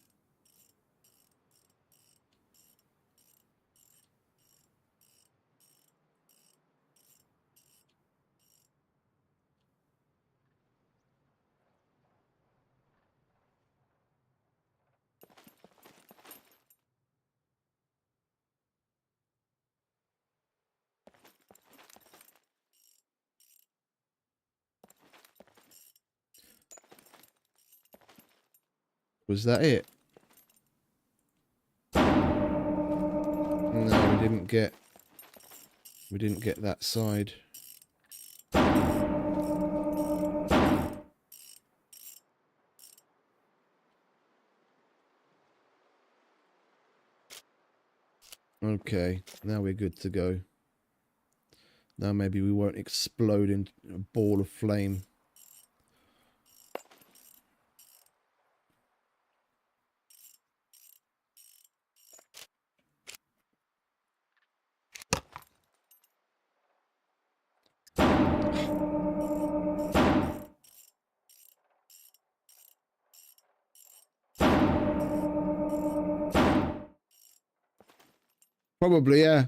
Was that it? No, we didn't get that side. Okay, now we're good to go. Now maybe we won't explode into a ball of flame. Probably, yeah.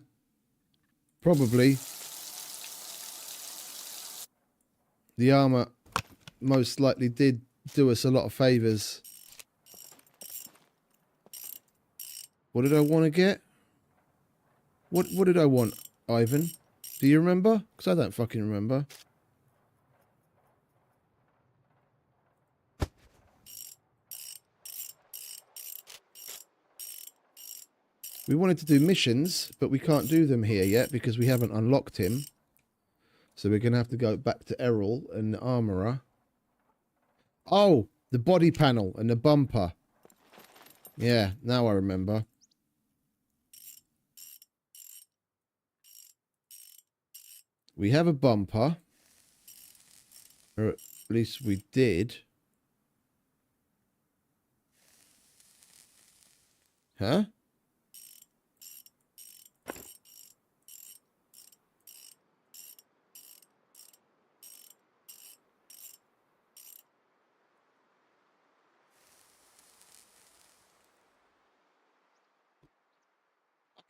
Probably. The armor most likely did do us a lot of favors. What did I want to get? What did I want, Ivan? Do you remember? Because I don't fucking remember. We wanted to do missions, but we can't do them here yet because we haven't unlocked him. So we're going to have to go back to Errol and the Armourer. Oh, the body panel and the bumper. Yeah, now I remember. We have a bumper. Or at least we did. Huh?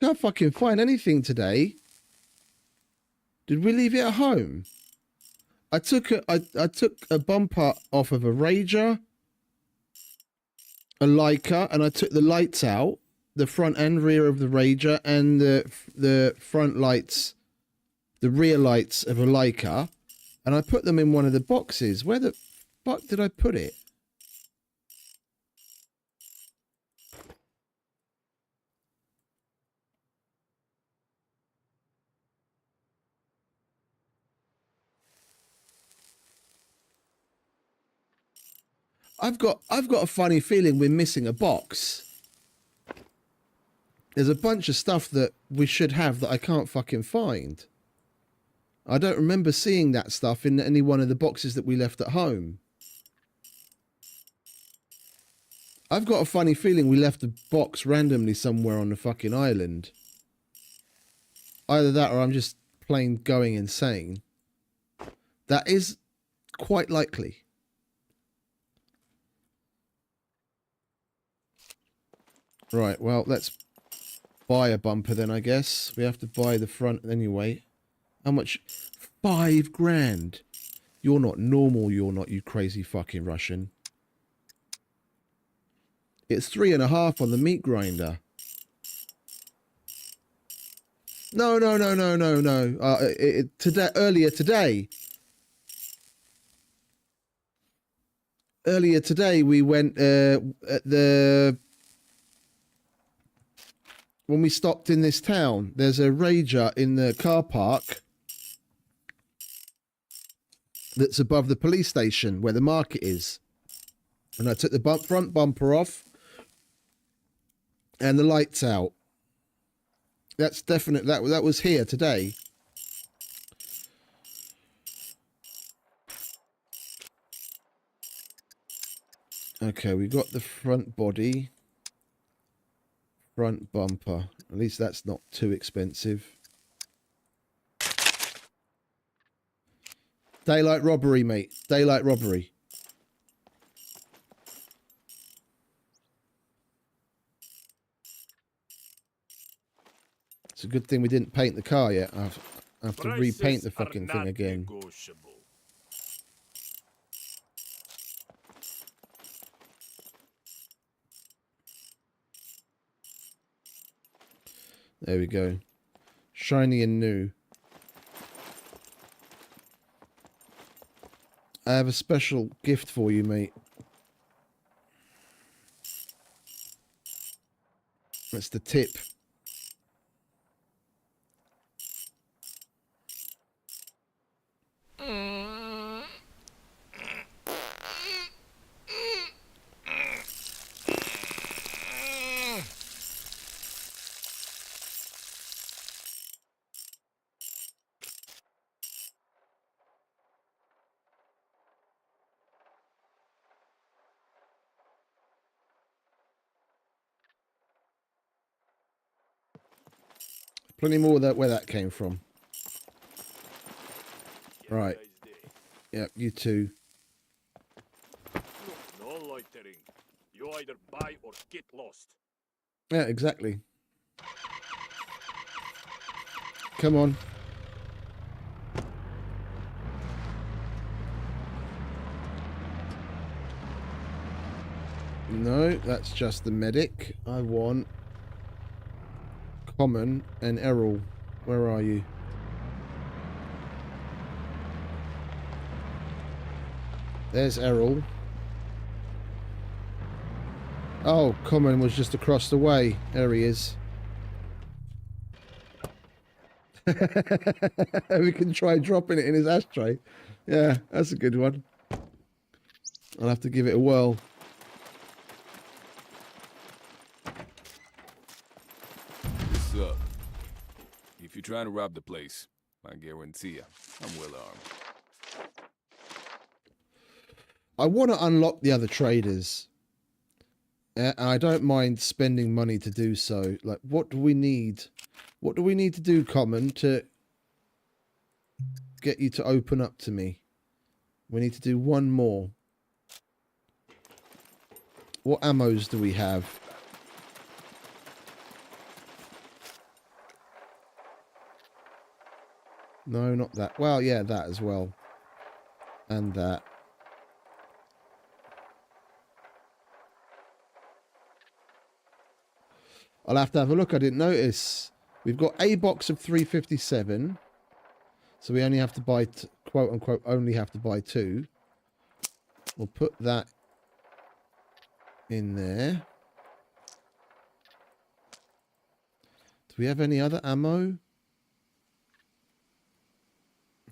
Can't fucking find anything today. Did we leave it at home? I took a bumper off of a Rager, a Leica, and I took the lights out, the front and rear of the Rager, and the front lights, the rear lights of a Leica, and I put them in one of the boxes. Where the fuck did I put it? I've got a funny feeling we're missing a box. There's a bunch of stuff that we should have that I can't fucking find. I don't remember seeing that stuff in any one of the boxes that we left at home. I've got a funny feeling we left a box randomly somewhere on the fucking island. Either that or I'm just plain going insane. That is quite likely. Right, well, let's buy a bumper then, I guess. We have to buy the front anyway. How much? 5 grand. You're not normal, you're not, you crazy fucking Russian. It's 3.5 on the meat grinder. No, no, no, no, no, no. Today, earlier today. Earlier today, we went at the when we stopped in this town. There's a rager in the car park that's above the police station where the market is, and I took the front bumper off and the lights out. That's definite. That was here today. Okay, we got the front body, front bumper. At least that's not too expensive. Daylight robbery, mate. Daylight robbery. It's a good thing we didn't paint the car yet. I have to repaint the fucking thing again. There we go. Shiny and new. I have a special gift for you, mate. That's the tip. Plenty more of that where that came from. Right. Yep, you too. No loitering. You either buy or get lost. Yeah, exactly. Come on. No, that's just the medic. I want Common and Errol. Where are you? There's Errol. Oh, Common was just across the way. There he is. We can try dropping it in his ashtray. Yeah, that's a good one. I'll have to give it a whirl. What's up? If you're trying to rob the place, I guarantee you, I'm well armed. I want to unlock the other traders. I don't mind spending money to do so. Like, what do we need? What do we need to do, Common, to get you to open up to me? We need to do one more. What ammos do we have? No, not that. Well, yeah, that as well. And that. I'll have to have a look. I didn't notice. We've got a box of 357. So we only have to buy, quote unquote, only have to buy 2. We'll put that in there. Do we have any other ammo?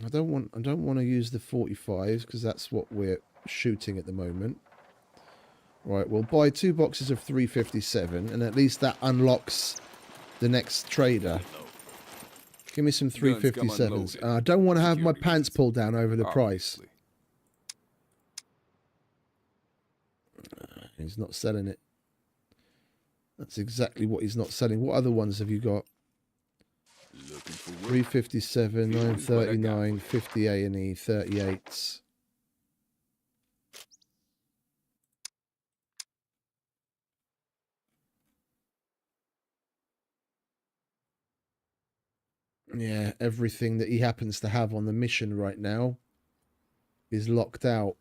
I don't want to use the 45s because that's what we're shooting at the moment. Right, we'll buy 2 boxes of 357 and at least that unlocks the next trader. Give me some 357s. I don't want to have my pants pulled down over the price. He's not selling it. That's exactly what he's not selling. What other ones have you got? 357, 939, 50 A&E, 38s. Yeah, everything that he happens to have on the mission right now is locked out.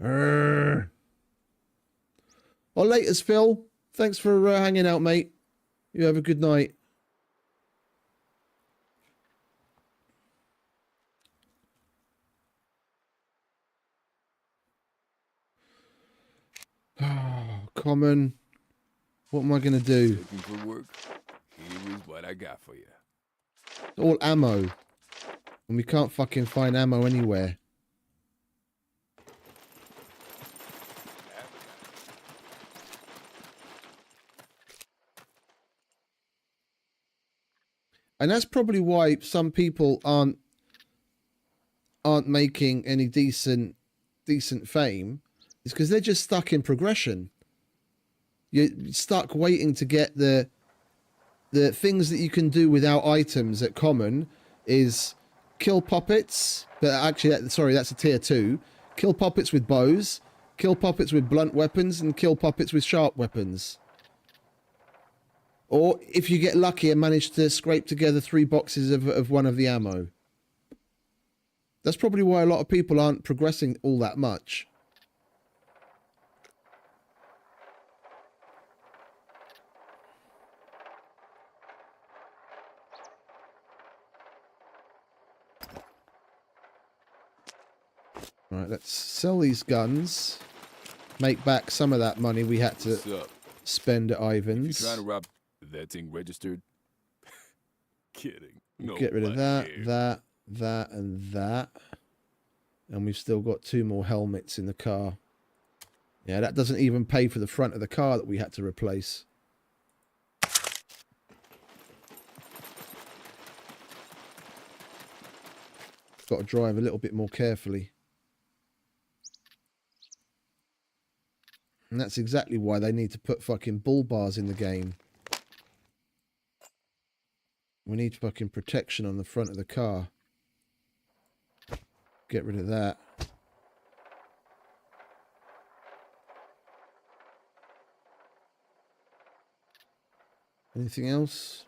Well, laters, Phil. Thanks for hanging out, mate. You have a good night. Oh, common. What am I going to do? Looking for work? Here is what I got for you. It's all ammo. And we can't fucking find ammo anywhere. And that's probably why some people aren't making any decent fame, is because they're just stuck in progression. You're stuck waiting to get the things that you can do without items at common is kill puppets, but actually, sorry, that's a tier 2. Kill puppets with bows, kill puppets with blunt weapons, and kill puppets with sharp weapons. Or if you get lucky and manage to scrape together 3 boxes of one of the ammo. That's probably why a lot of people aren't progressing all that much. Right, let's sell these guns. Make back some of that money we had to spend at Ivan's. If you're trying to rob that thing registered? Kidding. No. Get rid of that, that, and that. And we've still got 2 more helmets in the car. Yeah, that doesn't even pay for the front of the car that we had to replace. Got to drive a little bit more carefully. And that's exactly why they need to put fucking bull bars in the game. We need fucking protection on the front of the car. Get rid of that. Anything else?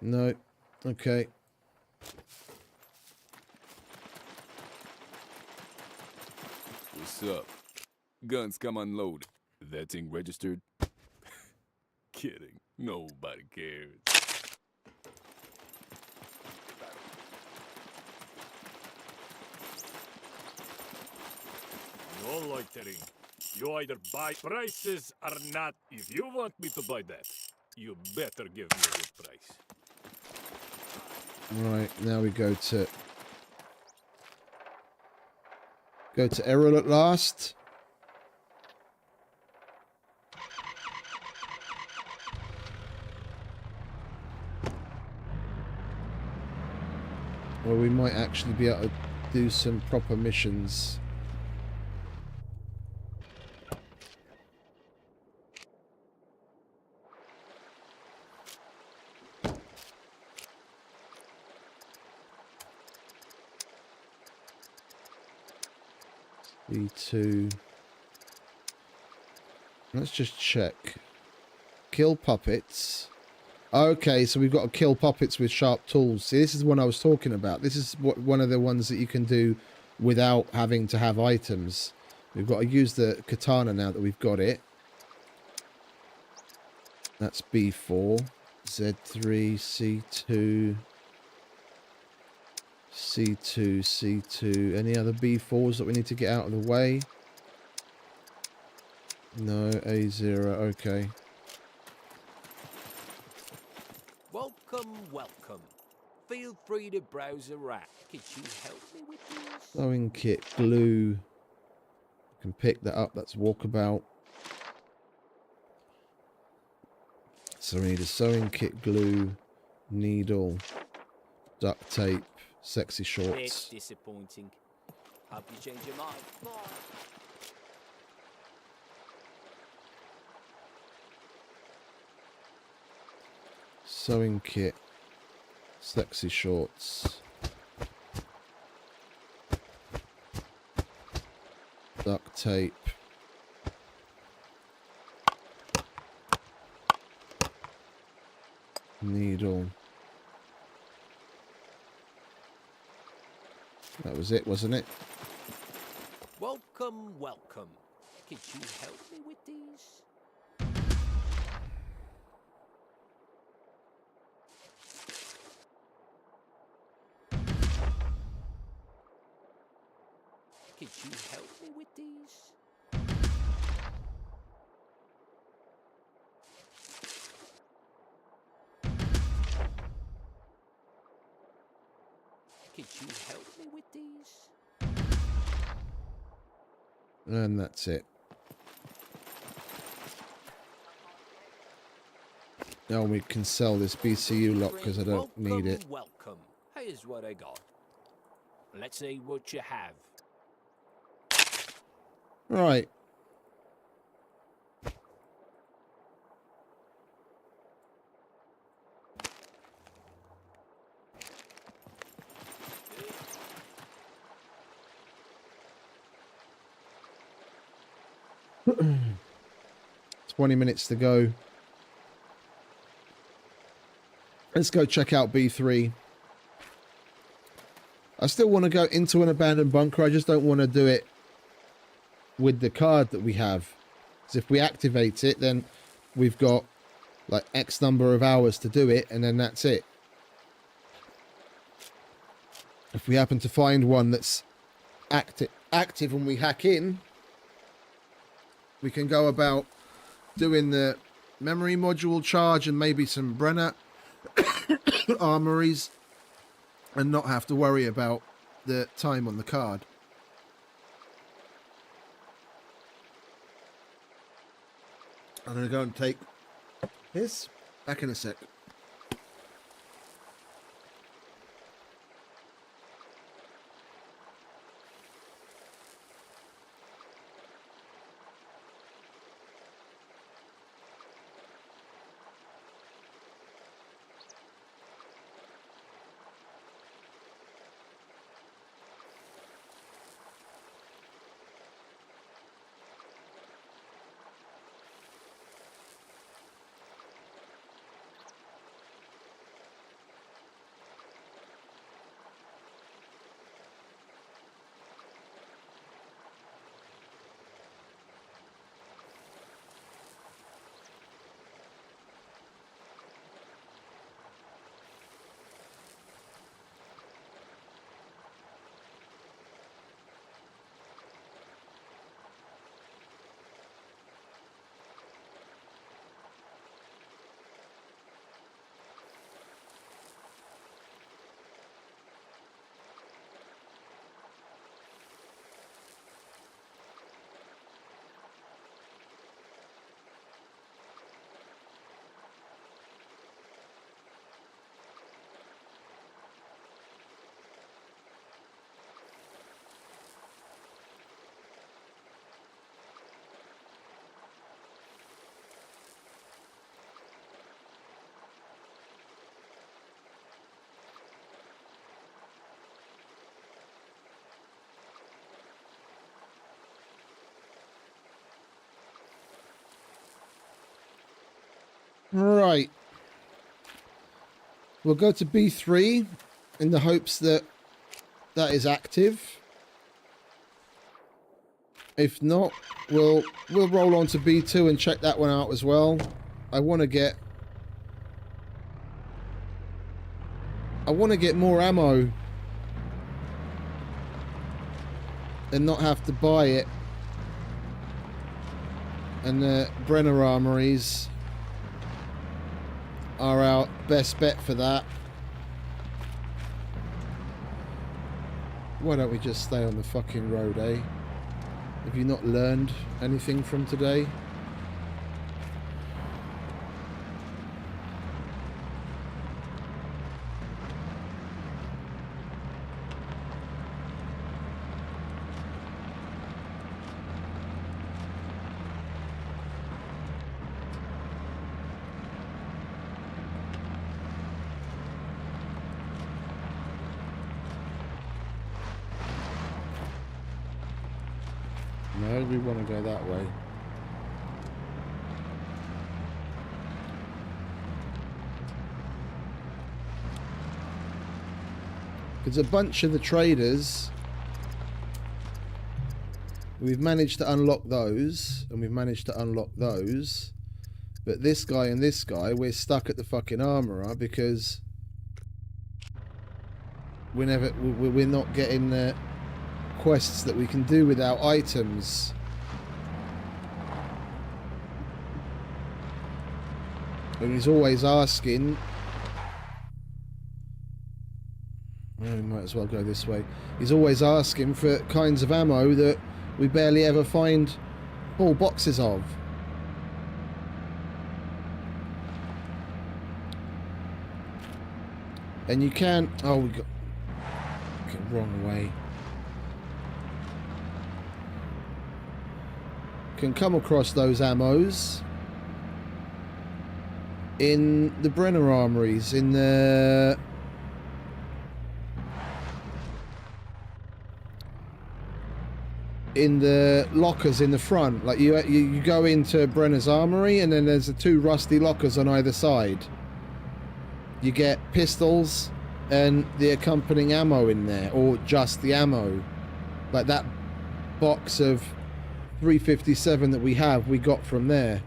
No. Okay. What's up? Guns come unloaded. That thing registered? Kidding. Nobody cares. No loitering. You either buy prices or not. If you want me to buy that, you better give me a good price. Right, now we go to Errol at last. Well, we might actually be able to do some proper missions. B2. Let's just check. Kill puppets. Okay, so we've got to kill puppets with sharp tools. See, this is the one I was talking about. This is one of the ones that you can do without having to have items. We've got to use the katana now that we've got it. That's B4. Z3, C2. C2, C2. Any other B4s that we need to get out of the way? No, A0, okay. Welcome. Feel free to browse around. Could you help me with this? Sewing kit, glue. Can pick that up, that's walkabout. So we need a sewing kit, glue, needle, duct tape, sexy It's shorts. disappointing. Hope you change your mind. Sewing kit, sexy shorts. Duct tape. Needle. That was it, wasn't it? Welcome, welcome. Could you help me with these? Could you help me with these? Could you help me with these? And that's it. Now we can sell this BCU lot because I don't need it. Welcome. Here's what I got. Let's see what you have. Right. "20 minutes to go. Let's go check out B3. I still want to go into an abandoned bunker. I just don't want to do it with the card that we have. Because if we activate it, then we've got like X number of hours to do it, and then that's it. If we happen to find one that's active and we hack in, we can go about doing the memory module charge and maybe some Brenner armories and not have to worry about the time on the card. I'm going to go and take this. Back in a sec. Right. We'll go to B3 in the hopes that that is active. If not, we'll roll on to B2 and check that one out as well. I want to get more ammo and not have to buy it. And the Brenner armories are our best bet for that. Why don't we just stay on the fucking road, eh? Have you not learned anything from today? No, we want to go that way. Because a bunch of the traders We've managed to unlock those, and we've managed to unlock those. But this guy and this guy, we're stuck at the fucking armourer because we're not getting the quests that we can do without items. And he's always asking. Well, we might as well go this way. He's always asking for kinds of ammo that we barely ever find full boxes of. And you can't... Oh, we got... Okay, wrong way. Can come across those ammos in the Brenner armories, in the... in the lockers in the front. Like you go into Brenner's armory and then there's the two rusty lockers on either side. You get pistols and the accompanying ammo in there, or just the ammo. Like that box of 357 that we got from there.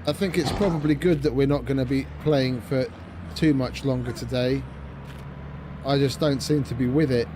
I think it's probably good that we're not going to be playing for too much longer today. I just don't seem to be with it.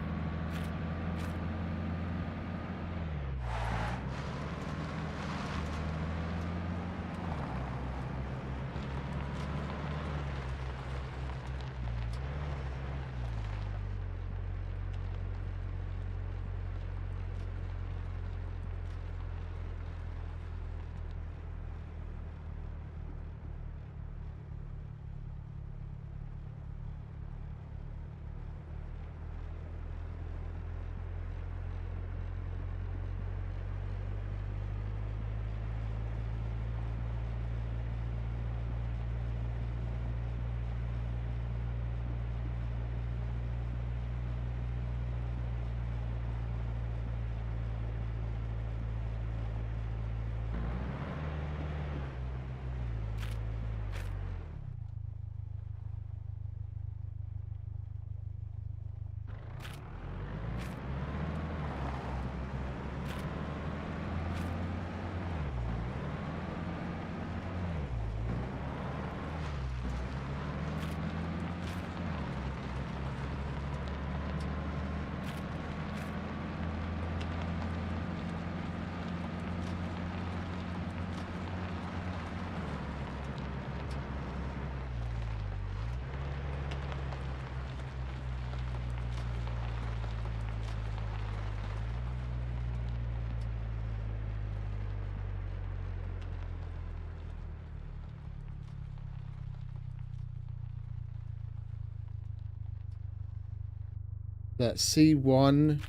That's C1.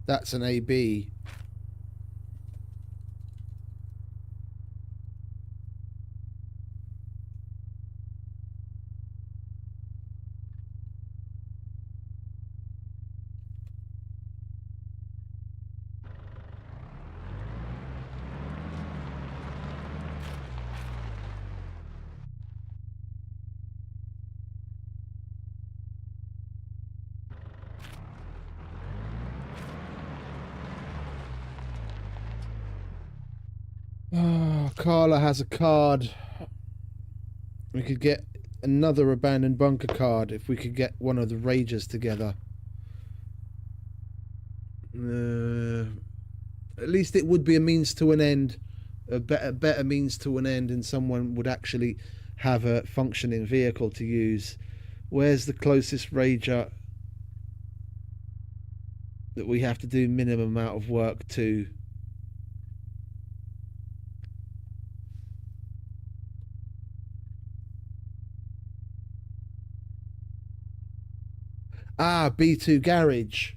That's an AB. Carla has a card. We could get another abandoned bunker card if we could get one of the Ragers together. At least it would be a means to an end, a better means to an end, and someone would actually have a functioning vehicle to use. Where's the closest Rager that we have to do minimum amount of work to? Ah, B2 Garage.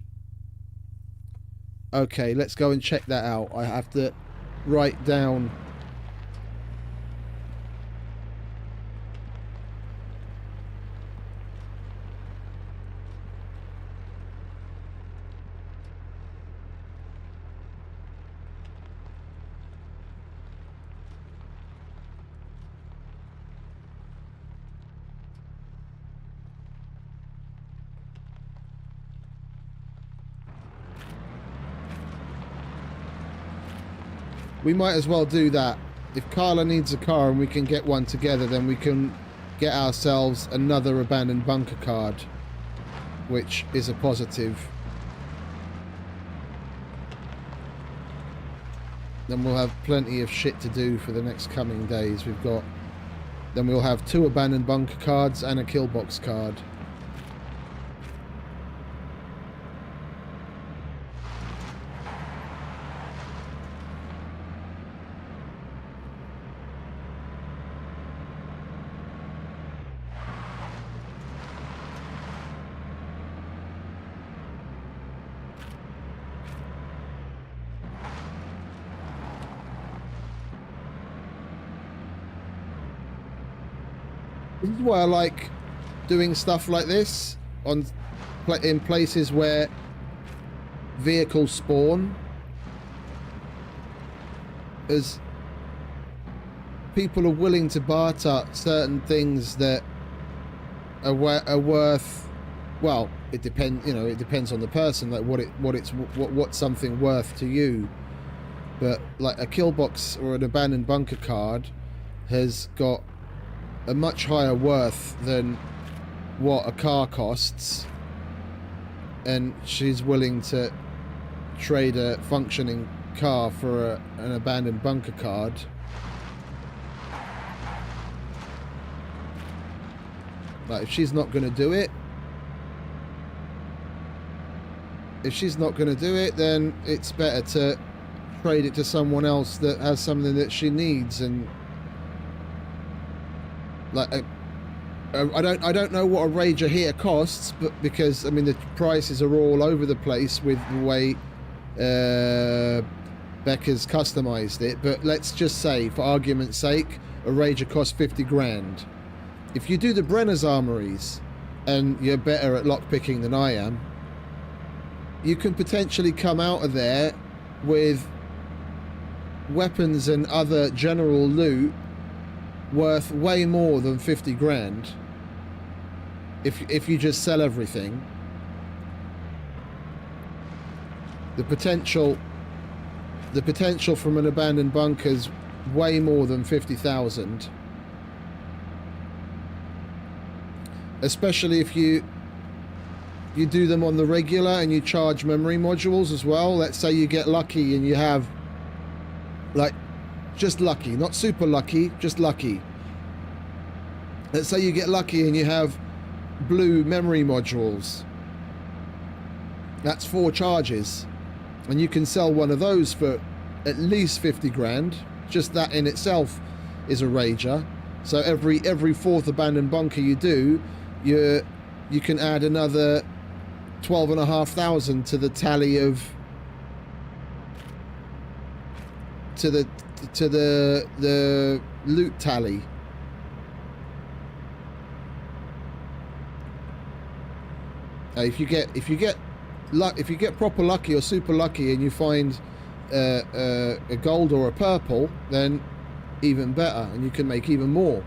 Okay, let's go and check that out. I have to write down. We might as well do that. If Carla needs a car and we can get one together, then we can get ourselves another abandoned bunker card, which is a positive. Then we'll have plenty of shit to do for the next coming days. Then we'll have 2 abandoned bunker cards and a kill box card. This is why I like doing stuff like this in places where vehicles spawn, as people are willing to barter certain things that are worth. Well, it depends. You know, it depends on the person. Like what's something worth to you. But like a kill box or an abandoned bunker card has got a much higher worth than what a car costs, and she's willing to trade a functioning car for an abandoned bunker card. Like, if she's not going to do it, then it's better to trade it to someone else that has something that she needs. And like, I don't know what a Rager here costs, but because I mean the prices are all over the place with the way Becker's customized it. But let's just say, for argument's sake, a Rager costs 50 grand. If you do the Brenner's Armories, and you're better at lockpicking than I am, you can potentially come out of there with weapons and other general loot worth way more than 50 grand if you just sell everything. The potential from an abandoned bunker's way more than 50,000, especially if you do them on the regular and you charge memory modules as well. Let's say you get lucky and you have, like, just lucky, not super lucky, just lucky. Let's say you get lucky and you have blue memory modules. That's 4 charges. And you can sell one of those for at least 50 grand. Just that in itself is a Rager. So every 4th abandoned bunker you do, you can add another 12,500 to the tally of to the loot tally. If you get proper lucky or super lucky and you find a gold or a purple, then even better, and you can make even more.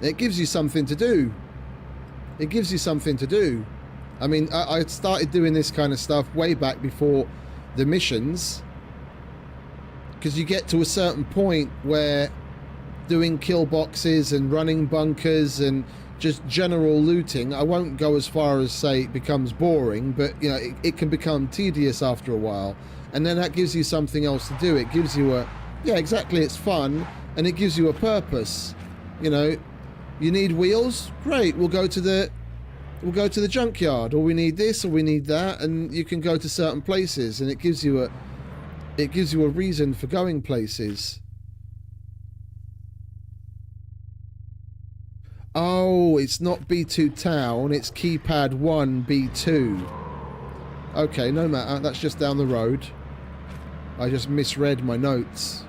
It gives you something to do. It gives you something to do. I mean, I started doing this kind of stuff way back before the missions, because you get to a certain point where doing kill boxes and running bunkers and just general looting, I won't go as far as say it becomes boring, but you know, it can become tedious after a while, and then that gives you something else to do. It gives you a, yeah, exactly, it's fun, and it gives you a purpose. You know, you need wheels, great, we'll go to the junkyard, or we need this or we need that, and you can go to certain places, and it gives you a reason for going places. Oh, it's not B2 town, it's keypad 1 B2. Okay, no matter, that's just down the road. I just misread my notes.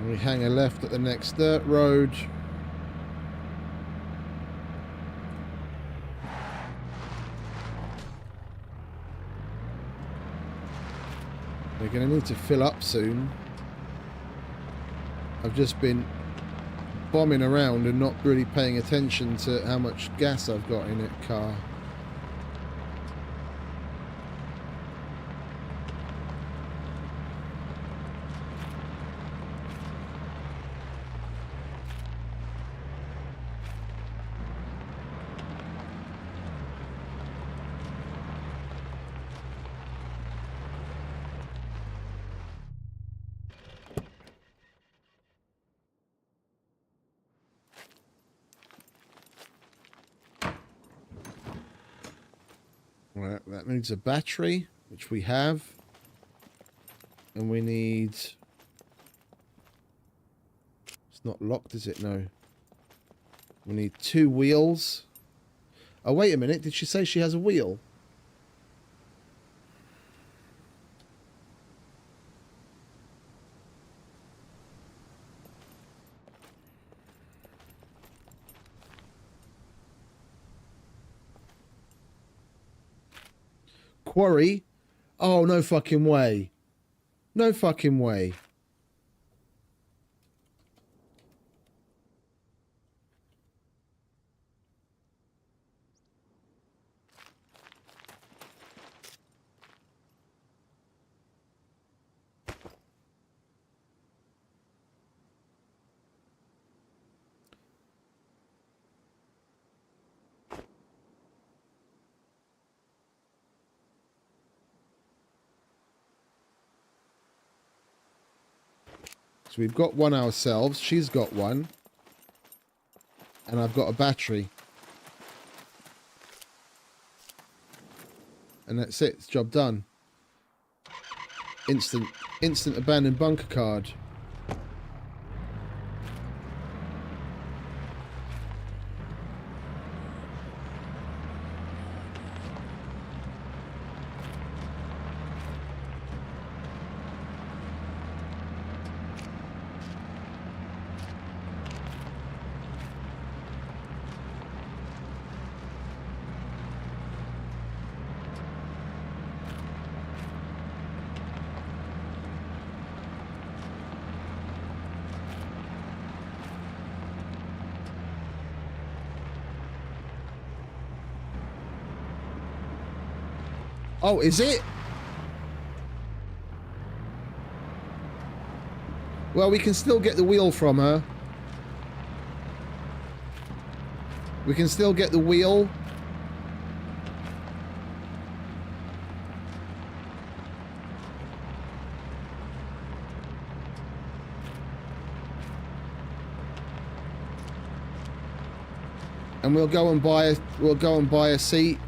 We hang a left at the next dirt road. We're going to need to fill up soon. I've just been bombing around and not really paying attention to how much gas I've got in that car. Right, that needs a battery, which we have. And we need... It's not locked, is it? No. We need 2 wheels. Oh, wait a minute. Did she say she has a wheel? Quarry? Oh, no fucking way. No fucking way. So we've got one ourselves. She's got one. And I've got a battery. And that's it. It's job done. Instant abandoned bunker card. Oh, is it? Well, we can still get the wheel from her. We can still get the wheel. And we'll go and buy a seat.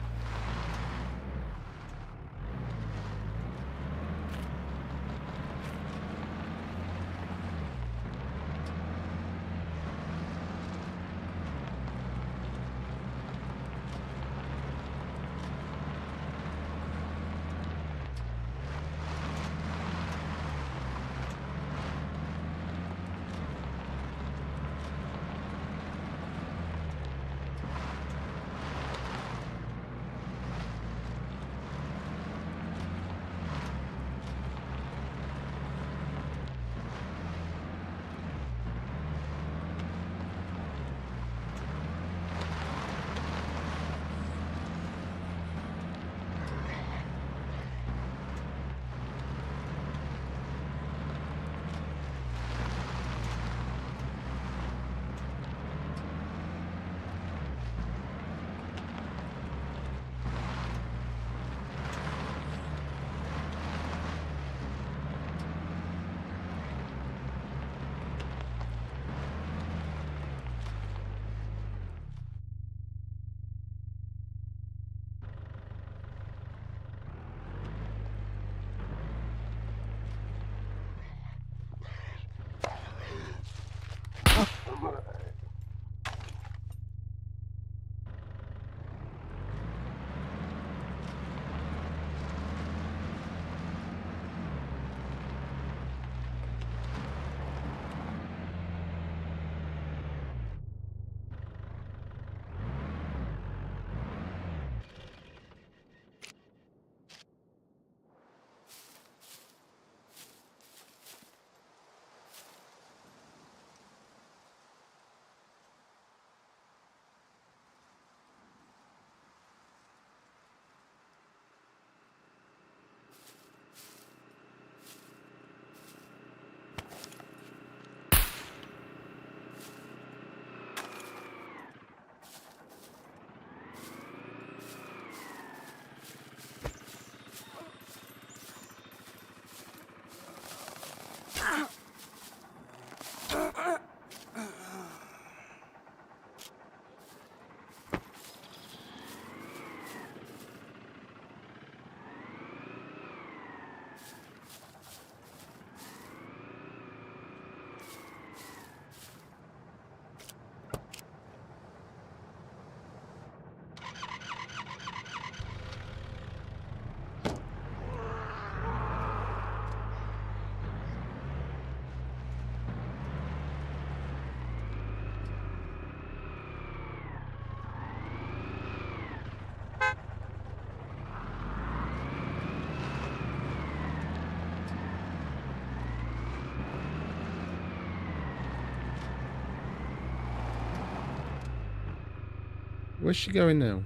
Where's she going now?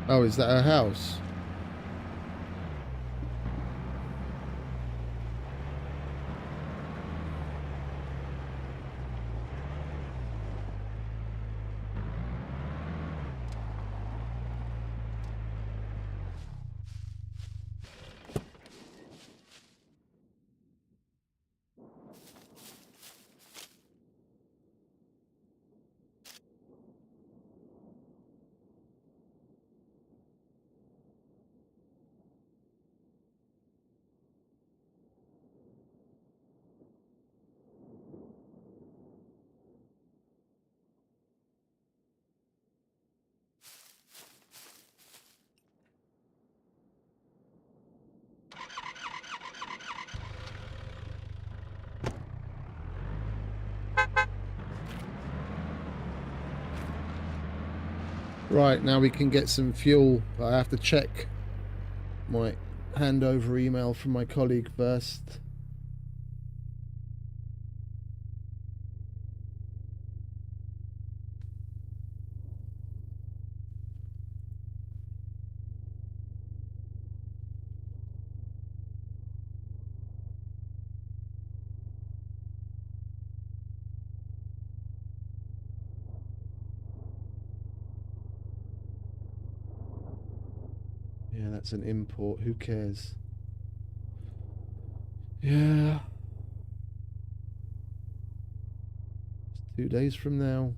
Oh, is that her house? Right, now we can get some fuel. I have to check my handover email from my colleague first. Yeah, that's an import. Who cares? Yeah. It's 2 days from now.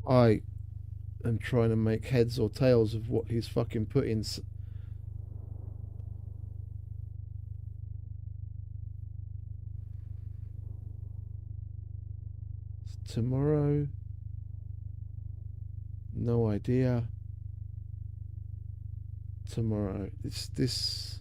I am trying to make heads or tails of what he's fucking put in. Tomorrow? No idea. Tomorrow. It's this.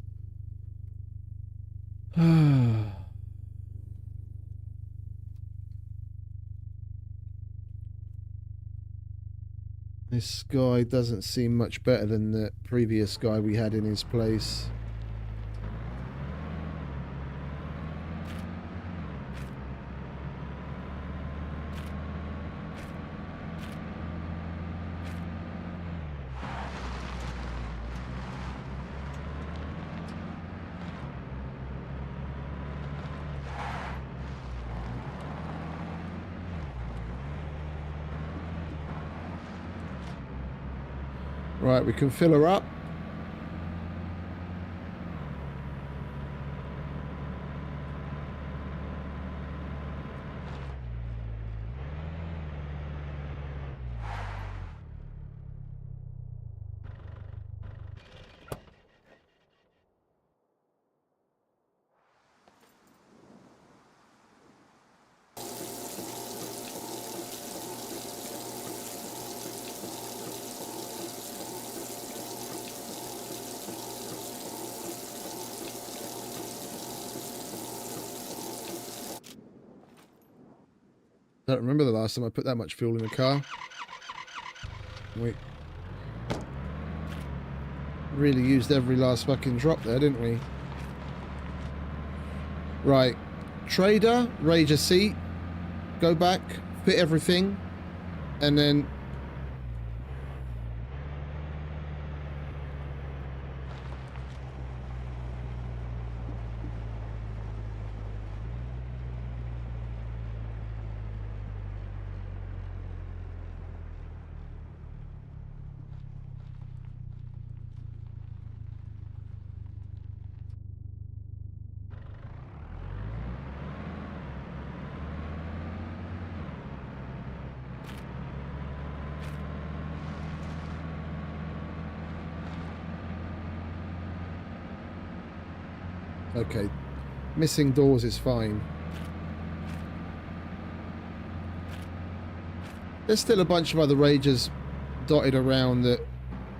This guy doesn't seem much better than the previous guy we had in his place. Right, we can fill her up. I don't remember the last time I put that much fuel in a car. We really used every last fucking drop there, didn't we? Right. Trader, raise your seat. Go back, fit everything, and then... Okay, missing doors is fine. There's still a bunch of other Ragers dotted around that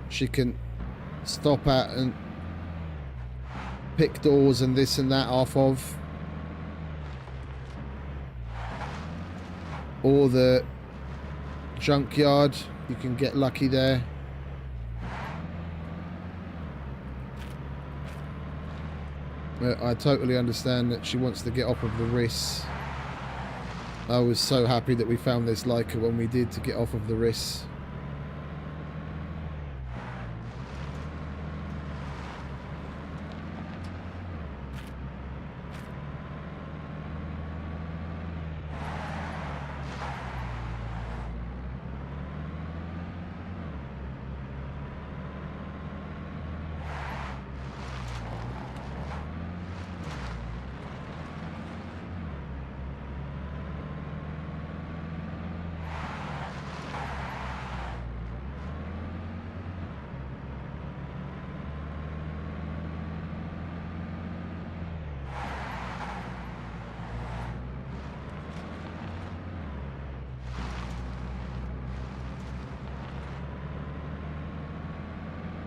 she can stop at and pick doors and this and that off of. Or the junkyard, you can get lucky there. But I totally understand that she wants to get off of the risks. I was so happy that we found this Leica when we did, to get off of the risks.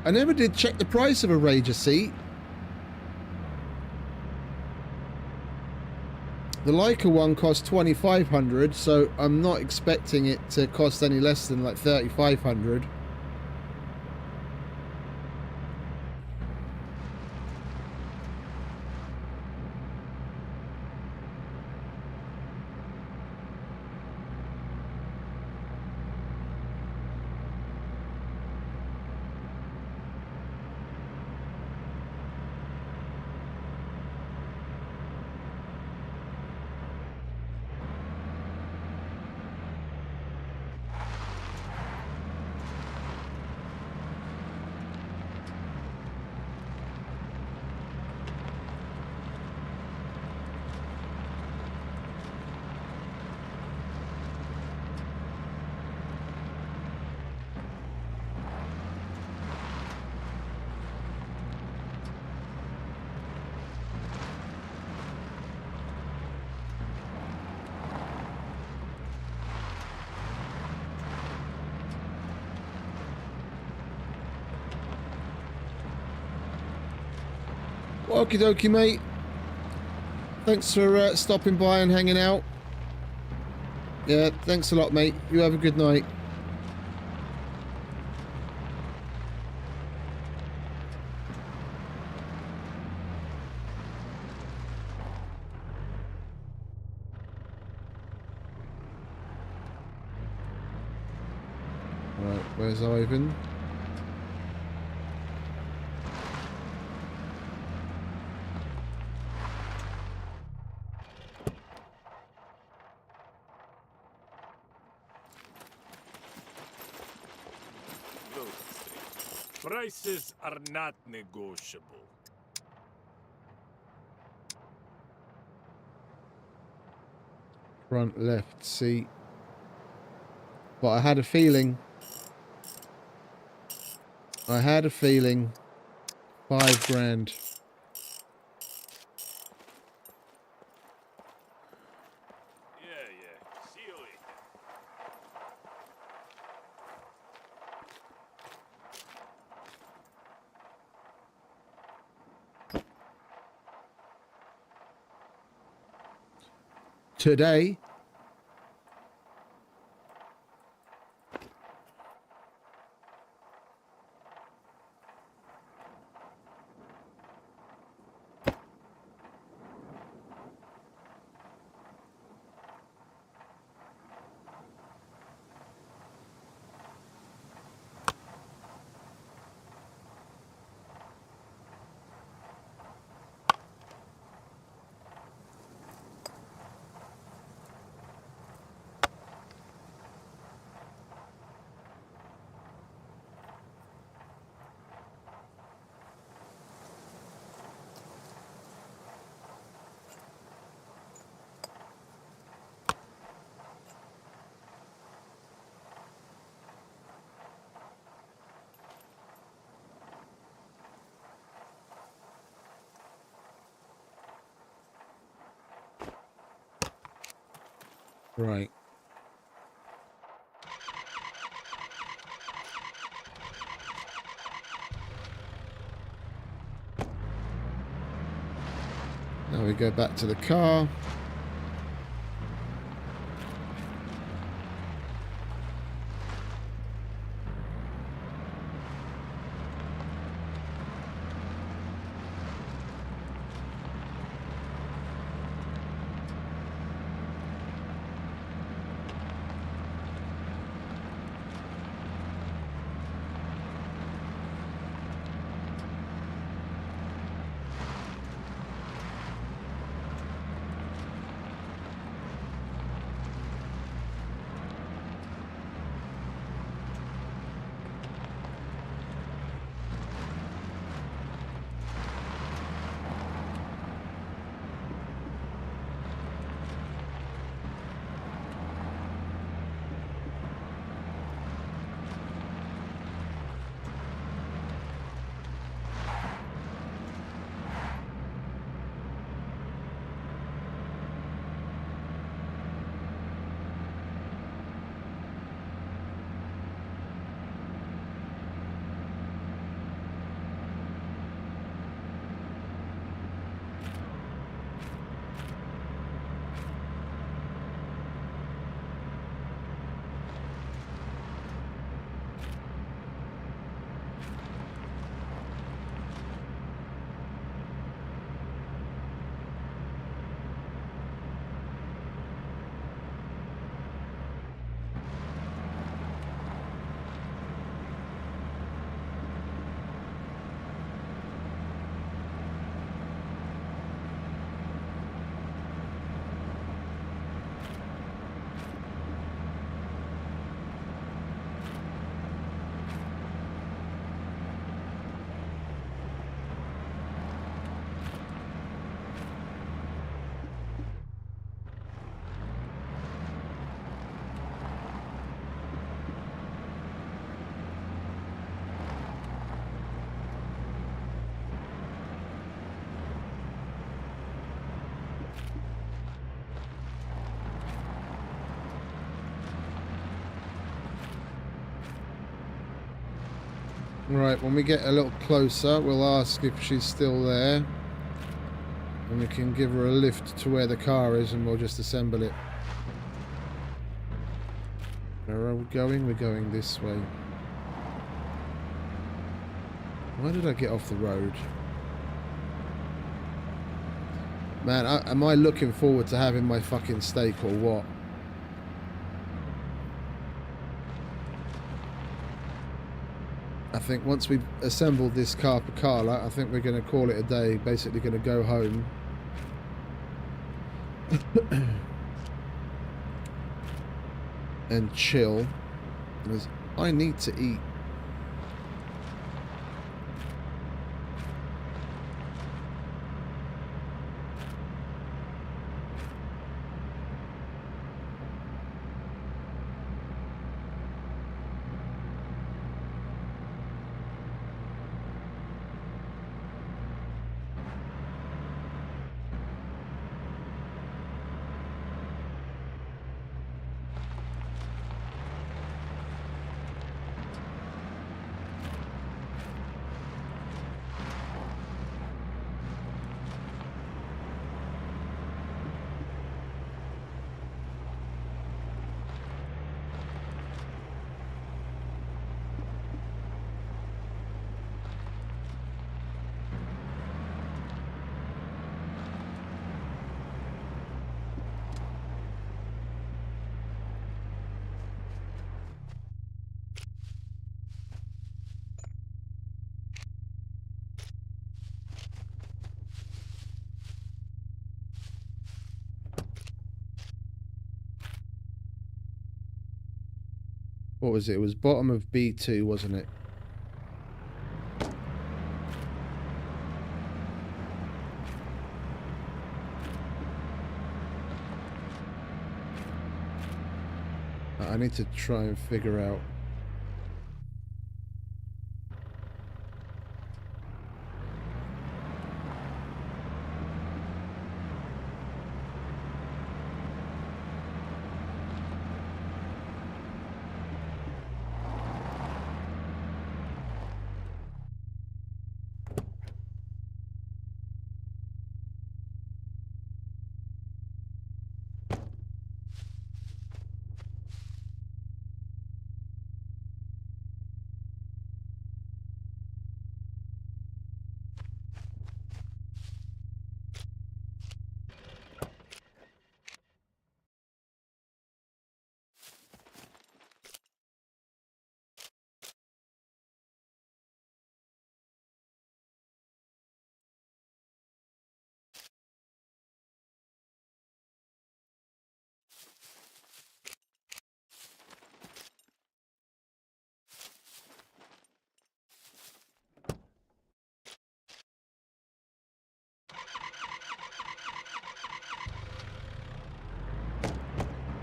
I never did check the price of a Rager seat. The Leica one cost $2,500, so I'm not expecting it to cost any less than like $3,500. Okie dokie, mate. Thanks for stopping by and hanging out. Yeah, thanks a lot, mate. You have a good night. Right, where's Ivan? Prices are not negotiable. Front left seat. But I had a feeling. I had a feeling. $5 grand. Yeah. See you later. Today. Right. we go back to the car. Right, when we get a little closer, we'll ask if she's still there. And we can give her a lift to where the car is and we'll just assemble it. Where are we going? We're going this way. Why did I get off the road? Man, am I looking forward to having my fucking steak or what? I think once we've assembled this Carpacala, I think we're going to call it a day. Basically going to go home. And chill. Because I need to eat. What was it? It was bottom of B2, wasn't it? I need to try and figure out.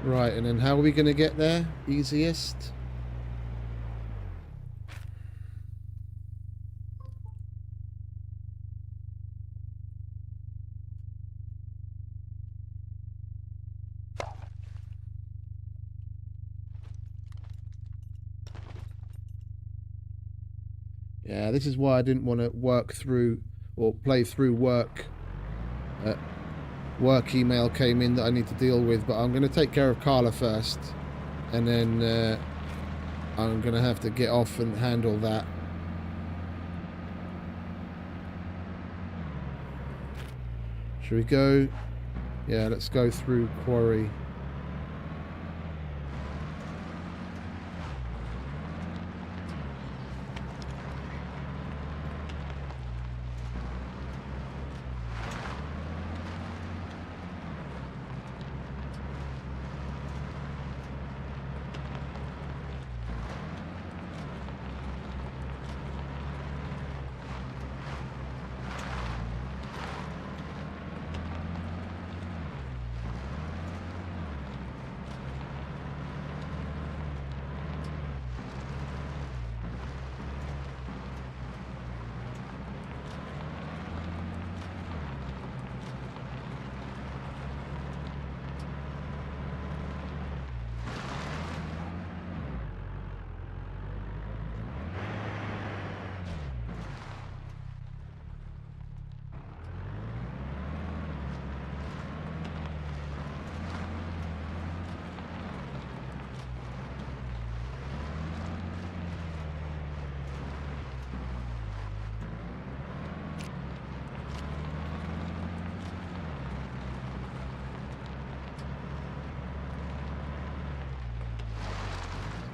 Right, and then how are we going to get there? Easiest? Yeah, this is why I didn't want to work through or play through work. Work email came in that I need to deal with, but I'm going to take care of Carla first, and then I'm going to have to get off and handle that. Should we go? Yeah, let's go through Quarry.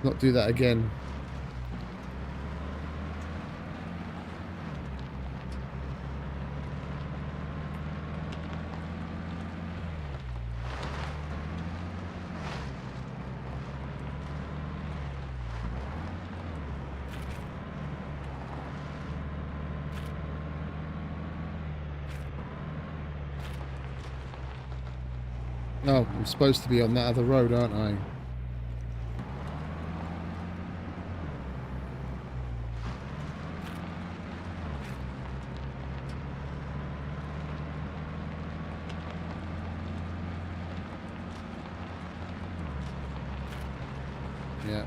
Not do that again. Oh, I'm supposed to be on that other road, aren't I? Yeah.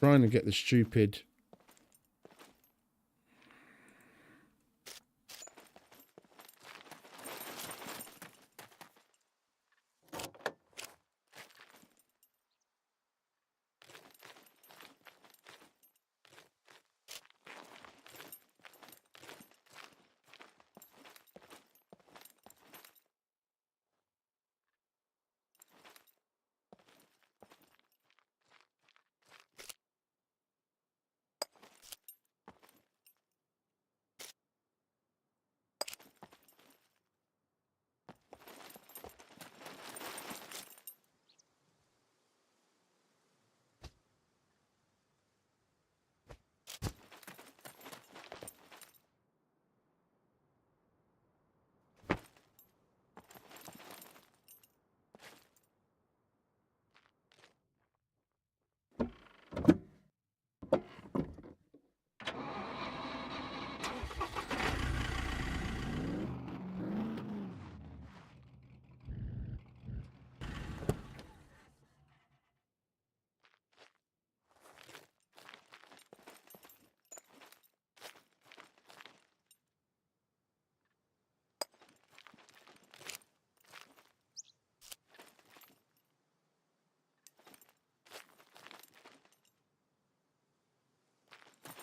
Trying to get the stupid.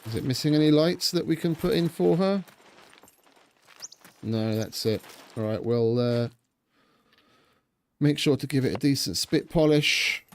Is it missing any lights that we can put in for her? No, that's it. All right, we'll make sure to give it a decent spit polish.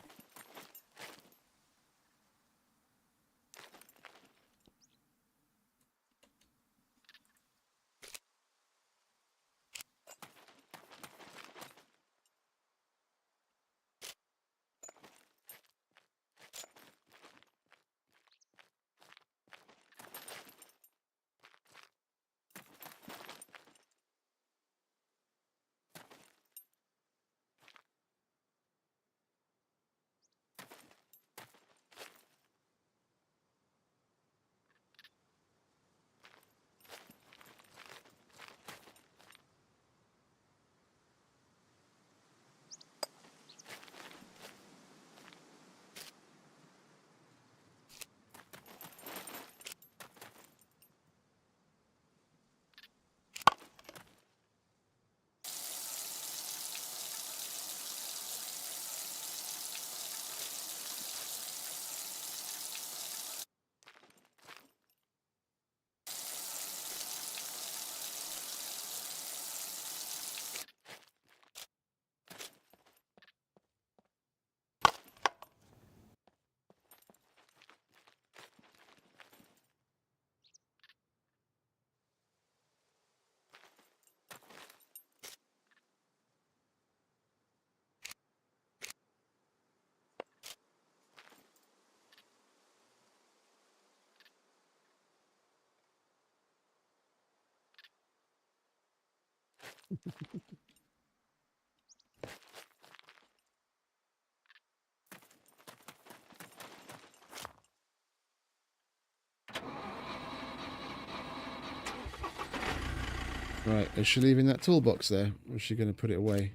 Right, is she leaving that toolbox there? Or is she going to put it away?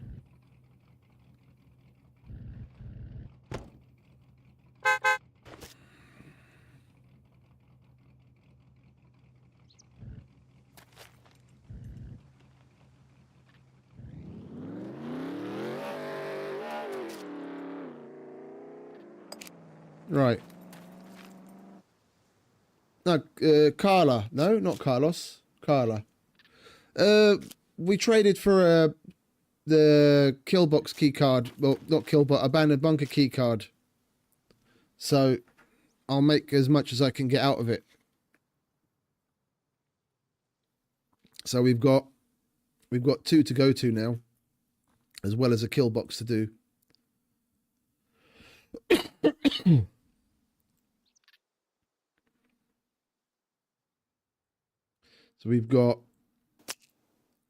Right. No, Carla. No, not Carlos. Carla. We traded for the killbox key card. Well, not killbox, abandoned bunker key card. So I'll make as much as I can get out of it. So we've got 2 to go to now, as well as a kill box to do. So we've got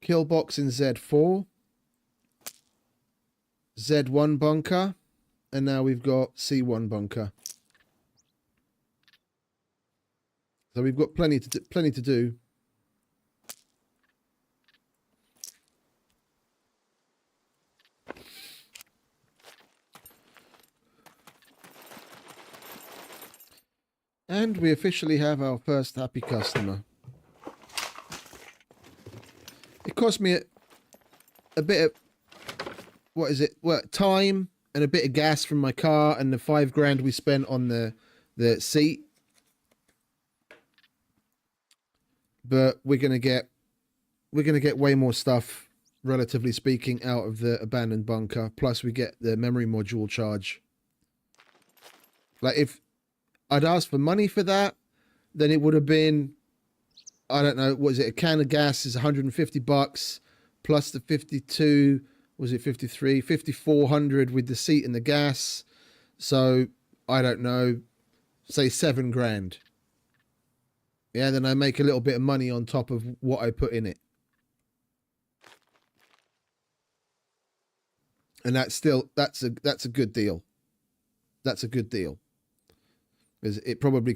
kill box in Z4, Z1 bunker, and now we've got C1 bunker. So we've got plenty to do. And we officially have our first happy customer. It cost me a bit of, what is it? Well, time and a bit of gas from my car and the $5,000 we spent on the seat. But we're gonna get way more stuff, relatively speaking, out of the abandoned bunker. Plus, we get the memory module charge. Like, if I'd asked for money for that, then it would have been, I don't know, what is it? A can of gas is $150 plus the 52, was it 53? 5,400 with the seat and the gas. So I don't know, say $7,000. Yeah, then I make a little bit of money on top of what I put in it. And that's a good deal. That's a good deal. Because it probably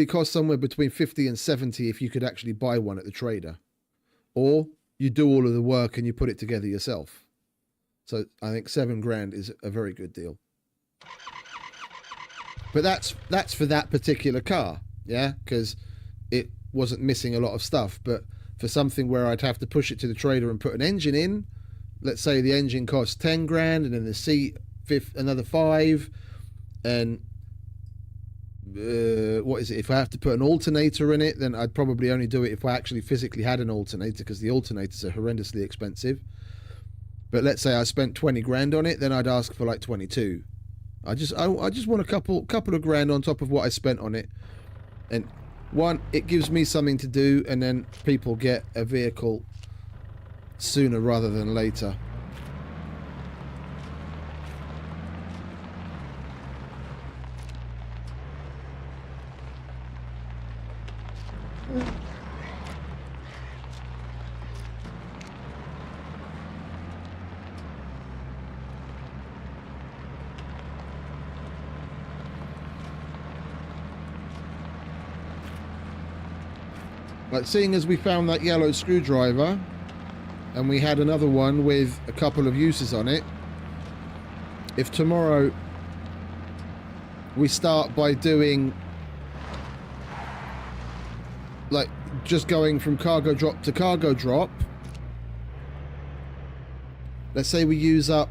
costs somewhere between 50 and 70 if you could actually buy one at the trader. Or you do all of the work and you put it together yourself. So I think $7,000 is a very good deal. But that's for that particular car, yeah? Because it wasn't missing a lot of stuff. But for something where I'd have to push it to the trader and put an engine in, let's say the engine costs $10,000 and then the seat another $5,000, and what is it? If I have to put an alternator in it, then I'd probably only do it if I actually physically had an alternator, because the alternators are horrendously expensive. But let's say I spent 20 grand on it, then I'd ask for like 22. I just want a couple of grand on top of what I spent on it. And one, it gives me something to do, and then people get a vehicle sooner rather than later. Like, seeing as we found that yellow screwdriver, and we had another one with a couple of uses on it, if tomorrow we start by doing, like, just going from cargo drop to cargo drop, let's say we use up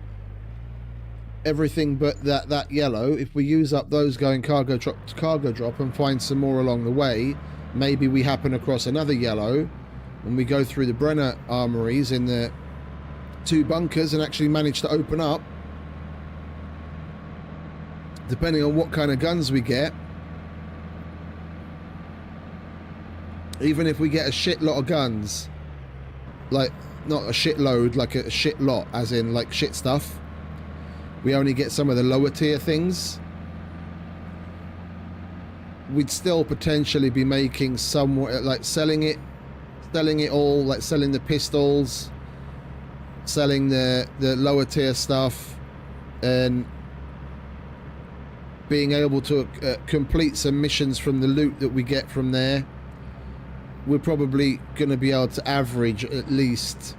everything but that yellow. If we use up those going cargo drop to cargo drop and find some more along the way, maybe we happen across another yellow when we go through the Brenner armories in the 2 bunkers and actually manage to open up, depending on what kind of guns we get. Even if we get a shit lot of guns, like, not a shit load, like a shit lot, as in like shit stuff, we only get some of the lower tier things, we'd still potentially be making somewhat, like, selling it all, like selling the pistols, selling the lower tier stuff, and being able to complete some missions from the loot that we get from there. We're probably going to be able to average at least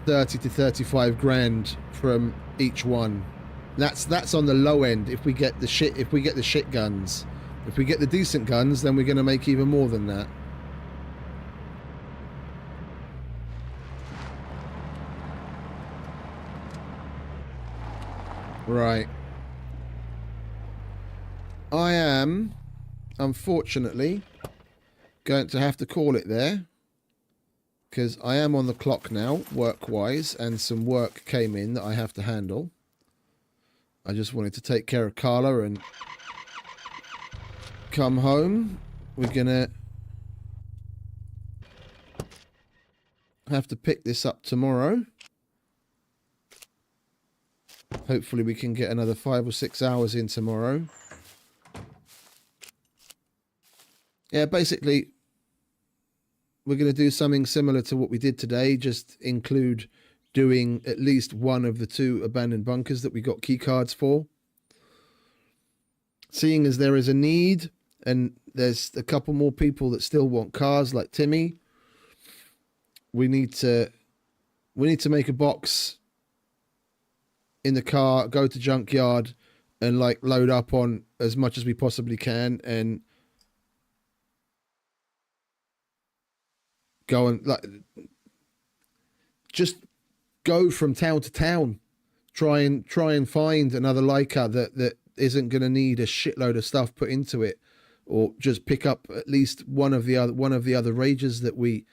30 to 35 grand from each one. That's on the low end. If we get the shit guns. If we get the decent guns, then we're going to make even more than that. Right. I am, unfortunately, going to have to call it there, because I am on the clock now, work-wise, and some work came in that I have to handle. I just wanted to take care of Carla and come home. We're gonna have to pick this up tomorrow. Hopefully we can get another 5 or 6 hours in tomorrow. Yeah, basically we're going to do something similar to what we did today, just include doing at least one of the 2 abandoned bunkers that we got key cards for. Seeing as there is a need, and there's a couple more people that still want cars, like Timmy, we need to make a box in the car, go to junkyard, and like load up on as much as we possibly can, and go and like just go from town to town, try and find another Leica that isn't going to need a shitload of stuff put into it, or just pick up at least one of the other rages that we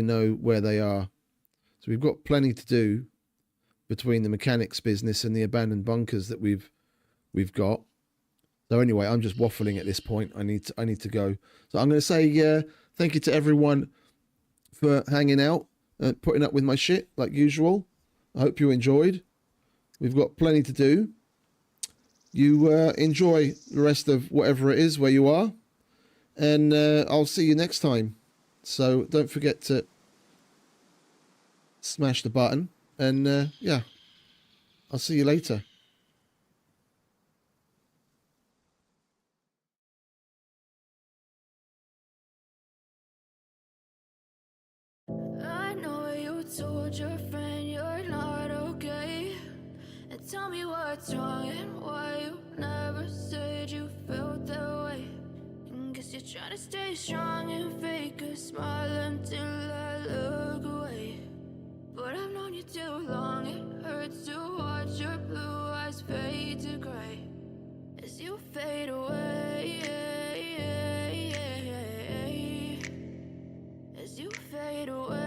know where they are. So we've got plenty to do between the mechanics business and the abandoned bunkers that we've got. So anyway, I'm just waffling at this point. I need to go. So I'm going to say thank you to everyone for hanging out and putting up with my shit like usual. I hope you enjoyed. We've got plenty to do. You enjoy the rest of whatever it is where you are, and I'll see you next time. So don't forget to smash the button, and yeah, I'll see you later. I know you told your friend you're not okay, and tell me what's wrong and why you never said you felt that way. And guess you're trying to stay strong and fake a smile until I look away. But I've known you too long, it hurts to watch your blue eyes fade to gray as you fade away, as you fade away.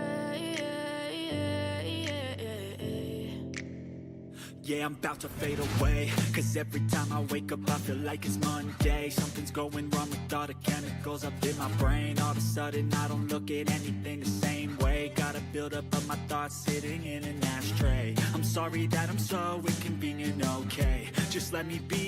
Yeah, I'm about to fade away, cause every time I wake up I feel like it's Monday. Something's going wrong with all the chemicals up in my brain. All of a sudden I don't look at anything the same way. Gotta build up of my thoughts sitting in an ashtray. I'm sorry that I'm so inconvenient, okay? Just let me be